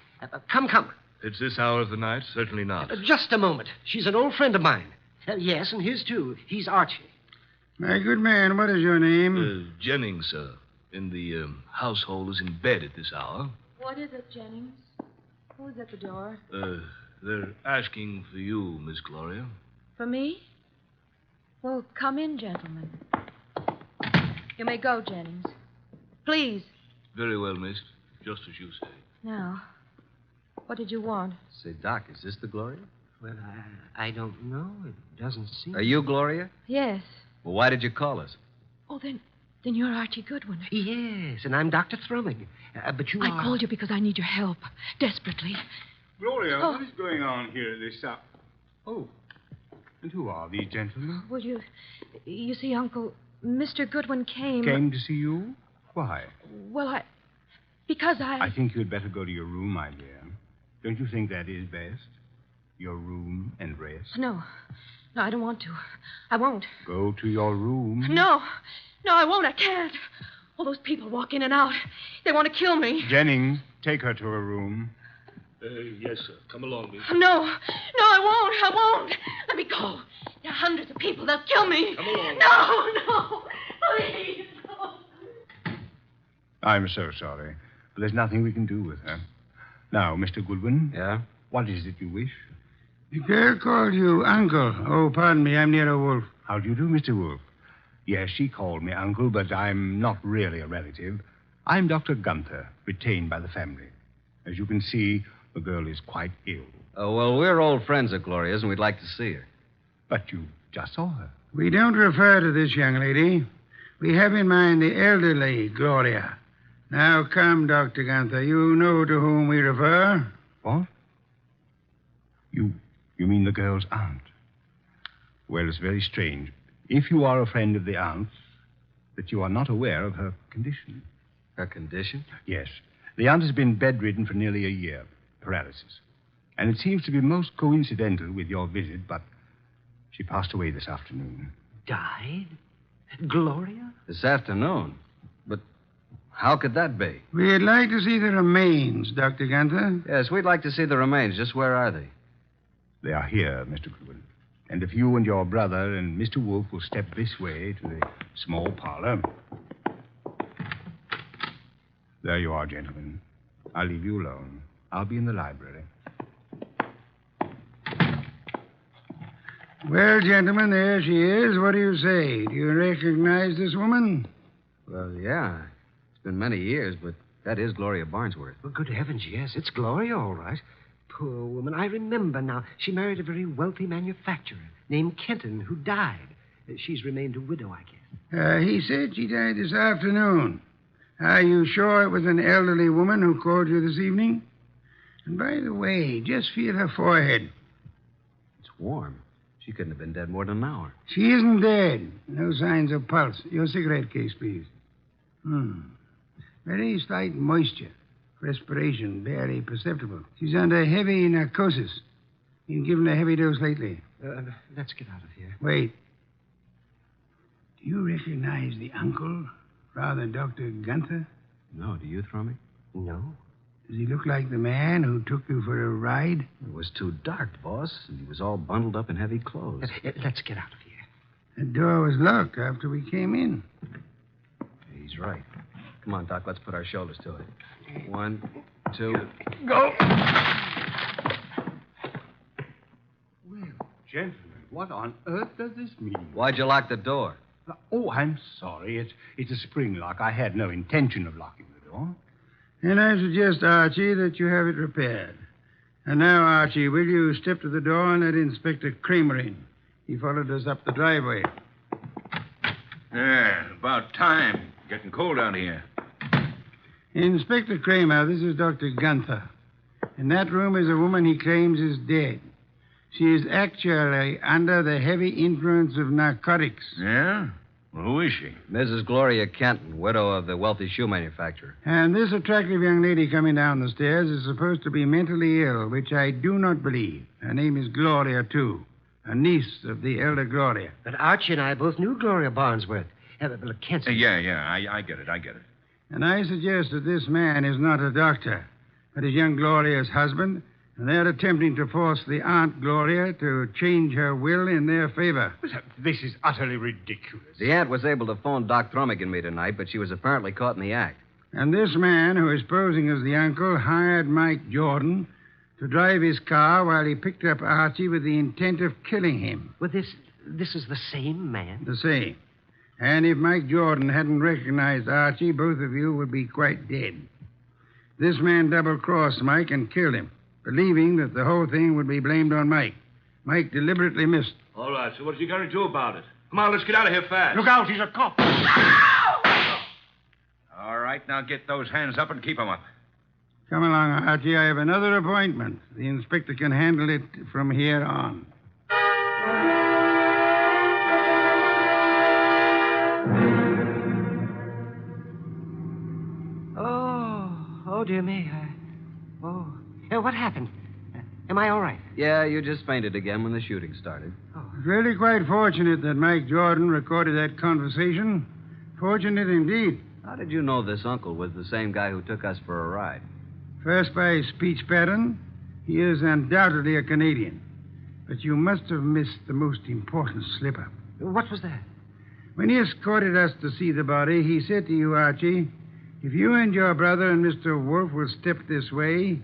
Come. It's this hour of the night? Certainly not. Just a moment. She's an old friend of mine. Yes, and his, too. He's Archie. My good man, what is your name? Jennings, sir. And the household is in bed at this hour. What is it, Jennings? Who's at the door? They're asking for you, Miss Gloria. For me? Well, come in, gentlemen. You may go, Jennings. Please. Very well, miss. Just as you say. Now, what did you want? Say, Doc, is this the Gloria? Well, I don't know. It doesn't seem... Are you Gloria? Yes. Well, why did you call us? Oh, then you're Archie Goodwin. Yes, and I'm Dr. Thrumming. But you are... I called you because I need your help. Desperately. Gloria, Oh. what is going on here at this... Oh, and who are these gentlemen? Well, you see, Uncle, Mr. Goodwin came... Came to see you? Why? Well, because I think you'd better go to your room, my dear. Don't you think that is best? Your room and rest? No, I don't want to. I won't. Go to your room. No, I won't. I can't. All those people walk in and out. They want to kill me. Jennings, take her to her room. Yes, sir. Come along, miss. No, I won't. Let me go. There are hundreds of people. They'll kill me. Come along. No, please. No. I'm so sorry, but there's nothing we can do with her. Now, Mr. Goodwin. Yeah? What is it you wish? The girl called you Uncle. Oh, pardon me. I'm Nero Wolfe. How do you do, Mr. Wolfe? Yes, she called me Uncle, but I'm not really a relative. I'm Dr. Gunther, retained by the family. As you can see, the girl is quite ill. Oh, well, we're old friends of Gloria's, and we'd like to see her. But you just saw her. We don't refer to this young lady. We have in mind the elderly Gloria. Now, come, Dr. Gunther. You know to whom we refer. What? You mean the girl's aunt? Well, it's very strange. If you are a friend of the aunt's, that you are not aware of her condition. Her condition? Yes. The aunt has been bedridden for nearly a year. Paralysis. And it seems to be most coincidental with your visit, but she passed away this afternoon. Died? Gloria? This afternoon? But how could that be? We'd like to see the remains, Dr. Gunther. Yes, we'd like to see the remains. Just where are they? They are here, Mr. Goodwin. And if you and your brother and Mr. Wolfe will step this way to the small parlor. There you are, gentlemen. I'll leave you alone. I'll be in the library. Well, gentlemen, there she is. What do you say? Do you recognize this woman? Well, yeah. It's been many years, but that is Gloria Barnsworth. Well, good heavens, yes. It's Gloria, all right. Poor woman. I remember now. She married a very wealthy manufacturer named Kenton, who died. She's remained a widow, I guess. He said she died this afternoon. Are you sure it was an elderly woman who called you this evening? And by the way, just feel her forehead. It's warm. She couldn't have been dead more than an hour. She isn't dead. No signs of pulse. Your cigarette case, please. Very slight moisture. Respiration barely perceptible. She's under heavy narcosis. You've given her a heavy dose lately. Let's get out of here. Wait. Do you recognize the uncle, Father Dr. Gunther? No, do you, Thrummy? No. Does he look like the man who took you for a ride? It was too dark, boss, and he was all bundled up in heavy clothes. Let's get out of here. The door was locked after we came in. He's right. Come on, Doc, let's put our shoulders to it. 1, 2... Go! Well, gentlemen, what on earth does this mean? Why'd you lock the door? Oh, I'm sorry. It's a spring lock. I had no intention of locking the door. And I suggest, Archie, that you have it repaired. And now, Archie, will you step to the door and let Inspector Kramer in? He followed us up the driveway. Yeah, about time. Getting cold out here. Inspector Kramer, this is Dr. Gunther. In that room is a woman he claims is dead. She is actually under the heavy influence of narcotics. Yeah? Well, who is she? Mrs. Gloria Kenton, widow of the wealthy shoe manufacturer. And this attractive young lady coming down the stairs is supposed to be mentally ill, which I do not believe. Her name is Gloria, too. A niece of the elder Gloria. But Archie and I both knew Gloria Barnsworth. Kenton. Yeah, I get it. And I suggest that this man is not a doctor, but is young Gloria's husband, And they're attempting to force the Aunt Gloria to change her will in their favor. This is utterly ridiculous. The aunt was able to phone Doc Thrummig and me tonight, but she was apparently caught in the act. And this man, who is posing as the uncle, hired Mike Jordan to drive his car while he picked up Archie with the intent of killing him. Well, this is the same man? The same. And if Mike Jordan hadn't recognized Archie, both of you would be quite dead. This man double-crossed Mike and killed him, believing that the whole thing would be blamed on Mike. Mike deliberately missed. All right, so what's he going to do about it? Come on, let's get out of here fast. Look out, he's a cop. All right, now get those hands up and keep them up. Come along, Archie. I have another appointment. The inspector can handle it from here on. Oh, dear me. What happened? Am I all right? Yeah, you just fainted again when the shooting started. It's really quite fortunate that Mike Jordan recorded that conversation. Fortunate indeed. How did you know this uncle was the same guy who took us for a ride? First, by his speech pattern, he is undoubtedly a Canadian. But you must have missed the most important slip-up. What was that? When he escorted us to see the body, he said to you, Archie, if you and your brother and Mr. Wolfe will step this way...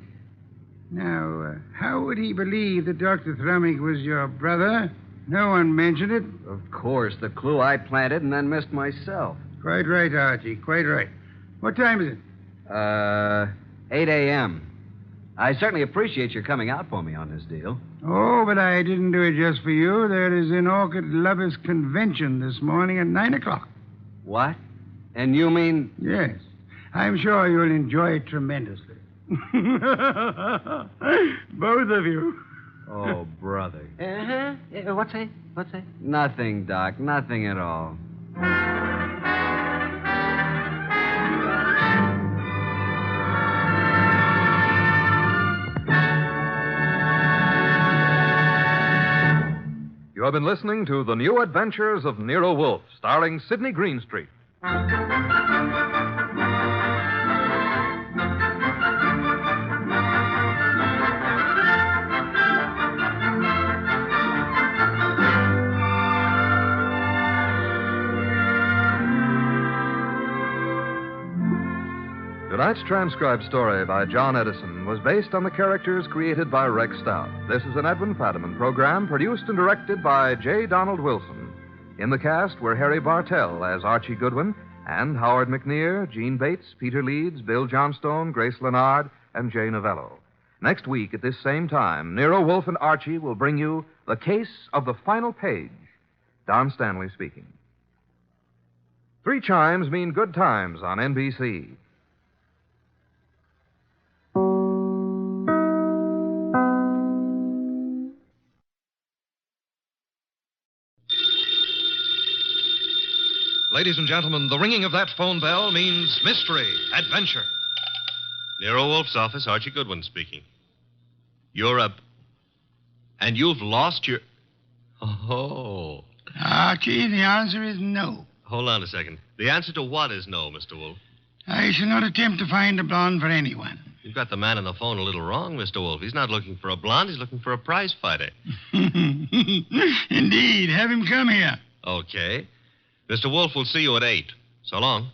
Now, how would he believe that Dr. Thrummig was your brother? No one mentioned it. Of course, the clue I planted and then missed myself. Quite right, Archie, quite right. What time is it? 8 a.m. I certainly appreciate your coming out for me on this deal. Oh, but I didn't do it just for you. There is an Orchid Lovers Convention this morning at 9 o'clock. What? And you mean... Yes. I'm sure you'll enjoy it tremendously. Both of you. Oh, brother. Uh-huh. What's that? Nothing, Doc. Nothing at all. You have been listening to The New Adventures of Nero Wolfe, starring Sidney Greenstreet. Tonight's transcribed story by John Edison was based on the characters created by Rex Stout. This is an Edwin Fadiman program produced and directed by J. Donald Wilson. In the cast were Harry Bartell as Archie Goodwin and Howard McNear, Gene Bates, Peter Leeds, Bill Johnstone, Grace Leonard, and Jay Novello. Next week at this same time, Nero, Wolfe, and Archie will bring you The Case of the Final Page. Don Stanley speaking. 3 chimes mean good times on NBC. Ladies and gentlemen, the ringing of that phone bell means mystery, adventure. Nero Wolfe's office, Archie Goodwin speaking. You're up. And you've lost your... Oh. Archie, the answer is no. Hold on a second. The answer to what is no, Mr. Wolfe? I shall not attempt to find a blonde for anyone. You've got the man on the phone a little wrong, Mr. Wolfe. He's not looking for a blonde. He's looking for a prize fighter. Indeed. Have him come here. Okay. Mr. Wolfe will see you at 8. So long.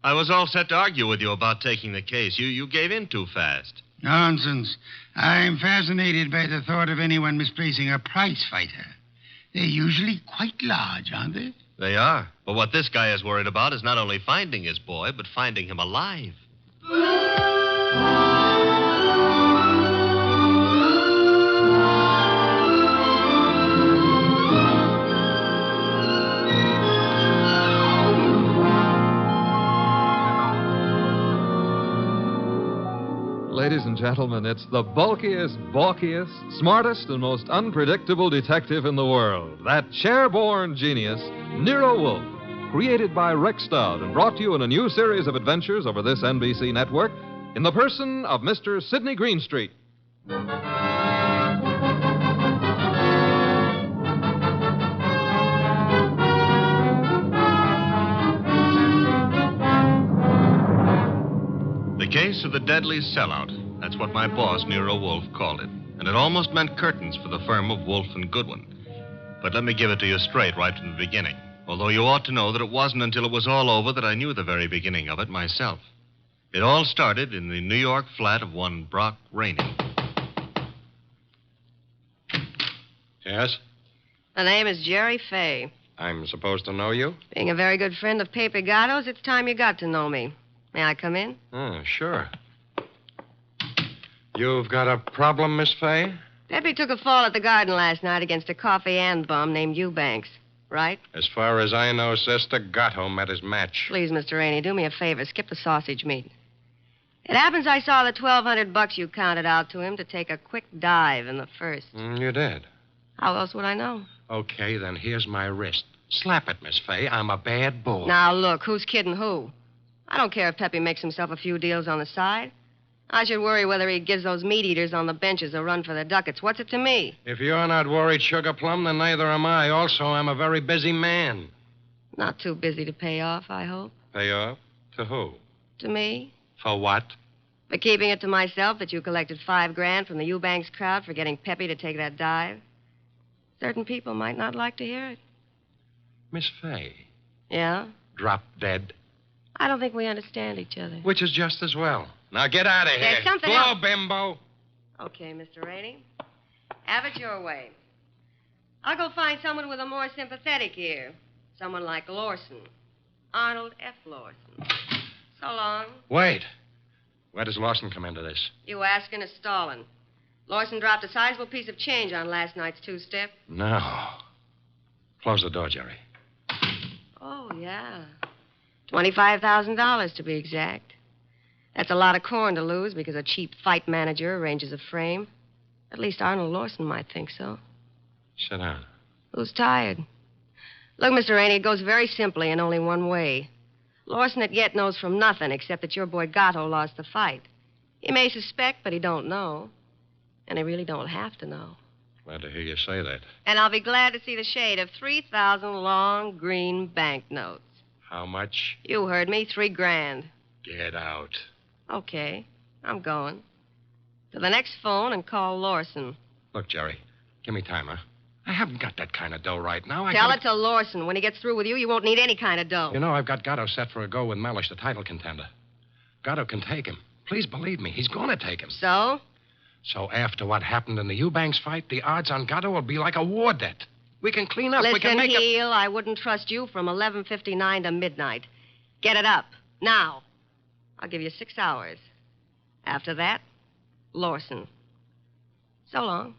I was all set to argue with you about taking the case. You gave in too fast. Nonsense. I'm fascinated by the thought of anyone misplacing a prize fighter. They're usually quite large, aren't they? They are. But what this guy is worried about is not only finding his boy, but finding him alive. Ladies and gentlemen, it's the bulkiest, balkiest, smartest, and most unpredictable detective in the world. That chair-born genius, Nero Wolfe, created by Rex Stout and brought to you in a new series of adventures over this NBC network in the person of Mr. Sidney Greenstreet. The case of the deadly sellout. That's what my boss, Nero Wolfe, called it. And it almost meant curtains for the firm of Wolfe and Goodwin. But let me give it to you straight right from the beginning. Although you ought to know that it wasn't until it was all over that I knew the very beginning of it myself. It all started in the New York flat of one Brock Rainey. Yes? The name is Jerry Fay. I'm supposed to know you? Being a very good friend of Pepe Gatto's, it's time you got to know me. May I come in? Oh, sure. You've got a problem, Miss Fay? Pepe took a fall at the garden last night against a coffee and bum named Eubanks, right? As far as I know, Sister, Gatto met his match. Please, Mr. Rainey, do me a favor. Skip the sausage meat. It happens I saw the $1,200 you counted out to him to take a quick dive in the first. You did? How else would I know? Okay, then here's my wrist. Slap it, Miss Fay. I'm a bad bull. Now, look, who's kidding who? I don't care if Pepe makes himself a few deals on the side. I should worry whether he gives those meat eaters on the benches a run for their ducats. What's it to me? If you're not worried, Sugar Plum, then neither am I. Also, I'm a very busy man. Not too busy to pay off, I hope. Pay off? To who? To me. For what? For keeping it to myself that you collected $5,000 from the Eubanks crowd for getting Pepe to take that dive. Certain people might not like to hear it. Miss Fay. Yeah? Drop dead. I don't think we understand each other. Which is just as well. Now get out of here. There's something Blow, else. bimbo. Okay, Mr. Rainey. Have it your way. I'll go find someone with a more sympathetic ear. Someone like Lawson. Arnold F. Lawson. So long. Wait. Where does Lawson come into this? You asking is stalling. Lawson dropped a sizable piece of change on last night's two-step. No. Close the door, Jerry. Oh, yeah. $25,000 to be exact. That's a lot of corn to lose because a cheap fight manager arranges a frame. At least Arnold Lawson might think so. Sit down. Who's tired? Look, Mr. Rainey, it goes very simply and only one way. Lawson at yet knows from nothing except that your boy Gatto lost the fight. He may suspect, but he don't know. And he really don't have to know. Glad to hear you say that. And I'll be glad to see the shade of 3,000 long green banknotes. How much? You heard me, $3,000. Get out. Okay, I'm going. To the next phone and call Lawson. Look, Jerry, give me time, huh? I haven't got that kind of dough right now. Tell it to Lawson. When he gets through with you, you won't need any kind of dough. You know, I've got Gatto set for a go with Mellish, the title contender. Gatto can take him. Please believe me, he's going to take him. So? So after what happened in the Eubanks fight, the odds on Gatto will be like a war debt. We can clean up. Listen, we can make Heel, I wouldn't trust you from 11:59 to midnight. Get it up. Now. I'll give you 6 hours. After that, Lawson. So long.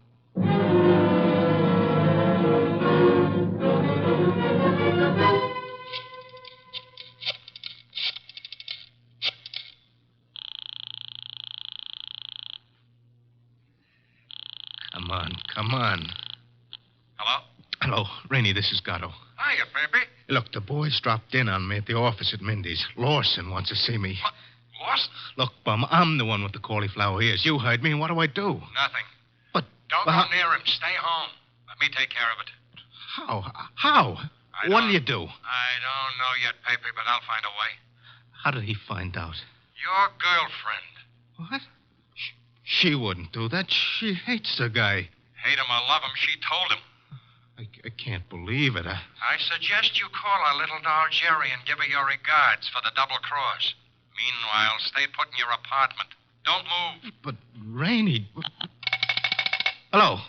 Come on. Hello? Hello, Rainey, this is Gatto. Hiya, Pepe. Look, the boys dropped in on me at the office at Mindy's. Lawson wants to see me. What? Lost? Look, Bum, I'm the one with the cauliflower ears. You heard me, and what do I do? Nothing. But... Don't go near him. Stay home. Let me take care of it. How? What'll you do? I don't know yet, Pepe, but I'll find a way. How did he find out? Your girlfriend. What? She wouldn't do that. She hates the guy. Hate him or love him, she told him. I can't believe it. I suggest you call our little doll Jerry and give her your regards for the double cross. Meanwhile, stay put in your apartment. Don't move. But, Rainey... Hello?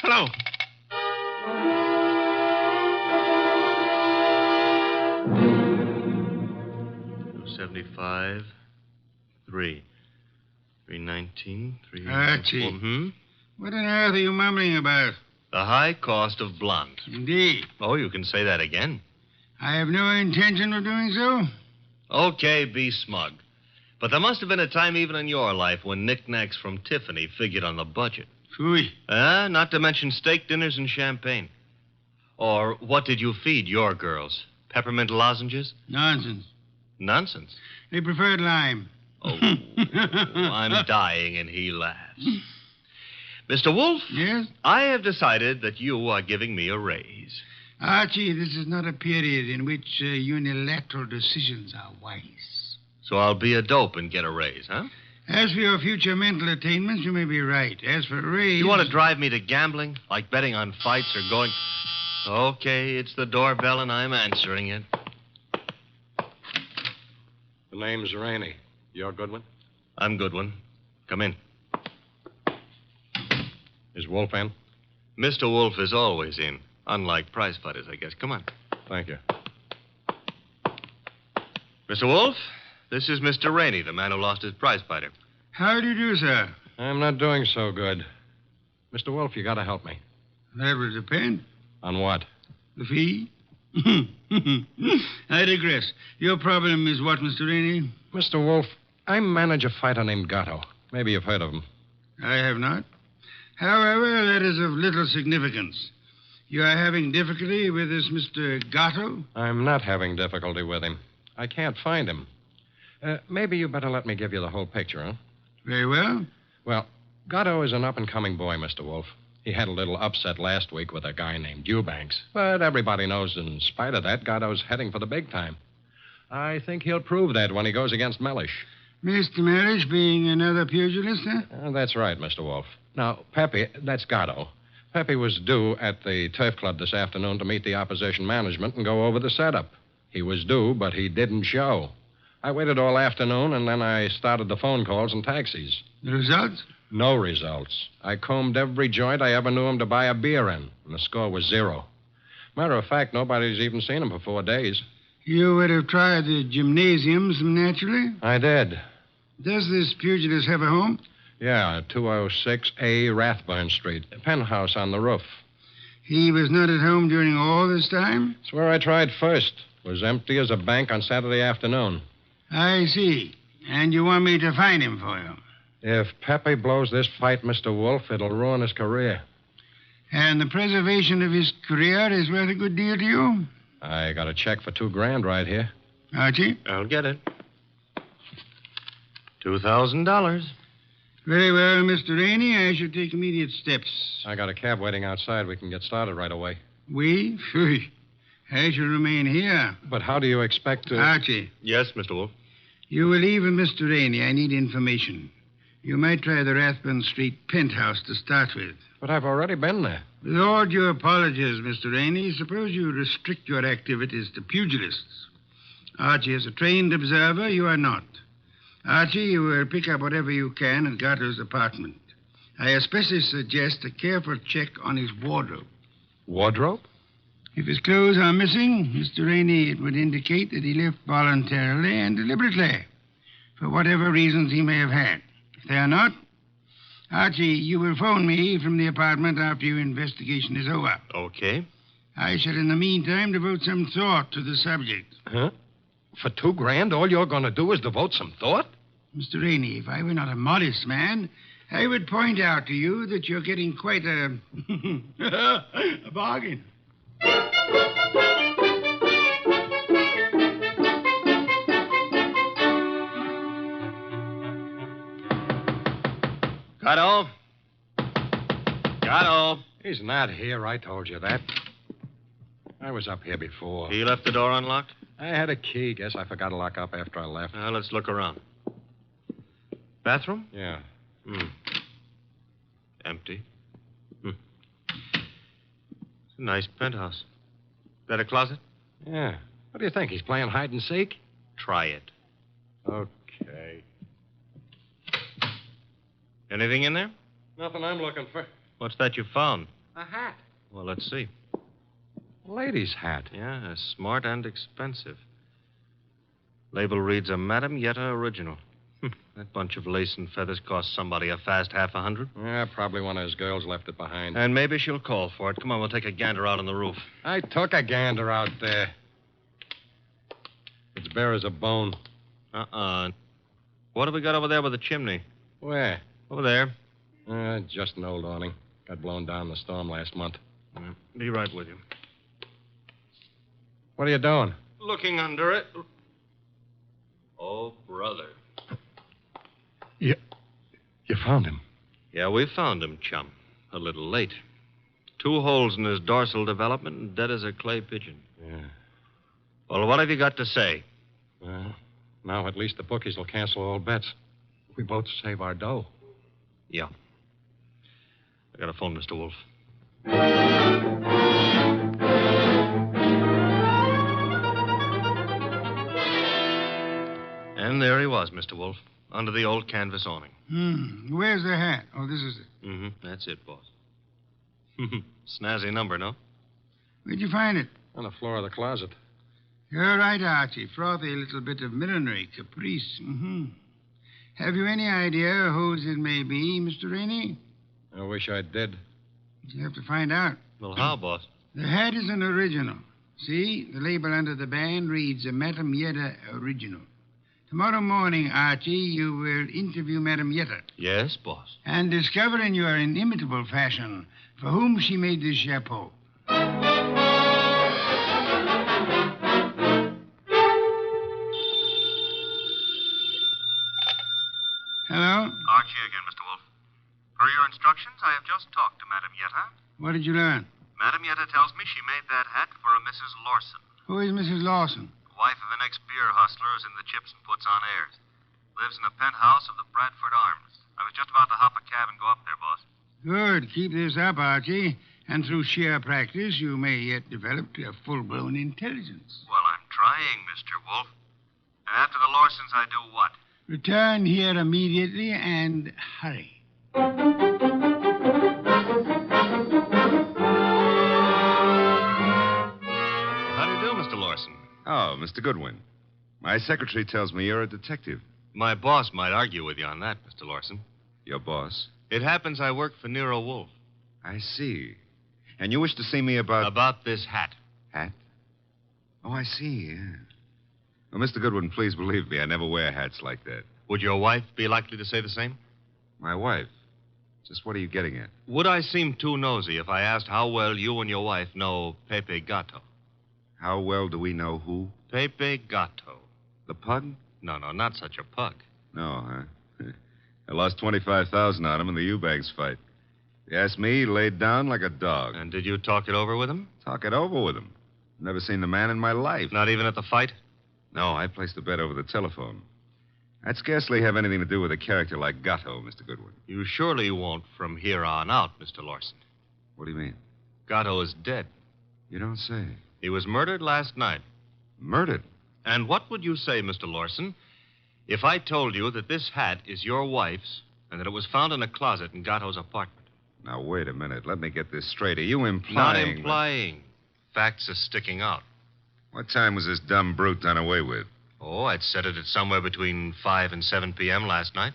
275, 319, 3... Archie. What on earth are you mumbling about? The high cost of blonde. Indeed. Oh, you can say that again. I have no intention of doing so. Okay, be smug. But there must have been a time even in your life when knickknacks from Tiffany figured on the budget. Phooey. Not to mention steak dinners and champagne. Or what did you feed your girls? Peppermint lozenges? Nonsense. Nonsense? They preferred lime. Oh, I'm dying, and he laughs. Mr. Wolfe? Yes? I have decided that you are giving me a raise. Archie, this is not a period in which unilateral decisions are wise. So I'll be a dope and get a raise, huh? As for your future mental attainments, you may be right. As for a raise... You want to drive me to gambling? Like betting on fights or going... Okay, it's the doorbell and I'm answering it. The name's Rainey. You're Goodwin? I'm Goodwin. Come in. Is Wolfe in? Mr. Wolfe is always in. Unlike prize fighters, I guess. Come on. Thank you. Mr. Wolfe, this is Mr. Rainey, the man who lost his prize fighter. How do you do, sir? I'm not doing so good. Mr. Wolfe, you got to help me. That will depend. On what? The fee? I digress. Your problem is what, Mr. Rainey? Mr. Wolfe, I manage a fighter named Gatto. Maybe you've heard of him. I have not. However, that is of little significance. You are having difficulty with this Mr. Gatto? I'm not having difficulty with him. I can't find him. Maybe you better let me give you the whole picture, huh? Very well. Well, Gatto is an up-and-coming boy, Mr. Wolfe. He had a little upset last week with a guy named Eubanks. But everybody knows in spite of that, Gatto's heading for the big time. I think he'll prove that when he goes against Mellish. Mr. Mellish being another pugilist, huh? That's right, Mr. Wolfe. Now, Pepe, that's Gatto. Pepe was due at the Turf Club this afternoon to meet the opposition management and go over the setup. He was due, but he didn't show. I waited all afternoon, and then I started the phone calls and taxis. The results? No results. I combed every joint I ever knew him to buy a beer in, and the score was 0. Matter of fact, nobody's even seen him for 4 days. You would have tried the gymnasiums, naturally? I did. Does this pugilist have a home? Yeah, 206A Rathburn Street. A penthouse on the roof. He was not at home during all this time? It's where I tried first. Was empty as a bank on Saturday afternoon. I see. And you want me to find him for you? If Pepe blows this fight, Mr. Wolfe, it'll ruin his career. And the preservation of his career is worth a good deal to you? I got a check for $2,000 right here. Archie? I'll get it. $2,000. Very well, Mr. Rainey. I shall take immediate steps. I got a cab waiting outside. We can get started right away. We? Phew. I shall remain here. But how do you expect to... Archie. Yes, Mr. Wolfe. You will leave with Mr. Rainey. I need information. You might try the Rathburn Street penthouse to start with. But I've already been there. With all due apologies, Mr. Rainey, suppose you restrict your activities to pugilists. Archie is a trained observer. You are not. Archie, you will pick up whatever you can at Gatto's apartment. I especially suggest a careful check on his wardrobe. Wardrobe? If his clothes are missing, Mr. Rainey, it would indicate that he left voluntarily and deliberately, for whatever reasons he may have had. If they are not, Archie, you will phone me from the apartment after your investigation is over. Okay. I shall, in the meantime, devote some thought to the subject. Huh? For $2,000, all you're going to do is devote some thought? Mr. Rainey, if I were not a modest man, I would point out to you that you're getting quite a... a bargain. Gatto? Gatto? He's not here. I told you that. I was up here before. He left the door unlocked? I had a key. Guess I forgot to lock up after I left. Now, let's look around. Bathroom? Yeah. Empty. It's a nice penthouse. That a closet? Yeah. What do you think? He's playing hide and seek? Try it. Okay. Anything in there? Nothing I'm looking for. What's that you found? A hat. Well, let's see. A lady's hat. Yeah, smart and expensive. Label reads a Madam Yetta original. That bunch of lace and feathers cost somebody a fast $50. Yeah, probably one of his girls left it behind. And maybe she'll call for it. Come on, we'll take a gander out on the roof. I took a gander out there. It's bare as a bone. What have we got over there with the chimney? Where? Over there. Just an old awning. Got blown down in the storm last month. Be right with you. What are you doing? Looking under it. Oh, brother. You found him? Yeah, we found him, chum. A little late. 2 holes in his dorsal development and dead as a clay pigeon. Yeah. Well, what have you got to say? Well, Now at least the bookies will cancel all bets. We both save our dough. Yeah. I got to phone Mr. Wolfe. And there he was, Mr. Wolfe, under the old canvas awning. Where's the hat? Oh, this is it. Mm-hmm. That's it, boss. Snazzy number, no? Where'd you find it? On the floor of the closet. You're right, Archie. Frothy little bit of millinery caprice. Have you any idea whose it may be, Mr. Rainey? I wish I did. You have to find out. Well, how, boss? The hat is an original. See, the label under the band reads a Madame Yetta original. Tomorrow morning, Archie, you will interview Madame Yetta. Yes, boss. And discover in your inimitable fashion for whom she made this chapeau. Hello? Archie again, Mr. Wolfe. Per your instructions, I have just talked to Madame Yetta. What did you learn? Madame Yetta tells me she made that hat for a Mrs. Lawson, Who is Mrs. Lawson? wife of an ex-beer hustler who's in the chips and puts on airs. Lives in a penthouse of the Bradford Arms. I was just about to hop a cab and go up there, boss. Good. Keep this up, Archie. And through sheer practice, you may yet develop a full-blown intelligence. Well, I'm trying, Mr. Wolfe. And after the Lawsons, I do what? Return here immediately and hurry. How do you do, Mr. Lawson? Oh, Mr. Goodwin. My secretary tells me you're a detective. My boss might argue with you on that, Mr. Lawson. Your boss? It happens I work for Nero Wolfe. I see. And you wish to see me about... About this hat. Hat? Oh, I see, yeah. Well, Mr. Goodwin, please believe me, I never wear hats like that. Would your wife be likely to say the same? My wife? Just what are you getting at? Would I seem too nosy if I asked how well you and your wife know Pepe Gato? How well do we know who? Pepe Gato. The pug? No, not such a pug. No, huh? I lost $25,000 on him in the Eubanks fight. If you ask me, he laid down like a dog. And did you talk it over with him? Talk it over with him. Never seen the man in my life. Not even at the fight? No, I placed the bet over the telephone. I'd scarcely have anything to do with a character like Gatto, Mr. Goodwin. You surely won't from here on out, Mr. Lawson. What do you mean? Gatto is dead. You don't say. He was murdered last night. Murdered? And what would you say, Mr. Lawson, if I told you that this hat is your wife's and that it was found in a closet in Gatto's apartment? Now, wait a minute. Let me get this straight. Are you implying... Not implying. Facts are sticking out. What time was this dumb brute done away with? Oh, I'd set it at somewhere between 5 and 7 p.m. last night.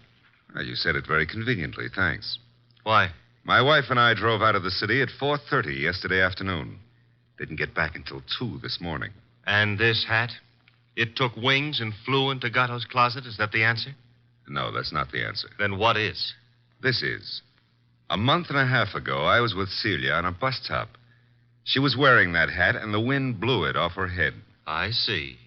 Well, you said it very conveniently. Thanks. Why? My wife and I drove out of the city at 4:30 yesterday afternoon. Didn't get back until 2 this morning. And this hat? It took wings and flew into Gatto's closet? Is that the answer? No, that's not the answer. Then what is? This is. A month and a half ago, I was with Celia on a bus top. She was wearing that hat, and the wind blew it off her head. I see.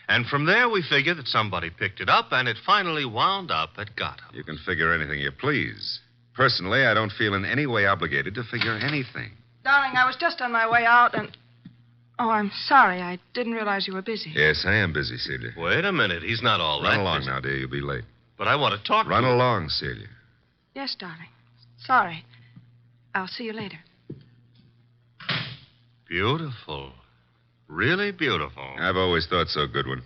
And from there, we figure that somebody picked it up, and it finally wound up at Gatto. You can figure anything you please. Personally, I don't feel in any way obligated to figure anything. Darling, I was just on my way out and... Oh, I'm sorry. I didn't realize you were busy. Yes, I am busy, Celia. Wait a minute. He's not all that Run along busy. now, dear. You'll be late. But I want to talk Run to you. along, Celia. Yes, darling. Sorry. I'll see you later. Beautiful. Really beautiful. I've always thought so, Goodwin.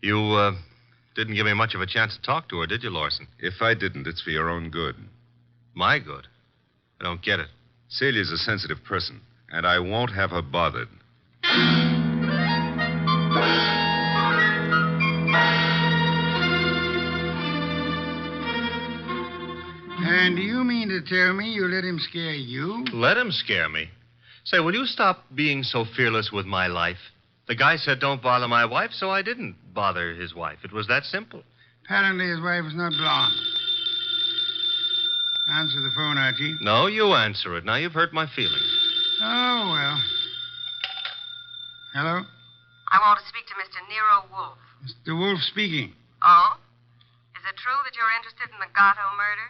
You, didn't give me much of a chance to talk to her, did you, Lawson? If I didn't, it's for your own good. My good? I don't get it. Celia's a sensitive person, and I won't have her bothered. And do you mean to tell me you let him scare you? Let him scare me? Say, will you stop being so fearless with my life? The guy said don't bother my wife, so I didn't bother his wife. It was that simple. Apparently his wife is not blonde. Answer the phone, Archie. No, you answer it. Now you've hurt my feelings. Oh, well. Hello? I want to speak to Mr. Nero Wolfe. Mr. Wolfe speaking. Oh? Is it true that you're interested in the Gatto murder?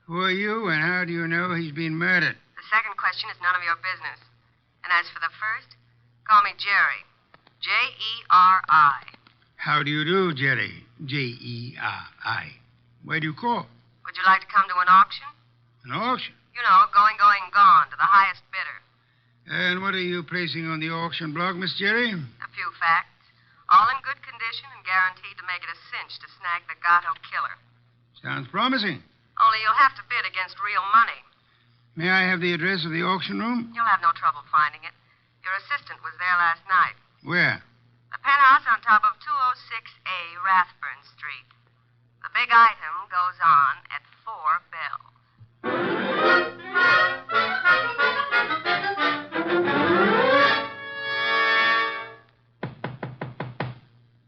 Who are you, and how do you know he's been murdered? The second question is none of your business. And as for the first, call me Jerry. Jerry. How do you do, Jerry? Jeri. Where do you call? Would you like to come to an auction? An auction? You know, going, gone, to the highest bidder. And what are you placing on the auction block, Miss Jerry? A few facts. All in good condition and guaranteed to make it a cinch to snag the Gatto killer. Sounds promising. Only you'll have to bid against real money. May I have the address of the auction room? You'll have no trouble finding it. Your assistant was there last night. Where? The penthouse on top of 206A Rathburn Street. The big item goes on at 4 bells.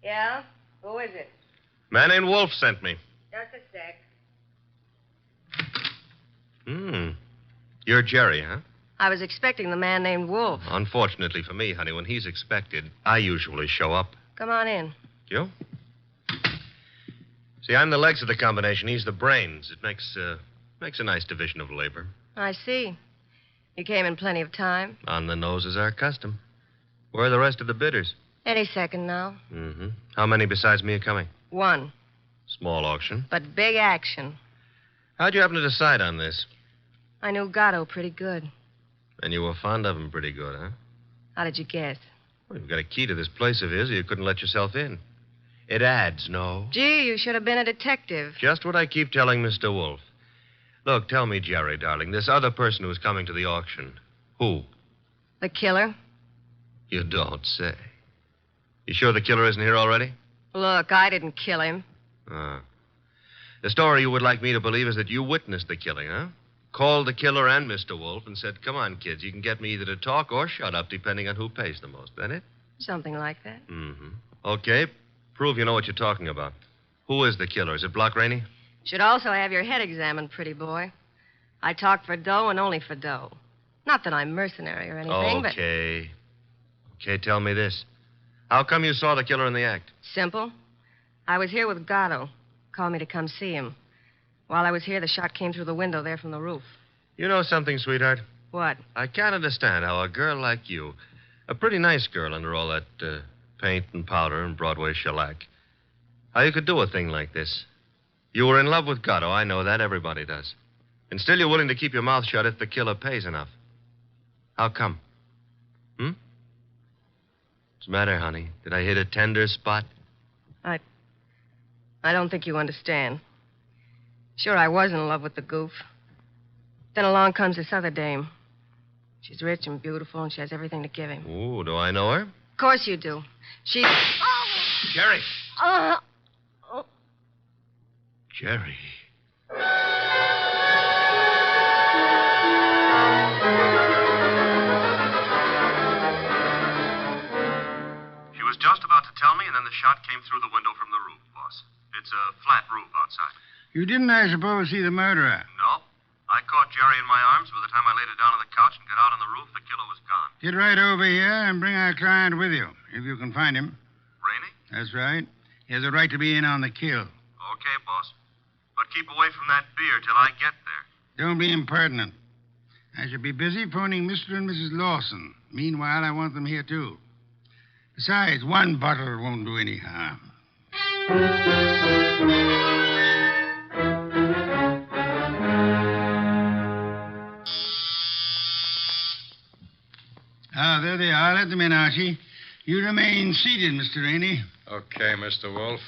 Yeah? Who is it? Man named Wolfe sent me. Just a sec. You're Jerry, huh? I was expecting the man named Wolfe. Unfortunately for me, honey, when he's expected, I usually show up. Come on in. You? See, I'm the legs of the combination. He's the brains. It makes a nice division of labor. I see. You came in plenty of time. On the nose is our custom. Where are the rest of the bidders? Any second now. Mm-hmm. How many besides me are coming? 1. Small auction. But big action. How'd you happen to decide on this? I knew Gatto pretty good. And you were fond of him pretty good, huh? How did you guess? Well, you've got a key to this place of his, or you couldn't let yourself in. It adds, no? Gee, you should have been a detective. Just what I keep telling Mr. Wolfe. Look, tell me, Jerry, darling, this other person who's coming to the auction, who? The killer? You don't say. You sure the killer isn't here already? Look, I didn't kill him. The story you would like me to believe is that you witnessed the killing, huh? Called the killer and Mr. Wolfe and said, come on, kids, you can get me either to talk or shut up, depending on who pays the most. That it? Something like that. Mm-hmm. Okay, prove you know what you're talking about. Who is the killer? Is it Block Rainey? Should also have your head examined, pretty boy. I talk for dough and only for dough. Not that I'm mercenary or anything, but... Okay, tell me this. How come you saw the killer in the act? Simple. I was here with Gatto. Called me to come see him. While I was here, the shot came through the window there from the roof. You know something, sweetheart? What? I can't understand how a girl like you, a pretty nice girl under all that paint and powder and Broadway shellac, how you could do a thing like this. You were in love with Gatto, I know that. Everybody does. And still you're willing to keep your mouth shut if the killer pays enough. How come? What's the matter, honey? Did I hit a tender spot? I don't think you understand. Sure, I was in love with the goof. Then along comes this other dame. She's rich and beautiful, and she has everything to give him. Ooh, do I know her? Of course you do. She's... Jerry! Oh. Jerry. She was just about to tell me, and then the shot came through the window from the roof, boss. It's a flat roof outside. You didn't, I suppose, see the murderer? No. I caught Jerry in my arms. By the time I laid her down on the couch and got out on the roof, the killer was gone. Get right over here and bring our client with you, if you can find him. Rainey? That's right. He has a right to be in on the kill. Okay, boss. But keep away from that beer till I get there. Don't be impertinent. I shall be busy phoning Mr. and Mrs. Lawson. Meanwhile, I want them here, too. Besides, one bottle won't do any harm. There they are. Let them in, Archie. You remain seated, Mr. Rainey. Okay, Mr. Wolfe.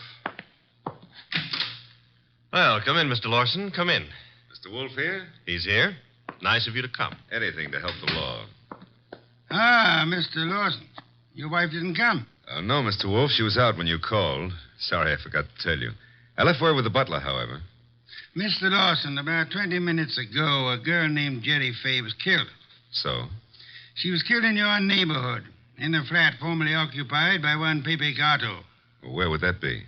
Well, come in, Mr. Lawson. Come in. Mr. Wolfe here? He's here. Nice of you to come. Anything to help the law. Mr. Lawson. Your wife didn't come? No, Mr. Wolfe. She was out when you called. Sorry, I forgot to tell you. I left word with the butler, however. Mr. Lawson, about 20 minutes ago, a girl named Jerry Fay was killed. So? She was killed in your neighborhood, in a flat formerly occupied by one Pepe Gatto. Well, where would that be?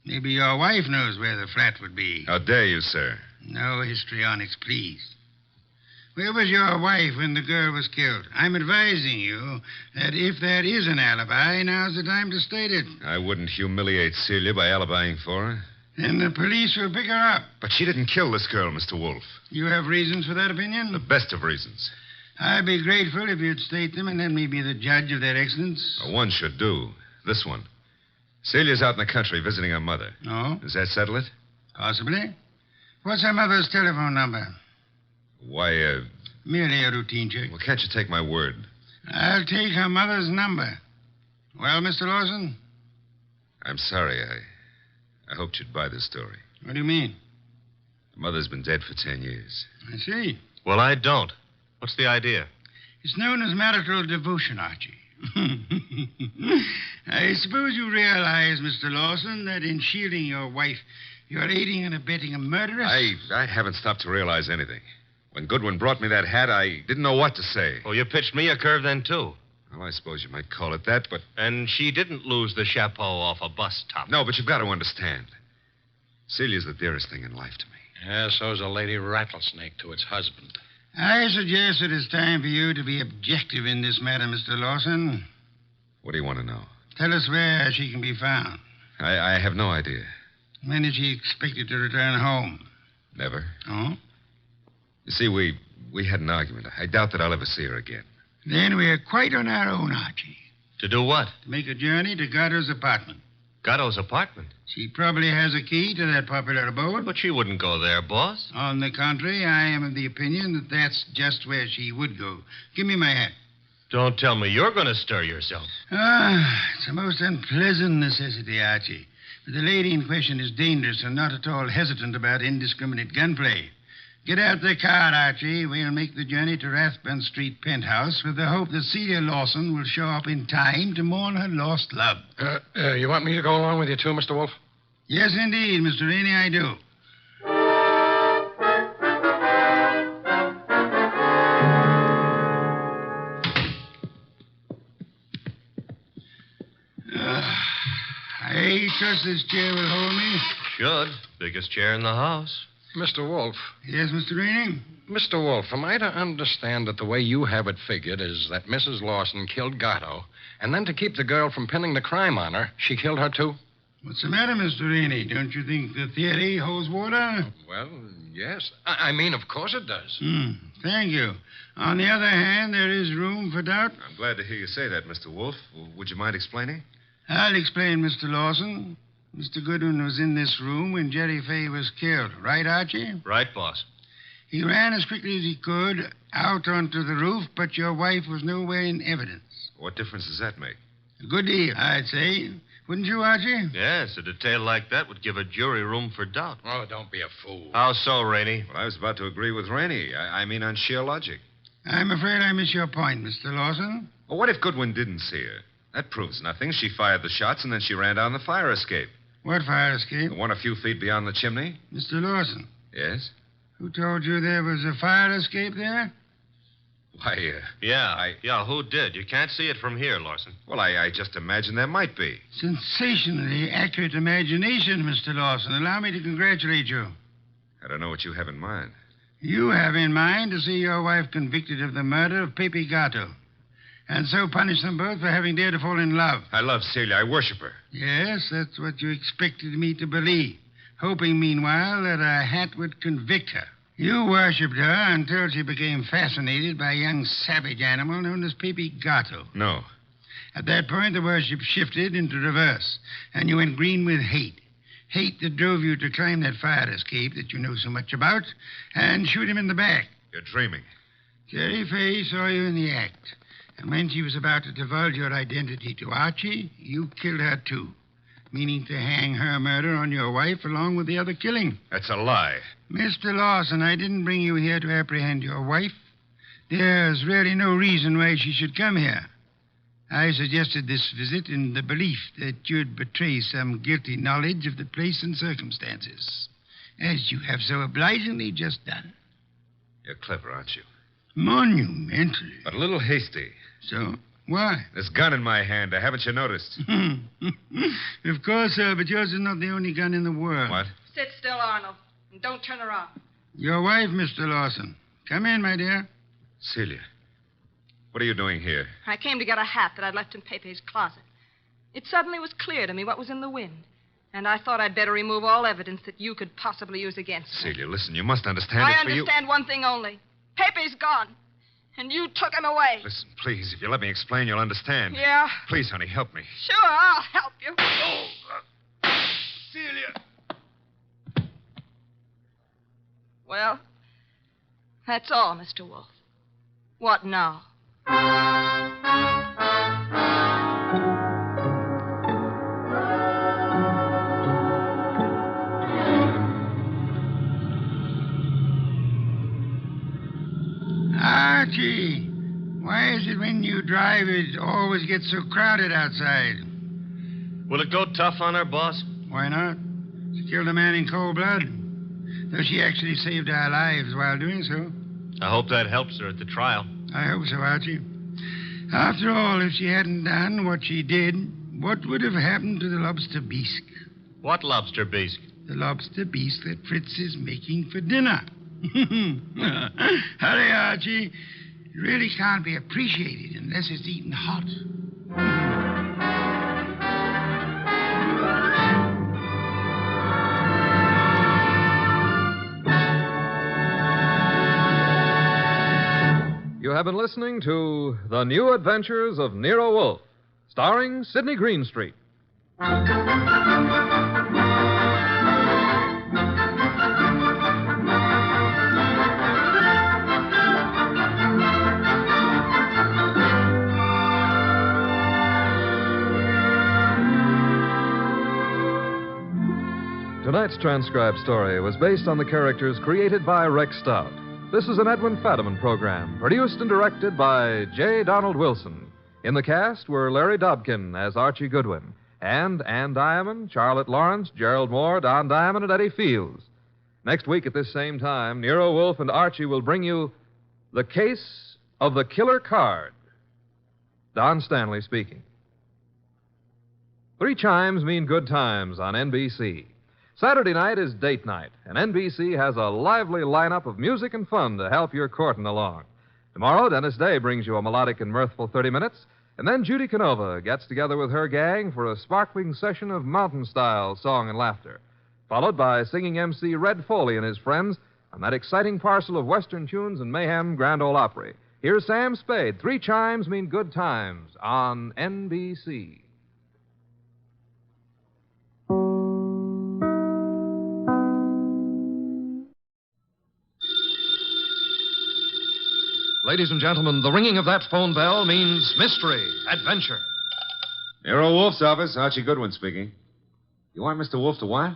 Maybe your wife knows where the flat would be. How dare you, sir? No histrionics, please. Where was your wife when the girl was killed? I'm advising you that if there is an alibi, now's the time to state it. I wouldn't humiliate Celia by alibying for her. Then the police will pick her up. But she didn't kill this girl, Mr. Wolfe. You have reasons for that opinion? The best of reasons. I'd be grateful if you'd state them and let me be the judge of their excellence. One should do. This one. Celia's out in the country visiting her mother. Oh? Does that settle it? Possibly. What's her mother's telephone number? Why, Merely a routine check. well, can't you take my word? I'll take her mother's number. Well, Mr. Lawson? I'm sorry. I hoped you'd buy this story. What do you mean? The mother's been dead for 10 years. I see. Well, I don't. What's the idea? It's known as marital devotion, Archie. I suppose you realize, Mr. Lawson, that in shielding your wife, you're aiding and abetting a murderess? I haven't stopped to realize anything. When Goodwin brought me that hat, I didn't know what to say. Oh, you pitched me a curve then, too. Well, I suppose you might call it that, but... And she didn't lose the chapeau off a bus top. No, but you've got to understand. Celia's the dearest thing in life to me. Yeah, so's a lady rattlesnake to its husband. I suggest it is time for you to be objective in this matter, Mr. Lawson. What do you want to know? Tell us where she can be found. I have no idea. When is she expected to return home? Never. Oh? You see, we had an argument. I doubt that I'll ever see her again. Then we're quite on our own, Archie. To do what? To make a journey to Gatto's apartment. Gatto's apartment? She probably has a key to that popular abode. But she wouldn't go there, boss. On the contrary, I am of the opinion that that's just where she would go. Give me my hat. Don't tell me you're going to stir yourself. It's a most unpleasant necessity, Archie. But the lady in question is dangerous and not at all hesitant about indiscriminate gunplay. Get out the car, Archie. We'll make the journey to Rathbun Street penthouse with the hope that Celia Lawson will show up in time to mourn her lost love. You want me to go along with you, too, Mr. Wolfe? Yes, indeed, Mr. Rainey, I do. I trust this chair will hold me. Should. Biggest chair in the house. Mr. Wolfe. Yes, Mr. Rainey? Mr. Wolfe, am I to understand that the way you have it figured is that Mrs. Lawson killed Gatto, and then to keep the girl from pinning the crime on her, she killed her, too? What's the matter, Mr. Rainey? Don't you think the theory holds water? Well, yes. I mean, of course it does. Thank you. On the other hand, there is room for doubt. I'm glad to hear you say that, Mr. Wolfe. Would you mind explaining? I'll explain, Mr. Lawson. Mr. Goodwin was in this room when Jerry Fay was killed. Right, Archie? Right, boss. He ran as quickly as he could out onto the roof, but your wife was nowhere in evidence. What difference does that make? A good deal, I'd say. Wouldn't you, Archie? Yes, a detail like that would give a jury room for doubt. Oh, don't be a fool. How so, Rainey? Well, I was about to agree with Rainey. I mean on sheer logic. I'm afraid I miss your point, Mr. Lawson. Well, what if Goodwin didn't see her? That proves nothing. She fired the shots, and then she ran down the fire escape. What fire escape? The one a few feet beyond the chimney. Mr. Lawson. Yes? Who told you there was a fire escape there? Why, Yeah, who did? You can't see it from here, Lawson. Well, I just imagined there might be. Sensationally accurate imagination, Mr. Lawson. Allow me to congratulate you. I don't know what you have in mind. You have in mind to see your wife convicted of the murder of Pepe Gatto, and so punish them both for having dared to fall in love. I love Celia. I worship her. Yes, that's what you expected me to believe, hoping, meanwhile, that a hat would convict her. You worshipped her until she became fascinated by a young savage animal known as Pepe Gatto. No. At that point, the worship shifted into reverse, and you went green with hate. Hate that drove you to climb that fire escape that you know so much about and shoot him in the back. You're dreaming. Jerry Fay saw you in the act, and when she was about to divulge your identity to Archie, you killed her too, meaning to hang her murder on your wife along with the other killing. That's a lie. Mr. Lawson, I didn't bring you here to apprehend your wife. There's really no reason why she should come here. I suggested this visit in the belief that you'd betray some guilty knowledge of the place and circumstances, as you have so obligingly just done. You're clever, aren't you? Monumentally. But a little hasty. So, why? This gun in my hand. Haven't you noticed? Of course, sir, but yours is not the only gun in the world. What? Sit still, Arnold, and don't turn around. Your wife, Mr. Lawson. Come in, my dear. Celia, what are you doing here? I came to get a hat that I'd left in Pepe's closet. It suddenly was clear to me what was in the wind, and I thought I'd better remove all evidence that you could possibly use against me. Celia, listen, you must understand I it's for you. understand one thing only. Pepe's gone. And you took him away. Listen, please, if you let me explain, you'll understand. Yeah? Please, honey, help me. Sure, I'll help you. Celia! Well, that's all, Mr. Wolfe. What now? Archie, why is it when you drive it always gets so crowded outside? Will it go tough on her, boss? Why not? She killed a man in cold blood. Though she actually saved our lives while doing so. I hope that helps her at the trial. I hope so, Archie. After all, if she hadn't done what she did, what would have happened to the lobster bisque? What lobster bisque? The lobster bisque that Fritz is making for dinner. Hurry, Archie. It really can't be appreciated unless it's eaten hot. You have been listening to The New Adventures of Nero Wolfe, starring Sidney Greenstreet. Tonight's transcribed story was based on the characters created by Rex Stout. This is an Edwin Fadiman program, produced and directed by J. Donald Wilson. In the cast were Larry Dobkin as Archie Goodwin, and Ann Diamond, Charlotte Lawrence, Gerald Moore, Don Diamond, and Eddie Fields. Next week at this same time, Nero Wolfe and Archie will bring you The Case of the Killer Card. Don Stanley speaking. 3 chimes mean good times on NBC. Saturday night is date night, and NBC has a lively lineup of music and fun to help your courting along. Tomorrow, Dennis Day brings you a melodic and mirthful 30 minutes, and then Judy Canova gets together with her gang for a sparkling session of mountain-style song and laughter, followed by singing MC Red Foley and his friends on that exciting parcel of Western tunes and mayhem Grand Ole Opry. Here's Sam Spade. 3 chimes mean good times on NBC. Ladies and gentlemen, the ringing of that phone bell means mystery, adventure. Nero Wolfe's office, Archie Goodwin speaking. You want Mr. Wolfe to what?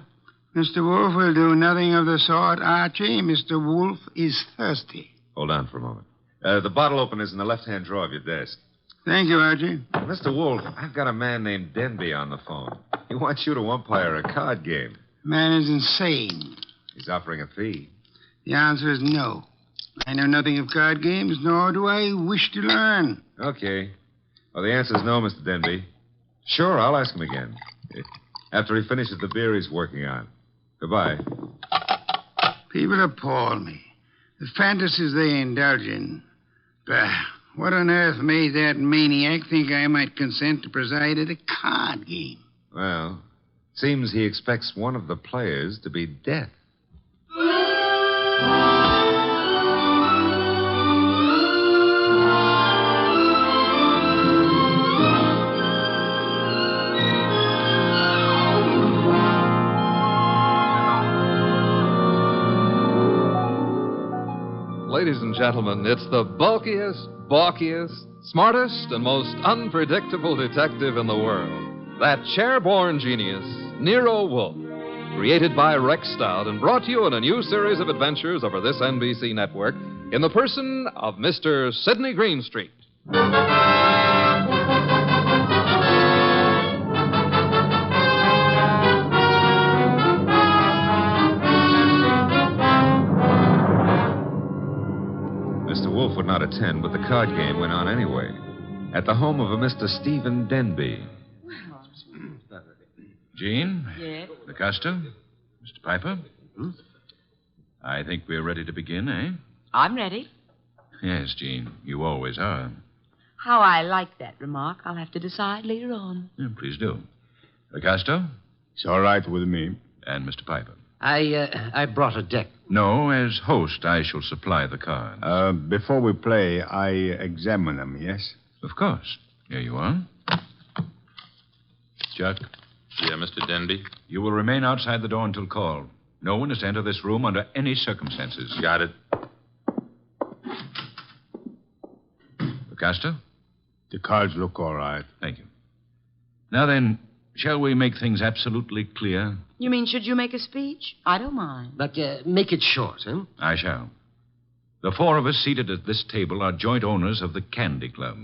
Mr. Wolfe will do nothing of the sort, Archie. Mr. Wolfe is thirsty. Hold on for a moment. The bottle opener's in the left-hand drawer of your desk. Thank you, Archie. Mr. Wolfe, I've got a man named Denby on the phone. He wants you to umpire a card game. Man is insane. He's offering a fee. The answer is no. I know nothing of card games, nor do I wish to learn. Okay. Well, the answer's no, Mr. Denby. Sure, I'll ask him again. After he finishes the beer he's working on. Goodbye. People appall me. The fantasies they indulge in. Bah, what on earth made that maniac think I might consent to preside at a card game? Well, seems he expects one of the players to be death. Ladies and gentlemen, it's the bulkiest, balkiest, smartest, and most unpredictable detective in the world. That chair-born genius, Nero Wolfe. Created by Rex Stout and brought to you in a new series of adventures over this NBC network in the person of Mr. Sidney Greenstreet. Wolfe would not attend, but the card game went on anyway. At the home of a Mr. Stephen Denby. Jean? Yes? LaCosta? Mr. Piper? I think we're ready to begin, eh? I'm ready. Yes, Jean. You always are. How I like that remark, I'll have to decide later on. Yeah, please do. LaCosta? It's all right with me. And Mr. Piper? I brought a deck No, as host, I shall supply the cards. Before we play, I examine them, yes? Of course. Here you are. Chuck. Yeah, Mr. Denby? You will remain outside the door until called. No one is to enter this room under any circumstances. Got it. Picasso? The cards look all right. Thank you. Now then, shall we make things absolutely clear? You mean, should you make a speech? I don't mind. But make it short, huh? I shall. The four of us seated at this table are joint owners of the Candy Club,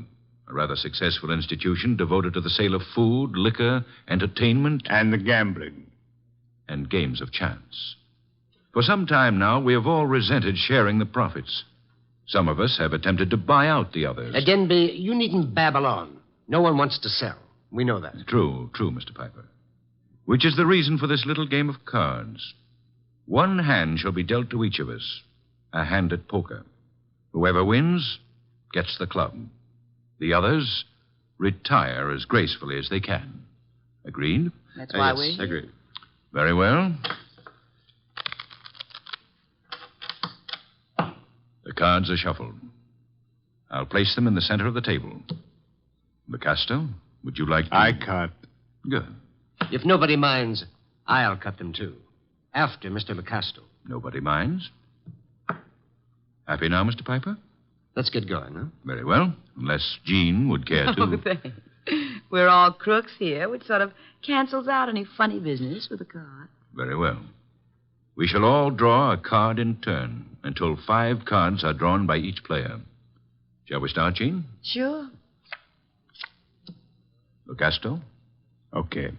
a rather successful institution devoted to the sale of food, liquor, entertainment. And the gambling. And games of chance. For some time now, we have all resented sharing the profits. Some of us have attempted to buy out the others. Denby, you needn't babble on. No one wants to sell. We know that. True, Mr. Piper. Which is the reason for this little game of cards. One hand shall be dealt to each of us. A hand at poker. Whoever wins gets the club. The others retire as gracefully as they can. Agreed? That's why we're here. Agreed. Very well. The cards are shuffled. I'll place them in the center of the table. Picasso, would you like to... I cut. Good. If nobody minds, I'll cut them, too. After Mr. Licasto. Nobody minds? Happy now, Mr. Piper? Let's get going, huh? Very well. Unless Jean would care to... Oh, thanks. We're all crooks here, which sort of cancels out any funny business with a card. Very well. We shall all draw a card in turn until 5 cards are drawn by each player. Shall we start, Jean? Sure. Licasto? Okay.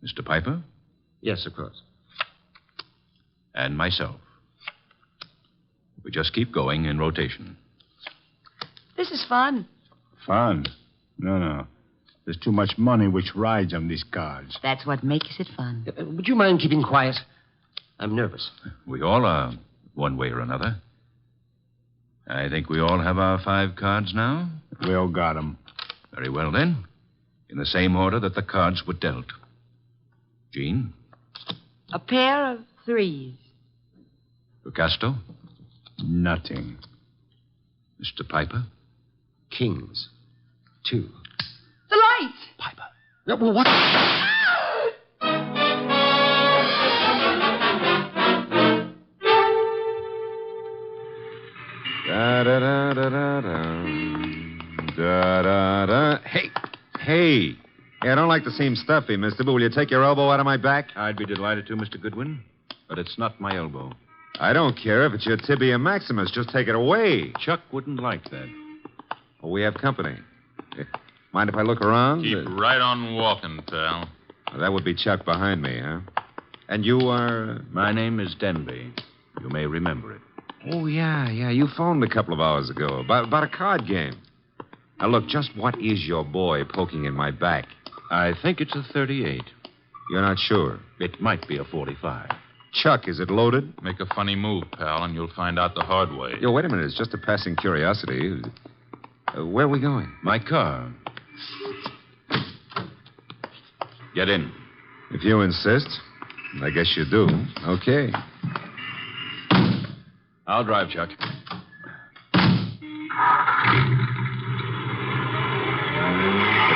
Mr. Piper? Yes, of course. And myself. We just keep going in rotation. This is fun. Fun? No. There's too much money which rides on these cards. That's what makes it fun. Would you mind keeping quiet? I'm nervous. We all are, one way or another. I think we all have our 5 cards now. We all got them. Very well, then. In the same order that the cards were dealt. Jean? A pair of 3s. Picasso? Nothing. Mr. Piper? Kings. 2. The light! Piper. Well, what? Da-da-da-da-da. Hey. I don't like to seem stuffy, mister, but will you take your elbow out of my back? I'd be delighted to, Mr. Goodwin, but it's not my elbow. I don't care if it's your tibia maximus. Just take it away. Chuck wouldn't like that. Well, we have company. Mind if I look around? Keep right on walking, pal. Well, that would be Chuck behind me, huh? And you are... My name is Denby. You may remember it. Oh, yeah. You phoned a couple of hours ago about a card game. Now, look, just what is your boy poking in my back? I think it's a 38. You're not sure? It might be a 45. Chuck, is it loaded? Make a funny move, pal, and you'll find out the hard way. Yo, wait a minute. It's just a passing curiosity. Where are we going? My car. Get in. If you insist. I guess you do. Okay. I'll drive, Chuck. The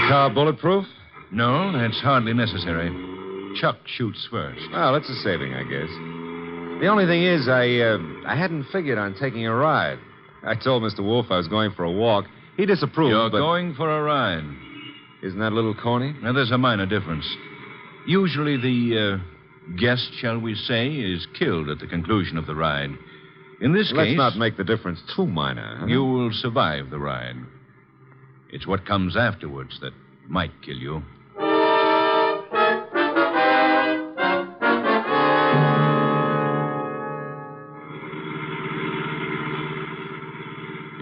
car bulletproof? No, that's hardly necessary. Chuck shoots first. Well, it's a saving, I guess. The only thing is, I hadn't figured on taking a ride. I told Mr. Wolfe I was going for a walk. He disapproved, You're going for a ride. Isn't that a little corny? Now, there's a minor difference. Usually the guest, shall we say, is killed at the conclusion of the ride. In this case... Let's not make the difference too minor. Huh? You will survive the ride. It's what comes afterwards that might kill you.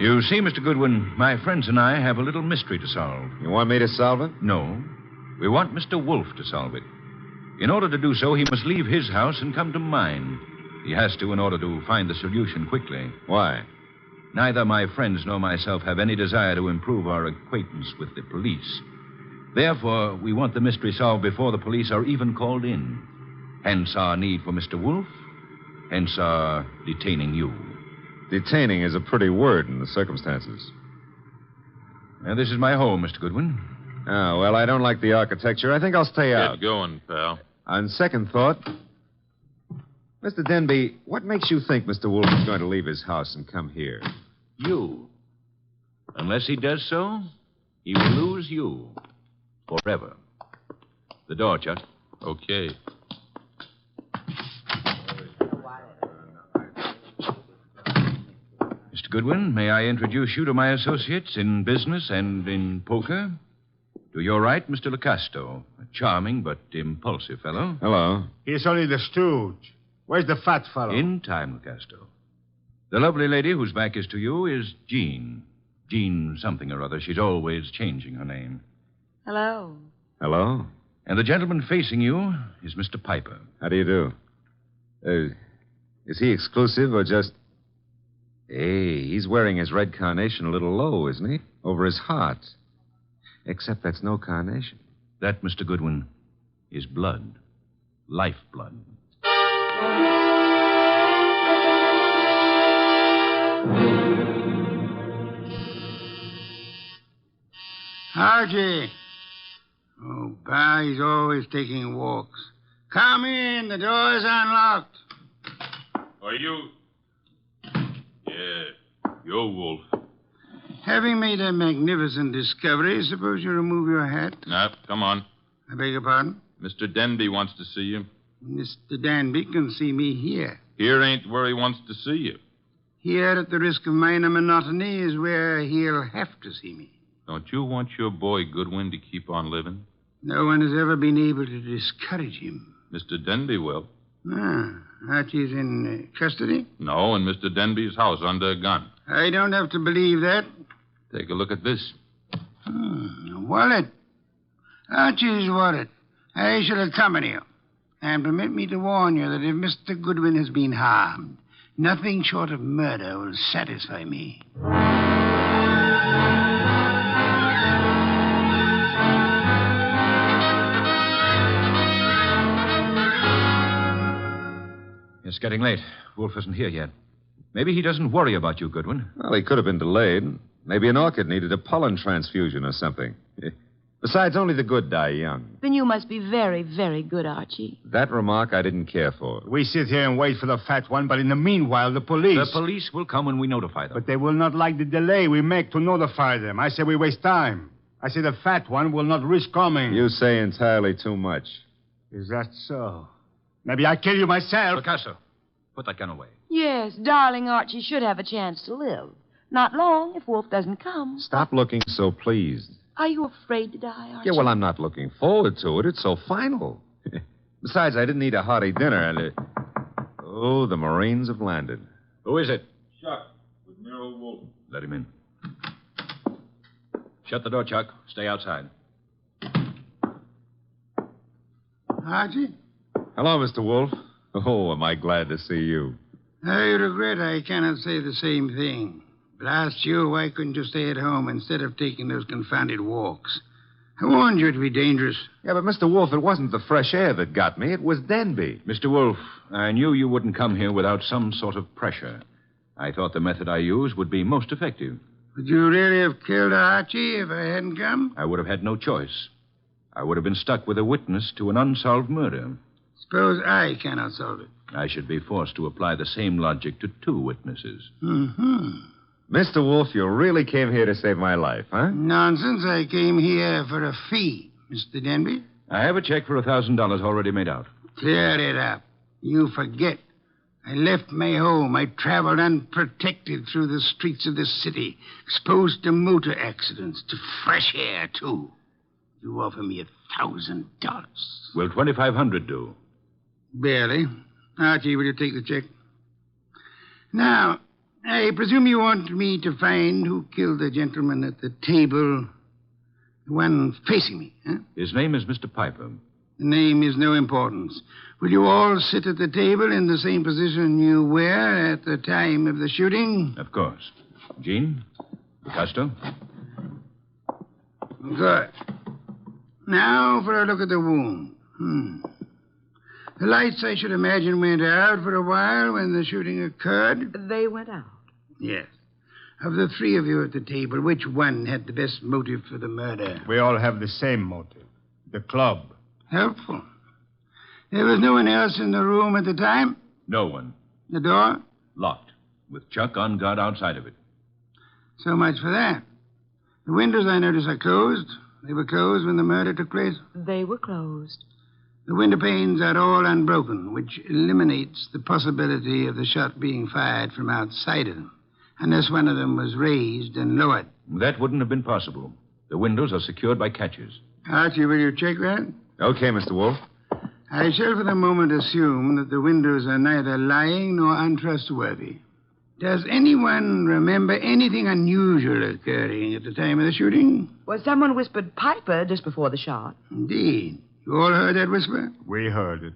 You see, Mr. Goodwin, my friends and I have a little mystery to solve. You want me to solve it? No. We want Mr. Wolfe to solve it. In order to do so, he must leave his house and come to mine. He has to in order to find the solution quickly. Why? Neither my friends nor myself have any desire to improve our acquaintance with the police. Therefore, we want the mystery solved before the police are even called in. Hence our need for Mr. Wolfe hence our detaining you. Detaining is a pretty word in the circumstances. This is my home, Mr. Goodwin. Oh, well, I don't like the architecture. I think I'll stay out. Get going, pal. On second thought, Mr. Denby, what makes you think Mr. Wolfe is going to leave his house and come here? You. Unless he does so, he will lose you. Forever. The door, Chuck. Okay. Mr. Goodwin, may I introduce you to my associates in business and in poker? To your right, Mr. Locasto, a charming but impulsive fellow. Hello. He's only the stooge. Where's the fat fellow? In time, Locasto. The lovely lady whose back is to you is Jean. Jean something or other. She's always changing her name. Hello. Hello. And the gentleman facing you is Mr. Piper. How do you do? Is he exclusive or just... Hey, he's wearing his red carnation a little low, isn't he? Over his heart. Except that's no carnation. That, Mr. Goodwin, is blood. Lifeblood. Archie. Oh, Pa, he's always taking walks. Come in. The door's unlocked. Are you... Yeah, you're Wolfe. Having made a magnificent discovery, suppose you remove your hat? No, come on. I beg your pardon? Mr. Denby wants to see you. Mr. Danby can see me here. Here ain't where he wants to see you. Here, at the risk of minor monotony, is where he'll have to see me. Don't you want your boy Goodwin to keep on living? No one has ever been able to discourage him. Mr. Denby will. Archie's in custody? No, in Mr. Denby's house under a gun. I don't have to believe that. Take a look at this. A wallet. Archie's wallet. I shall accompany you. And permit me to warn you that if Mr. Goodwin has been harmed, nothing short of murder will satisfy me. It's getting late. Wolfe isn't here yet. Maybe he doesn't worry about you, Goodwin. Well, he could have been delayed. Maybe an orchid needed a pollen transfusion or something. Besides, only the good die young. Then you must be very, very good, Archie. That remark I didn't care for. We sit here and wait for the fat one, but in the meanwhile, the police... The police will come when we notify them. But they will not like the delay we make to notify them. I say we waste time. I say the fat one will not risk coming. You say entirely too much. Is that so? Maybe I kill you myself. Picasso, put that gun away. Yes, darling Archie should have a chance to live. Not long if Wolfe doesn't come. Stop looking so pleased. Are you afraid to die, Archie? Yeah, well, I'm not looking forward to it. It's so final. Besides, I didn't eat a hearty dinner, and... Oh, the Marines have landed. Who is it? Chuck, with Nero Wolfe. Let him in. Shut the door, Chuck. Stay outside. Archie? Hello, Mr. Wolfe. Oh, am I glad to see you. I regret I cannot say the same thing. But asked you, why couldn't you stay at home instead of taking those confounded walks? I warned you it'd be dangerous. Yeah, but Mr. Wolfe, it wasn't the fresh air that got me. It was Denby. Mr. Wolfe, I knew you wouldn't come here without some sort of pressure. I thought the method I used would be most effective. Would you really have killed Archie if I hadn't come? I would have had no choice. I would have been stuck with a witness to an unsolved murder. Suppose I cannot solve it. I should be forced to apply the same logic to two witnesses. Mm-hmm. Mr. Wolfe, you really came here to save my life, huh? Nonsense. I came here for a fee, Mr. Denby. I have a check for $1,000 already made out. Clear it up. You forget. I left my home. I traveled unprotected through the streets of this city, exposed to motor accidents, to fresh air, too. You offer me $1,000. Will $2,500 do? Barely. Archie, will you take the check? Now, I presume you want me to find who killed the gentleman at the table, the one facing me, huh? His name is Mr. Piper. The name is no importance. Will you all sit at the table in the same position you were at the time of the shooting? Of course. Jean? Picasso? Good. Now for a look at the wound. The lights, I should imagine, went out for a while when the shooting occurred. They went out. Yes. Of the three of you at the table, which one had the best motive for the murder? We all have the same motive. The club. Helpful. There was no one else in the room at the time? No one. The door? Locked, with Chuck on guard outside of it. So much for that. The windows, I notice, are closed. They were closed when the murder took place? They were closed. The window panes are all unbroken, which eliminates the possibility of the shot being fired from outside of them, unless one of them was raised and lowered. That wouldn't have been possible. The windows are secured by catches. Archie, will you check that? Okay, Mr. Wolfe. I shall for the moment assume that the windows are neither lying nor untrustworthy. Does anyone remember anything unusual occurring at the time of the shooting? Well, someone whispered Piper just before the shot. Indeed. You all heard that whisper? We heard it.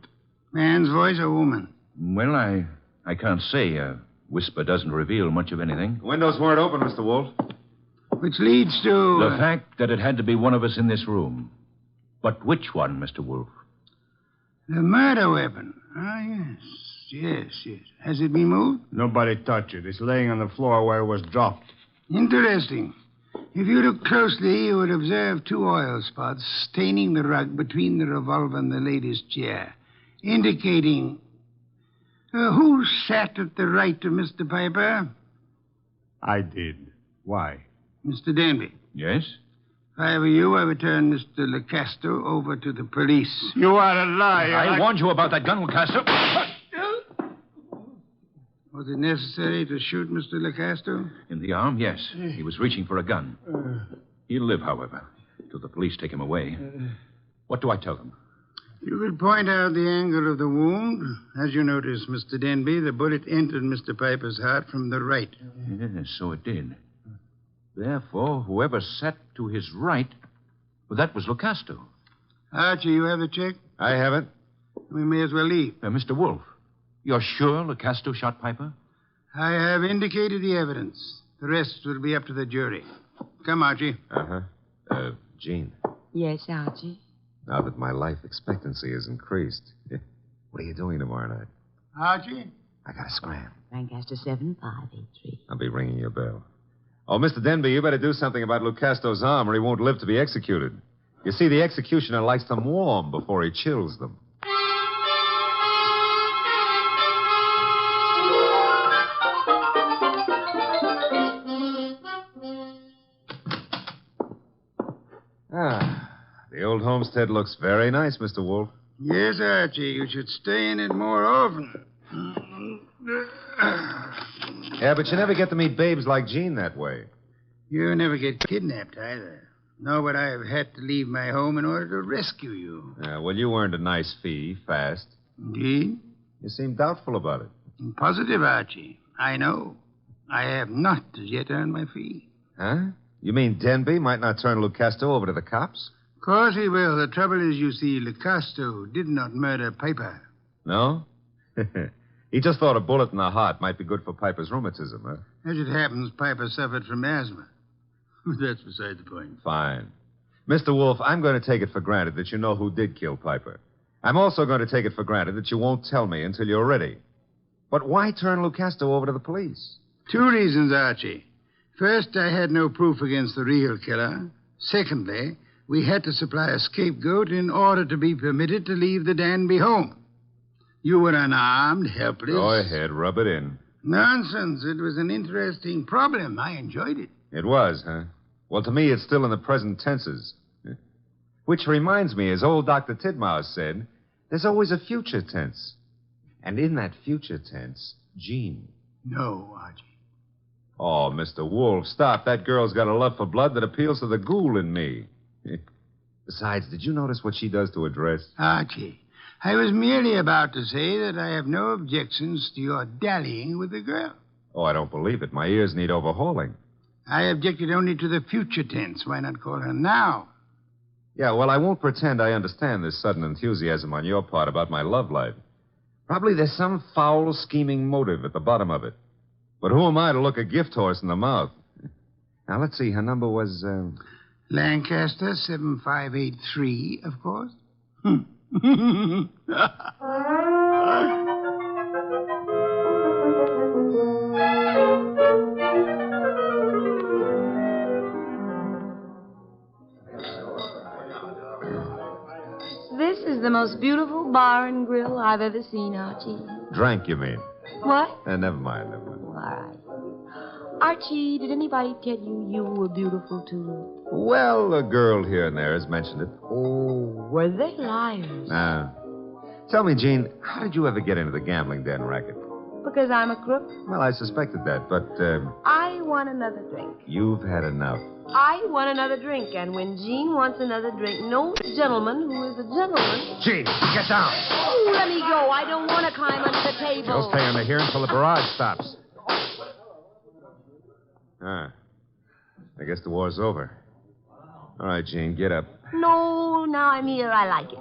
Man's voice or woman? Well, I can't say. A whisper doesn't reveal much of anything. The windows weren't open, Mr. Wolfe. Which leads to... The fact that it had to be one of us in this room. But which one, Mr. Wolfe? The murder weapon. Ah, yes. Has it been moved? Nobody touched it. It's laying on the floor where it was dropped. Interesting. If you look closely, you would observe two oil spots staining the rug between the revolver and the lady's chair, indicating... who sat at the right of Mr. Piper? I did. Why? Mr. Danby. Yes? If I were you, I would turn Mr. Lecasto over to the police. You are a liar. I warned you about that gun, Lecasto. Was it necessary to shoot Mr. Lecasto? In the arm, yes. He was reaching for a gun. He'll live, however, till the police take him away. What do I tell them? You could point out the angle of the wound. As you notice, Mr. Denby, the bullet entered Mr. Piper's heart from the right. Yes, so it did. Therefore, whoever sat to his right, well, that was Lecasto. Archie, you have the check? I have it. We may as well leave. Mr. Wolfe, you're sure Lecasto shot Piper? I have indicated the evidence. The rest will be up to the jury. Come, Archie. Uh-huh. Jean, Yes, Archie. now that my life expectancy has increased, what are you doing tomorrow night? Archie? I got to scram. Lancaster 7583. I'll be ringing your bell. Oh, Mr. Denby, you better do something about Lucasto's arm or he won't live to be executed. You see, the executioner likes them warm before he chills them. The old homestead looks very nice, Mr. Wolfe. Yes, Archie. You should stay in it more often. Yeah, but you never get to meet babes like Jean that way. You never get kidnapped either. Nor would I have had to leave my home in order to rescue you. Well, you earned a nice fee, fast. Indeed? You seem doubtful about it. I'm positive, Archie. I know. I have not as yet earned my fee. Huh? You mean Denby might not turn Lucasto over to the cops? Of course he will. The trouble is, you see, Lecasto did not murder Piper. No? He just thought a bullet in the heart might be good for Piper's rheumatism, huh? As it happens, Piper suffered from asthma. That's beside the point. Fine. Mr. Wolfe, I'm going to take it for granted that you know who did kill Piper. I'm also going to take it for granted that you won't tell me until you're ready. But why turn Lucasto over to the police? Two reasons, Archie. First, I had no proof against the real killer. Secondly, we had to supply a scapegoat in order to be permitted to leave the Danby home. You were unarmed, helpless. Go ahead, rub it in. Nonsense. It was an interesting problem. I enjoyed it. It was, huh? Well, to me, it's still in the present tenses. Which reminds me, as old Dr. Tidmouse said, there's always a future tense. And in that future tense, Jean. No, Archie. Oh, Mr. Wolfe, stop. That girl's got a love for blood that appeals to the ghoul in me. Besides, did you notice what she does to her dress? Archie, I was merely about to say that I have no objections to your dallying with the girl. Oh, I don't believe it. My ears need overhauling. I objected only to the future tense. Why not call her now? Yeah, well, I won't pretend I understand this sudden enthusiasm on your part about my love life. Probably there's some foul, scheming motive at the bottom of it. But who am I to look a gift horse in the mouth? Now, let's see. Her number was, Lancaster 7583, of course. most beautiful bar and grill I've ever seen, Archie. Drank, you mean? What? Never mind. All right. Archie, did anybody tell you you were beautiful, too? Well, a girl here and there has mentioned it. Oh, were they liars? Tell me, Jean, how did you ever get into the gambling den racket? Because I'm a crook? Well, I suspected that, but, I want another drink. you've had enough. I want another drink, and when Jean wants another drink, no gentleman who is a gentleman... Jean, get down. Oh, let me go. I don't want to climb under the table. You'll stay under here until the barrage stops. I guess the war's over. All right, Jean, get up. No, now I'm here. I like it.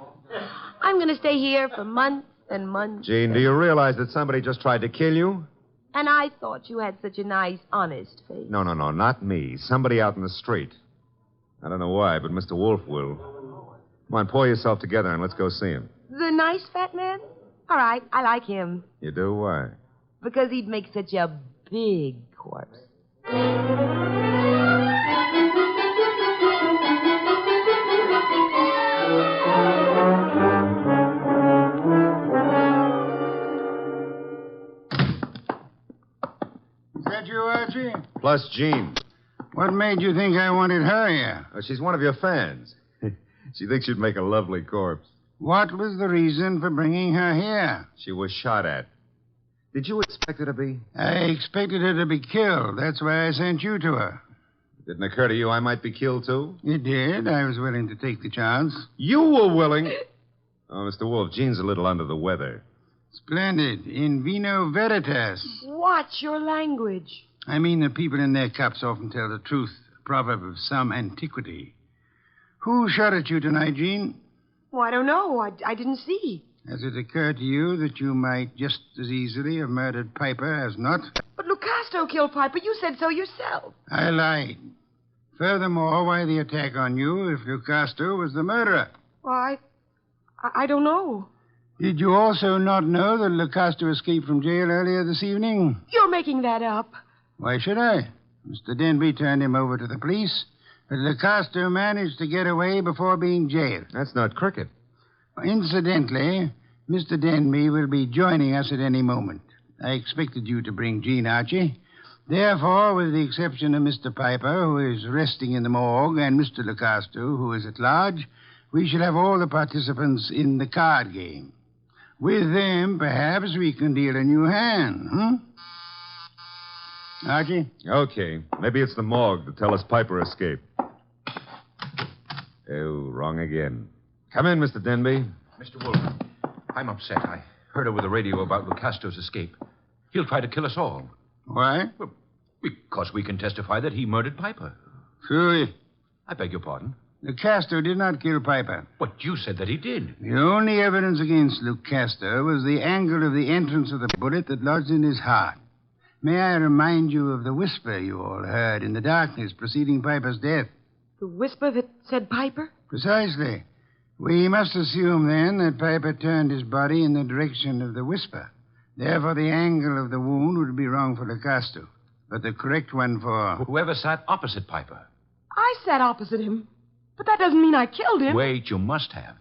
I'm going to stay here for months and months. Jean, do you realize that somebody just tried to kill you? And I thought you had such a nice, honest face. No, not me. Somebody out in the street. I don't know why, but Mr. Wolfe will. Come on, pull yourself together and let's go see him. The nice fat man? All right, I like him. You do? Why? Because he'd make such a big corpse. Is that you, Archie? Plus Jean. What made you think I wanted her here? She's one of your fans. She thinks you'd make a lovely corpse. What was the reason for bringing her here? She was shot at. Did you expect her to be? I expected her to be killed. That's why I sent you to her. It didn't occur to you I might be killed, too? It did. I was willing to take the chance. You were willing? Oh, Mr. Wolfe, Jean's a little under the weather. Splendid. In vino veritas. Watch your language. I mean that people in their cups often tell the truth, a proverb of some antiquity. Who shot at you tonight, Jean? Oh, I don't know. I didn't see. Has it occurred to you that you might just as easily have murdered Piper as not? But Lucasto killed Piper. You said so yourself. I lied. Furthermore, why the attack on you if Lucasto was the murderer? Well, I don't know. Did you also not know that Lucasto escaped from jail earlier this evening? You're making that up. Why should I? Mr. Denby turned him over to the police, but Lucasto managed to get away before being jailed. That's not cricket. Incidentally, Mr. Denby will be joining us at any moment. I expected you to bring Jean, Archie. Therefore, with the exception of Mr. Piper, who is resting in the morgue, and Mr. Lucasto, who is at large, we shall have all the participants in the card game. With them, perhaps we can deal a new hand, Archie? Okay. Maybe it's the morgue to tell us Piper escaped. Oh, wrong again. Come in, Mr. Denby. Mr. Wolfe, I'm upset. I heard over the radio about Lucasto's escape. He'll try to kill us all. Why? Well, because we can testify that he murdered Piper. Truly. I beg your pardon? Lucasto did not kill Piper. But you said that he did. The only evidence against Lucasto was the angle of the entrance of the bullet that lodged in his heart. May I remind you of the whisper you all heard in the darkness preceding Piper's death? The whisper that said Piper? Precisely. We must assume, then, that Piper turned his body in the direction of the whisper. Therefore, the angle of the wound would be wrong for Lucasto, but the correct one for... Whoever sat opposite Piper. I sat opposite him. But that doesn't mean I killed him. Wait, you must have.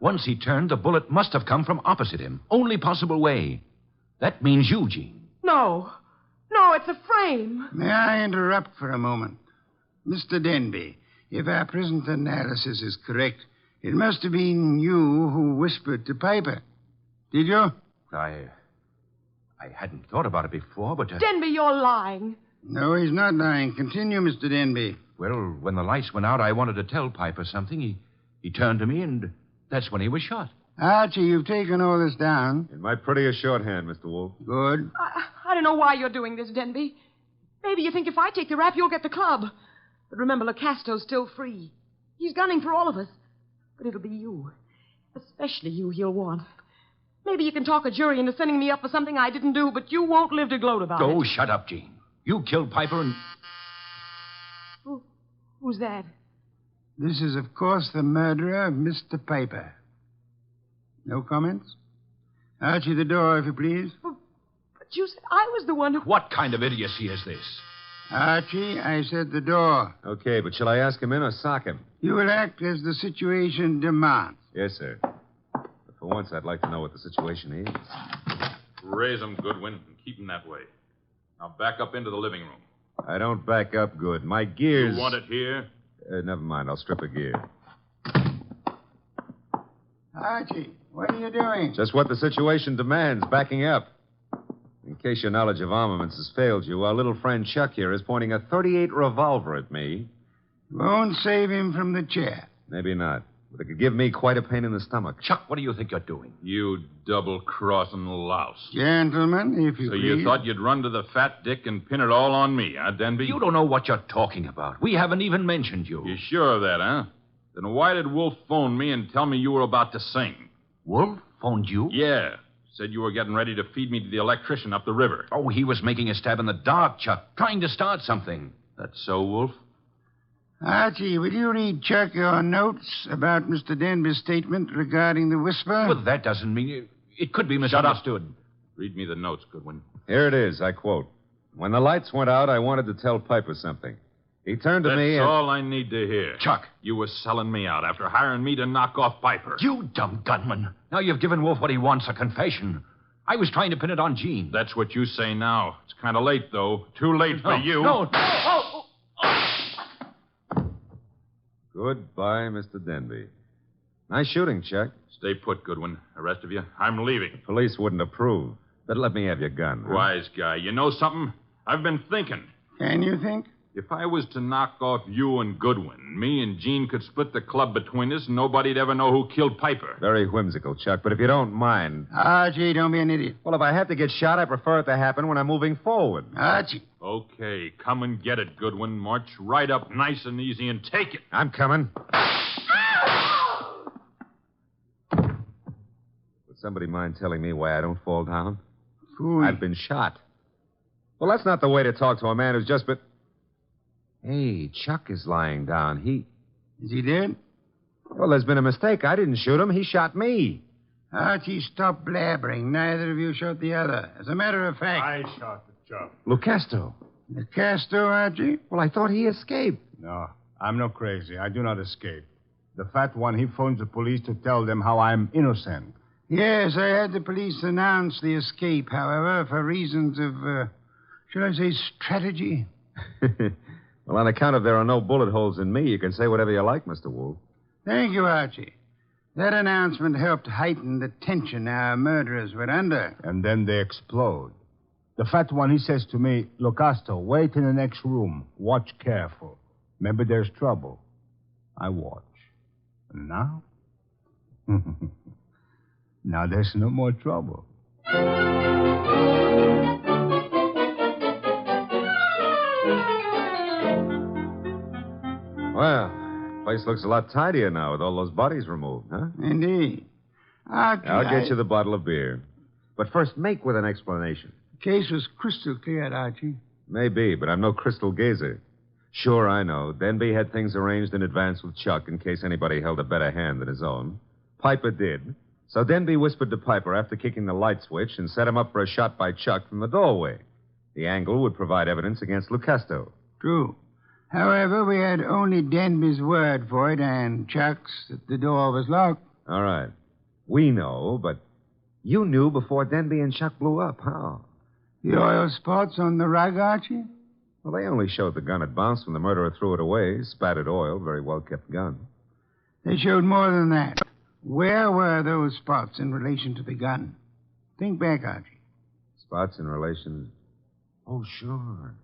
Once he turned, the bullet must have come from opposite him. Only possible way. That means you, Jean. No. No, it's a frame. May I interrupt for a moment? Mr. Denby, if our present analysis is correct, it must have been you who whispered to Piper. Did you? I hadn't thought about it before, but... Denby, you're lying. No, he's not lying. Continue, Mr. Denby. Well, when the lights went out, I wanted to tell Piper something. He turned to me, and that's when he was shot. Archie, you've taken all this down. In my prettiest shorthand, Mr. Wolfe. Good. I don't know why you're doing this, Denby. Maybe you think if I take the rap, you'll get the club. But remember, Lucasto's still free. He's gunning for all of us. But it'll be you. Especially you he'll want. Maybe you can talk a jury into sending me up for something I didn't do, but you won't live to gloat about it. Oh, shut up, Jean. You killed Piper and... Who's that? This is, of course, the murderer of Mr. Piper. No comments? Archie, the door, if you please. But you said I was the one who... What kind of idiocy is this? Archie, I said the door. Okay, but shall I ask him in or sock him? You will act as the situation demands. Yes, sir. For once, I'd like to know what the situation is. Raise 'em, Goodwin, and keep 'em that way. Now back up into the living room. I don't back up good. My gears... You want it here? Never mind. I'll strip a gear. Archie, what are you doing? Just what the situation demands, backing up. In case your knowledge of armaments has failed you, our little friend Chuck here is pointing a .38 revolver at me. Won't save him from the chair. Maybe not. But it could give me quite a pain in the stomach. Chuck, what do you think you're doing? You double-crossing louse. Gentlemen, if you So please. you thought you'd run to the fat dick and pin it all on me, huh, Denby? You don't know what you're talking about. We haven't even mentioned you. You sure of that, huh? Then why did Wolfe phone me and tell me you were about to sing? Wolfe phoned you? Yeah. Said you were getting ready to feed me to the electrician up the river. Oh, he was making a stab in the dark, Chuck, trying to start something. That's so, Wolfe? Archie, will you read Chuck your notes about Mr. Denby's statement regarding the whisper? Well, that doesn't mean it could be misunderstood. Read me the notes, Goodwin. Here it is, I quote. When the lights went out, I wanted to tell Piper something. He turned to me That's and... all I need to hear. Chuck. You were selling me out after hiring me to knock off Piper. You dumb gunman. Now you've given Wolfe what he wants, a confession. I was trying to pin it on Jean. That's what you say now. It's kind of late, though. Too late for you. No. Goodbye, Mr. Denby. Nice shooting, Chuck. Stay put, Goodwin. The rest of you, I'm leaving. Police wouldn't approve. But let me have your gun. Huh? Wise guy. You know something? I've been thinking. Can you think? If I was to knock off you and Goodwin, me and Jean could split the club between us and nobody'd ever know who killed Piper. Very whimsical, Chuck, but if you don't mind... Archie, don't be an idiot. Well, if I have to get shot, I prefer it to happen when I'm moving forward. Archie. Okay, come and get it, Goodwin. March right up nice and easy and take it. I'm coming. Would somebody mind telling me why I don't fall down? Fool. I've been shot. Well, that's not the way to talk to a man who's just been... Hey, Chuck is lying down. Is he dead? Well, there's been a mistake. I didn't shoot him. He shot me. Archie, stop blabbering. Neither of you shot the other. As a matter of fact... I shot the Chuck. Lucasto. Lucasto, Archie? Well, I thought he escaped. No, I'm not crazy. I do not escape. The fat one, he phones the police to tell them how I'm innocent. Yes, I had the police announce the escape, however, for reasons of, shall I say, strategy? Well, on account of there are no bullet holes in me, you can say whatever you like, Mr. Wolfe. Thank you, Archie. That announcement helped heighten the tension our murderers were under. And then they explode. The fat one, he says to me, Lucasto, wait in the next room. Watch careful. Maybe there's trouble. I watch. And now? Now there's no more trouble. Well, place looks a lot tidier now with all those bodies removed, huh? Indeed. Archie, I'll get you the bottle of beer. But first, make with an explanation. The case was crystal clear, Archie. Maybe, but I'm no crystal gazer. Sure, I know. Denby had things arranged in advance with Chuck in case anybody held a better hand than his own. Piper did. So Denby whispered to Piper after kicking the light switch and set him up for a shot by Chuck from the doorway. The angle would provide evidence against Lucasto. True. However, we had only Denby's word for it and Chuck's that the door was locked. All right. We know, but you knew before Denby and Chuck blew up. How? The oil spots on the rug, Archie? Well, they only showed the gun had bounced when the murderer threw it away. Spattered oil, very well-kept gun. They showed more than that. Where were those spots in relation to the gun? Think back, Archie. Spots in relation... Oh, sure.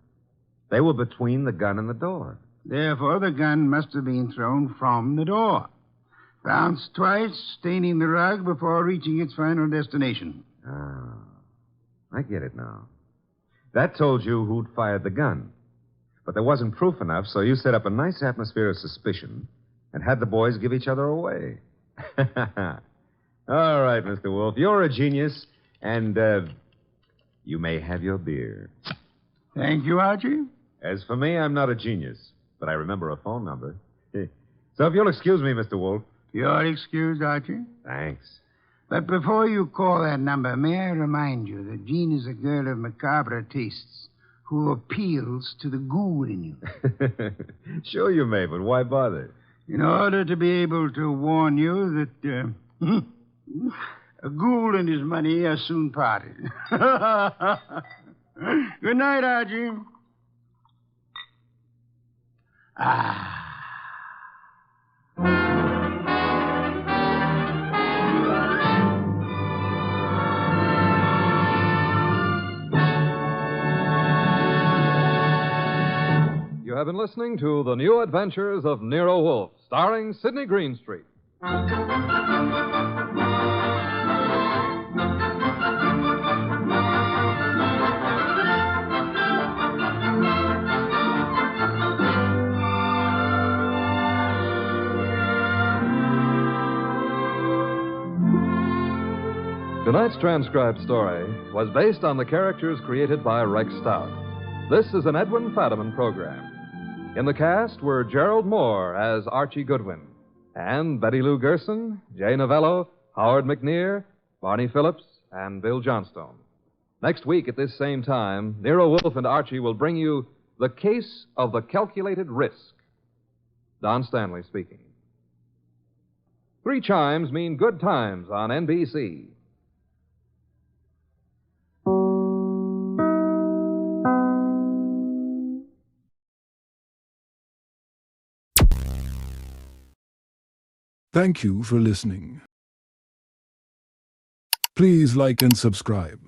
They were between the gun and the door. Therefore, the gun must have been thrown from the door. Bounced twice, staining the rug before reaching its final destination. Ah, I get it now. That told you who'd fired the gun. But there wasn't proof enough, so you set up a nice atmosphere of suspicion and had the boys give each other away. All right, Mr. Wolfe, you're a genius, and you may have your beer. Thank you, Archie. As for me, I'm not a genius, but I remember a phone number. So if you'll excuse me, Mr. Wolfe. You're excused, Archie. Thanks. But before you call that number, may I remind you that Jean is a girl of macabre tastes who appeals to the ghoul in you. Sure you may, but why bother? In order to be able to warn you that A ghoul and his money are soon parted. Good night, Archie. You have been listening to The New Adventures of Nero Wolfe, starring Sidney Greenstreet. Tonight's transcribed story was based on the characters created by Rex Stout. This is an Edwin Fadiman program. In the cast were Gerald Moore as Archie Goodwin, and Betty Lou Gerson, Jay Novello, Howard McNear, Barney Phillips, and Bill Johnstone. Next week at this same time, Nero Wolfe and Archie will bring you The Case of the Calculated Risk. Don Stanley speaking. 3 chimes mean good times on NBC. Thank you for listening. Please like and subscribe.